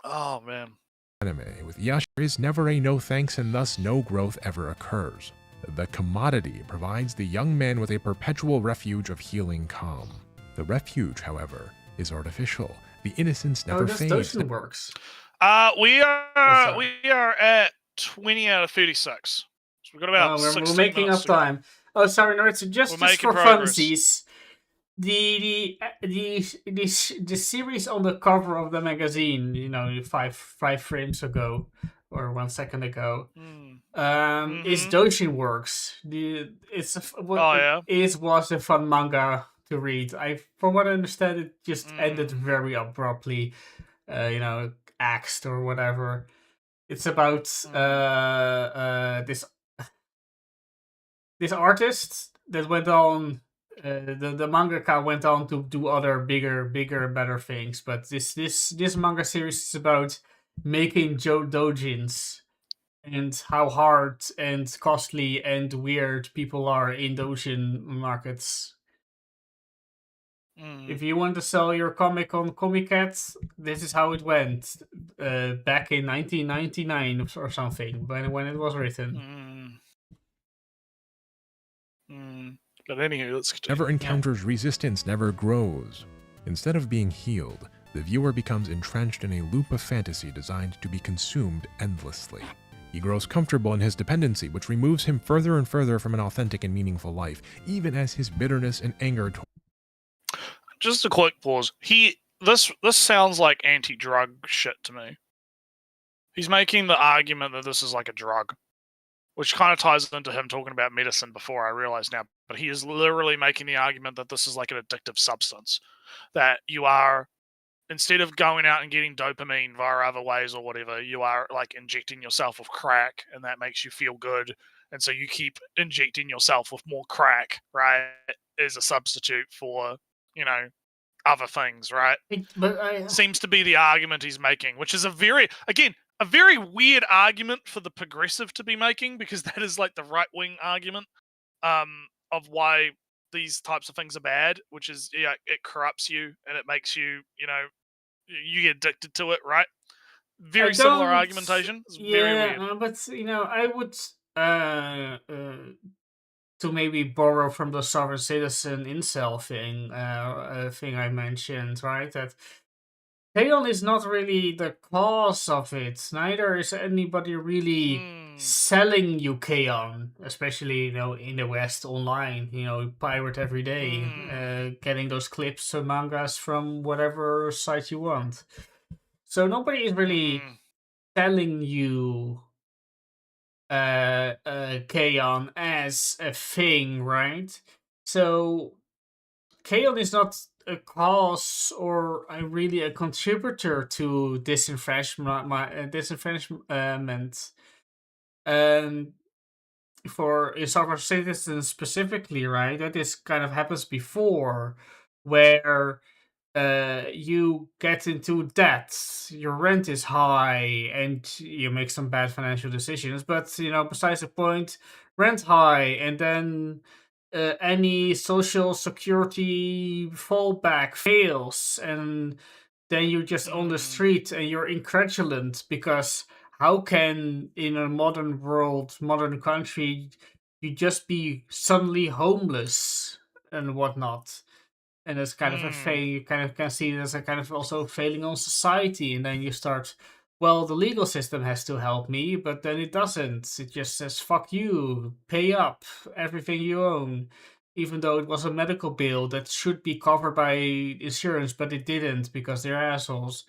Oh man. anime with Yasha is never a no thanks and thus no growth ever occurs. The commodity provides the young man with a perpetual refuge of healing calm. The refuge, however, is artificial. The innocence Oh, never this fades. Doshin works. We that? are at 20 out of 36. So we've got about We're 16 making minutes up to go. time. Oh, sorry, Naruto. Just making for progress. funsies, the series on the cover of the magazine, you know, five frames ago or 1 second ago, is Mhm. Doshin Works. Oh, yeah? Was a fun manga to read. From what I understand, it just ended very abruptly. You know, axed or whatever. It's about this artist that went on. The mangaka went on to do other bigger, better things. But this manga series is about making dojins and how hard and costly and weird people are in dojin markets. If you want to sell your comic on Comic-Cat, this is how it went back in 1999 or something, when it was written. But anyway, let's continue. Never encounters resistance, never grows. Instead of being healed, the viewer becomes entrenched in a loop of fantasy designed to be consumed endlessly. He grows comfortable in his dependency, which removes him further and further from an authentic and meaningful life, even as his bitterness and anger Just a quick pause. This sounds like anti-drug shit to me. He's making the argument that this is like a drug, which kind of ties into him talking about medicine before, I realize now. But he is literally making the argument that this is like an addictive substance, that you are, instead of going out and getting dopamine via other ways or whatever, you are like injecting yourself with crack, and that makes you feel good. And so you keep injecting yourself with more crack, right, as a substitute for, you know, other things, right? Seems to be the argument he's making, which is a very weird argument for the progressive to be making, because that is like the right-wing argument of why these types of things are bad, which is, yeah, it corrupts you and it makes you, you know, you get addicted to it, right? Very similar argumentation. It's very weird. But you know, I would to maybe borrow from the sovereign citizen incel thing I mentioned, right? That K-On! Is not really the cause of it. Neither is anybody really selling you K-On!, especially, you know, in the West online. You know, pirate every day, getting those clips or mangas from whatever site you want. So nobody is really selling you K-On! As a thing, right? So K-On! Is not a cause or really a contributor to disenfranchisement. For sovereign citizens specifically, right? That is kind of happens before, where you get into debt, your rent is high, and you make some bad financial decisions. But you know, besides the point, rent high, and then any social security fallback fails, and then you're just on the Mm. street and you're incredulent because how can in a modern world, modern country, you just be suddenly homeless and whatnot? And it's kind of a Mm. fail. You kind of can see it as a kind of also failing on society, and then you start. Well, the legal system has to help me, but then it doesn't. It just says "fuck you," pay up everything you own, even though it was a medical bill that should be covered by insurance, but it didn't because they're assholes.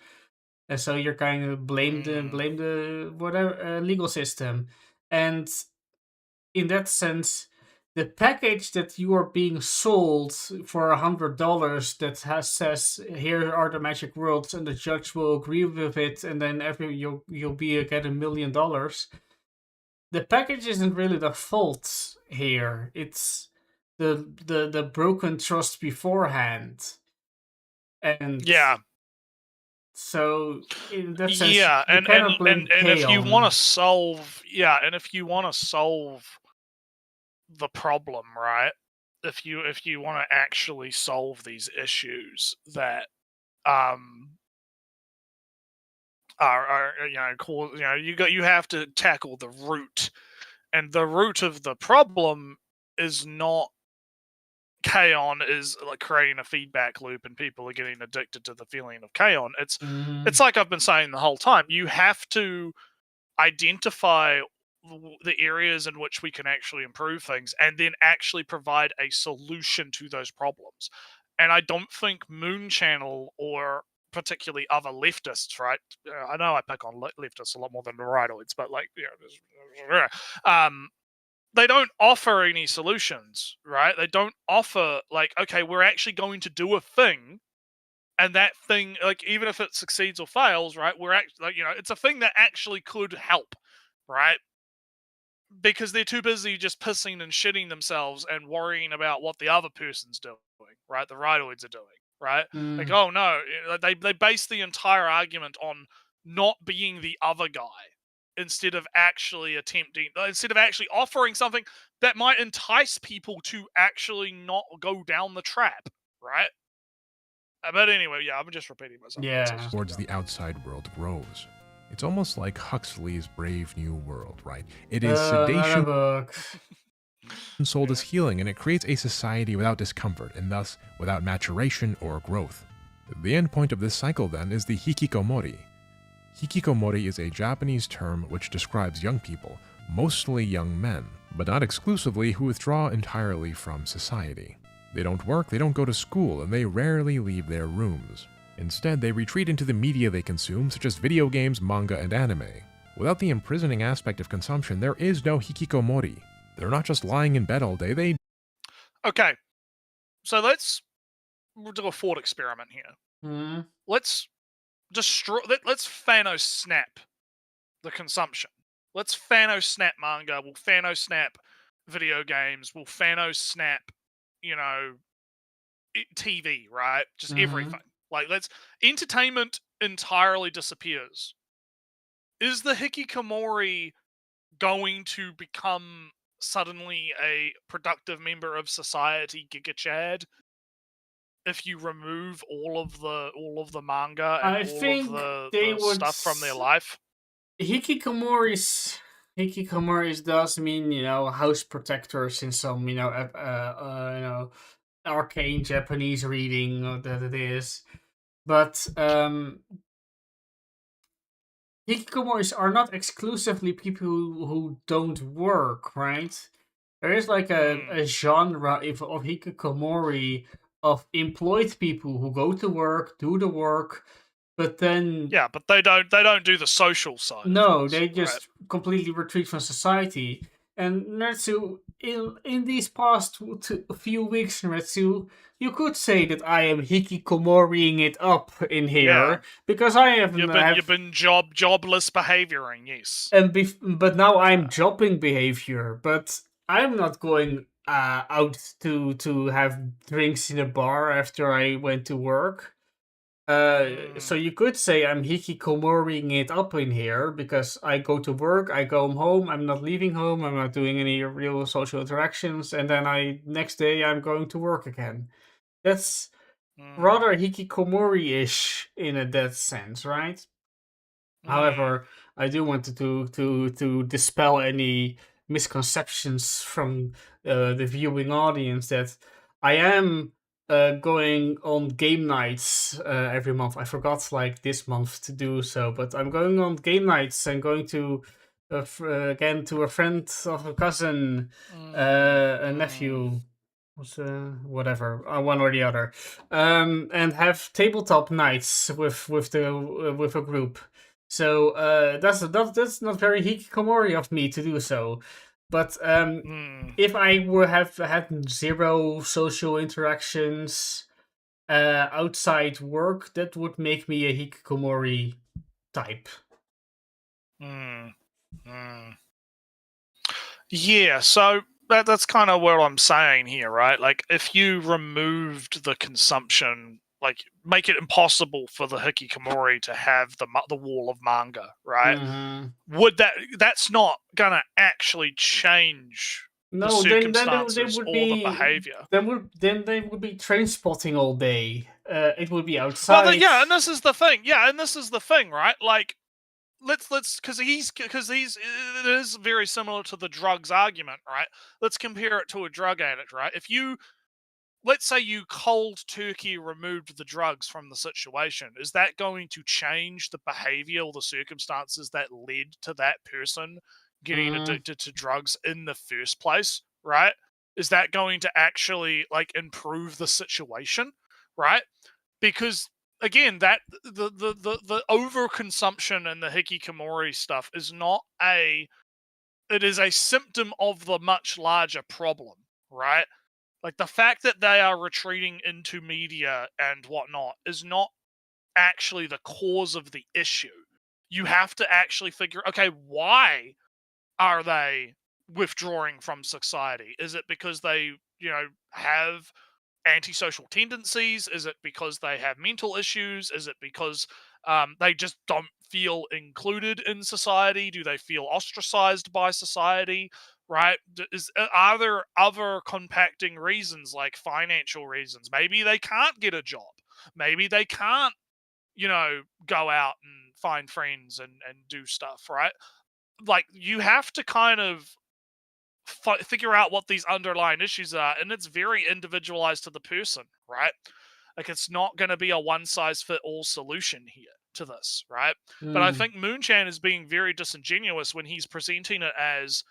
And so you're kind of blame the whatever legal system, and in that sense, the package that you are being sold for $100 that says here are the magic worlds and the judge will agree with it and then you'll be get $1 million. The package isn't really the fault here. It's the broken trust beforehand. And Yeah. so in that sense, Yeah, you and cannot blame if you want K-On! to solve, and if you want to solve the problem, right? If you want to actually solve these issues that um are you have to tackle the root, and the root of the problem is not K-On! Is like creating a feedback loop and people are getting addicted to the feeling of K-On! It's like I've been saying the whole time. You have to identify the areas in which we can actually improve things and then actually provide a solution to those problems. And I don't think Moon Channel or particularly other leftists, right? I know I pick on leftists a lot more than the rightoids, but like, they don't offer any solutions, right? They don't offer like, okay, we're actually going to do a thing, and that thing, like, even if it succeeds or fails, right? We're actually, like, it's a thing that actually could help, right? Because they're too busy just pissing and shitting themselves and worrying about what the other person's doing, right? The rightoids are doing, right? Like, oh no, they base the entire argument on not being the other guy instead of actually offering something that might entice people to actually not go down the trap, right? But anyway, I'm just repeating myself. Yeah. Towards the outside world grows. It's almost like Huxley's Brave New World, right? It is Another sedation book. sold as healing, and it creates a society without discomfort, and thus without maturation or growth. The end point of this cycle, then, is the hikikomori. Hikikomori is a Japanese term which describes young people, mostly young men, but not exclusively, who withdraw entirely from society. They don't work, they don't go to school, and they rarely leave their rooms. Instead, they retreat into the media they consume, such as video games, manga, and anime. Without the imprisoning aspect of consumption, there is no hikikomori. They're not just lying in bed all day, they... Okay, so we'll do a thought experiment here. Hmm. Let's let's Thanos snap the consumption. Let's Thanos snap manga, we'll Thanos snap video games, we'll Thanos snap, TV, right? Just everything. Like, entertainment entirely disappears. Is the hikikomori going to become suddenly a productive member of society, Giga Chad, if you remove all of the manga and I all think of they the would stuff from their life? Hikikomoris does mean, house protectors in some, arcane Japanese reading that it is. But hikikomoris are not exclusively people who don't work, right? There is like a genre of hikikomori of employed people who go to work, do the work, but then Yeah, but they don't do the social side. no, of things, they right? just completely retreat from society. And Netsu, in these past few weeks, Netsu, you could say that I am hikikomoriing it up in here Yeah. because I haven't. You've been jobless behavioring, yes. But now I'm jobbing behavior. But I'm not going out to have drinks in a bar after I went to work. So you could say I'm hikikomoriing it up in here because I go to work, I go home, I'm not leaving home, I'm not doing any real social interactions, and then next day I'm going to work again. That's rather hikikomori-ish in that sense, right? However, I do want to dispel any misconceptions from the viewing audience that I am going on game nights every month. I forgot like this month to do so, but I'm going on game nights. I'm going to again to a friend of a cousin, a nephew, whatever, one or the other, and have tabletop nights with a group. So that's not very hikikomori of me to do so. But if I would have had zero social interactions outside work, that would make me a hikikomori type. Yeah, so that's kind of what I'm saying here, right? Like, if you removed the consumption, like, make it impossible for the hikikomori to have the wall of manga, right? Would that's not gonna actually change the No, then circumstances would or be the behavior? Then they would be train spotting all day. It would be outside. Well, yeah, and this is the thing. Yeah, and this is the thing, right? Like, let's because it is very similar to the drugs argument, right? Let's compare it to a drug addict, right? If you, let's say you cold turkey removed the drugs from the situation, is that going to change the behavior or the circumstances that led to that person getting addicted to drugs in the first place, right? Is that going to actually like improve the situation, right? Because again, that the overconsumption and the hikikomori stuff is not it is a symptom of the much larger problem, right? Like, the fact that they are retreating into media and whatnot is not actually the cause of the issue. You have to actually figure, okay, why are they withdrawing from society? Is it because they, have antisocial tendencies? Is it because they have mental issues? Is it because they just don't feel included in society? Do they feel ostracized by society? Right? Are there other compacting reasons, like financial reasons? Maybe they can't get a job. Maybe they can't, go out and find friends and do stuff, right? Like, you have to kind of figure out what these underlying issues are, and it's very individualized to the person, right? Like, it's not going to be a one-size-fit-all solution here to this, right? But I think Moonchan is being very disingenuous when he's presenting it as,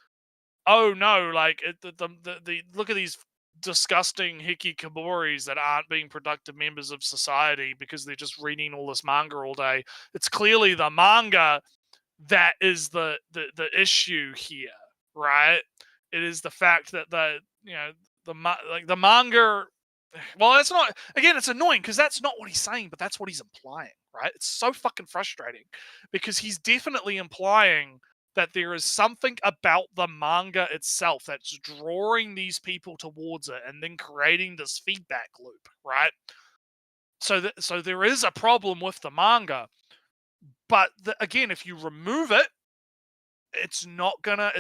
oh no, like, the look at these disgusting hikikomoris that aren't being productive members of society because they're just reading all this manga all day. It's clearly the manga that is the issue here, right? It is the fact that the manga. Well, it's not. Again, it's annoying because that's not what he's saying, but that's what he's implying, right? It's so fucking frustrating because he's definitely implying that there is something about the manga itself that's drawing these people towards it and then creating this feedback loop, right? So there is a problem with the manga, but again, if you remove it, it's not gonna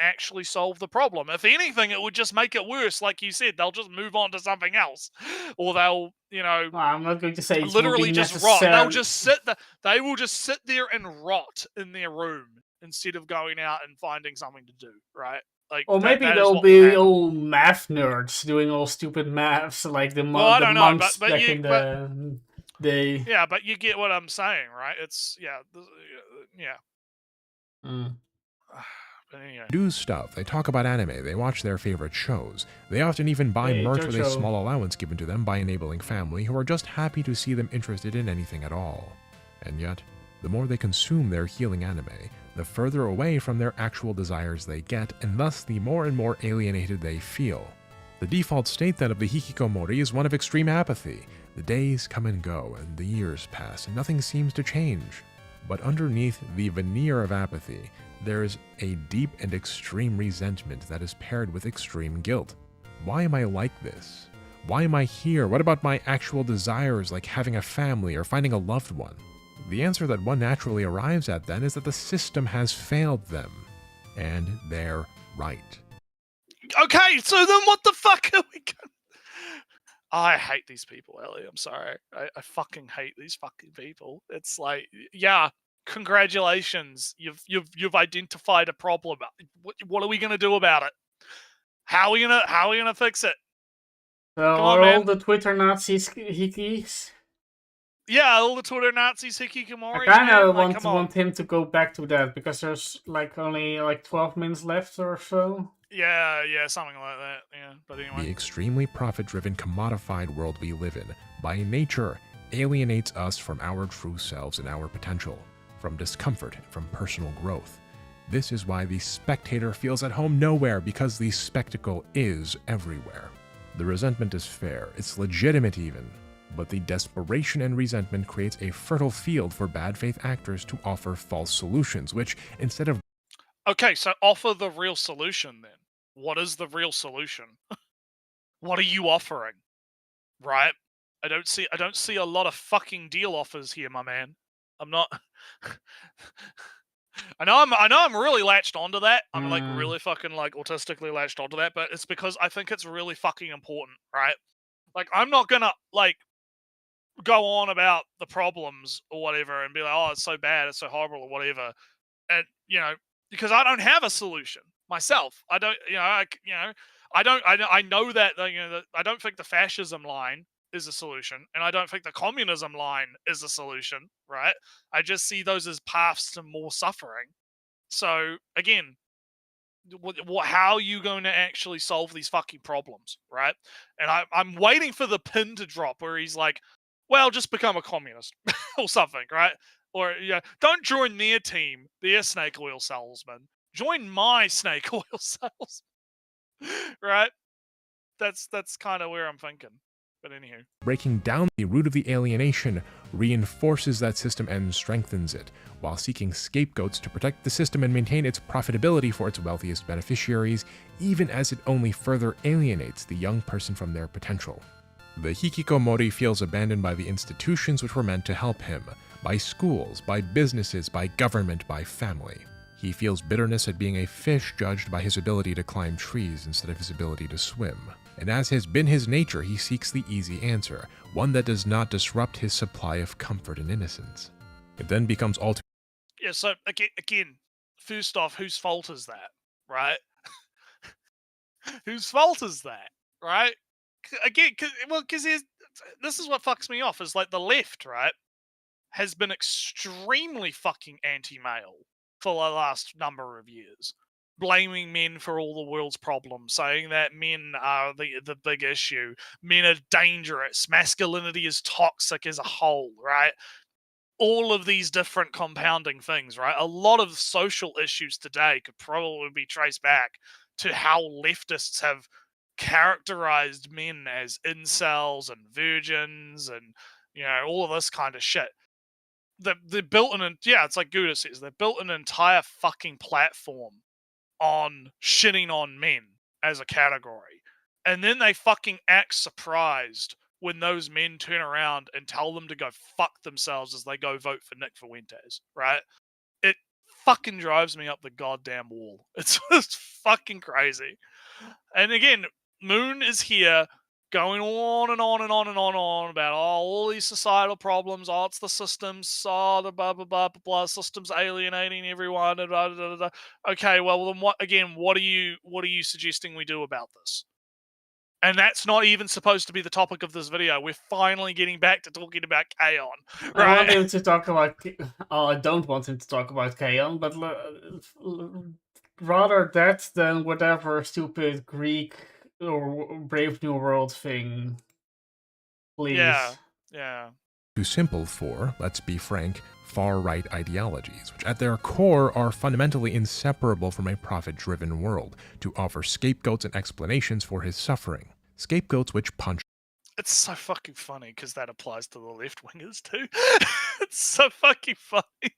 actually solve the problem. If anything, it would just make it worse. Like you said, they'll just move on to something else, or they'll, Well, I'm not going to say it literally will be just rot. They'll necessary- just they will just sit there and rot in their room instead of going out and finding something to do, right? Like, Or maybe that is they'll what will be happen. all math nerds doing all stupid maths like the Well, I don't know, monks but back you- in the day. Yeah, but you get what I'm saying, right? It's yeah. But anyway. Do stuff, they talk about anime, they watch their favorite shows. They often even buy Hey, merch with a Jojo. small allowance given to them by enabling family who are just happy to see them interested in anything at all. And yet, the more they consume their healing anime, the further away from their actual desires they get, and thus the more and more alienated they feel. The default state then of the hikikomori is one of extreme apathy. The days come and go, and the years pass, and nothing seems to change. But underneath the veneer of apathy, there is a deep and extreme resentment that is paired with extreme guilt. Why am I like this? Why am I here? What about my actual desires like having a family or finding a loved one? The answer that one naturally arrives at then is that the system has failed them. And they're right. Okay, so then what the fuck are we going? I hate these people, Ellie. I'm sorry. I fucking hate these fucking people. It's like, yeah, congratulations. You've identified a problem. What are we gonna do about it? How are we gonna fix it? So Come on, are all man. the Twitter Nazis hikis? Yeah, all the Twitter Nazis, I hikikomoris, kind man. of Like, come on. want him to go back to that because there's like only like 12 minutes left or so. Yeah, something like that. Yeah, but The anyway. extremely profit-driven, commodified world we live in, by nature, alienates us from our true selves and our potential, from discomfort and from personal growth. This is why the spectator feels at home nowhere, because the spectacle is everywhere. The resentment is fair, it's legitimate even, but the desperation and resentment creates a fertile field for bad faith actors to offer false solutions, which, instead of Okay, so offer the real solution then. What is the real solution? What are you offering? Right? I don't see a lot of fucking deal offers here, my man. I'm not I know I'm really latched onto that. I'm like really fucking like autistically latched onto that, but it's because I think it's really fucking important, right? Like I'm not gonna like go on about the problems or whatever and be like, oh, it's so bad, it's so horrible or whatever. And because I don't have a solution myself. I don't, I know that I don't think the fascism line is a solution, and I don't think the communism line is a solution. Right? I just see those as paths to more suffering. So again, how are you going to actually solve these fucking problems, right? And I'm waiting for the pin to drop where he's like, well, just become a communist or something, right? Or don't join their team, their snake oil salesman. Join my snake oil salesman, right? That's kind of where I'm thinking. But anywho, breaking down the root of the alienation reinforces that system and strengthens it, while seeking scapegoats to protect the system and maintain its profitability for its wealthiest beneficiaries, even as it only further alienates the young person from their potential. The hikikomori feels abandoned by the institutions which were meant to help him, by schools, by businesses, by government, by family. He feels bitterness at being a fish judged by his ability to climb trees instead of his ability to swim. And as has been his nature, he seeks the easy answer, one that does not disrupt his supply of comfort and innocence. It then becomes all too yeah. So again, first off, whose fault is that, right? Whose fault is that, right? Again, because this is what fucks me off is like the left, right, has been extremely fucking anti-male for the last number of years, blaming men for all the world's problems, saying that men are the big issue, men are dangerous, masculinity is toxic as a whole, right? All of these different compounding things, right? A lot of social issues today could probably be traced back to how leftists have characterized men as incels and virgins and all of this kind of shit. They built it's like Gouda says, they built an entire fucking platform on shitting on men as a category. And then they fucking act surprised when those men turn around and tell them to go fuck themselves as they go vote for Nick Fuentes, right? It fucking drives me up the goddamn wall. It's just fucking crazy. And again, Moon is here going on and on and on and on and on about all these societal problems. Oh, it's the systems. Oh, the blah blah blah blah blah. Systems alienating everyone. Blah, blah, blah, blah. Okay, well then what? Again, what are you suggesting we do about this? And that's not even supposed to be the topic of this video. We're finally getting back to talking about Kaon. Right? I want him to talk about. I don't want him to talk about Kaon, but rather that than whatever stupid Greek or Brave New World thing. Please. Yeah. too simple for, let's be frank, far-right ideologies, which at their core are fundamentally inseparable from a profit-driven world, to offer scapegoats and explanations for his suffering. Scapegoats which punch. It's so fucking funny because that applies to the left-wingers too. It's so fucking funny.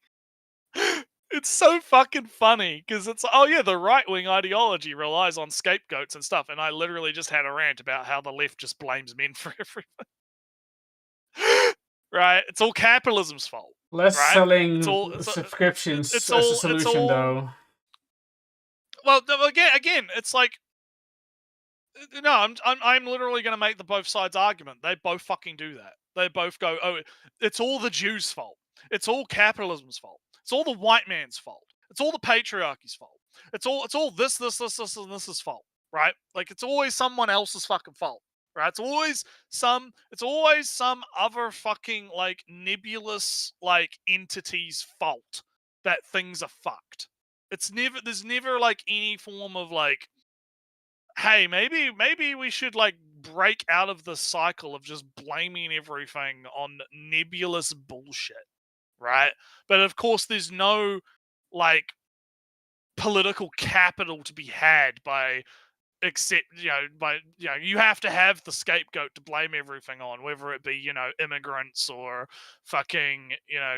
It's so fucking funny because it's, oh yeah, the right-wing ideology relies on scapegoats and stuff, and I literally just had a rant about how the left just blames men for everything. Right? It's all capitalism's fault. Less right? selling subscriptions as a solution, though. Well, again, it's like No, I'm literally going to make the both sides argument. They both fucking do that. They both go, oh, it's all the Jews' fault. It's all capitalism's fault. It's all the white man's fault. It's all the patriarchy's fault. It's all this, and this's fault, right? Like it's always someone else's fucking fault, right? It's always some other fucking like nebulous like entity's fault that things are fucked. There's never like any form of like, hey, maybe we should like break out of the cycle of just blaming everything on nebulous bullshit, right? But of course, there's no like political capital to be had by except you have to have the scapegoat to blame everything on, whether it be immigrants or fucking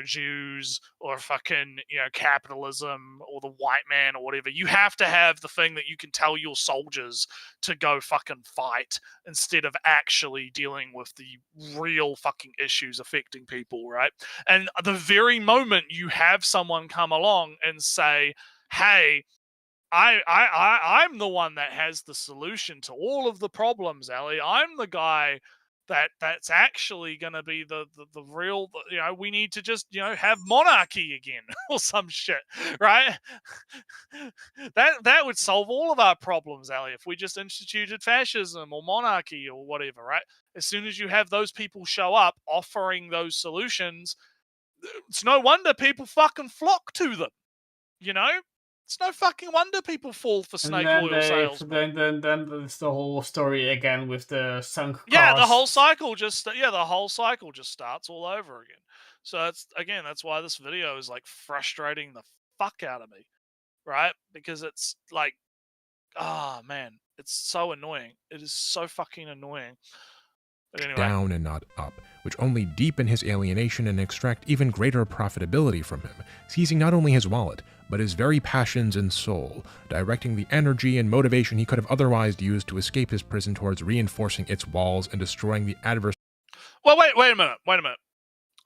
Jews or fucking capitalism or the white man or whatever. You have to have the thing that you can tell your soldiers to go fucking fight instead of actually dealing with the real fucking issues affecting people, right? And the very moment you have someone come along and say, hey, I'm the one that has the solution to all of the problems, Ellie. I'm the guy that's actually going to be the real, we need to just, have monarchy again or some shit, right? that would solve all of our problems, Ellie, if we just instituted fascism or monarchy or whatever, right? As soon as you have those people show up offering those solutions, it's no wonder people fucking flock to them, It's no fucking wonder people fall for snake oil salesmen. Then it's the whole story again with the sunk cost. Yeah, the whole cycle just starts all over again. So that's why this video is like frustrating the fuck out of me, right? Because it's like, man, it's so annoying. It is so fucking annoying. But anyway. Down and not up, which only deepen his alienation and extract even greater profitability from him, seizing not only his wallet, but his very passions and soul, directing the energy and motivation he could have otherwise used to escape his prison towards reinforcing its walls and destroying the adversary. Well, wait a minute.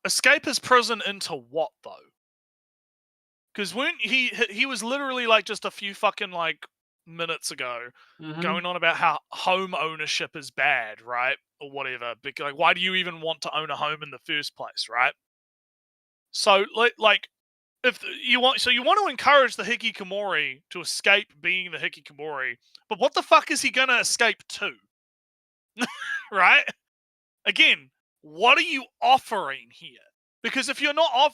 Escape his prison into what, though? Because when he was literally like just a few fucking like minutes ago going on about how home ownership is bad, right? Or whatever. Because like, why do you even want to own a home in the first place, right? So like if you want to encourage the Hikikomori to escape being the Hikikomori, but what the fuck is he gonna escape to? Right? Again, what are you offering here? Because if you're not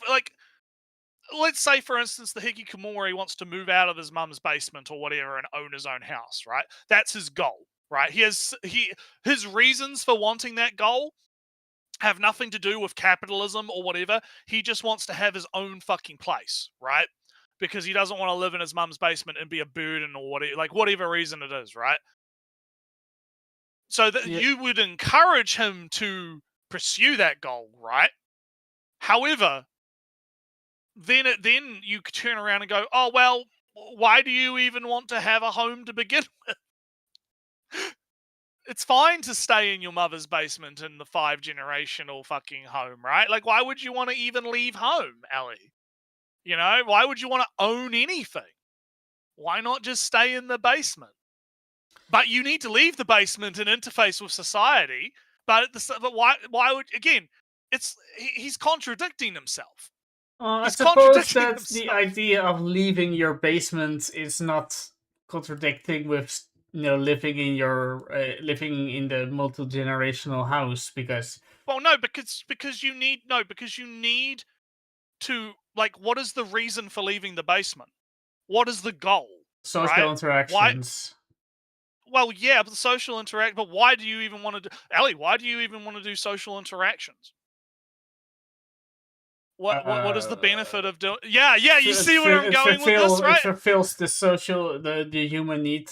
let's say, for instance, the Hikikomori wants to move out of his mum's basement or whatever and own his own house, right? That's his goal, right? His reasons for wanting that goal have nothing to do with capitalism or whatever. He just wants to have his own fucking place, right? Because he doesn't want to live in his mum's basement and be a burden or whatever reason it is, right? So that you would encourage him to pursue that goal, right? However, then you turn around and go, oh, well, why do you even want to have a home to begin with? It's fine to stay in your mother's basement in the 5-generational fucking home, right? Like, why would you want to even leave home, Ellie? Why would you want to own anything? Why not just stay in the basement? But you need to leave the basement and interface with society. But why would, again, he's contradicting himself. I suppose that the idea of leaving your basement is not contradicting with living in the multi-generational house, because because you need to, like, what is the reason for leaving the basement? What is the goal? Social interactions. Well, yeah, but the social interact. But why do you even want to do, Ellie? Why do you even want to do social interactions? What is the benefit of doing? Yeah. You see where I'm going with this, right? It fulfills the human need.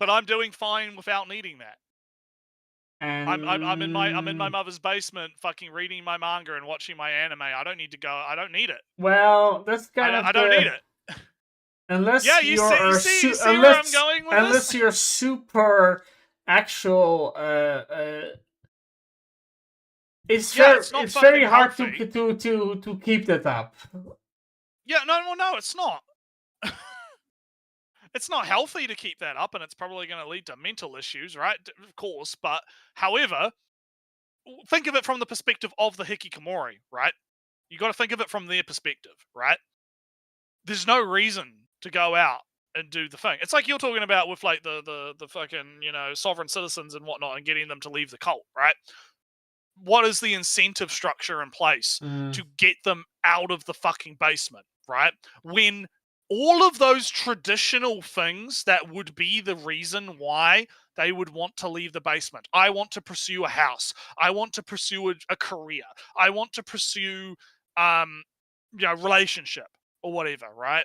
But I'm doing fine without needing that. And I'm in my mother's basement, fucking reading my manga and watching my anime. I don't need to go. I don't need it. Well, that's kind of. I don't need it. Unless you see where I'm going with unless this? you're super actual. It's very hard to keep that up. Yeah, no, it's not. It's not healthy to keep that up, and it's probably going to lead to mental issues, right? Of course, but however, think of it from the perspective of the hikikomori, right? You got to think of it from their perspective, right? There's no reason to go out and do the thing. It's like you're talking about with like the fucking, you know, sovereign citizens and whatnot, and getting them to leave the cult, right? What is the incentive structure in place to get them out of the fucking basement, right? When all of those traditional things that would be the reason why they would want to leave the basement. I want to pursue a house. I want to pursue a career. I want to pursue, relationship or whatever, right?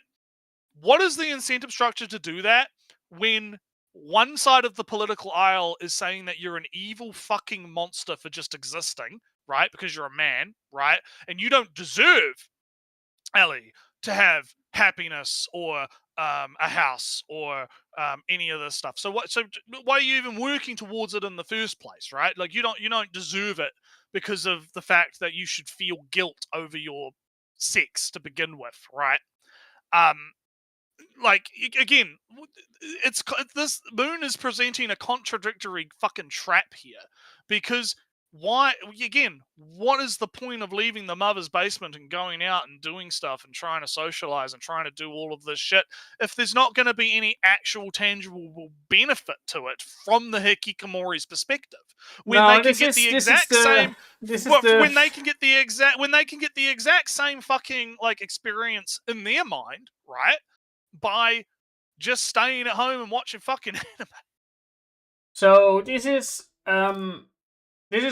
What is the incentive structure to do that when one side of the political aisle is saying that you're an evil fucking monster for just existing, right? Because you're a man, right? And you don't deserve, Ellie, to have happiness or a house or any of this stuff. So why are you even working towards it in the first place, right? Like you don't deserve it because of the fact that you should feel guilt over your sex to begin with, right? Like again, this Moon is presenting a contradictory fucking trap here, because why again? What is the point of leaving the mother's basement and going out and doing stuff and trying to socialize and trying to do all of this shit if there's not going to be any actual tangible benefit to it from the hikikomori's perspective? When No, they can this get is the this is exact the same this is Well, the when they can get the exact same fucking like experience in their mind, right? By just staying at home and watching fucking anime. so this is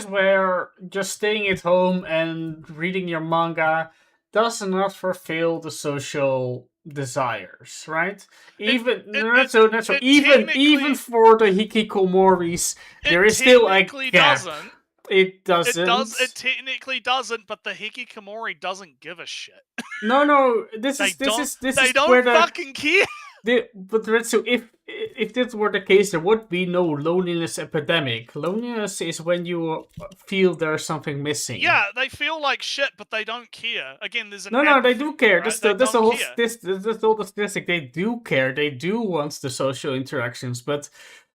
where just staying at home and reading your manga does not fulfill the social desires, right? Even not so even for the hikikomoris, there is still a technically gap. doesn't. It doesn't. It technically doesn't, but the hikikomori doesn't give a shit. No. This They is this don't. is They where don't the fucking care. But Retsu, if this were the case, there would be no loneliness epidemic. Loneliness is when you feel there's something missing. Yeah, they feel like shit, but they don't care. Again, there's an No, they apathy, do care. right? That's They the don't whole care. this whole statistic. They do care. They do want the social interactions, but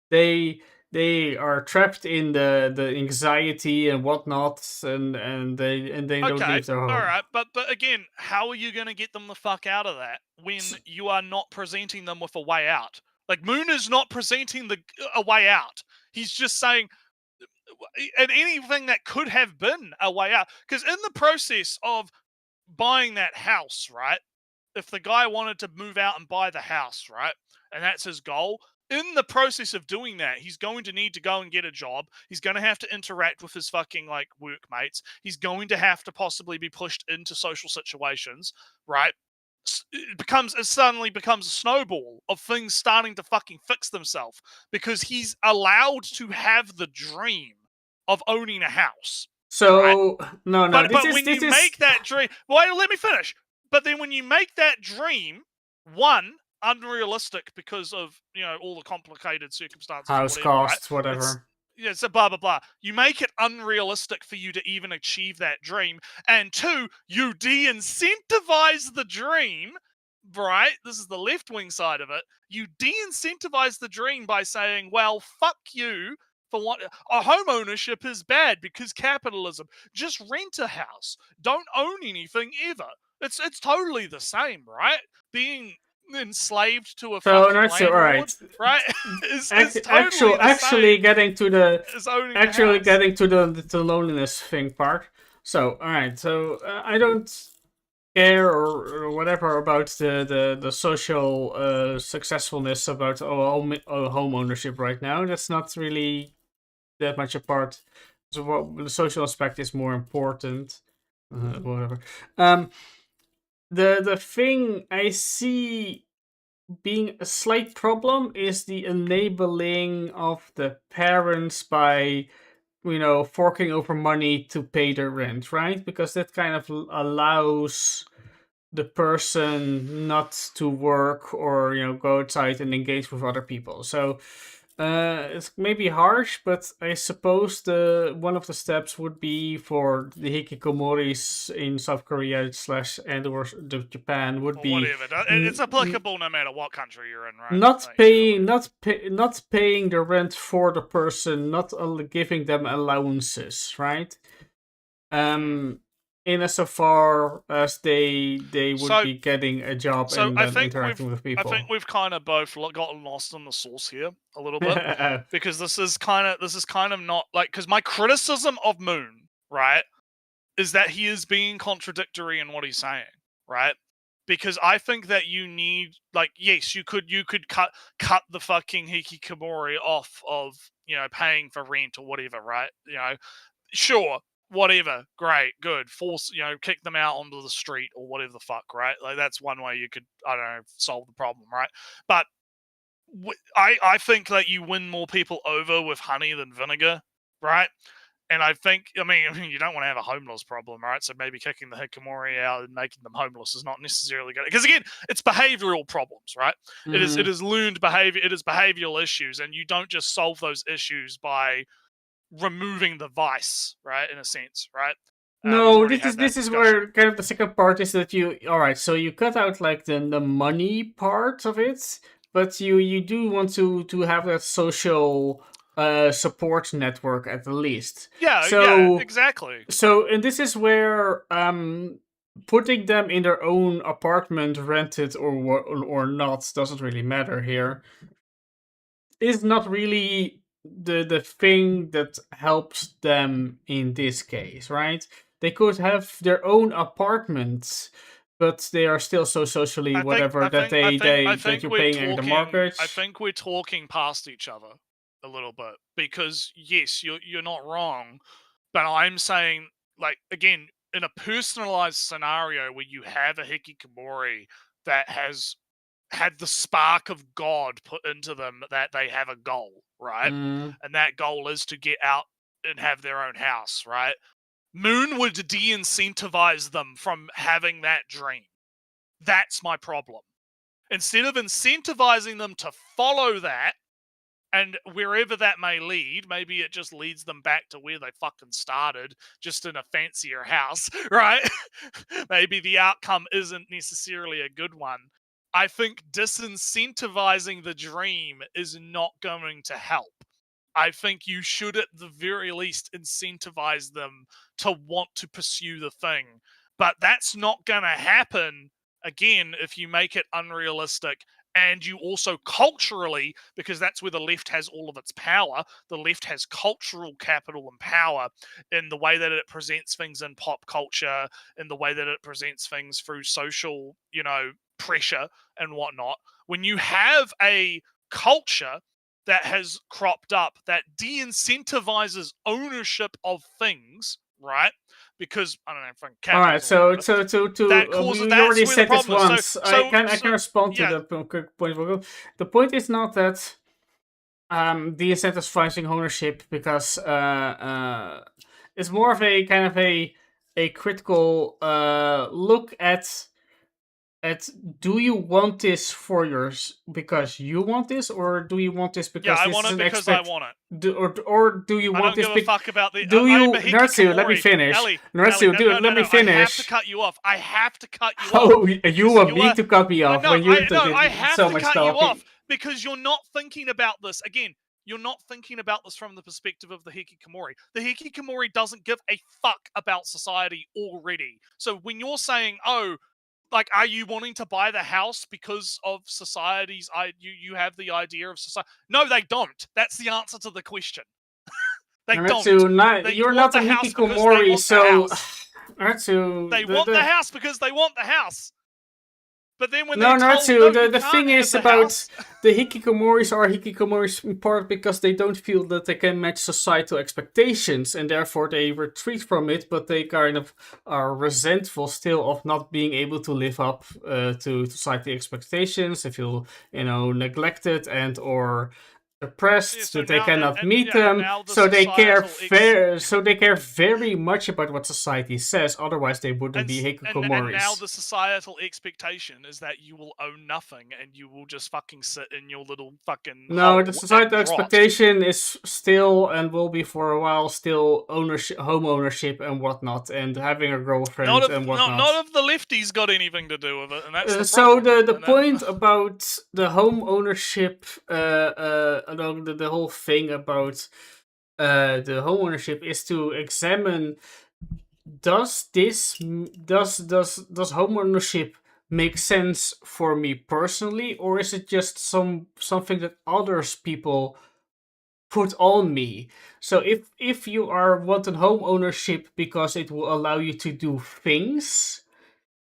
they are trapped in the anxiety and whatnot, and they don't Okay, leave their home. all right, but again, how are you going to get them the fuck out of that when you are not presenting them with a way out? Like Moon is not presenting a way out. He's just saying, and anything that could have been a way out, because in the process of buying that house, right? If the guy wanted to move out and buy the house, right, and that's his goal, in the process of doing that, he's going to need to go and get a job. He's going to have to interact with his fucking like workmates. He's going to have to possibly be pushed into social situations, right? It suddenly becomes a snowball of things starting to fucking fix themselves because he's allowed to have the dream of owning a house. So right? No. But when you make that dream, well, let me finish. But then when you make that dream, one, unrealistic because of, you know, all the complicated circumstances, house costs, right? Whatever. It's a blah blah blah. You make it unrealistic for you to even achieve that dream, and two, you de-incentivize the dream. Right, this is the left-wing side of it. You de-incentivize the dream by saying, "Well, fuck you." For what a home ownership is bad because capitalism. Just rent a house. Don't own anything ever. It's totally the same, right? Being enslaved to a fucking landlord, right? Actually getting to the loneliness thing part. So all right, so I don't care or whatever about the social successfulness about home ownership right now. That's not really that much a part. So the social aspect is more important. Whatever. The thing I see being a slight problem is the enabling of the parents by, you know, forking over money to pay their rent, right? Because that kind of allows the person not to work or, you know, go outside and engage with other people. So It's maybe harsh, but I suppose one of the steps would be for the hikikomoris in South Korea slash and/or Japan would Or be whatever. It's applicable no matter what country you're in, right? not Like, paying surely. not paying the rent for the person, not giving them allowances, right? In as so far as they would So- be getting a job So and I then think interacting with people. I think we've kind of both gotten lost in the sauce here a little bit. Because this is kind of not like, because my criticism of Moon, right, is that he is being contradictory in what he's saying, right? Because I think that you need, like, yes, you could cut the fucking hikikomori off of, paying for rent or whatever, right? Sure, whatever, great, good, force, kick them out onto the street or whatever the fuck, right? Like, that's one way you could, I don't know, solve the problem, right? But I think that you win more people over with honey than vinegar, right? And I think, I mean, you don't want to have a homeless problem, right? So maybe kicking the hikikomori out and making them homeless is not necessarily good. Because again, it's behavioral problems, right? It is learned behavior. It is behavioral issues, and you don't just solve those issues by removing the vice, right? In a sense, right? No, this is where kind of the second part is that so you cut out like the money part of it, but you do want to have that social support network at the least. Yeah, exactly. So, and this is where putting them in their own apartment, rented or not, doesn't really matter here. Is not really the thing that helps them in this case, right? They could have their own apartments, but they are still so socially I think that you're paying the mortgage. I think we're talking past each other a little bit, because yes, you're not wrong, but I'm saying, like, again, in a personalized scenario where you have a hikikomori that has had the spark of God put into them, that they have a goal, right? And that goal is to get out and have their own house, right? Moon would de-incentivize them from having that dream. That's my problem. Instead of incentivizing them to follow that, and wherever that may lead, maybe it just leads them back to where they fucking started, just in a fancier house, right? Maybe the outcome isn't necessarily a good one. I think disincentivizing the dream is not going to help. I think you should at the very least incentivize them to want to pursue the thing. But that's not going to happen, again, if you make it unrealistic. And you also culturally, because that's where the left has all of its power, the left has cultural capital and power in the way that it presents things in pop culture, in the way that it presents things through social, pressure and whatnot. When you have a culture that has cropped up that de-incentivizes ownership of things, right? Because I don't know, from all right. So that causes, we that's already where said the this problem once. is. I can respond to the point. The point is not that de-incentivizing ownership, because it's more of a kind of a critical look at do you want this for yours because you want this, or do you want this because I this want is it an because I want it. or do you I want don't this? give a fuck about the. Do I'm you, a Naratsu? Let me hikikomori. finish. Ellie, Naratsu, let me finish. I have to cut you off. I have to cut you off. Oh, you want me to cut me off when you I have so to much cut talking. you off because you're not thinking about this. Again, you're not thinking about this from the perspective of the hikikomori. The hikikomori doesn't give a fuck about society already. So when you're saying, oh, like, are you wanting to buy the house because of society's? You have the idea of society. No, they don't. That's the answer to the question. They Naratsu, don't. You're not a hikikomori, so Naratsu, they want the house because they want the house. But then when the thing is about the hikikomoris are hikikomoris in part because they don't feel that they can match societal expectations, and therefore they retreat from it, but they kind of are resentful still of not being able to live up to society expectations. They feel, neglected and or depressed, Yeah, so that they now- cannot and- meet yeah, them, now the so they care societal so they care very much about what society says. Otherwise, they wouldn't and, be and hikikomoris. now the societal expectation is that you will own nothing and you will just fucking sit in your little fucking No, hole the societal and rot. expectation is still and will be for a while still ownership, home ownership and whatnot, and having a girlfriend Not if, and whatnot. not if the lefties got anything to do with it, and that's the So problem. the And point about the home ownership, the whole thing about the home ownership is to examine, does home ownership make sense for me personally, or is it just something that others people put on me? So if you are wanting home ownership because it will allow you to do things,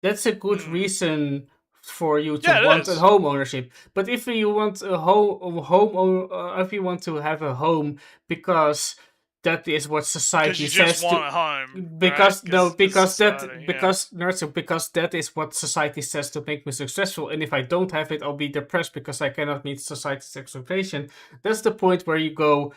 that's a good reason for you to Yeah, it want a is. home ownership. But if you want if you want to have a home because that is what because society you says just want to, a home, because right? no, because that society, yeah. because that is what society says to make me successful, and if I don't have it, I'll be depressed because I cannot meet society's expectation. That's the point where you go,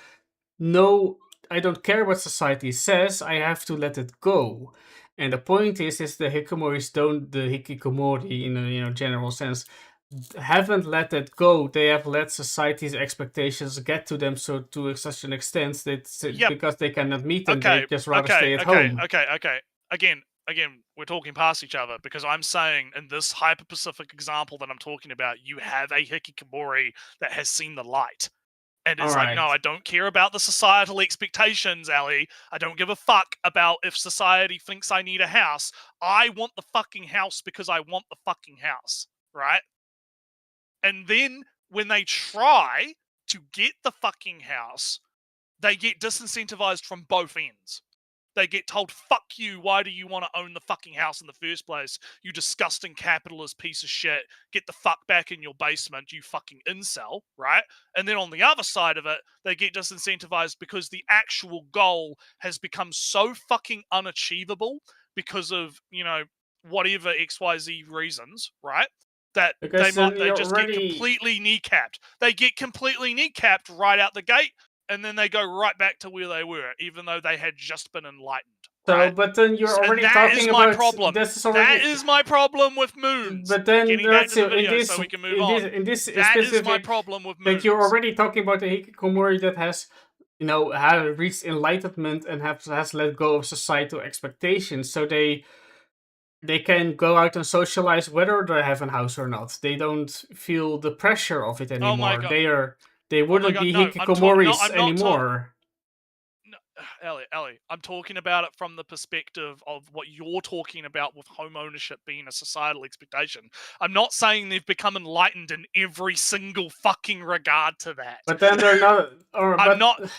no, I don't care what society says, I have to let it go. And the point is the hikikomori in a general sense haven't let it go. They have let society's expectations get to them, so to such an extent that because they cannot meet them, they just rather stay at home. Okay. Again, we're talking past each other because I'm saying in this hyper-specific example that I'm talking about, you have a hikikomori that has seen the light. And it's like, no, I don't care about the societal expectations, Ellie. I don't give a fuck about if society thinks I need a house. I want the fucking house because I want the fucking house, right? And then when they try to get the fucking house, they get disincentivized from both ends. They get told, fuck you, why do you want to own the fucking house in the first place? You disgusting capitalist piece of shit. Get the fuck back in your basement, you fucking incel, right? And then on the other side of it, they get disincentivized because the actual goal has become so fucking unachievable because of, whatever XYZ reasons, right? That Because they just get completely kneecapped. They get completely kneecapped right out the gate, and then they go right back to where they were, even though they had just been enlightened. So, right? but then you're already that talking is about my problem. That is my problem with moons. But then Getting back to the video so we can move on. In this That specific, is my problem with moons. But you're already talking about the hikikomori that has, have reached enlightenment and has let go of societal expectations, so they can go out and socialize whether they have a house or not. They don't feel the pressure of it anymore. Oh my God. They wouldn't be hikikomoris anymore. Ellie, I'm talking about it from the perspective of what you're talking about with home ownership being a societal expectation. I'm not saying they've become enlightened in every single fucking regard to that. But then they're not.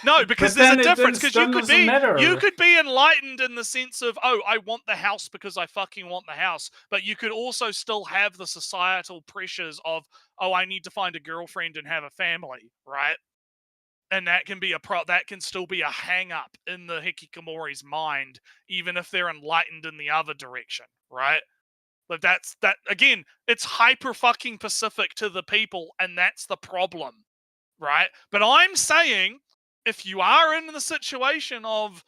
No, because there's a difference. Because you could be enlightened in the sense of, oh, I want the house because I fucking want the house. But you could also still have the societal pressures of, oh, I need to find a girlfriend and have a family, right? And that can be that can still be a hang up in the hikikomori's mind, even if they're enlightened in the other direction, right? But that again, it's hyper fucking specific to the people, and that's the problem, right? But I'm saying, if you are in the situation of,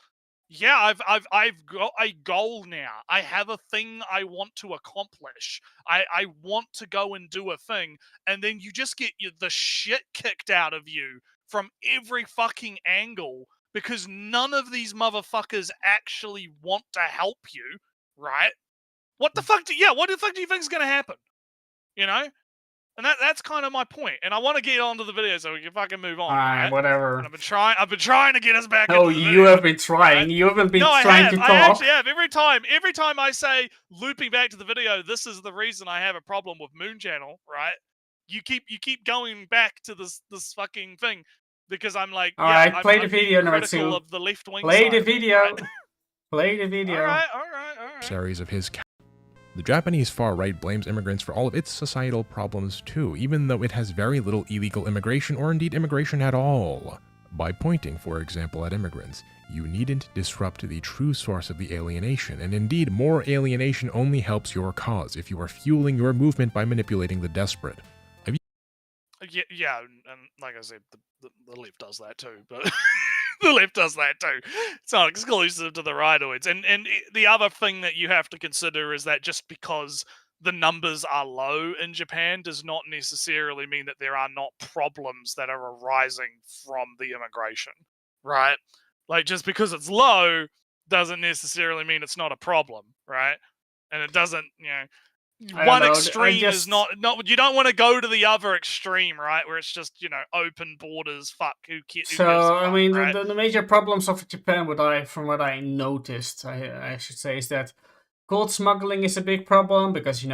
yeah, I've got a goal now. I have a thing I want to accomplish. I want to go and do a thing, and then you just get the shit kicked out of you from every fucking angle because none of these motherfuckers actually want to help you, right? What the fuck do you think is going to happen? And that's kind of my point. And I want to get onto the video so we can fucking move on. Alright, whatever. And I've been trying to get us back. Oh, into the you video, have been trying. right? You haven't been No, trying to talk. I actually have. Every time I say looping back to the video, this is the reason I have a problem with Moon Channel, right? You keep going back to this fucking thing. Because I'm like, alright, play the video, critical of the left wing. Play the video. Right? Play the video. All right. Series of his. The Japanese far right blames immigrants for all of its societal problems too, even though it has very little illegal immigration or indeed immigration at all. By pointing, for example, at immigrants, you needn't disrupt the true source of the alienation, and indeed more alienation only helps your cause if you are fueling your movement by manipulating the desperate. Yeah, and like I said, the left does that too, but the left does that too. It's not exclusive to the rightoids. And the other thing that you have to consider is that just because the numbers are low in Japan does not necessarily mean that there are not problems that are arising from the immigration, right? Like, just because it's low doesn't necessarily mean it's not a problem, right? And it doesn't, I don't one know. extreme is not you don't want to go to the other extreme, right? Where it's just, open borders, fuck, who gives a So I fuck, mean, right? the major problems of Japan, from what I noticed, I should say, is that gold smuggling is a big problem because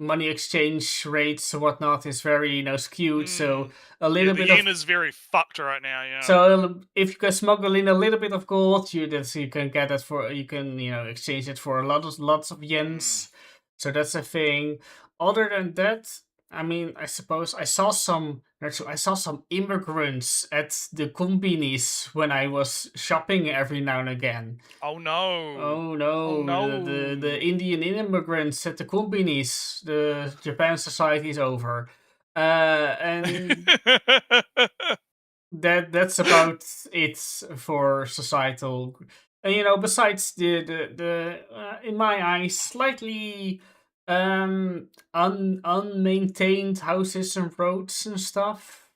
money exchange rates and whatnot is very skewed. So a Yeah, little the bit of yen is very fucked right now, yeah. so if you can smuggle in a little bit of gold, you can get it for exchange it for lots of yens. So that's a thing. Other than that, I mean, I suppose I saw some immigrants at the combinis when I was shopping every now and again. Oh no. Oh no, the no. Indian immigrants at the combinis. The Japan society is over. And that's about it for societal. And besides the in my eyes slightly unmaintained houses and roads and stuff.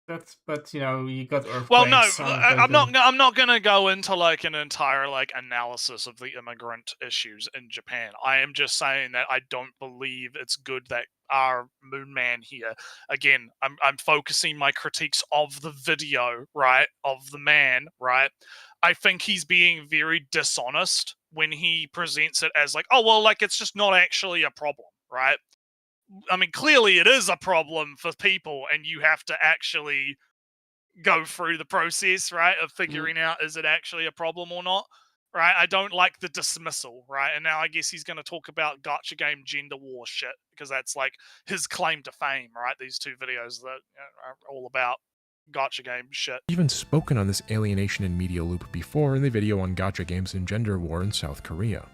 But you got Well, no, earthquakes. I'm not gonna go into like an entire analysis of the immigrant issues in Japan. I am just saying that I don't believe it's good that our Moon Man here. Again, I'm focusing my critiques of the video, right, of the man, right. I think he's being very dishonest when he presents it as like, oh well, it's just not actually a problem, right. I mean, clearly it is a problem for people, and you have to actually go through the process, right, of figuring out is it actually a problem or not, right? I don't like the dismissal, right? And now I guess he's going to talk about gacha game gender war shit because that's his claim to fame, right? These two videos that are all about gacha game shit. Even spoken on this alienation and media loop before in the video on gacha games and gender war in South Korea.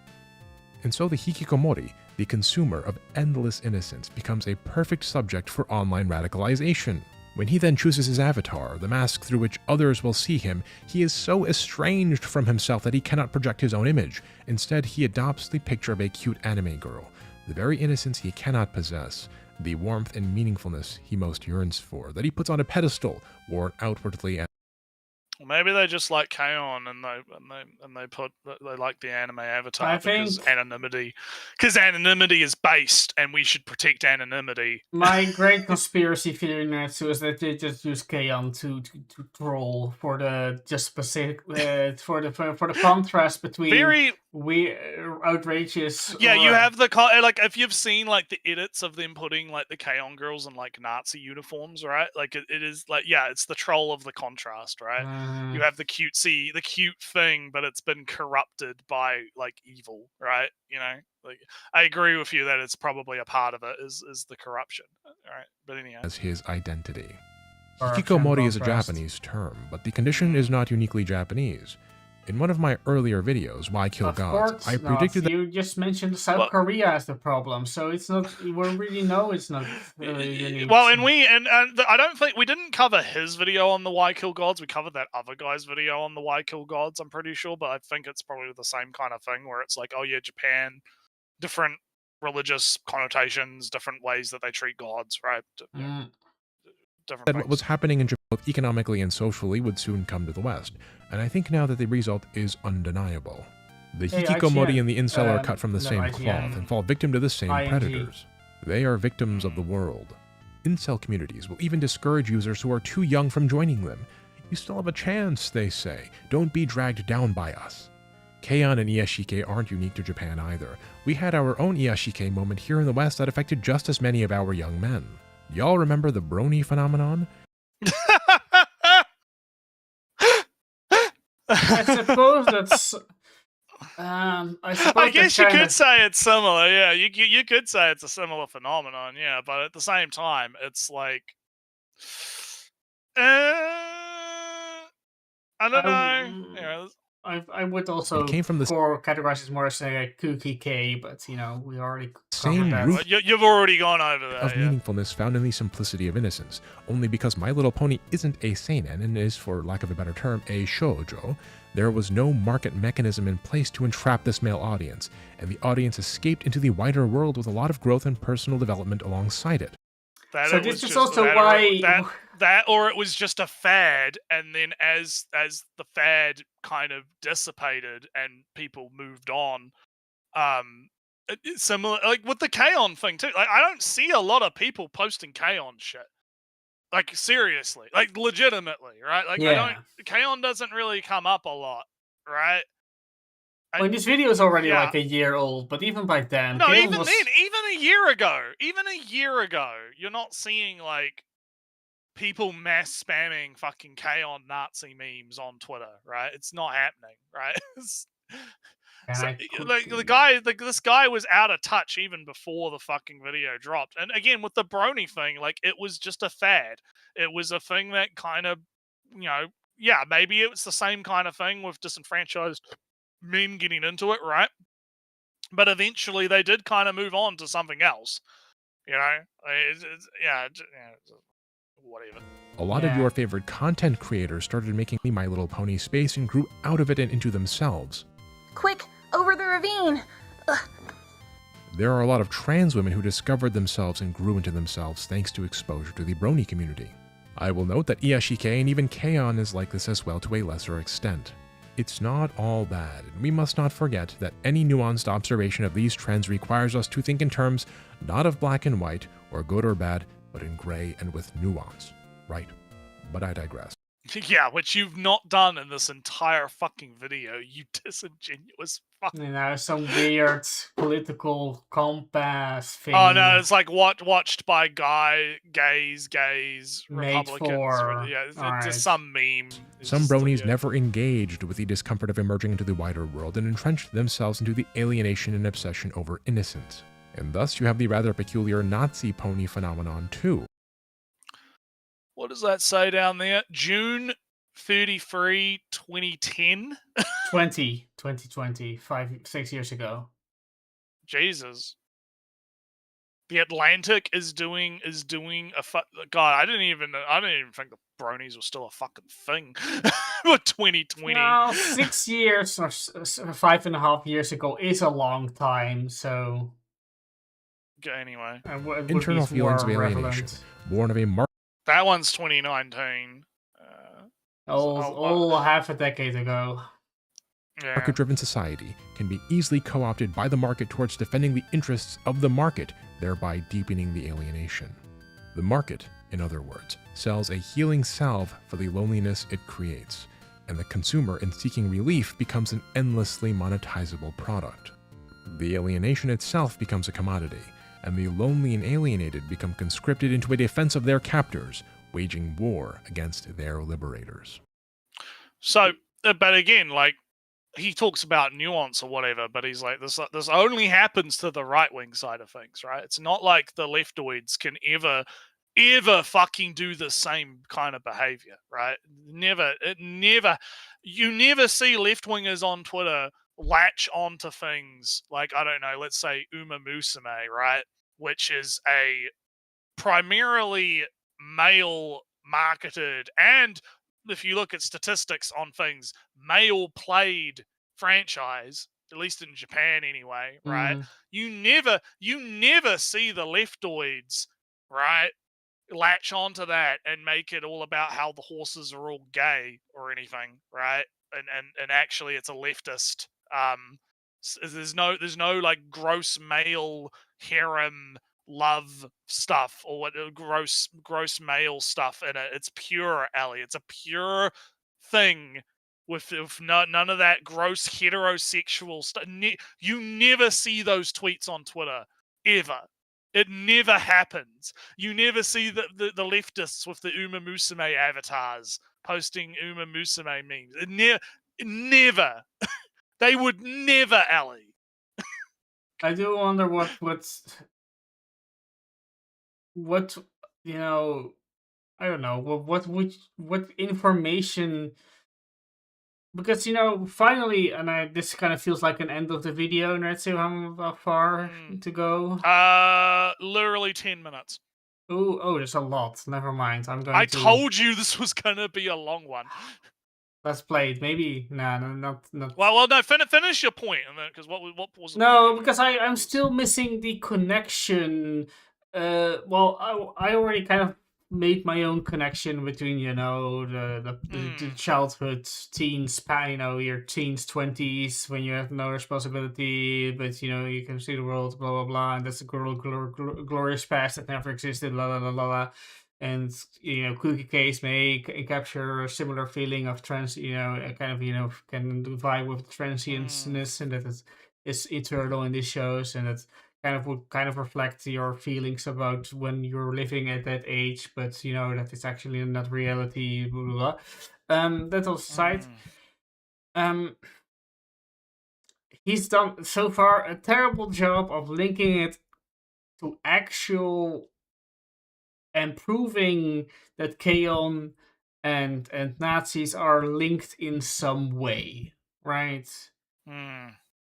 And so the hikikomori, the consumer of endless innocence, becomes a perfect subject for online radicalization. When he then chooses his avatar, the mask through which others will see him, he is so estranged from himself that he cannot project his own image. Instead, he adopts the picture of a cute anime girl, the very innocence he cannot possess, the warmth and meaningfulness he most yearns for, that he puts on a pedestal, worn outwardly. Well, maybe they just like K-On! and they like the anime avatar because anonymity is based, and we should protect anonymity. My great conspiracy theory Natsu is that they just use K-On! to troll for the just specific for the contrast between very outrageous. Yeah, you have the if you've seen the edits of them putting the K-On! girls in Nazi uniforms, right? It is it's the troll of the contrast, right? You have the cute thing, but it's been corrupted by evil, right? I agree with you that it's probably a part of it is the corruption, right? But anyhow, as his identity. Hikikomori is a Japanese term, but the condition is not uniquely Japanese. In one of my earlier videos, Why Kill Gods, I predicted that you just mentioned South Korea as the problem, so it's not. We really know it's not. Unique. Well, and I don't think we didn't cover his video on the Why Kill Gods. We covered that other guy's video on the Why Kill Gods. I'm pretty sure, but I think it's probably the same kind of thing where it's oh yeah, Japan, different religious connotations, different ways that they treat gods, right? That what was happening in Japan both economically and socially would soon come to the West, and I think now that the result is undeniable. The hikikomori and the incel are cut from the same cloth and fall victim to the same predators. They are victims of the world. Incel communities will even discourage users who are too young from joining them. You still have a chance, they say. Don't be dragged down by us. K-On! And Iyashike aren't unique to Japan either. We had our own Iyashike moment here in the West that affected just as many of our young men. Y'all remember the brony phenomenon? I suppose that's. I guess you could say it's similar. Yeah, you could say it's a similar phenomenon. Yeah, but at the same time, it's I don't know. I would also came from the categorize this more as a kooky K, but we already same covered that. root You've already gone over that. of Yeah. meaningfulness found in the simplicity of innocence, only because My Little Pony isn't a seinen and is, for lack of a better term, a shoujo. There was no market mechanism in place to entrap this male audience, and the audience escaped into the wider world with a lot of growth and personal development alongside it. That So it this was is just also that, why- or it was just a fad, and then as the fad kind of dissipated and people moved on, similar like with the K-On thing too. Like I don't see a lot of people posting K-On shit. Like seriously, like legitimately, right? Like Yeah. K-On doesn't really come up a lot, right? I mean, this video is already yeah. like a year old, but even by then, No, K-On! even was... then, even a year ago, you're not seeing like people mass spamming fucking K-On! Nazi memes on Twitter, right? It's not happening, right? And So, I like quickly- this guy was out of touch even before the fucking video dropped. And again, with the brony thing, like it was just a fad. It was a thing that kind of, yeah, maybe it was the same kind of thing with disenfranchised men getting into it, right? But eventually they did kind of move on to something else, whatever. A lot of your favorite content creators started making My Little Pony space and grew out of it and into themselves. Quick, over the ravine! There are a lot of trans women who discovered themselves and grew into themselves thanks to exposure to the brony community. I will note that Iyashikei and even K-On! Is like this as well to a lesser extent. It's not all bad, and we must not forget that any nuanced observation of these trends requires us to think in terms not of black and white, or good or bad, but in gray and with nuance. Right? But I digress. Yeah, which you've not done in this entire fucking video, you disingenuous fuck. Some weird political compass thing. Oh no, it's like watched by gays, Made Republicans. for- Yeah, it's alright. just some meme. It's Some just, bronies yeah. never engaged with the discomfort of emerging into the wider world and entrenched themselves into the alienation and obsession over innocence. And thus you have the rather peculiar Nazi pony phenomenon too. What does that say down there? June 33, 2010? 2020, 6 years ago. Jesus. The Atlantic is doing a God. I didn't even think the bronies were still a fucking thing. With 2020. Well, 6 years or 5.5 years ago is a long time, so Okay, anyway, it would Internal be feelings of more alienation, relevant. born of a mark that one's 2019. All half a decade ago. Yeah. market-driven society can be easily co-opted by the market towards defending the interests of the market, thereby deepening the alienation. The market, in other words, sells a healing salve for the loneliness it creates, and the consumer, in seeking relief, becomes an endlessly monetizable product. The alienation itself becomes a commodity, and the lonely and alienated become conscripted into a defense of their captors, waging war against their liberators. So, but again, like, he talks about nuance or whatever, but he's like, this only happens to the right-wing side of things, right? It's not like the leftoids can ever fucking do the same kind of behavior, right? You never see left-wingers on Twitter latch onto things like, I don't know, let's say Uma Musume, right? Which is a primarily male marketed, and if you look at statistics on things, male played franchise, at least in Japan anyway, right? You never see the leftoids, right, latch onto that and make it all about how the horses are all gay or anything, right? And actually it's a leftist there's no like gross male harem love stuff or what gross male stuff in it. It's pure, Ellie. It's a pure thing with none of that gross heterosexual stuff. You never see those tweets on Twitter ever. It never happens. You never see the leftists with the Uma Musume avatars posting Uma Musume memes. Never. They would never, Ellie. I do wonder what I don't know, what information because finally, and this kind of feels like an end of the video, Natsu. How far to go? Literally 10 minutes. Oh, there's a lot. Never mind. I'm going I to. told you this was gonna be a long one. Let's play it. Maybe. Nah, no, not. Well, no. Finish your point, because what was the No, point? because I'm still missing the connection. Well, I already kind of made my own connection between the childhood teens, your teens 20s when you have no responsibility, but you can see the world, blah blah blah, and that's a glorious past that never existed, la la la la la. And Cookie Case may capture a similar feeling of can vibe with transientness, and that is eternal in these shows, and that would reflect your feelings about when you're living at that age, but that it's actually not reality. Blah blah blah. That aside, he's done so far a terrible job of linking it to actual and proving that K-On! and Nazis are linked in some way, right?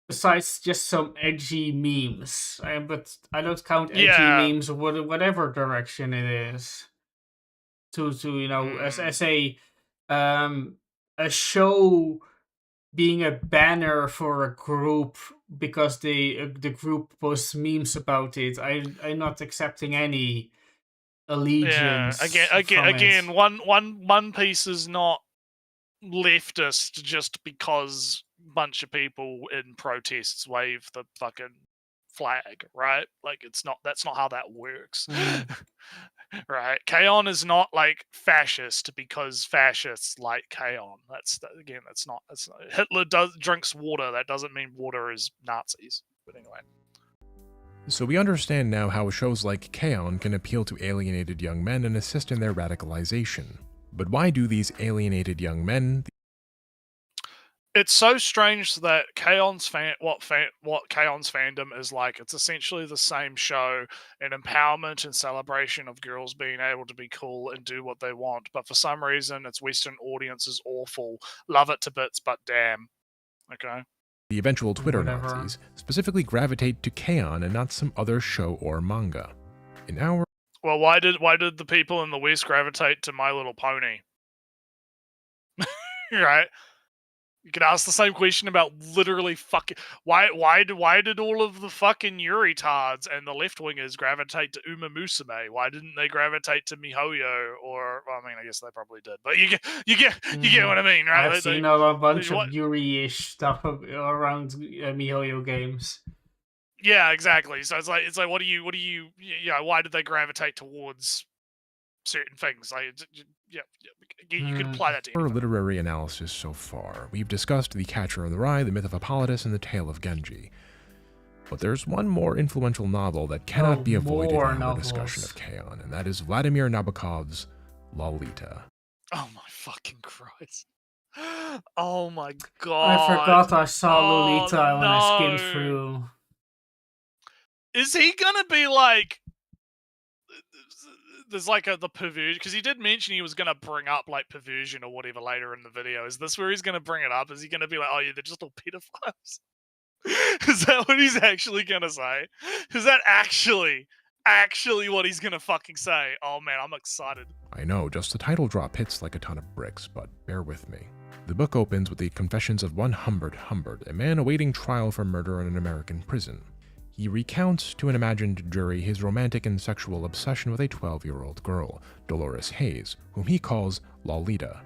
Besides just some edgy memes, but I don't count edgy memes whatever direction it is. To as a show being a banner for a group because the group posts memes about it, I'm not accepting any allegiance. Again, One Piece is not leftist just because a bunch of people in protests wave the fucking flag, right? Like that's not how that works. Right? K-On! Is not like fascist because fascists like K-On! That's not Hitler drinks water. That doesn't mean water is Nazis. But anyway. So we understand now how shows like K-On! Can appeal to alienated young men and assist in their radicalization. But why do these alienated young men? It's so strange that K-On!'s what K-On!'s fandom is like. It's essentially the same show, an empowerment and celebration of girls being able to be cool and do what they want. But for some reason, its Western audience is awful. Love it to bits, but damn. Okay. The eventual Twitter Nazis specifically gravitate to K-On! And not some other show or manga. Well, why did the people in the West gravitate to My Little Pony? Right? You could ask the same question about literally fucking why did all of the fucking Yuri tards and the left wingers gravitate to Uma Musume? Why didn't they gravitate to MiHoYo? Or I mean, I guess they probably did, but you get what I mean, right? I've seen a bunch of Yuri-ish stuff around MiHoYo games. Yeah, exactly. So it's like what do you why did they gravitate towards certain things? Like you could apply that to For literary analysis so far, we've discussed The Catcher in the Rye, The Myth of Hippolytus, and The Tale of Genji. But there's one more influential novel that cannot be avoided in our discussion of K-On!, and that is Vladimir Nabokov's Lolita. Oh my fucking Christ. Oh my god. I forgot I saw Lolita when I skimmed through. Is he gonna be like... There's like the perversion, because he did mention he was going to bring up like perversion or whatever later in the video. Is this where he's going to bring it up? Is he going to be like, oh yeah, they're just all pedophiles? Is that what he's actually going to say? Is that actually what he's going to fucking say? Oh man, I'm excited. I know, just the title drop hits like a ton of bricks, but bear with me. The book opens with the confessions of one Humbert, a man awaiting trial for murder in an American prison. He recounts to an imagined jury his romantic and sexual obsession with a 12-year-old girl, Dolores Hayes, whom he calls Lolita.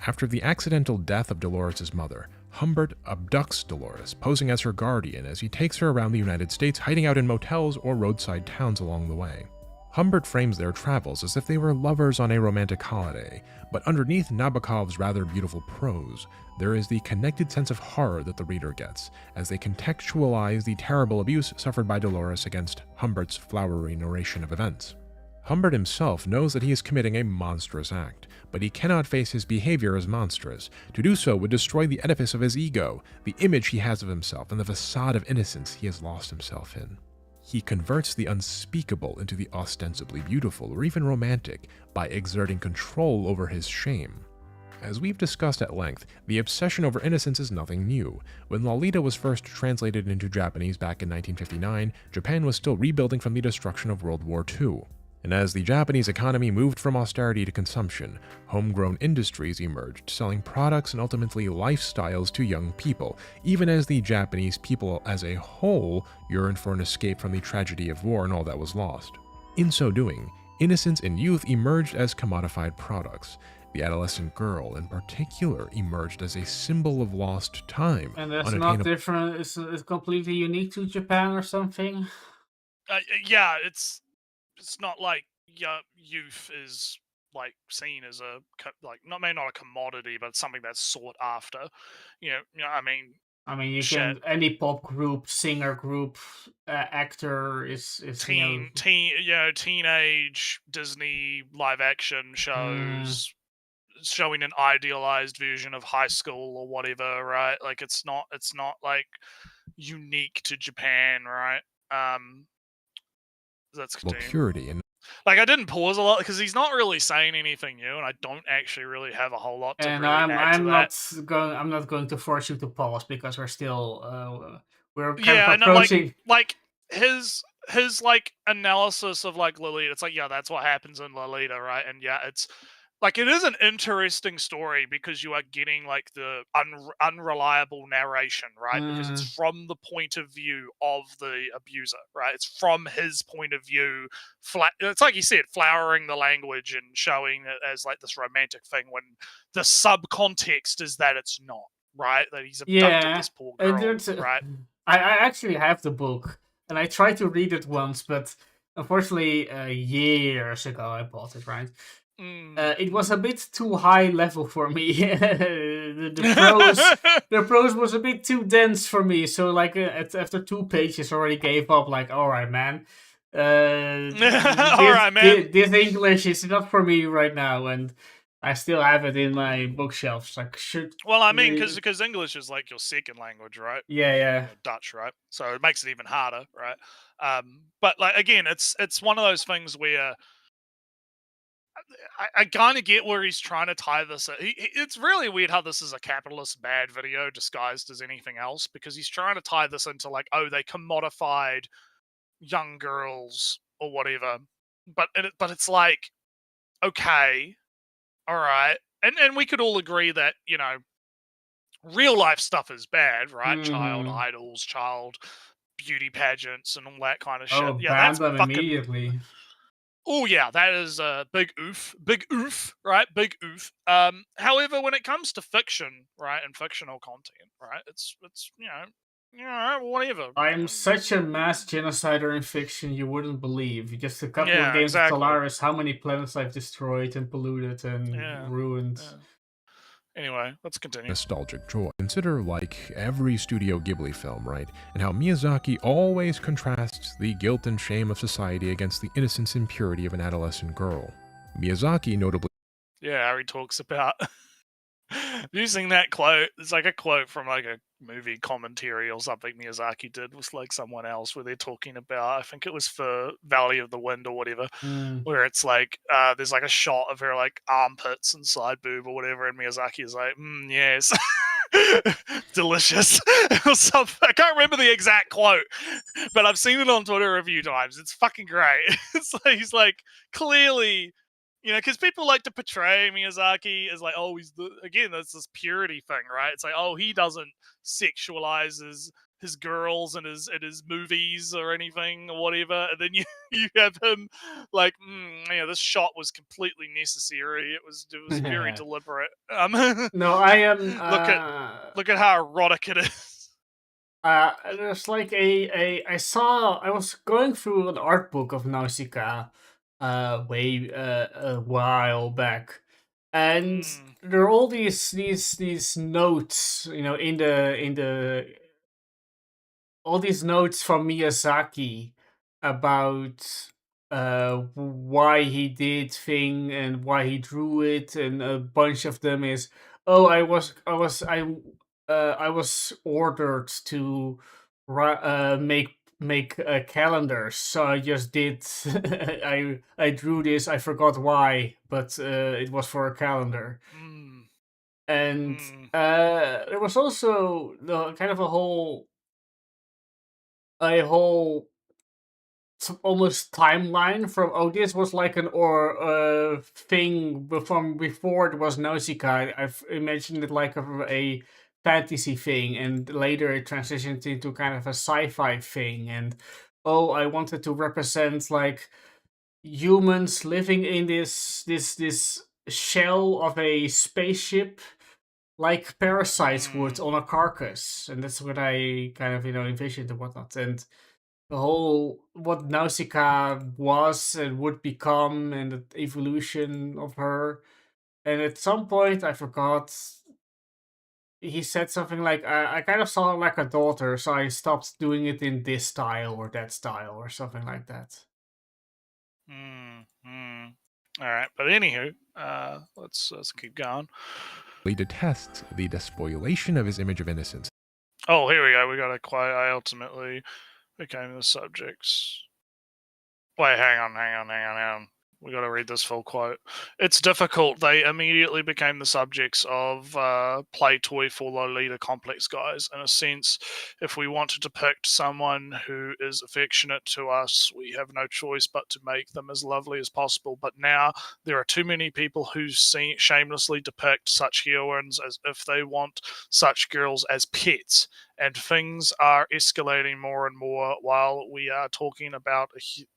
After the accidental death of Dolores' mother, Humbert abducts Dolores, posing as her guardian as he takes her around the United States, hiding out in motels or roadside towns along the way. Humbert frames their travels as if they were lovers on a romantic holiday, but underneath Nabokov's rather beautiful prose, there is the connected sense of horror that the reader gets, as they contextualize the terrible abuse suffered by Dolores against Humbert's flowery narration of events. Humbert himself knows that he is committing a monstrous act, but he cannot face his behavior as monstrous. To do so would destroy the edifice of his ego, the image he has of himself, and the facade of innocence he has lost himself in. He converts the unspeakable into the ostensibly beautiful or even romantic by exerting control over his shame. As we've discussed at length, the obsession over innocence is nothing new. When Lolita was first translated into Japanese back in 1959, Japan was still rebuilding from the destruction of World War II. And as the Japanese economy moved from austerity to consumption, homegrown industries emerged, selling products and ultimately lifestyles to young people, even as the Japanese people as a whole yearned for an escape from the tragedy of war and all that was lost. In so doing, innocence and youth emerged as commodified products. The adolescent girl, in particular, emerged as a symbol of lost time. And that's not different, it's completely unique to Japan or something? Yeah, it's not like youth is like seen as a maybe not a commodity, but something that's sought after. I mean, you can any pop group, singer group, actor is teenage Disney live action shows showing an idealized version of high school or whatever, right? Like it's not like unique to Japan, right? That's purity and like I didn't pause a lot because he's not really saying anything new, and I don't actually really have a whole lot to and really add to that. I'm not going to force you to pause because we're still we're kind Yeah, of approaching. like his like analysis of like Lolita. It's like, yeah, that's what happens in Lolita, right? And yeah, it's like it is an interesting story because you are getting like the unreliable narration, right? Because it's from the point of view of the abuser, right? It's from his point of view. It's like you said, flowering the language and showing it as like this romantic thing when the subcontext is that it's not, right? That he's abducted this poor girl, right? I actually have the book and I tried to read it once, but unfortunately, years ago I bought it, right? It was a bit too high level for me. the prose was a bit too dense for me. So like after 2 pages, I already gave up. Like, all right, man. This English is not for me right now, and I still have it in my bookshelves. Like, well, I mean, because English is like your second language, right? Yeah. Dutch, right? So it makes it even harder, right? But like again, it's one of those things where I kind of get where he's trying to tie this. It's really weird how this is a capitalist bad video disguised as anything else, because he's trying to tie this into like, oh, they commodified young girls or whatever. But it's like, okay, all right, and we could all agree that real life stuff is bad, right? Child idols, child beauty pageants, and all that kind of shit. Oh, yeah, that's fucking immediately. Oh yeah, that is a big oof, right? Big oof. However, when it comes to fiction, right, and fictional content, right, it's whatever. I'm such a mass genocider in fiction you wouldn't believe. Just a couple of games of Stellaris, how many planets I've destroyed and polluted and ruined. Yeah. Anyway, let's continue. Nostalgic joy. Consider like every Studio Ghibli film, right? And how Miyazaki always contrasts the guilt and shame of society against the innocence and purity of an adolescent girl. Miyazaki notably... Yeah, Harry talks about using that quote. It's like a quote from like a movie commentary or something Miyazaki did with like someone else, where they're talking about, I think it was for Valley of the Wind or whatever, where it's like there's like a shot of her like armpits and side boob or whatever, and Miyazaki is like, yes, delicious or something. I can't remember the exact quote, but I've seen it on Twitter a few times. It's fucking great. It's like he's like clearly, because people like to portray Miyazaki as like, oh, that's this purity thing, right? It's like, oh, he doesn't sexualize his girls and his movies or anything or whatever. And then you have him like, this shot was completely necessary. It was very deliberate. No, I am. Look at how erotic it is. There's like I was going through an art book of Nausicaa a while back, and there are all these notes, in the all these notes from Miyazaki about why he did thing and why he drew it, and a bunch of them is, oh, I was ordered to make calendars, so I just did. I drew this. I forgot why, but it was for a calendar. And Mm. there was also kind of a whole almost timeline from, oh, this was like an thing from before it was Nausicaa. I've imagined it like a fantasy thing, and later it transitioned into kind of a sci-fi thing. And oh, I wanted to represent like humans living in this shell of a spaceship, like parasites would on a carcass, and that's what I kind of envisioned and whatnot. And the whole what Nausicaa was and would become, and the evolution of her. And at some point, I forgot, he said something like, I kind of saw her like a daughter, so I stopped doing it in this style or that style or something like that. All right, but anywho, let's keep going. He detests the despoilation of his image of innocence. Oh, here we go. We got a quote. I ultimately became the subjects. Wait, hang on. We got to read this full quote. It's difficult. They immediately became the subjects of play toy for Lolita complex guys. In a sense, if we want to depict someone who is affectionate to us, we have no choice but to make them as lovely as possible. But now there are too many people who shamelessly depict such heroines as if they want such girls as pets. And things are escalating more and more while we are talking about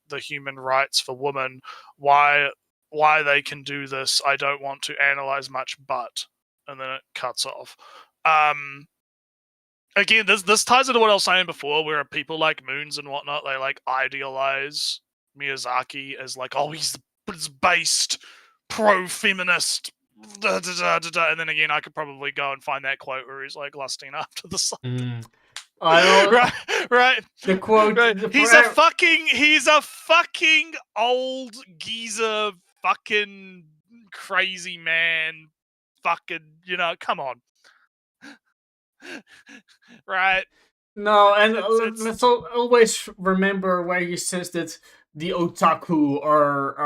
the human rights for women. Why they can do this, I don't want to analyze much, but, and then it cuts off. Again, this ties into what I was saying before, where people like Moons and whatnot, they like idealize Miyazaki as like, oh, he's based pro-feminist, and then again, I could probably go and find that quote where he's like lusting after the sun. Right. The quote. Right. He's a fucking old geezer, fucking crazy man. Fucking, come on. Right. No, and let's always remember where he says that the otaku are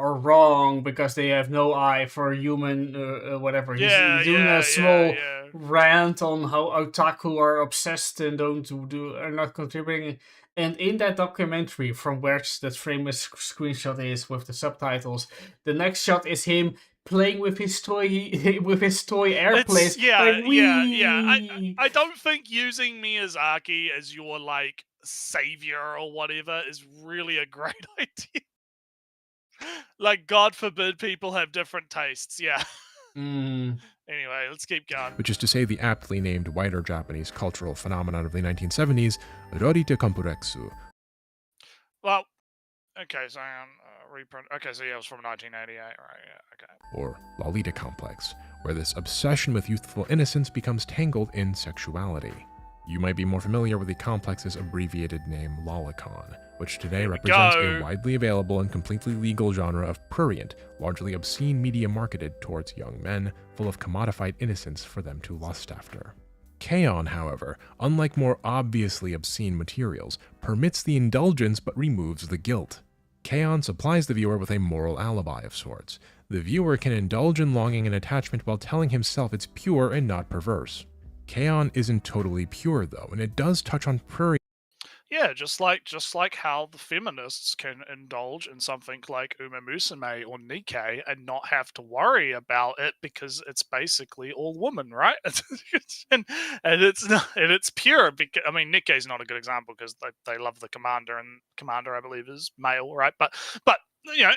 wrong because they have no eye for human whatever. He's doing a small rant on how otaku are obsessed and are not contributing. And in that documentary, from which that famous screenshot is with the subtitles, the next shot is him playing with his toy airplanes. I don't think using Miyazaki as your like savior or whatever is really a great idea. Like, God forbid people have different tastes. Yeah. Anyway, let's keep going. Which is to say, the aptly named wider Japanese cultural phenomenon of the 1970s, Rorite Kampureksu. Well, okay, so reprint. Okay, so yeah, it was from 1988, right? Yeah, okay. Or Lolita complex, where this obsession with youthful innocence becomes tangled in sexuality. You might be more familiar with the complex's abbreviated name Lolicon, which today represents a widely available and completely legal genre of prurient, largely obscene media marketed towards young men, full of commodified innocence for them to lust after. K-On!, however, unlike more obviously obscene materials, permits the indulgence but removes the guilt. K-On! Supplies the viewer with a moral alibi of sorts. The viewer can indulge in longing and attachment while telling himself it's pure and not perverse. K-On! Isn't totally pure though, and it does touch on prurient. Yeah, just like how the feminists can indulge in something like Uma Musume or Nikkei and not have to worry about it because it's basically all women, right? and it's pure. Because, I mean, Nikkei's not a good example because they love the commander, and commander I believe is male, right? But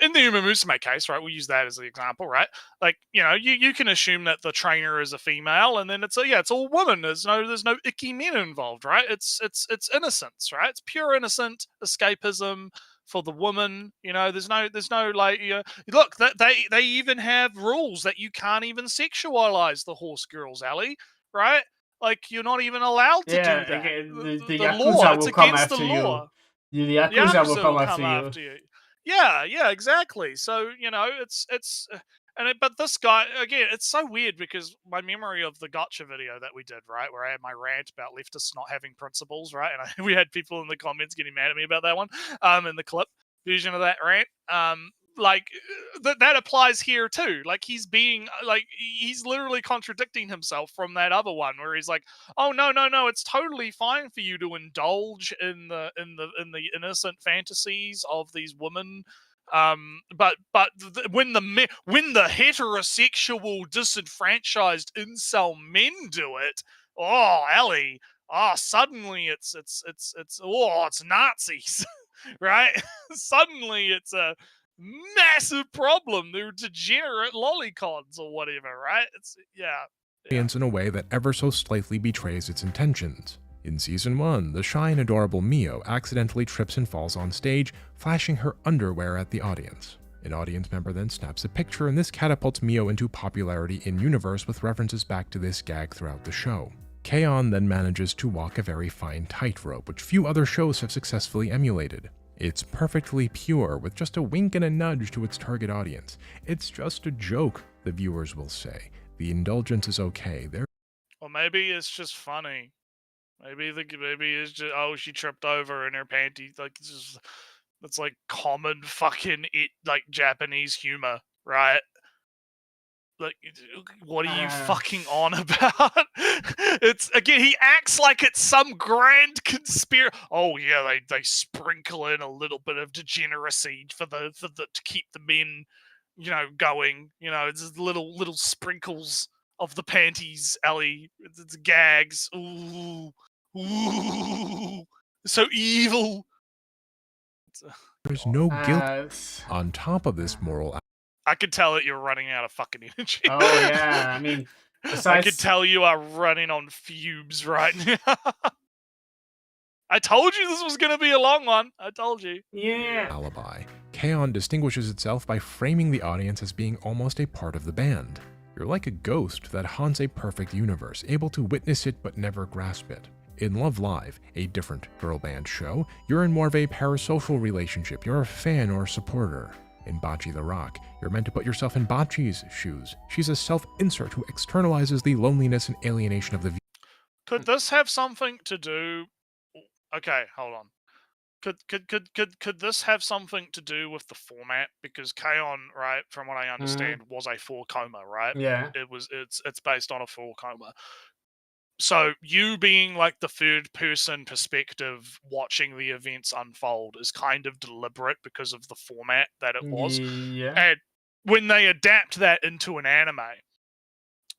in the Uma Musume case, right, we'll use that as the example, right? Like, you can assume that the trainer is a female, and then it's all women. There's no icky men involved, right? It's innocence, right? It's pure innocent escapism for the woman. There's no like, look, they even have rules that you can't even sexualize the horse girls, Ellie, right? Like, you're not even allowed to do that. Okay, the Yakuza law, it's will come against after the law. You. The Yakuza will come after you. Yeah, exactly. So but this guy again, it's so weird because my memory of the gotcha video that we did, right, where I had my rant about leftists not having principles, right, and we had people in the comments getting mad at me about that one, in the clip version of that rant, like that applies here too. Like he's being like he's literally contradicting himself from that other one where he's like, oh no, it's totally fine for you to indulge in the innocent fantasies of these women, but when the heterosexual disenfranchised incel men do it, oh Ellie, oh suddenly it's Nazis. Right? Suddenly it's a massive problem. They're degenerate lollicods or whatever, right? It's yeah. In a way that ever so slightly betrays its intentions. In Season 1, the shy and adorable Mio accidentally trips and falls on stage, flashing her underwear at the audience. An audience member then snaps a picture, and this catapults Mio into popularity in-universe with references back to this gag throughout the show. K-On! Then manages to walk a very fine tightrope, which few other shows have successfully emulated. It's perfectly pure, with just a wink and a nudge to its target audience. It's just a joke, the viewers will say. The indulgence is okay. Well, maybe it's just funny. Maybe it's just, oh, she tripped over in her panties. Like it's like common fucking like Japanese humor, right? Like, what are you fucking on about? It's again, he acts like it's some grand conspiracy. Oh yeah, they sprinkle in a little bit of degeneracy for the to keep the men, going. It's just little sprinkles of the panties, Ellie. It's gags. Ooh, so evil. There's no guilt on top of this moral. I could tell that you're running out of fucking energy. Oh yeah, I mean, I could tell you are running on fumes right now. I told you this was going to be a long one. I told you. Yeah. Alibi. K-On! Distinguishes itself by framing the audience as being almost a part of the band. You're like a ghost that haunts a perfect universe, able to witness it but never grasp it. In Love Live, a different girl band show, you're in more of a parasocial relationship. You're a fan or supporter. In Bocce the Rock, you're meant to put yourself in Bocce's shoes. She's a self-insert who externalizes the loneliness and alienation of the viewer. Could this have something to do? Okay, hold on. Could this have something to do with the format? Because K-On!, right, from what I understand, was a 4-coma, right? Yeah. It's based on a 4-coma. So you being like the third person perspective watching the events unfold is kind of deliberate because of the format that it was. Yeah. And when they adapt that into an anime,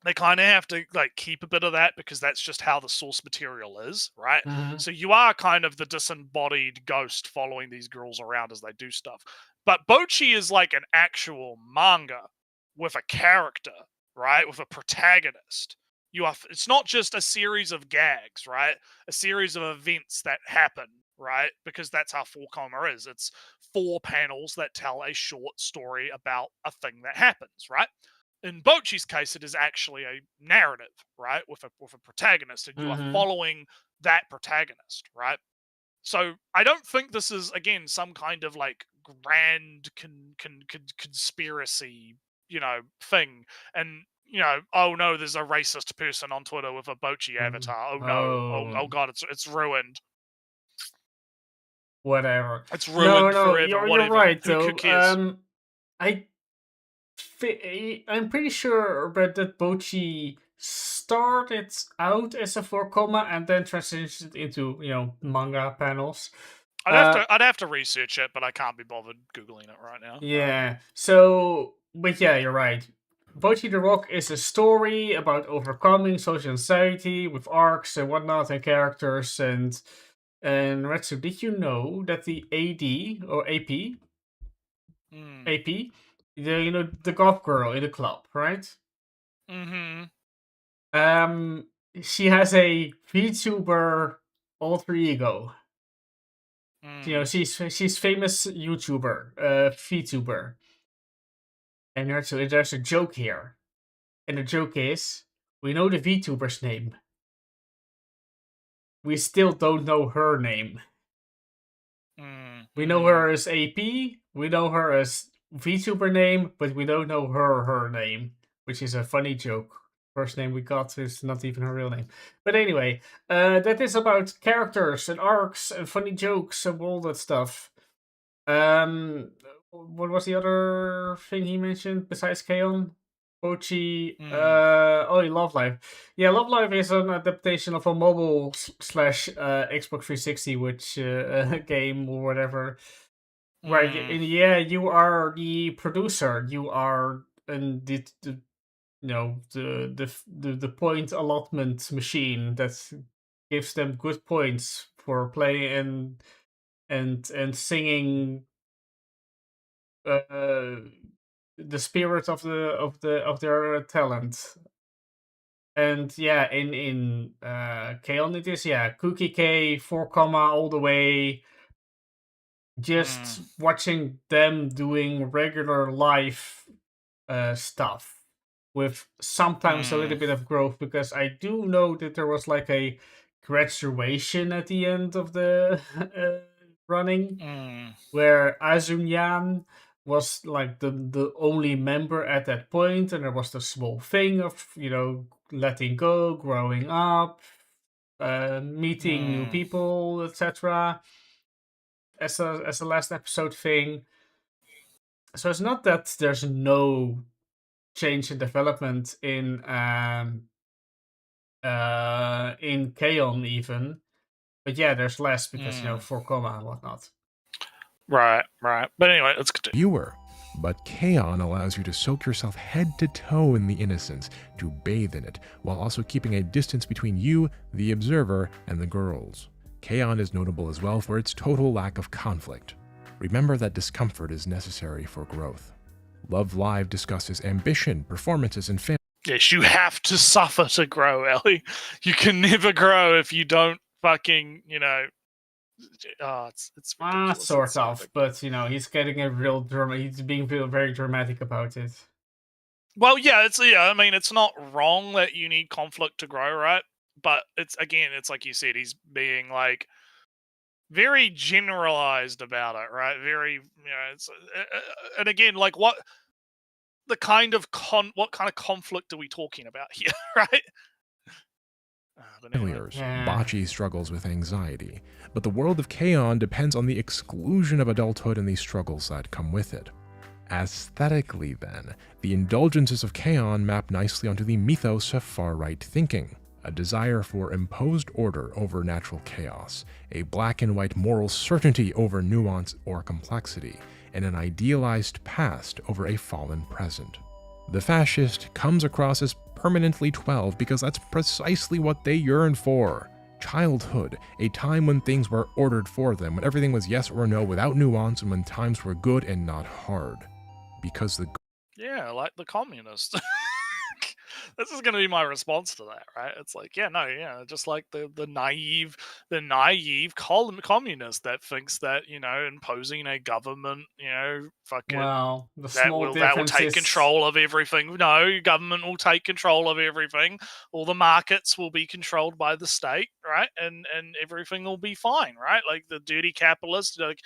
they kind of have to like keep a bit of that because that's just how the source material is, right? So you are kind of the disembodied ghost following these girls around as they do stuff. But Bocce is like an actual manga with a character, right? With a protagonist. It's not just a series of gags, right? A series of events that happen, right? Because that's how 4-coma is. It's 4 panels that tell a short story about a thing that happens, right? In Bocce's case, it is actually a narrative, right? With a protagonist, and you are following that protagonist, right? So I don't think this is, again, some kind of like grand conspiracy, thing. And oh no, there's a racist person on Twitter with a Bocce avatar. Oh no, oh god, it's ruined. Whatever. It's ruined forever. You're right though. Who cares? I'm pretty sure that Bocce started out as a 4-coma and then transitioned into manga panels. I'd have to research it, but I can't be bothered googling it right now. Yeah. So, but yeah, you're right. Bocce the Rock is a story about overcoming social anxiety with arcs and whatnot and characters and Retsu, did you know that the AD or AP, the golf girl in the club, right? She has a VTuber alter ego. She's famous YouTuber, VTuber. And there's a joke here. And the joke is, we know the VTuber's name. We still don't know her name. We know her as AP, we know her as VTuber name, but we don't know her name. Which is a funny joke. First name we got is not even her real name. But anyway, that is about characters and arcs and funny jokes and all that stuff. what was the other thing he mentioned besides K-On? Pochi. Love Live. Yeah, Love Live is an adaptation of a mobile slash Xbox 360 which game or whatever. Right, and yeah, you are the producer. You are and the point allotment machine that gives them good points for playing and singing the spirit of their talent. And yeah, in K-On! It is Cookie K 4 all the way. Just watching them doing regular life stuff with sometimes a little bit of growth, because I do know that there was like a graduation at the end of the running where Azunyan was like the only member at that point, and there was the small thing of letting go, growing up, meeting new people, etc. As a last episode thing. So it's not that there's no change in development in K-On! Even, but yeah, there's less because 4 and whatnot. Right. But anyway, let's continue. Viewer. But K-On! Allows you to soak yourself head to toe in the innocence, to bathe in it, while also keeping a distance between you, the observer, and the girls. K-On! Is notable as well for its total lack of conflict. Remember that discomfort is necessary for growth. Love Live discusses ambition, performances, and family. Yes, you have to suffer to grow, Ellie. You can never grow if you don't fucking, it's ridiculous. Sort of, but he's getting a real drama. He's being very dramatic about it. Well, yeah, I mean, it's not wrong that you need conflict to grow, right? But it's like you said, he's being like very generalized about it, right? Very, it's and again, like what kind of conflict are we talking about here, right? Failures. Bocce struggles with anxiety, but the world of K-On! Depends on the exclusion of adulthood and the struggles that come with it. Aesthetically, then, the indulgences of K-On! Map nicely onto the mythos of far-right thinking, a desire for imposed order over natural chaos, a black and white moral certainty over nuance or complexity, and an idealized past over a fallen present. The fascist comes across as permanently 12 because that's precisely what they yearn for. Childhood, a time when things were ordered for them, when everything was yes or no without nuance, and when times were good and not hard. Because the... Yeah, like the communists. This is going to be my response to that, right? It's like, just like the naive communist that thinks that, imposing a government, fucking... Well, that will take control of everything. No, government will take control of everything. All the markets will be controlled by the state, right? And everything will be fine, right? Like the dirty capitalist, like,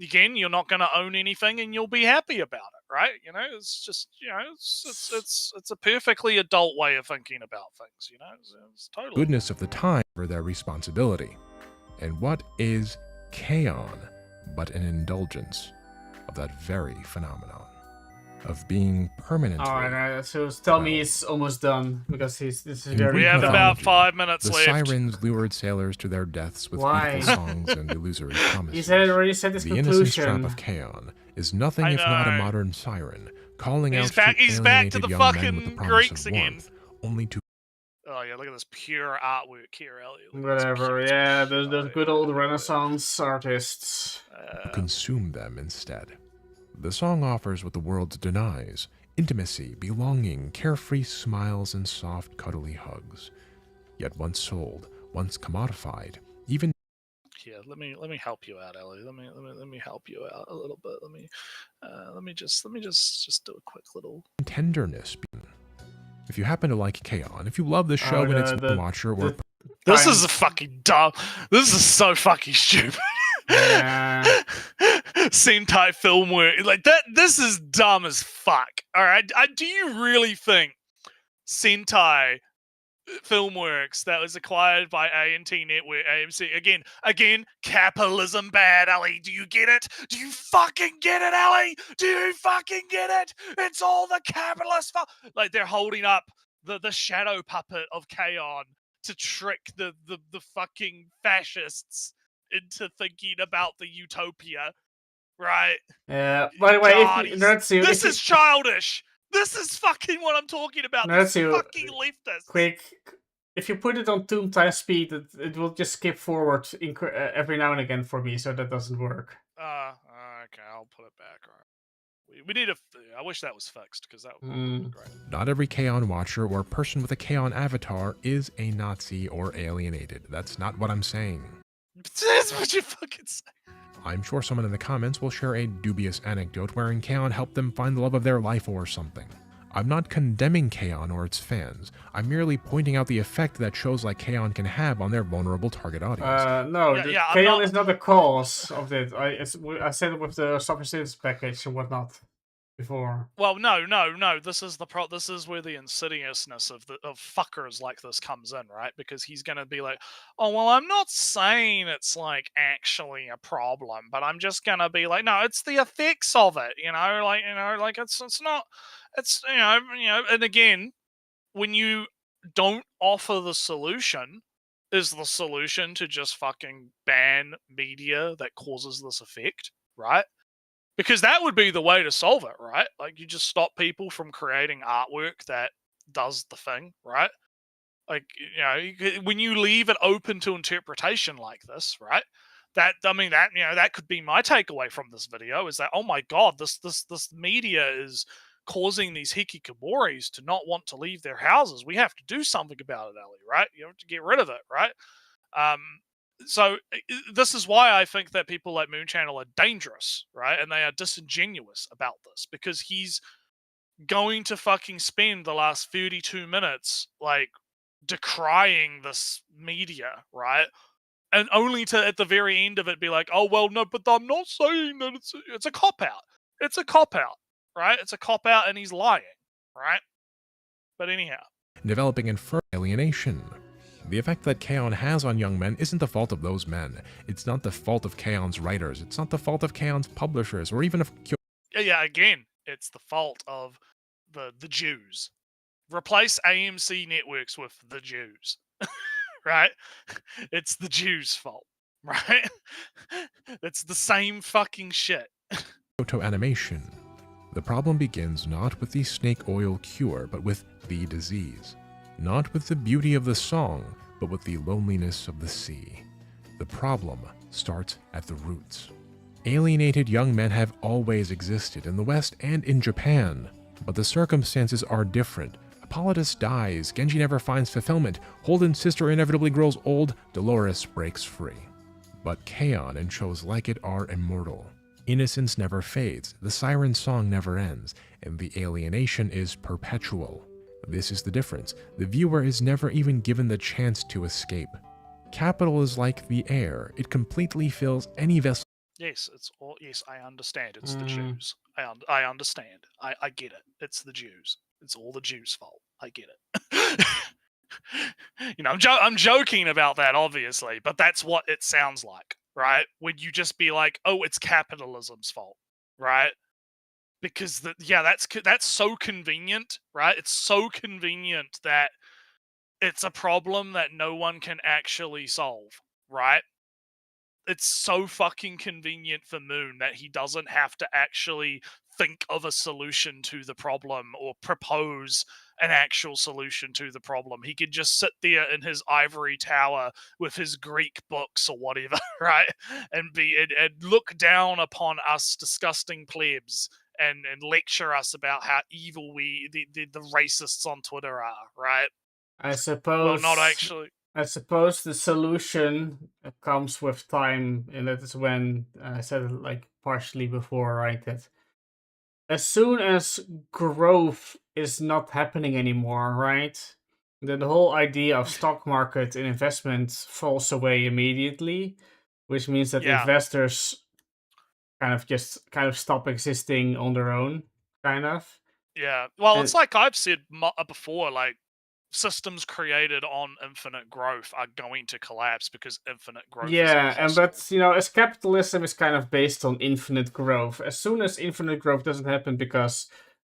again, you're not going to own anything and you'll be happy about it, right? It's just, it's a perfectly adult way of thinking about things, it's totally... Goodness of the time for their responsibility. And what is K-On! But an indulgence of that very phenomenon of being permanently... Alright, so tell me he's almost done, because this is very... We have about 5 minutes the left. Sirens lured sailors to their deaths with beautiful songs and illusory promises. He already said his the conclusion. Innocence trap of K-On! Is nothing if not a modern siren, calling out to he's back to the young fucking men with the promise Greeks of again. warmth, only to... Oh yeah, look at this pure artwork here, Elliot. Whatever, yeah, those good old Renaissance artists. consume them instead. The song offers what the world denies: intimacy, belonging, carefree smiles, and soft, cuddly hugs. Yet once sold, once commodified, even... Yeah, let me help you out, Ellie. Let me help you out a little bit. Let me just do a quick little tenderness. If you happen to like K-On!, if you love the show and its watcher, or... This is fucking dumb. This is so fucking stupid. Sentai film work like that. This is dumb as fuck. All right. Do you really think Sentai Filmworks that was acquired by A&T Network, AMC. Again, capitalism bad, Ellie. Do you get it? Do you fucking get it, Ellie? Do you fucking get it? It's all the capitalist like they're holding up the shadow puppet of Kaon to trick the fucking fascists into thinking about the utopia, right? By the way, God, this is childish. This is fucking what I'm talking about. This is fucking leftist. Quick, if you put it on 2 times speed, it will just skip forward every now and again for me, so that doesn't work. Okay, I'll put it back. All right. We need I wish that was fixed, because that would be great. Not every Kaon watcher or person with a Kaon avatar is a Nazi or alienated. That's not what I'm saying. That's what you fucking say. I'm sure someone in the comments will share a dubious anecdote wherein Kaon helped them find the love of their life or something. I'm not condemning Kaon or its fans. I'm merely pointing out the effect that shows like Kaon can have on their vulnerable target audience. No, Kaon is not the cause of it. I said it with the Software Citizens package and whatnot before. Well, no. This is this is where the insidiousness of fuckers like this comes in, right? Because he's gonna be like, oh well, I'm not saying it's like actually a problem, but I'm just gonna be like, no, it's the effects of it, like it's not, it's and again, when you don't offer the solution, is the solution to just fucking ban media that causes this effect, right? Because that would be the way to solve it, right? Like, you just stop people from creating artwork that does the thing, right? Like, when you leave it open to interpretation like this, right? That could be my takeaway from this video, is that, oh my god, this media is causing these hikikomoris to not want to leave their houses. We have to do something about it, Ellie, right? You have to get rid of it, right? So this is why I think that people like Moon Channel are dangerous, right? And they are disingenuous about this, because he's going to fucking spend the last 32 minutes like decrying this media, right? And only to at the very end of it be like, oh well, no, but I'm not saying that it's a cop out. It's a cop out, right? It's a cop out, and he's lying, right? But anyhow, developing inferred alienation. The effect that Kaon has on young men isn't the fault of those men. It's not the fault of Kaon's writers. It's not the fault of Kaon's publishers, or even of... again, it's the fault of the Jews. Replace AMC Networks with the Jews, right? It's the Jews' fault, right? It's the same fucking shit. Kyoto animation. The problem begins not with the snake oil cure, but with the disease. Not with the beauty of the song, but with the loneliness of the sea. The problem starts at the roots. Alienated young men have always existed in the West and in Japan, but the circumstances are different. Hippolytus dies, Genji never finds fulfillment, Holden's sister inevitably grows old, Dolores breaks free. But Kaon and shows like it are immortal. Innocence never fades, the siren song never ends, and the alienation is perpetual. This is the difference. The viewer is never even given the chance to escape. Capital is like the air. It completely fills any vessel. Yes, yes, I understand. It's the Jews. I understand. I get it. It's the Jews. It's all the Jews' fault. I get it. I'm joking about that, obviously, but that's what it sounds like, right? When you just be like, oh, it's capitalism's fault, right? Because that's so convenient, right? It's so convenient that it's a problem that no one can actually solve, right? It's so fucking convenient for Moon that he doesn't have to actually think of a solution to the problem or propose an actual solution to the problem. He could just sit there in his ivory tower with his Greek books or whatever, right? And look down upon us disgusting plebs and lecture us about how evil the racists on Twitter are, right? I suppose. Well, not actually. I suppose the solution comes with time, and that is when I said it like partially before, right? That as soon as growth is not happening anymore, right? Then the whole idea of stock market and investment falls away immediately, which means that investors kind of stop existing on their own, kind of. Yeah. Well, it's like I've said before, like, systems created on infinite growth are going to collapse because infinite growth is Yeah, impossible. but as capitalism is kind of based on infinite growth. As soon as infinite growth doesn't happen because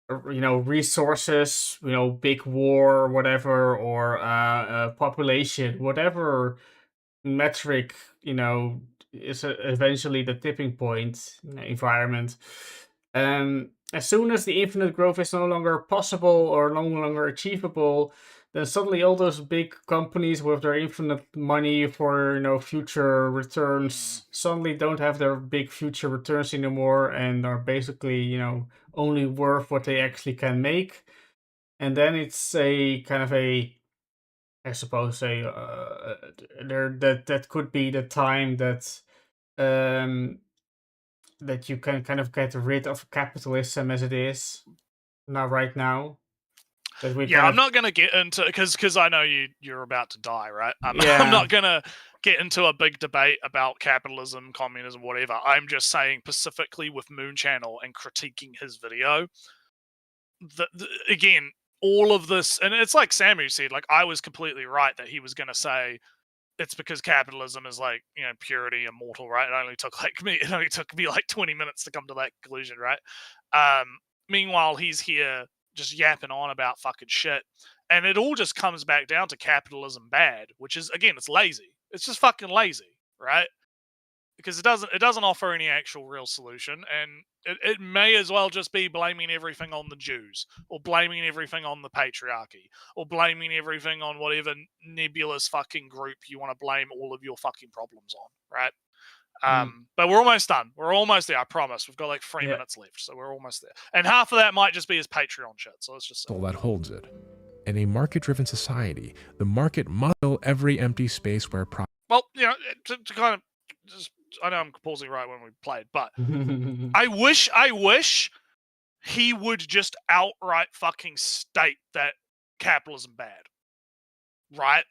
resources, big war, whatever, or population, whatever metric, is eventually the tipping point, environment. As soon as the infinite growth is no longer possible or no longer achievable, then suddenly all those big companies with their infinite money for future returns suddenly don't have their big future returns anymore and are basically only worth what they actually can make. And then it's a kind of I suppose that could be the time that that you can kind of get rid of capitalism as it is right now. That we I'm not gonna get into because I know you're about to die, right? I'm Yeah. not gonna get into a big debate about capitalism, communism, whatever. I'm just saying specifically with Moon Channel and critiquing his video. Again, all of this, and it's like Samu said, like I was completely right that he was gonna say it's because capitalism is like purity, immortal, right? It only took me like 20 minutes to come to that conclusion, right? Meanwhile, he's here just yapping on about fucking shit, and it all just comes back down to capitalism bad, which is again, it's lazy. It's just fucking lazy, right? Because it doesn't offer any actual real solution, and it may as well just be blaming everything on the Jews, or blaming everything on the patriarchy, or blaming everything on whatever nebulous fucking group you want to blame all of your fucking problems on, right? But we're almost done. We're almost there, I promise. We've got like 3 minutes left, so we're almost there. And half of that might just be his Patreon shit, so let's just say. All that holds it. In a market-driven society, the market must fill every empty space where Well, to kind of just, I know I'm pausing right when we played, but I wish he would just outright fucking state that capitalism bad, right?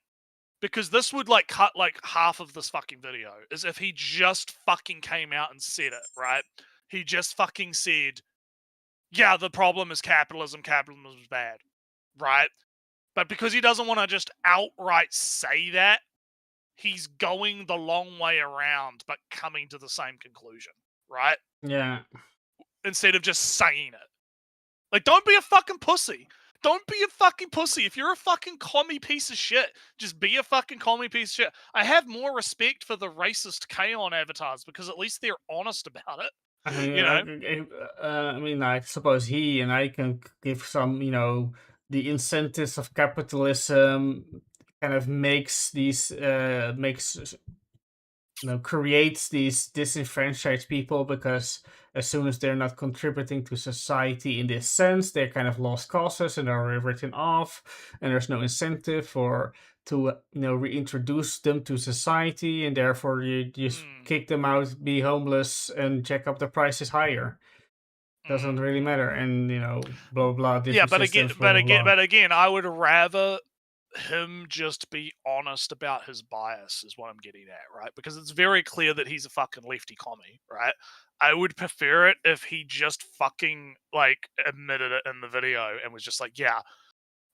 Because this would like cut like half of this fucking video, is if he just fucking came out and said it, right? He just fucking said, yeah, the problem is capitalism is bad, right? But because he doesn't want to just outright say that, he's going the long way around, but coming to the same conclusion, right? Yeah. Instead of just saying it. Like, don't be a fucking pussy. Don't be a fucking pussy. If you're a fucking commie piece of shit, just be a fucking commie piece of shit. I have more respect for the racist Kaon avatars because at least they're honest about it. I mean, I suppose he and I can give some, the incentives of capitalism kind of creates these disenfranchised people, because as soon as they're not contributing to society in this sense, they're kind of lost causes and are written off, and there's no incentive to reintroduce them to society, and therefore you just kick them out, be homeless, and jack up the prices higher. Doesn't really matter, and blah blah. Yeah, but again, I would rather him just be honest about his bias is what I'm getting at, right? Because it's very clear that he's a fucking lefty commie, right? I would prefer it if he just fucking like admitted it in the video and was just like, yeah,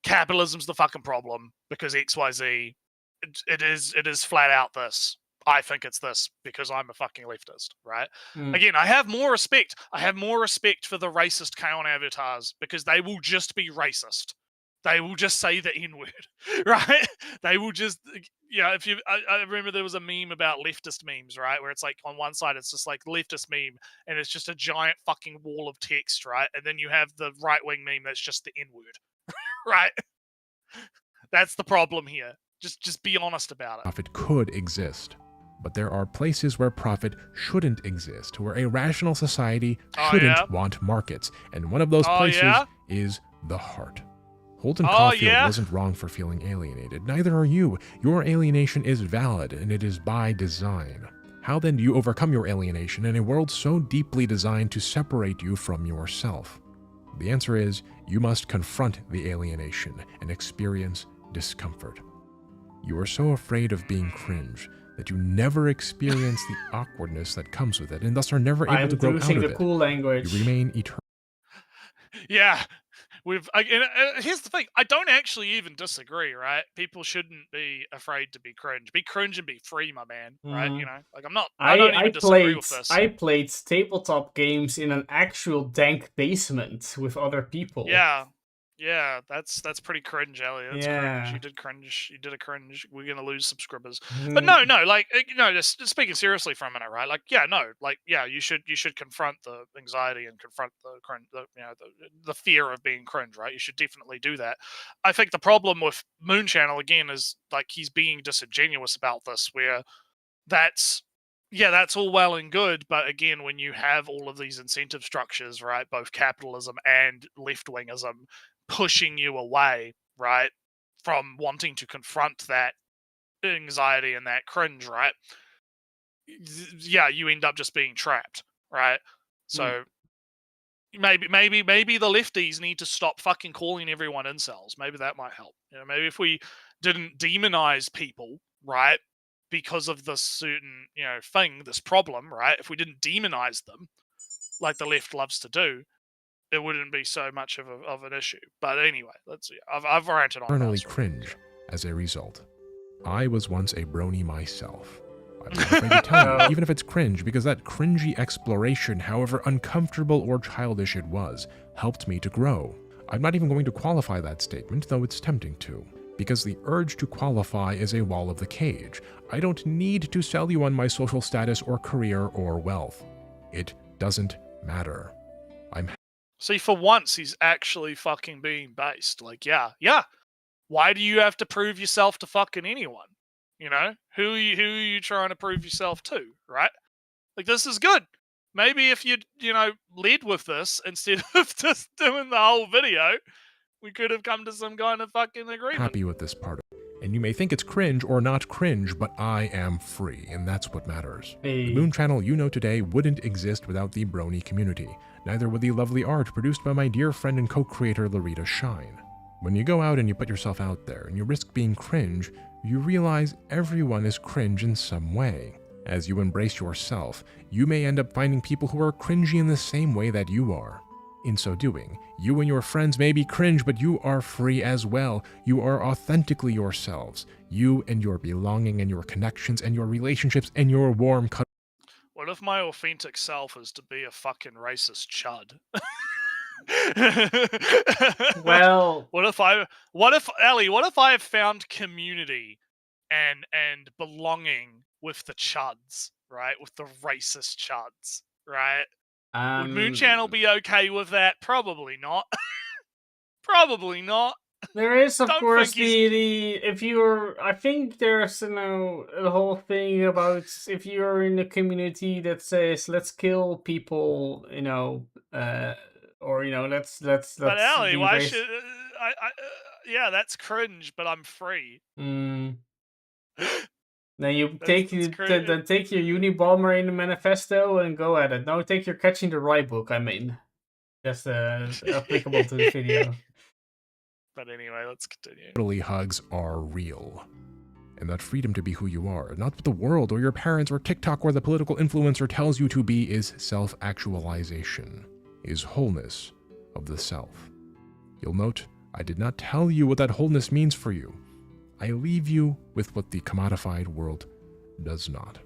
capitalism's the fucking problem because XYZ, it is flat out this. I think it's this because I'm a fucking leftist, right? Again, I have more respect. I have more respect for the racist Kaon avatars because they will just be racist. They will just say the N-word, right? They will just, if you, I remember there was a meme about leftist memes, right? Where it's like on one side, it's just like leftist meme and it's just a giant fucking wall of text, right? And then you have the right-wing meme that's just the N-word, right? That's the problem here. Just be honest about it. Profit could exist, but there are places where profit shouldn't exist, where a rational society shouldn't want markets. And one of those places is the heart. Holden Caulfield wasn't wrong for feeling alienated. Neither are you. Your alienation is valid, and it is by design. How then do you overcome your alienation in a world so deeply designed to separate you from yourself? The answer is, you must confront the alienation and experience discomfort. You are so afraid of being cringe that you never experience the awkwardness that comes with it, and thus are never able to grow out of it. Cool language. You remain eternal. Yeah. here's the thing. I don't actually even disagree, right? People shouldn't be afraid to be cringe. Be cringe and be free, my man. Right? You know, like I don't even disagree with this. I played tabletop games in an actual dank basement with other people. Yeah, that's pretty cringe, Ellie. That's Yeah. cringe. You did cringe. You did a cringe. We're gonna lose subscribers. But no, like just speaking seriously for a minute, right? Like, you should confront the anxiety and confront the cringe, the fear of being cringe, right? You should definitely do that. I think the problem with Moon Channel again is like he's being disingenuous about this, where that's all well and good, but again, when you have all of these incentive structures, right, both capitalism and left-wingism pushing you away, right, from wanting to confront that anxiety and that cringe, right, you end up just being trapped, right? So maybe the lefties need to stop fucking calling everyone incels. Maybe that might help. Maybe if we didn't demonize people, right, because of this certain, this problem, right? If we didn't demonize them, like the left loves to do, it wouldn't be so much of an issue. But anyway, let's see. I've ranted on. Eternally cringe as a result. I was once a brony myself. I'm not afraid to tell you, even if it's cringe, because that cringy exploration, however uncomfortable or childish it was, helped me to grow. I'm not even going to qualify that statement, though it's tempting to. Because the urge to qualify is a wall of the cage. I don't need to sell you on my social status or career or wealth. It doesn't matter. See, for once, he's actually fucking being based. Like, yeah. Why do you have to prove yourself to fucking anyone? Who are you trying to prove yourself to, right? Like, this is good. Maybe if you'd, led with this instead of just doing the whole video, we could have come to some kind of fucking agreement. Happy with this part. And you may think it's cringe or not cringe, but I am free, and that's what matters. Hey. The Moon Channel you know today wouldn't exist without the brony community. Neither would the lovely art produced by my dear friend and co-creator Larita shine. When you go out and you put yourself out there and you risk being cringe, you realize everyone is cringe in some way. As you embrace yourself, you may end up finding people who are cringy in the same way that you are. In so doing, you and your friends may be cringe, but you are free as well. You are authentically yourselves. You and your belonging and your connections and your relationships and your warm cuddle. What if my authentic self is to be a fucking racist chud? Well, what if Ellie? What if I have found community and belonging with the chuds, right? With the racist chuds, right? Would Moon Channel be okay with that? Probably not. Probably not. There is, of course, I think there's, a whole thing about if you're in a community that says, let's kill people, or, let's But Ellie, why race. should, yeah, that's cringe, but I'm free. Then you take your Unabomber in the manifesto and go at it. No, take your Catching the Rye book, I mean. That's applicable to the video. But anyway, let's continue. Totally hugs are real. And that freedom to be who you are, not what the world or your parents or TikTok or the political influencer tells you to be, is self-actualization, is wholeness of the self. You'll note, I did not tell you what that wholeness means for you. I leave you with what the commodified world does not.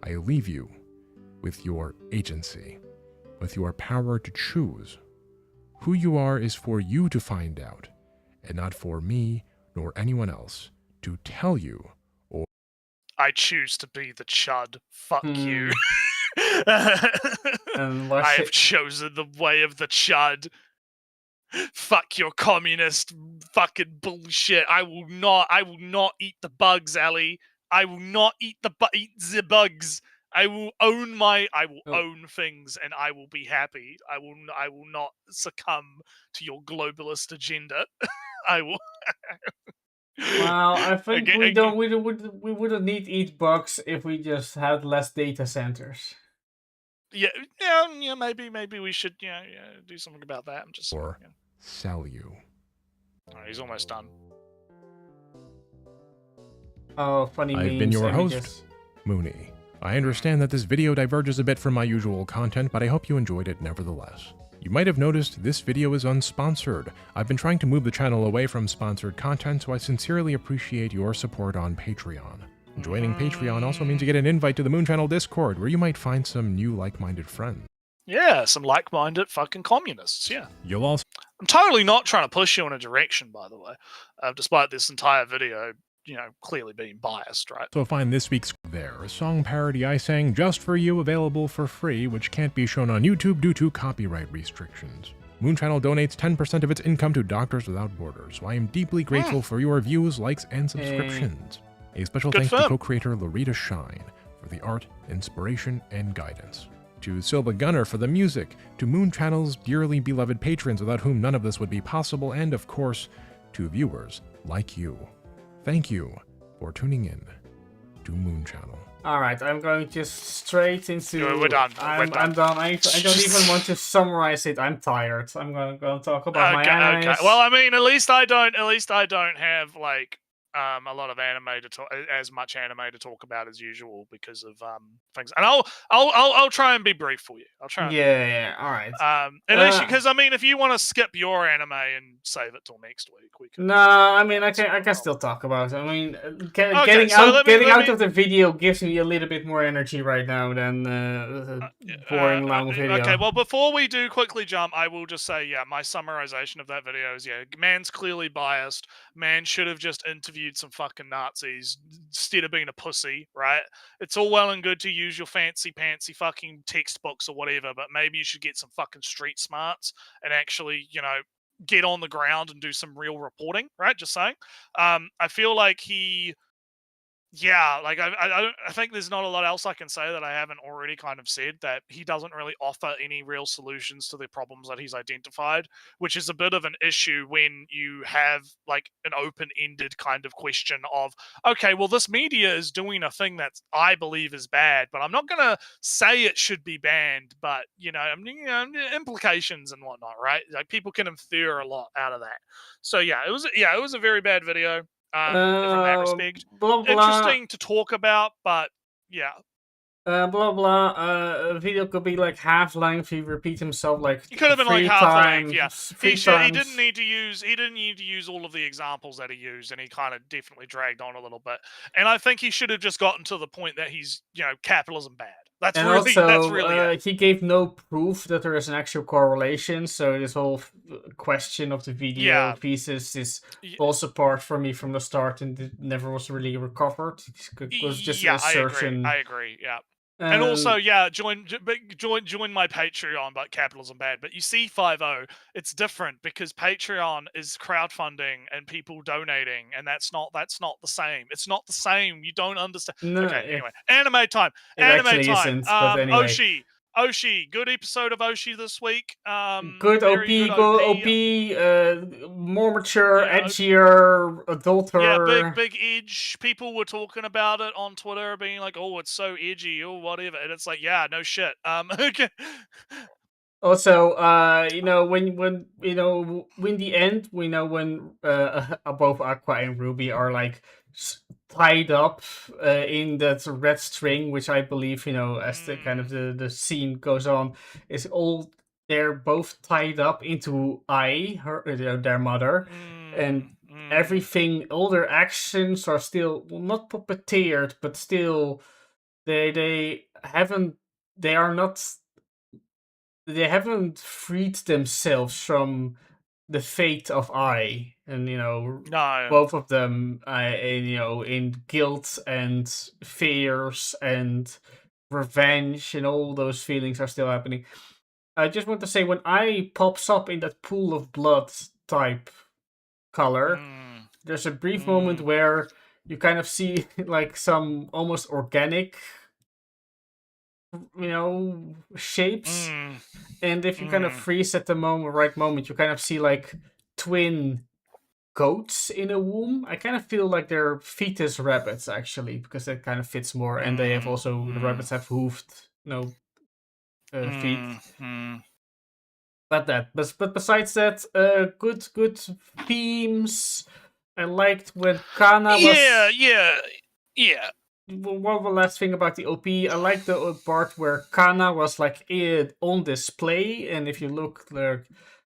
I leave you with your agency, with your power to choose. Who you are is for you to find out, and not for me nor anyone else to tell you or... I choose to be the chud. Fuck you. I have chosen the way of the chud. Fuck your communist fucking bullshit. I will not eat the bugs, Ellie. I will not eat the bugs. I will own own things and I will be happy. I will not succumb to your globalist agenda. I will. Well, I think we wouldn't need to eat bugs if we just had less data centers. Yeah, maybe we should, do something about that. I'm just or sell you. Oh, he's almost done. Oh, funny memes. I've been your host, Mooney. I understand that this video diverges a bit from my usual content, but I hope you enjoyed it nevertheless. You might have noticed this video is unsponsored. I've been trying to move the channel away from sponsored content, so I sincerely appreciate your support on Patreon. Joining Patreon also means you get an invite to the Moon Channel Discord, where you might find some new like-minded friends. Yeah, some like-minded fucking communists, yeah. You'll also I'm totally not trying to push you in a direction, by the way, despite this entire video, clearly being biased, right? find this week's There, a song parody I sang just for you, available for free, which can't be shown on YouTube due to copyright restrictions. Moon Channel donates 10% of its income to Doctors Without Borders, so I am deeply grateful for your views, likes, and subscriptions. A special Good thanks film. to co-creator Larita Shine for the art, inspiration, and guidance. To Silva Gunner for the music, to Moon Channel's dearly beloved patrons without whom none of this would be possible, and of course, to viewers like you. Thank you for tuning in to Moon Channel. Alright, I'm going just straight into... We're done. I'm done. I don't even want to summarize it. I'm tired. I'm going to talk about my animes. Okay. Well, I mean, at least I don't have like a lot of as much anime to talk about as usual because of things. And I'll try and be brief for you. I'll try. Yeah. All right. Because I mean, if you want to skip your anime and save it till next week, we can. No, I mean, I can still talk about it. I mean, getting out of the video gives me a little bit more energy right now than the boring long video. Okay, well, before we do quickly jump, I will just say, my summarization of that video is, man's clearly biased. Man should have just interviewed some fucking Nazis instead of being a pussy, right? It's all well and good to use your fancy pantsy fucking textbooks or whatever, but maybe you should get some fucking street smarts and actually, get on the ground and do some real reporting, right? Just saying. I feel like I think there's not a lot else I can say that I haven't already kind of said, that he doesn't really offer any real solutions to the problems that he's identified, which is a bit of an issue when you have like an open-ended kind of question of, okay, well, this media is doing a thing that I believe is bad, but I'm not going to say it should be banned, but, implications and whatnot, right? Like people can infer a lot out of that. So it was a very bad video. From that respect, blah, blah. Interesting to talk about, but a video could be like half length. He repeats himself like he could have been like half length. Yeah, he didn't need to use all of the examples that he used, and he kind of definitely dragged on a little bit. And I think he should have just gotten to the point that he's capitalism bad. That's really it. He gave no proof that there is an actual correlation, so this whole question of the video pieces is false apart for me from the start, and it never was really recovered. It was just an assertion. I agree. Yeah. And also, join my Patreon, but capitalism bad. But you see, 5-0, it's different because Patreon is crowdfunding and people donating, and that's not the same. It's not the same. You don't understand. No, okay, anyway, anime time. Oshi, good episode of Oshi this week. Good OP, more mature, edgier, adulter. Yeah, big edge. People were talking about it on Twitter, being like, "Oh, it's so edgy," or whatever. And it's like, no shit. Okay. Also, when the end, we know when both Aqua and Ruby are like tied up in that red string, which I believe, as the kind of the scene goes on, is all they're both tied up into their mother, and everything, all their actions are still not puppeteered, but still they haven't freed themselves from the fate of I, and both of them, in guilt and fears and revenge and all those feelings are still happening. I just want to say, when I pops up in that pool of blood type color, there's a brief moment where you kind of see like some almost organic shapes, and if you kind of freeze at the right moment, you kind of see like twin goats in a womb. I kind of feel like they're fetus rabbits, actually, because that kind of fits more, and they have also, the rabbits have hoofed feet. But besides that, good themes. I liked when Kana was... Yeah. one last thing about the OP. I like the part where Kana was like on display, and if you look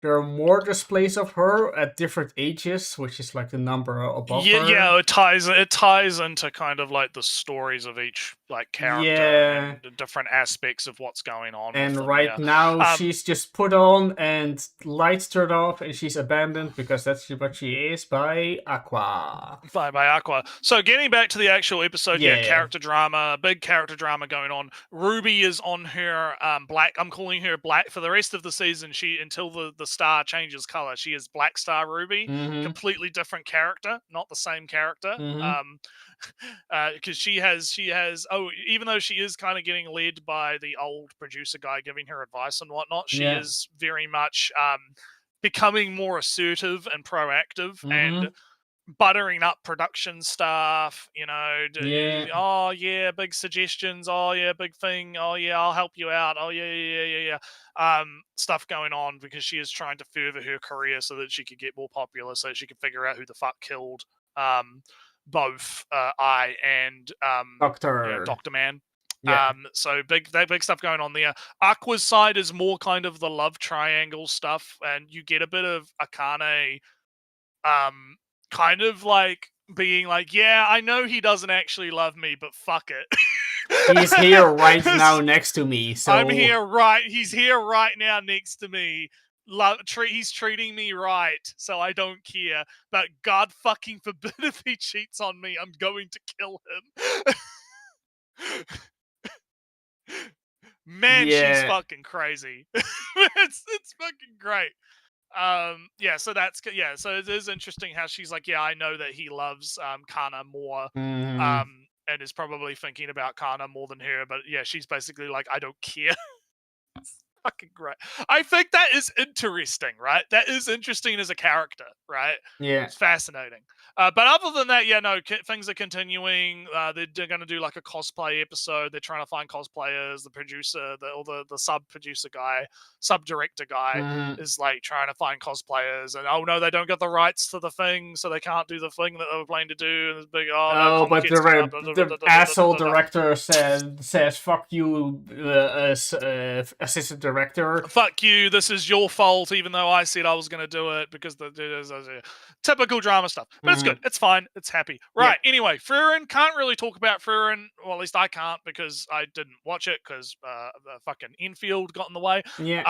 there are more displays of her at different ages, which is like the number above her. Yeah, it ties into kind of like the stories of each like character Yeah. and the different aspects of what's going on. And with them, right yeah. now she's just put on and lights turned off, and she's abandoned because that's what she is by Aqua. by Aqua. So getting back to the actual episode, Yeah. character drama, big character drama going on. Ruby is on her black. I'm calling her black for the rest of the season. She until the star changes color. She is Black Star Ruby, Mhm. completely different character, not the same character. Mhm. Because she has even though she is kind of getting led by the old producer guy giving her advice and whatnot, she Yeah. is very much becoming more assertive and proactive and Mhm. buttering up production staff, you know. Yeah. Oh yeah, big suggestions. Oh yeah, big thing. Oh yeah, I'll help you out. Oh yeah. Stuff going on because she is trying to further her career so that she could get more popular, so she can figure out who the fuck killed both I and Dr. Man. Yeah. So big stuff going on there. Aqua's side is more kind of the love triangle stuff, and you get a bit of Akane kind of like being like, yeah, I know he doesn't actually love me, but fuck it. He's here right now next to me, so He's here right now next to me. He's treating me right, so I don't care. But God fucking forbid if he cheats on me, I'm going to kill him. Man, she's Yeah. fucking crazy. it's fucking great. So it is interesting how she's like, yeah, I know that he loves Kana more, Mhm. and is probably thinking about Kana more than her, but yeah, she's basically like, I don't care. It's fucking great. I think that is interesting, right? That is interesting as a character, right? Yeah. It's fascinating. But other than that, yeah, no, things are continuing. They're going to do like a cosplay episode. They're trying to find cosplayers. The producer, the sub producer guy, sub director guy Mhm. is like trying to find cosplayers. And oh no, they don't get the rights to the thing, so they can't do the thing that they were planning to do. And there's big Oh, but the asshole director says "fuck you," assistant director. Fuck you, this is your fault, even though I said I was going to do it because typical drama stuff. But it's good. It's fine. It's happy. Right. Yeah. Anyway, Frieren, can't really talk about Frieren. Well, at least I can't because I didn't watch it because the fucking infield got in the way. Yeah.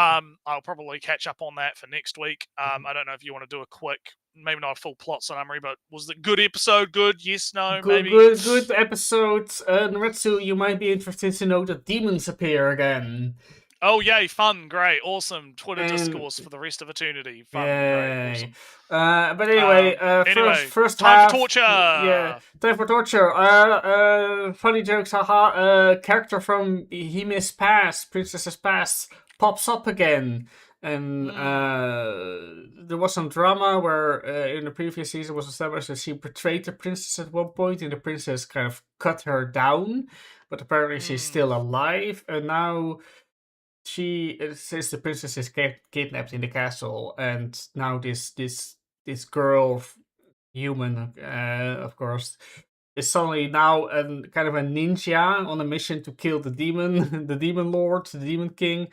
I'll probably catch up on that for next week. I don't know if you want to do a quick, maybe not a full plot summary, but was it good episode? Good? Yes, no, maybe? Good episode. Naretsu, you might be interested to know that demons appear again. Oh, yay, fun, great, awesome. Twitter And- discourse for the rest of eternity. Fun, Yay. great, awesome. But anyway, first time half, for torture. Yeah, time for torture. Funny jokes, haha. Character from Hime's past, Princess's past, pops up again. And there was some drama where in the previous season was established that she betrayed the princess at one point, and the princess kind of cut her down. But apparently she's still alive, and now since the princess is kidnapped in the castle, and now this girl, human, of course, is suddenly now kind of a ninja on a mission to kill the demon, the demon lord, the demon king.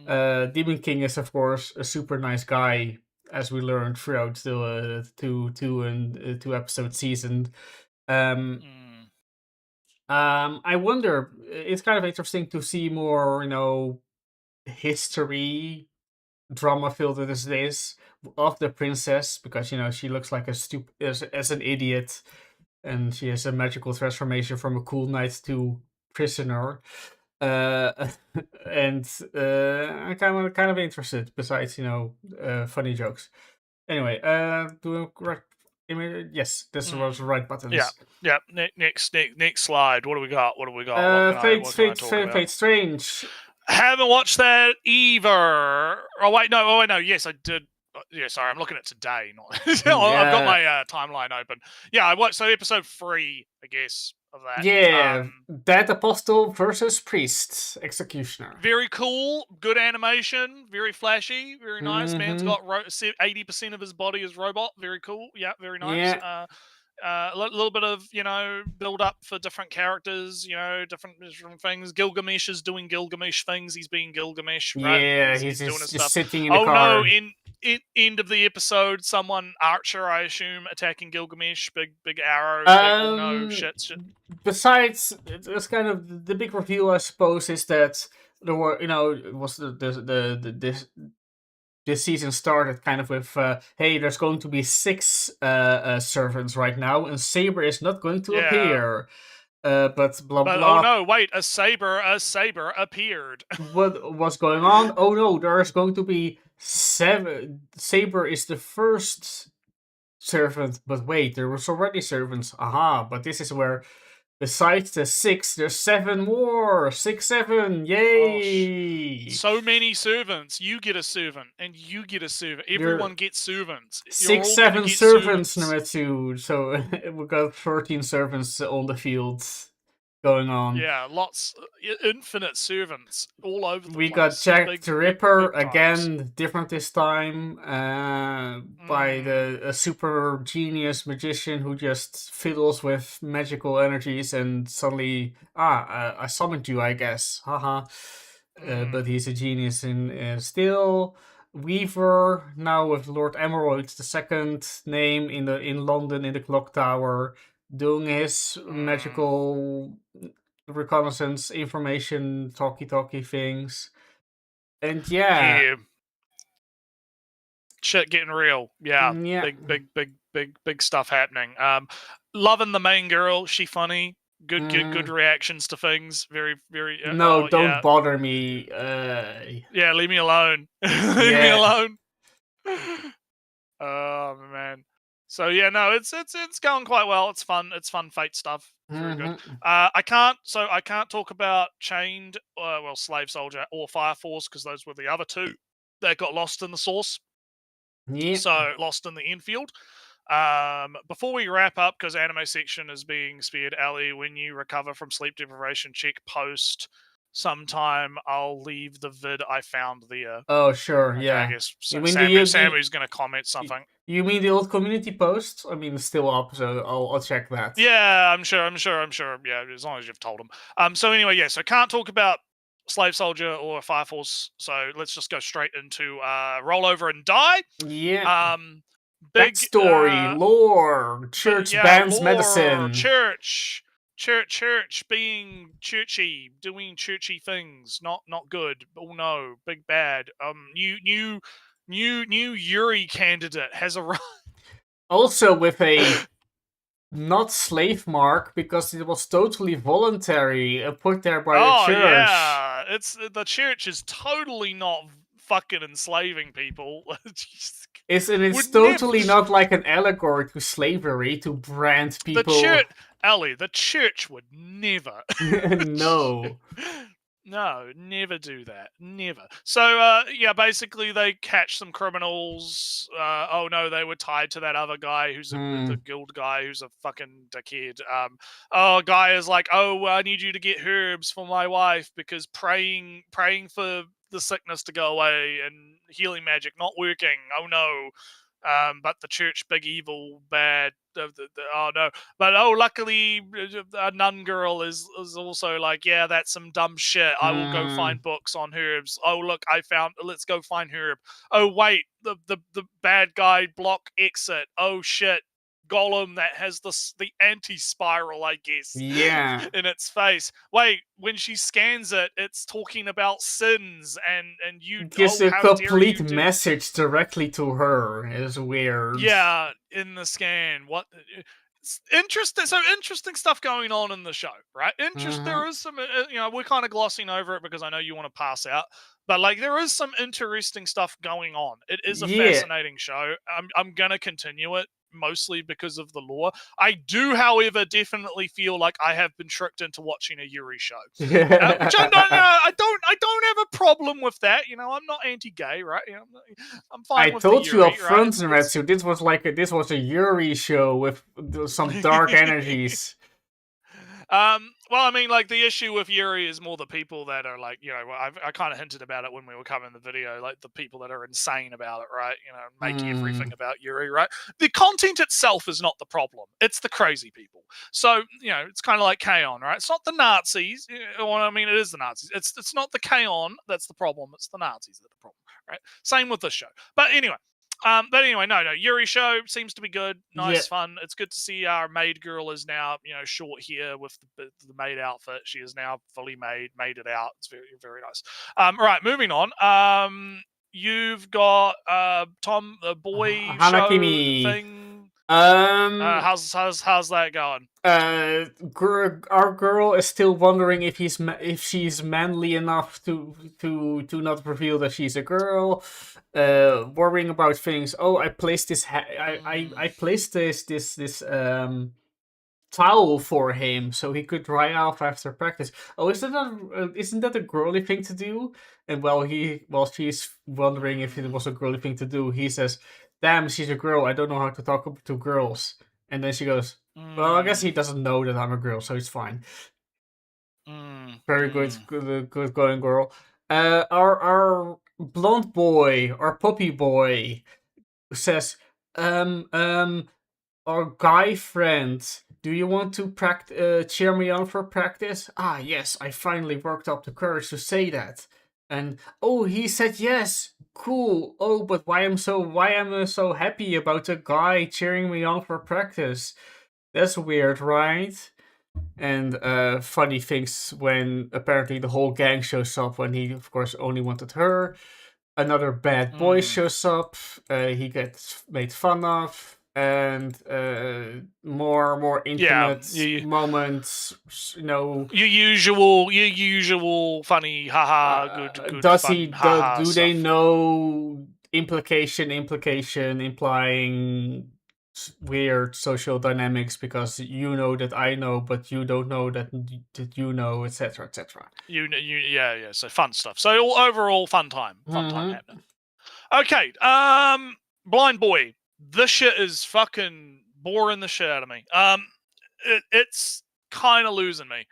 Demon King is, of course, a super nice guy, as we learned throughout the two episode season. I wonder. It's kind of interesting to see more, history drama filled as this of the princess, because she looks like as an idiot, and she has a magical transformation from a cool knight to prisoner. And I'm kind of interested. Besides, funny jokes. Anyway, yes, this was the right buttons. Yeah. Next slide. What do we got? Fate Strange. Haven't watched that either. Oh wait, no. Yes, I did. Yeah, sorry, I'm looking at today. Not. I've got my timeline open. Yeah, I watched episode 3, I guess, of that. Yeah, Dead Apostle versus Priest Executioner. Very cool. Good animation. Very flashy. Very nice. Man's got 80% of his body is robot. Very cool. Yeah, very nice. Yeah. A little bit of build up for different characters, different things. Gilgamesh is doing Gilgamesh things. He's being Gilgamesh, right? Yeah, He's doing his just stuff. sitting in the Oh car. no! In end of the episode, someone Archer, I assume, attacking Gilgamesh. Big arrow. Oh no! Shit. Besides, it's kind of the big reveal, I suppose, is that there were, it was this season started kind of with, hey, there's going to be 6 servants right now, and Saber is not going to appear. But blah But blah. oh no! Wait, a saber appeared. What's going on? Oh no, there's going to be 7. Saber is the first servant, but wait, there was already servants. Aha! But this is where, besides the 6, there's 7 more. 6, 7. Yay! So many servants. You get a servant, and you get a servant. Everyone gets servants. 6, 7 servants, number 2. So we got 13 servants on the field going on. Yeah, lots, infinite servants all over the place. We got Jack the Ripper again, different this time, by a super genius magician who just fiddles with magical energies and suddenly, I summoned you, I guess, haha. But he's a genius in still. Weaver now with Lord Emerald, the second name in London in the clock tower, doing his magical reconnaissance information talky things. And shit getting real. Yeah. Big stuff happening. Loving the main girl. She funny. Good reactions to things. Very no, don't bother me. Yeah, leave me alone. Leave me alone. Oh man. So yeah, no, it's going quite well. It's fun. It's fun Fate stuff. Very good. I can't talk about Chained, Slave Soldier or Fire Force because those were the other 2 that got lost in the source. Yeah. So lost in the infield. Before we wrap up, because anime section is being speared, Ali, when you recover from sleep deprivation, check post sometime. I'll leave the vid I found there. Oh sure, yeah. I guess Samu's going to comment something. You mean the old community post? I mean, it's still up, so I'll check that. Yeah, I'm sure. Yeah, as long as you've told him. So anyway, yeah. So can't talk about Slave Soldier or Fire Force. So let's just go straight into Roll Over and Die. Yeah. Big backstory, lore, church bans medicine, church being churchy, doing churchy things. Not good. Oh no, big bad. New Yuri candidate has arrived. Also with a not slave mark because it was totally voluntary, put there by the church. Yeah, the church is totally not fucking enslaving people. It's totally not like an allegory to slavery to brand people. The church would never. No. No, never do that. Never. So, basically they catch some criminals. Oh no, they were tied to that other guy who's the guild guy who's a fucking dickhead. Guy is like, I need you to get herbs for my wife because praying for the sickness to go away and healing magic not working. Oh no. But the church, big evil, bad. Oh no! But luckily, a nun girl is also like, yeah, that's some dumb shit. I will go find books on herbs. Oh look, let's go find herb. Oh wait, the bad guy block exit. Oh shit, golem that has the anti-spiral, I guess. Yeah. In its face. Wait, when she scans it, it's talking about sins and you gives a complete message directly to her. It's weird. Yeah, in the scan. What? It's interesting. So interesting stuff going on in the show, right? There is some. We're kind of glossing over it because I know you want to pass out. But there is some interesting stuff going on. It is a fascinating show. I'm gonna continue it mostly because of the lore. I do, however, definitely feel like I have been tricked into watching a Yuri show, which I don't have a problem with that. I'm not anti-gay, right? I'm fine. I told you up front, Naretsu, this was a Yuri show with some dark energies. Well, I mean, like, the issue with Yuri is more the people that are like, I kind of hinted about it when we were covering the video, like the people that are insane about it, right? Make everything about Yuri, right? The content itself is not the problem; it's the crazy people. So, it's kind of like K-On!, right? It's not the Nazis. Well, I mean, it is the Nazis. It's not the K-On! That's the problem. It's the Nazis that are the problem, right? Same with this show. But anyway, no. Yuri show seems to be good, nice, fun. It's good to see our maid girl is now, short here with the maid outfit. She is now fully made it out. It's very, very nice. Right, moving on. You've got Tom the boy Hanakimi. show thing. How's that going? Our girl is still wondering if she's manly enough to not reveal that she's a girl. Worrying about things. Oh, I placed this. I placed this towel for him so he could dry off after practice. Oh, isn't that a girly thing to do? And while she's wondering if it was a girly thing to do, he says, "Damn, she's a girl. I don't know how to talk to girls." And then she goes, "Well, I guess he doesn't know that I'm a girl, so it's fine." Very good going, girl. Our blonde boy, our puppy boy, says, our guy friend, do you want to cheer me on for practice? Ah, yes, I finally worked up the courage to say that. And oh, he said yes. Cool. Oh, but why am I so happy about a guy cheering me on for practice? That's weird, right? And funny things when apparently the whole gang shows up when he, of course, only wanted her. Another bad boy shows up. He gets made fun of. And more intimate moments, Your usual funny, haha, good. Does fun, he? haha do stuff. they know implication, implying weird social dynamics because you know that I know, but you don't know that you know, etc., etc. Yeah. So fun stuff. So overall, fun time happening. Okay, blind boy. This shit is fucking boring the shit out of me. It's kind of losing me.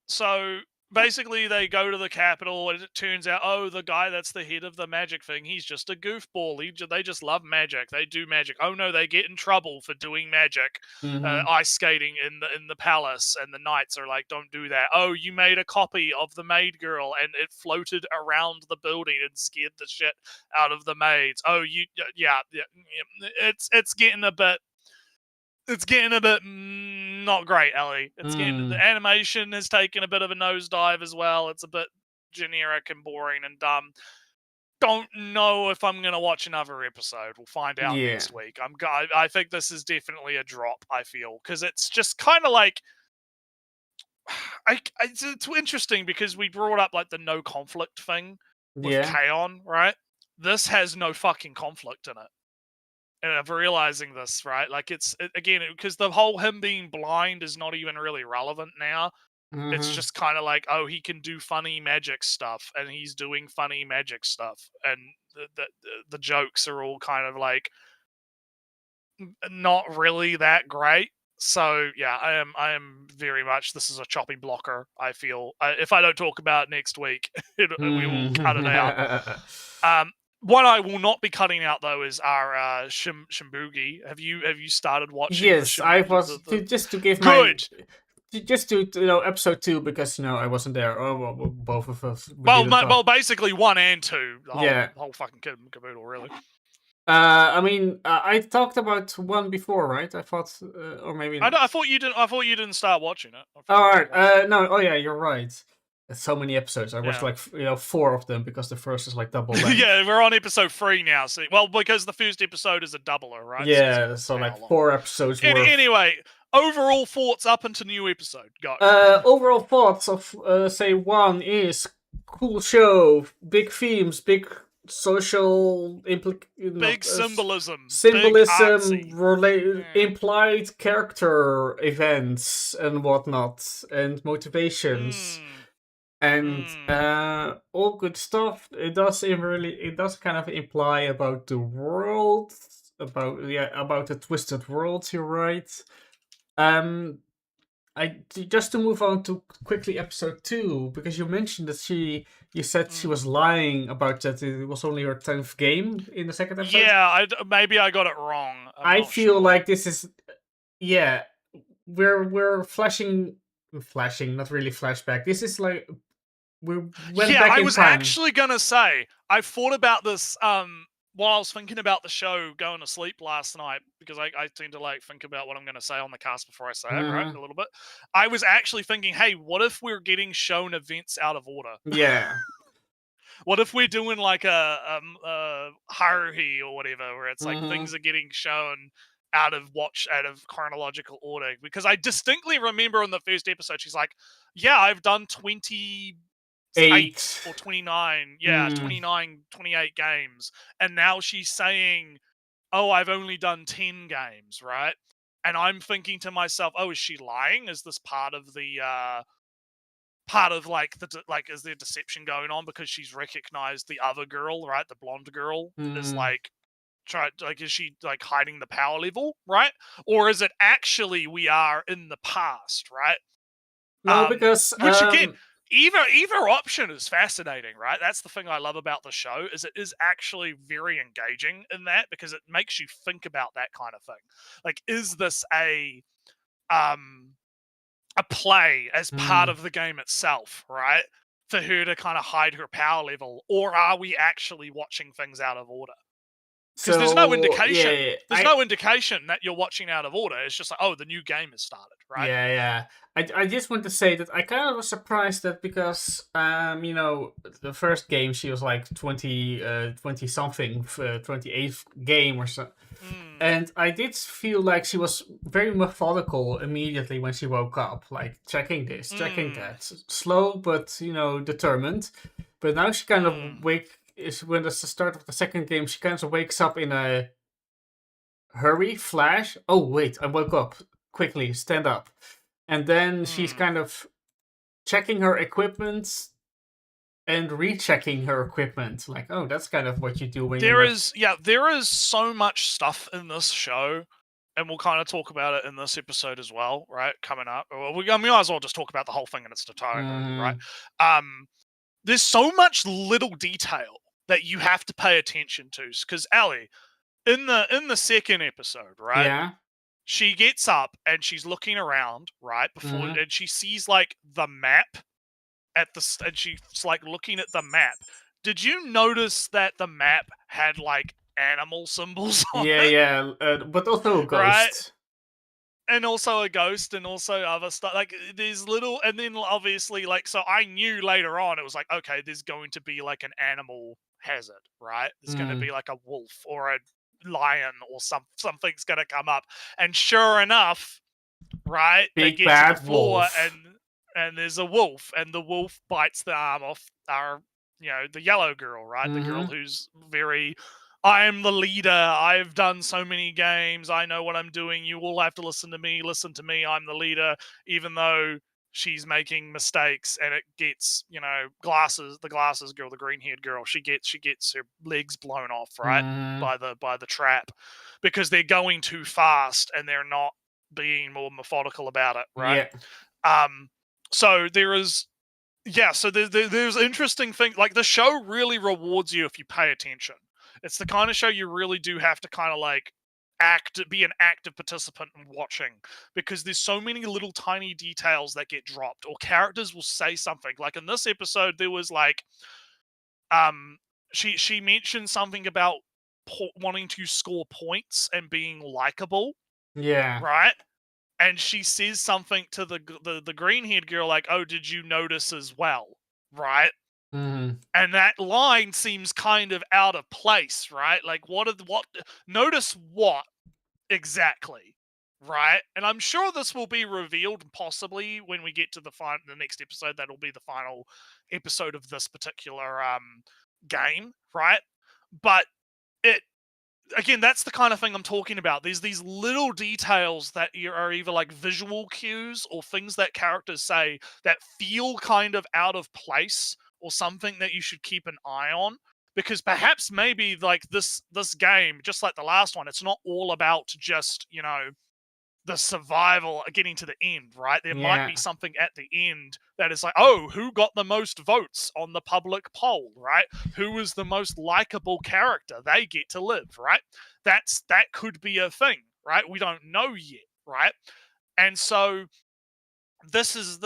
So basically they go to the capital and it turns out, oh, the guy that's the head of the magic thing, he's just a goofball. They just love magic. They do magic. Oh no, they get in trouble for doing magic. Ice skating in the palace, and the knights are like, don't do that. Oh, you made a copy of the maid girl and it floated around the building and scared the shit out of the maids. Oh, yeah. It's getting a bit not great, Ellie. The animation has taken a bit of a nosedive as well. It's a bit generic and boring and dumb. Don't know if I'm gonna watch another episode. We'll find out next week. I think this is definitely a drop. I feel, because it's just kind of like, it's interesting because we brought up like the no conflict thing with K-On!, right? This has no fucking conflict in it. And I'm realizing this, right? Like again, because the whole him being blind is not even really relevant now. It's just kind of like, oh, he can do funny magic stuff, and he's doing funny magic stuff, and the jokes are all kind of like not really that great. So yeah, I am very much. This is a chopping blocker. I feel if I don't talk about it next week, we will cut it out. What I will not be cutting out though is our Shimbugi. Have you started watching? Yes, I was just to give good. Just to episode 2 because I wasn't there. Oh, well, both of us. Well, basically 1 and 2. The whole fucking caboodle, really. I mean, I talked about 1 before, right? I thought, or maybe not. I thought you didn't. I thought you didn't start watching it. All right. No. Oh yeah, you're right. There's so many episodes. I watched like 4 of them because the first is like double length. Yeah, we're on episode 3 now. So, well, because the first episode is a doubler, right? Yeah, so like 4 episodes. Anyway, overall thoughts up into new episode. Go. Overall thoughts of say 1 is cool show, big themes, big social big symbolism, implied character events and whatnot, and motivations. And all good stuff. It does kind of imply about the world, about the twisted world. You're right. Just to move on to quickly episode 2, because you mentioned that you said she was lying about that it was only her 10th game in the second episode. Yeah, maybe I got it wrong. I not feel sure. like this is, yeah, we're flashing, not really flashback. This is like we went Yeah, back I in was time. actually gonna say I thought about this while I was thinking about the show going to sleep last night, because I tend to like think about what I'm gonna say on the cast before I say it, right? A little bit. I was actually thinking, hey, what if we're getting shown events out of order? Yeah. What if we're doing like a Haruhi or whatever, where it's like things are getting shown out of chronological order? Because I distinctly remember in the first episode, she's like, "Yeah, I've done 28 or 29, 28 games," and now she's saying, "Oh, I've only done 10 games," right? And I'm thinking to myself, "Oh, is she lying? Is this part of the is there deception going on because she's recognized the other girl, right? The blonde girl is like is she like hiding the power level, right? Or is it actually we are in the past, right?" No, because which again, either option is fascinating, right? That's the thing I love about the show, is it is actually very engaging in that, because it makes you think about that kind of thing. Like, is this a play as part of the game itself, right? For her to kind of hide her power level, or are we actually watching things out of order? Because there's no indication. Yeah, there's no indication that you're watching out of order. It's just like, oh, the new game has started, right? Yeah. I just want to say that I kind of was surprised that, because the first game she was like 20 something, 28th game or so. And I did feel like she was very methodical immediately when she woke up, like checking this, checking that. Slow, but determined. But now she kind of when it's the start of the second game, she kind of wakes up in a hurry, flash. Oh wait, I woke up. Quickly, stand up. And then she's kind of checking her equipment and rechecking her equipment. Like, oh, that's kind of what you do when there is so much stuff in this show, and we'll kind of talk about it in this episode as well, right? Coming up. Well, we might as well just talk about the whole thing in its entirety, right? There's so much little detail that you have to pay attention to, because Ellie, in the second episode, right? Yeah. She gets up and she's looking around, right? Before and she sees like the map and she's like looking at the map. Did you notice that the map had like animal symbols on it? Yeah, but also a ghost. Right? And also a ghost, and also other stuff. Like, there's little, and then obviously, like, so I knew later on, it was like, okay, there's going to be like an animal hazard, right? There's going to be like a wolf or a lion or something's going to come up. And sure enough, right, they Big get bad to the floor, wolf. and there's a wolf, and the wolf bites the arm off the yellow girl, right? The girl who's very, I am the leader, I've done so many games, I know what I'm doing, you all have to listen to me, I'm the leader, even though she's making mistakes, and it gets, the glasses girl, the green-haired girl, she gets her legs blown off, right? By the trap, because they're going too fast and they're not being more methodical about it, right? Yeah. So there is, so there's interesting things. Like, the show really rewards you if you pay attention. It's the kind of show you really do have to kind of like be an active participant in watching, because there's so many little tiny details that get dropped, or characters will say something. Like in this episode, there was like, she mentioned something about wanting to score points and being likable. Yeah. Right? And she says something to the green-haired girl, like, "Oh, did you notice as well?" Right? And that line seems kind of out of place, right? Like, notice what exactly, right? And I'm sure this will be revealed possibly when we get to the next episode. That'll be the final episode of this particular game, right? But again, that's the kind of thing I'm talking about. There's these little details that are either like visual cues or things that characters say that feel kind of out of place, or something that you should keep an eye on. Because perhaps maybe like this game, just like the last one, it's not all about just, the survival getting to the end, right? There might Yeah. be something at the end that is like, oh, who got the most votes on the public poll, right? Who was the most likable character? They get to live, right? That could be a thing, right? We don't know yet, right? And so this is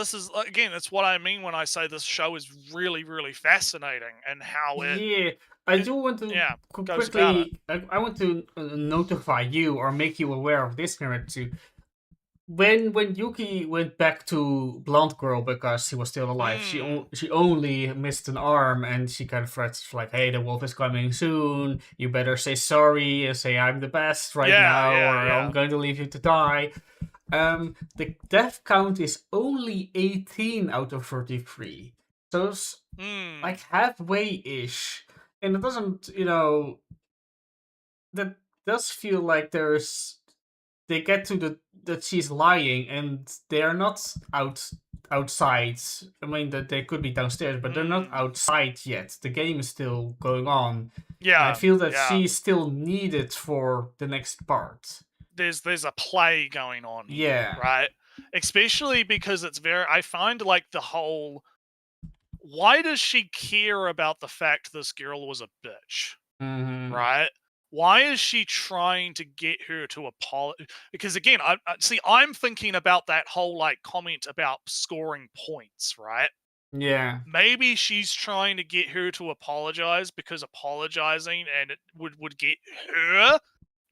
again, that's what I mean when I say this show is really, really fascinating and how Yeah, I do want to yeah, goes about it. quickly. I want to notify you or make you aware of this narrative. When Yuki went back to Blonde Girl because she was still alive, she only missed an arm, and she kind of threats like, "Hey, the wolf is coming soon. You better say sorry and say I'm the best right now, or I'm going to leave you to die." The death count is only 18 out of 33, so it's like halfway-ish, and it doesn't, that does feel like they get to that she's lying, and they are not outside. I mean, that they could be downstairs, but they're not outside yet. The game is still going on. Yeah, and I feel that yeah. she's still needed for the next part. There's a play going on here, Yeah. right? Especially because it's I find like the whole, why does she care about the fact this girl was a bitch, right? Why is she trying to get her to apologize? Because again, I'm thinking about that whole like comment about scoring points, right? Yeah. Maybe she's trying to get her to apologize because apologizing and it would get her,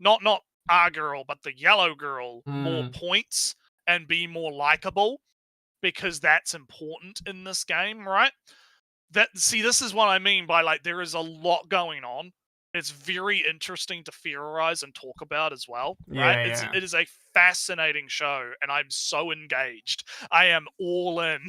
not our girl, but the yellow girl, more points and be more likable, because that's important in this game, right? This is what I mean by like there is a lot going on. It's very interesting to theorize and talk about as well, right? Yeah. It is a fascinating show, and I'm so engaged. I am all in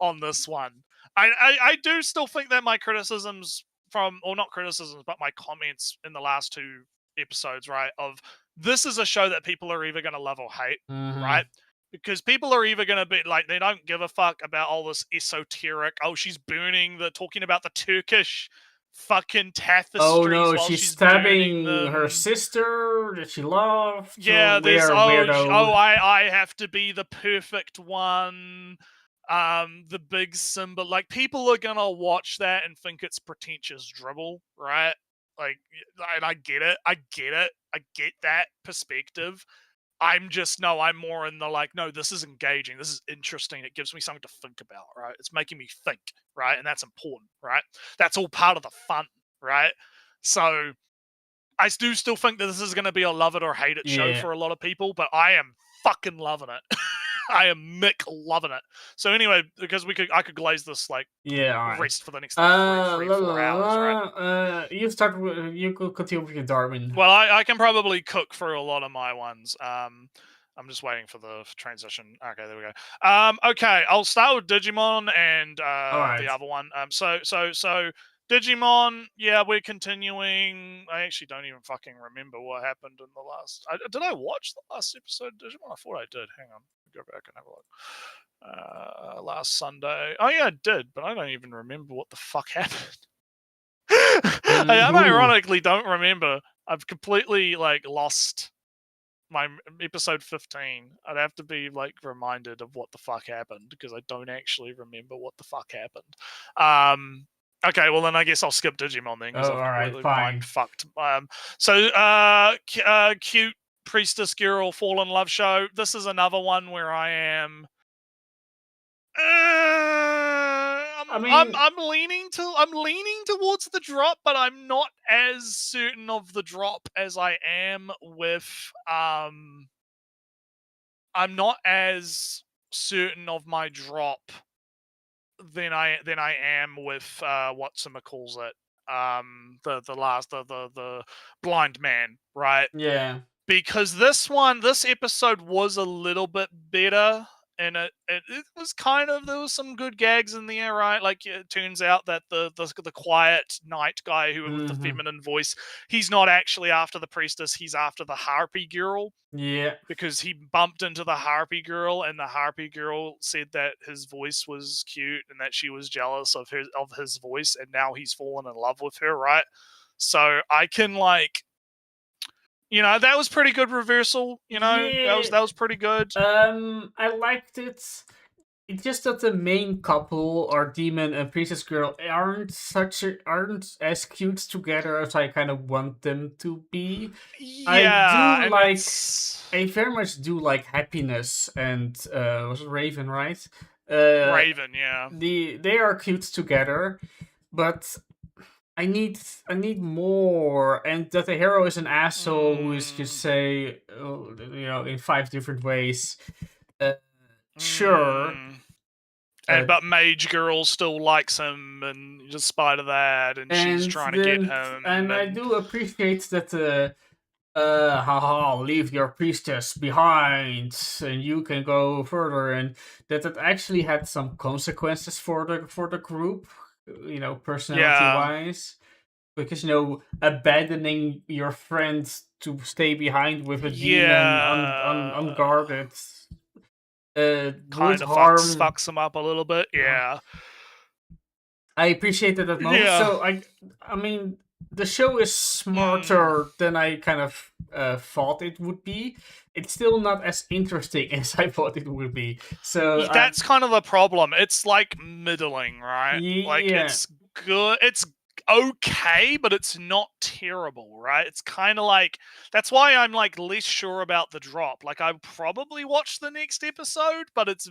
on this one. I do still think that my criticisms or not criticisms, but my comments in the last 2 episodes, right, of this is a show that people are either going to love or hate, right? Because people are either going to be like, they don't give a fuck about all this esoteric, oh, she's talking about the Turkish fucking tapestries. Oh no, while she's stabbing stabbing her sister that she loved. Yeah, there's weirdo. I have to be the perfect one. The big symbol, like people are gonna watch that and think it's pretentious dribble, right? Like, and I get it, I get that perspective. I'm more in the like, no, this is engaging, this is interesting, it gives me something to think about, right? It's making me think, right? And that's important, right? That's all part of the fun, right? So I do still think that this is going to be a love it or hate it show for a lot of people, but I am fucking loving it. I am Mick loving it. So anyway, because I could glaze this like rest for the next 3-4 hours, right? You could continue with your Darwin. Well, I can probably cook through a lot of my ones. I'm just waiting for the transition. Okay, there we go. Okay, I'll start with Digimon and the other one. So Digimon, yeah, we're continuing. I actually don't even fucking remember what happened in the last. Did I watch the last episode of Digimon? I thought I did. Hang on, go back and have a look. Last Sunday. Oh yeah, I did, but I don't even remember what the fuck happened. I ironically don't remember. I've completely like lost my episode 15. I'd have to be like reminded of what the fuck happened because I don't actually remember what the fuck happened. Okay, well then I guess I'll skip Digimon then because I've completely mind fucked. So cute priestess girl fall in love show. This is another one where I am. I'm leaning towards the drop, but I'm not as certain of the drop as I am with I'm not as certain of my drop than I am with whatchamacalls it. The blind man, right? Yeah. Because this episode was a little bit better. And it was kind of, there was some good gags in there, right? Like it turns out that the quiet knight guy who with the feminine voice, he's not actually after the priestess, he's after the harpy girl. Yeah. Because he bumped into the harpy girl, and the harpy girl said that his voice was cute and that she was jealous of his voice, and now he's fallen in love with her, right? So I can like You know, that was pretty good reversal. You know, Yeah. that was pretty good. I liked it. It's just that the main couple, our demon and princess girl, aren't as cute together as I kind of want them to be. Yeah, and like it's I very much do like Happiness and was it Raven, right? Raven. Yeah. They are cute together, but I need more, and that the hero is an asshole who is just say, in 5 different ways. Sure. Mm. But Mage Girl still likes him, and despite of that, and she's trying to get him. And I do appreciate that. Haha, leave your priestess behind, and you can go further, and that it actually had some consequences for the group, personality wise, because abandoning your friends to stay behind with a demon unguarded. Kind of fucks them up a little bit. Yeah. I appreciated that moment. Yeah. So I mean, the show is smarter than I kind of thought it would be. It's still not as interesting as I thought it would be. So that's kind of the problem. It's like middling, right? Like it's good. It's okay, but it's not terrible, right? It's kind of like that's why I'm like less sure about the drop. Like I probably watch the next episode, but it's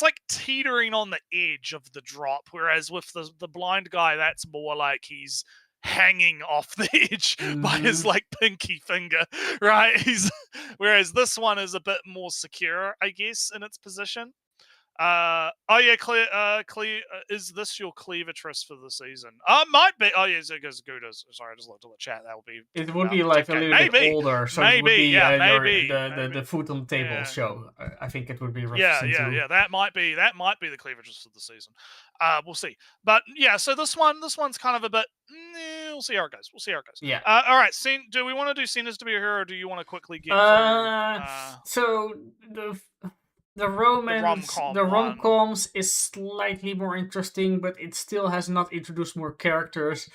like teetering on the edge of the drop. Whereas with the blind guy, that's more like he's hanging off the edge by his like pinky finger, right? Whereas this one is a bit more secure, I guess, in its position. Claire, is this your cleavatress for the season? Might be. Oh, yeah, it goes good. Sorry, I just looked at the chat. That would be. It would be like a little bit older, so it would be the food on the table show. I think it would be. Yeah. That might be the cleavatress for the season. We'll see. But yeah, so this one's kind of a bit. We'll see how it goes. Yeah. All right. Do we want to do Cena's to be a hero, or do you want to quickly get? So the romance, the rom-coms is slightly more interesting, but it still has not introduced more characters.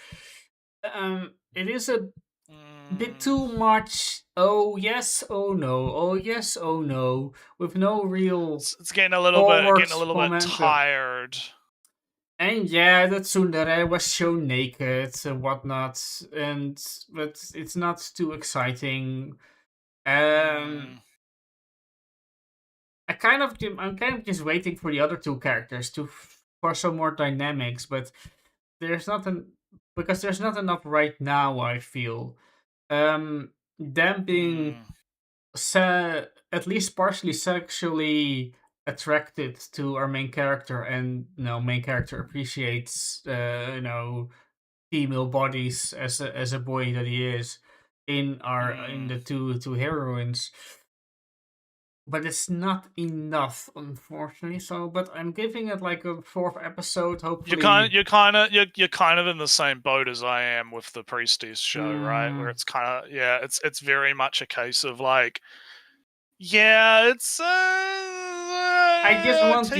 It is a bit too much. Oh yes, oh no. Oh yes, oh no. With no real. It's getting a little bit tired. And yeah, that tsundere was shown naked and whatnot, but it's not too exciting. I'm kind of just waiting for the other 2 characters for some more dynamics, but there's not enough right now. I feel them being at least partially sexually attracted to our main character, and main character appreciates female bodies as a boy that he is in the two heroines. But it's not enough, unfortunately. So, but I'm giving it like a 4th episode. Hopefully, you're kind of in the same boat as I am with the Priestess show, right? Where it's kind of it's very much a case of like, it's. I just want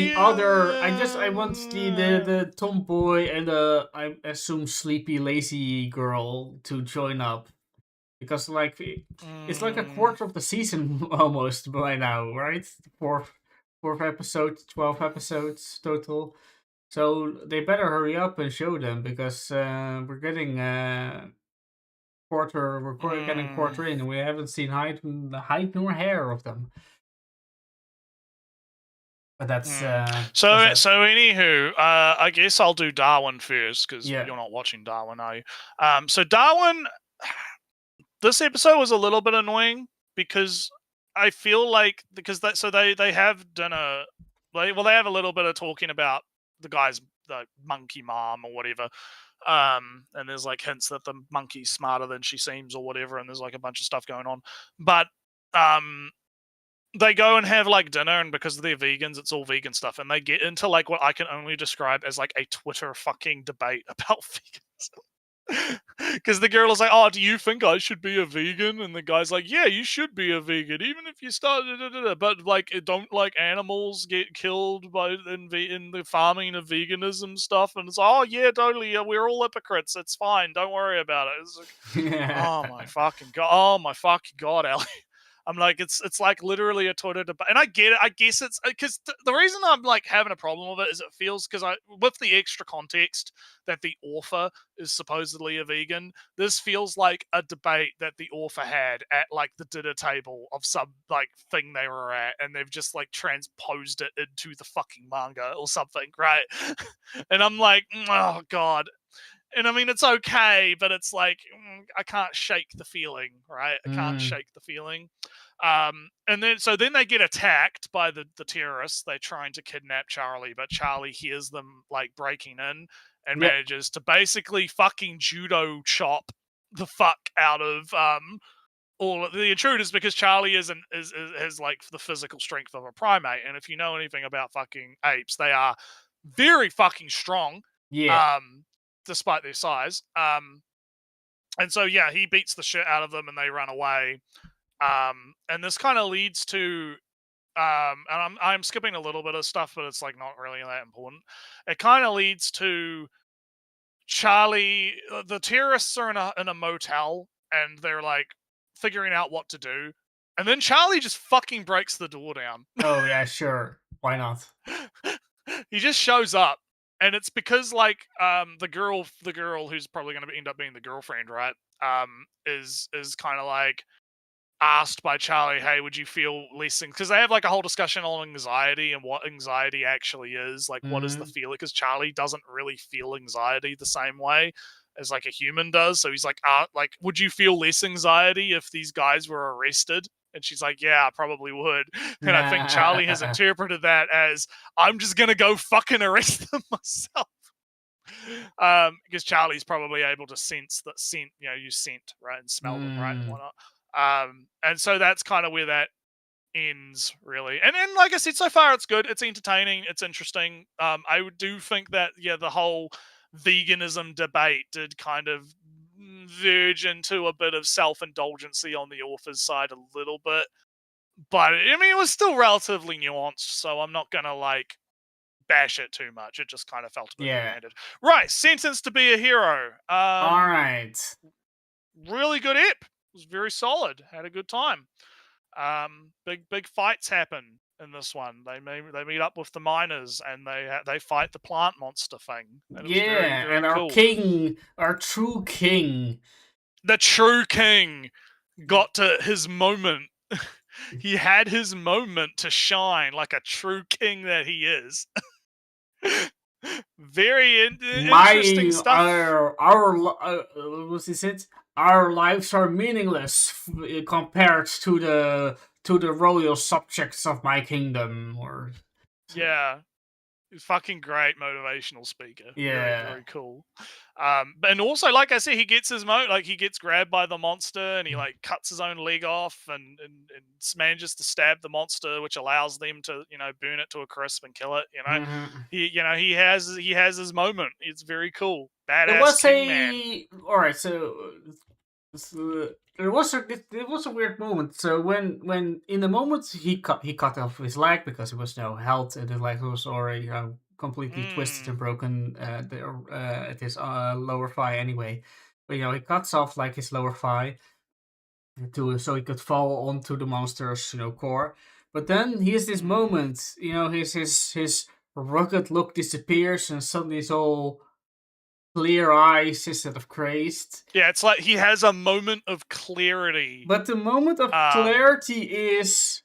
I want the tomboy and I assume sleepy lazy girl to join up. Because like it's like a quarter of the season almost by now, right? Fourth episode, 12 episodes total. So they better hurry up and show them, because we're getting quarter in, and we haven't seen height nor hair of them. But that's so anywho, I guess I'll do Darwin first, because you're not watching Darwin, are you? So Darwin. This episode was a little bit annoying because I feel like they have dinner. They have a little bit of talking about the monkey mom or whatever, and there's like hints that the monkey's smarter than she seems or whatever, and there's like a bunch of stuff going on. But they go and have like dinner, and because they're vegans, it's all vegan stuff, and they get into like what I can only describe as like a Twitter fucking debate about veganism. Because the girl is like, "Oh, do you think I should be a vegan?" And the guy's like, "Yeah, you should be a vegan, even if you start, but like, don't like animals get killed by in the farming of veganism stuff." And it's, "Oh yeah, totally. Yeah, we're all hypocrites. It's fine. Don't worry about it." It's like, oh my fucking god, Ellie. I'm like, it's like literally a Twitter debate, and I get it. I guess it's because the reason I'm like having a problem with it is it feels because with the extra context that the author is supposedly a vegan, this feels like a debate that the author had at like the dinner table of some like thing they were at, and they've just like transposed it into the fucking manga or something, right? And I'm like, oh god. And I mean, it's okay, but it's like I can't shake the feeling, right? I can't shake the feeling. And then they get attacked by the terrorists. They're trying to kidnap Charlie, but Charlie hears them like breaking in and Yep. manages to basically fucking judo chop the fuck out of all of the intruders, because Charlie is has like the physical strength of a primate, and if you know anything about fucking apes, they are very fucking strong. Yeah. Despite their size. And so yeah, he beats the shit out of them and they run away. And this kind of leads to and I'm skipping a little bit of stuff, but it's like not really that important. It kind of leads to Charlie. The terrorists are in a motel and they're like figuring out what to do, and then Charlie just fucking breaks the door down. Oh yeah, sure. Why not? He just shows up, and it's because like the girl who's probably going to end up being the girlfriend, right? Is kind of like asked by Charlie, "Hey, would you feel less?" Because they have like a whole discussion on anxiety and what anxiety actually is. Like, what is the feeling? Because Charlie doesn't really feel anxiety the same way as like a human does. So he's like, would you feel less anxiety if these guys were arrested? And she's like, "Yeah, I probably would." And I think Charlie has interpreted that as, I'm just gonna go fucking arrest them myself. Because Charlie's probably able to sense that scent, use scent, right, and smell them, right, and whatnot. And so that's kind of where that ends, really. And like I said, so far it's good. It's entertaining. It's interesting. I do think that the whole veganism debate did kind of verge into a bit of self-indulgency on the author's side a little bit, but I mean, it was still relatively nuanced, so I'm not gonna like bash it too much. It just kind of felt a bit heavy-handed. Right, Sentenced to Be a Hero. All right. Really good ep. It was very solid. Had a good time. Big fights happen in this one. They meet up with the miners and they fight the plant monster thing. And very and our cool. king, our true king, the true king, got to his moment. He had his moment to shine like a true king that he is. Very interesting stuff. What is it? Our lives are meaningless compared to the royal subjects of my kingdom. Or yeah, fucking great motivational speaker. Yeah, very cool. And also, like I said, he gets his he gets grabbed by the monster and he like cuts his own leg off and manages to stab the monster, which allows them to burn it to a crisp and kill it. He has his moment. It's very cool. Badass. It was king man. All right, so there was a weird moment. So when in the moment he cut off his leg because there was no health and the leg was already completely twisted and broken at his lower thigh anyway. But he cuts off like his lower thigh so he could fall onto the monster's core. But then he has this moment, his rugged look disappears and suddenly it's all clear eyes instead of crazed. Yeah, it's like he has a moment of clarity. But the moment of clarity is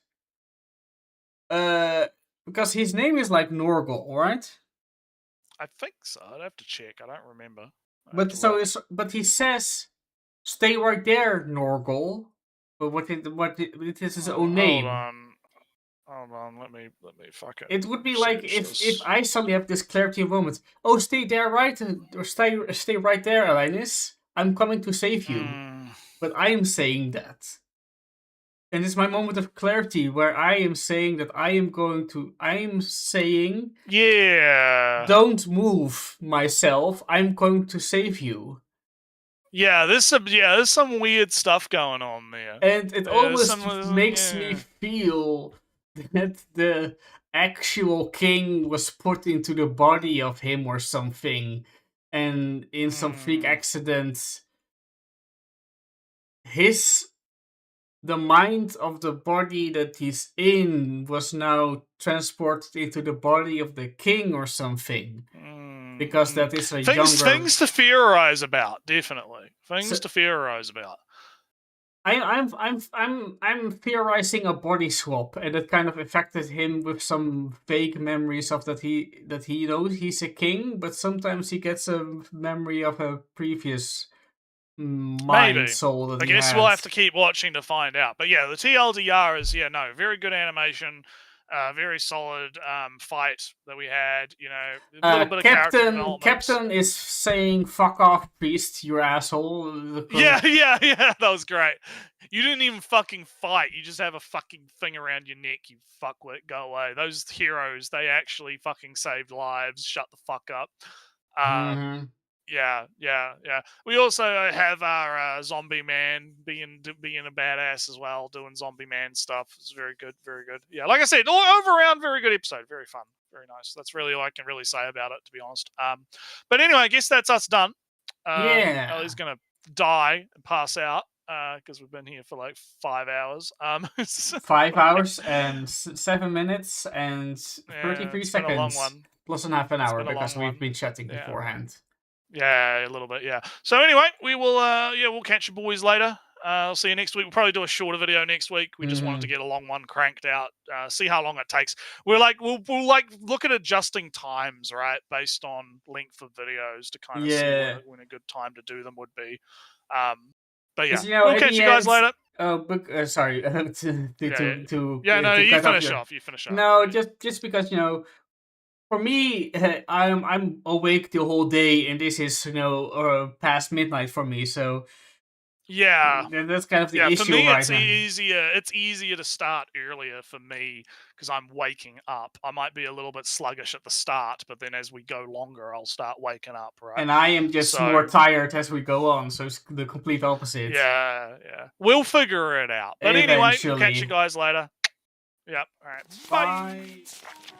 because his name is like Norgal, right? I think so. I'd have to check. I don't remember. But he says, "Stay right there, Norgal." But what it is his own name. Hold on, let me fuck it. It would be like if I suddenly have this clarity moment. Oh, stay there, right? Or stay right there, Alanis. I'm coming to save you. But I am saying that. And it's my moment of clarity where I am saying that I am saying... Yeah. Don't move myself. I'm going to save you. Yeah, there's some weird stuff going on there. And it Yeah, almost some- makes yeah. me feel that the actual king was put into the body of him or something, and in some freak Mm. accident, the mind of the body that he's in was now transported into the body of the king or something. Because that is a things to theorize about, definitely. Things So- to theorize about. I'm theorizing a body swap, and it kind of affected him with some vague memories of that he knows he's a king, but sometimes he gets a memory of a previous mind Maybe. soul that I he guess had. we'll have to keep watching to find out. But yeah, the TLDR is very good animation, very solid fight that we had. You know, a little bit of character development. Captain is saying "fuck off, priest, you asshole." Yeah, that was great. You didn't even fucking fight. You just have a fucking thing around your neck. You fuckwit, go away. Those heroes, they actually fucking saved lives. Shut the fuck up. Mhm. Yeah. We also have our zombie man being a badass as well, doing zombie man stuff. It's very good, very good. Yeah, like I said, around very good episode, very fun, very nice. That's really all I can really say about it, to be honest. But anyway, I guess that's us done. Yeah. Ellie's gonna die and pass out because we've been here for like 5 hours. 5 hours and 7 minutes and 33 it's been a long seconds. one. Plus a half an hour been a because long we've one. been chatting Yeah. beforehand. Yeah, a little bit, yeah. So anyway, we will we'll catch you boys later. I'll see you next week. We'll probably do a shorter video next week. We just wanted to get a long one cranked out. See how long it takes. We'll look at adjusting times, right, based on length of videos to kind of see when a good time to do them would be. But yeah, 'Cause, you know, we'll at catch the you guys end- later. Oh, but sorry. No, to you cut off finish your- off. You finish off. No, just because, you know, for me, I'm awake the whole day, and this is, you know, past midnight for me. So Yeah. that's kind of the issue for me, right it's now. It's easier to start earlier for me because I'm waking up. I might be a little bit sluggish at the start, but then as we go longer, I'll start waking up. Right. And I am just more tired as we go on, so it's the complete opposite. Yeah. We'll figure it out. But anyway, we'll catch Eventually. you guys later. Yep. All right. Bye. Bye.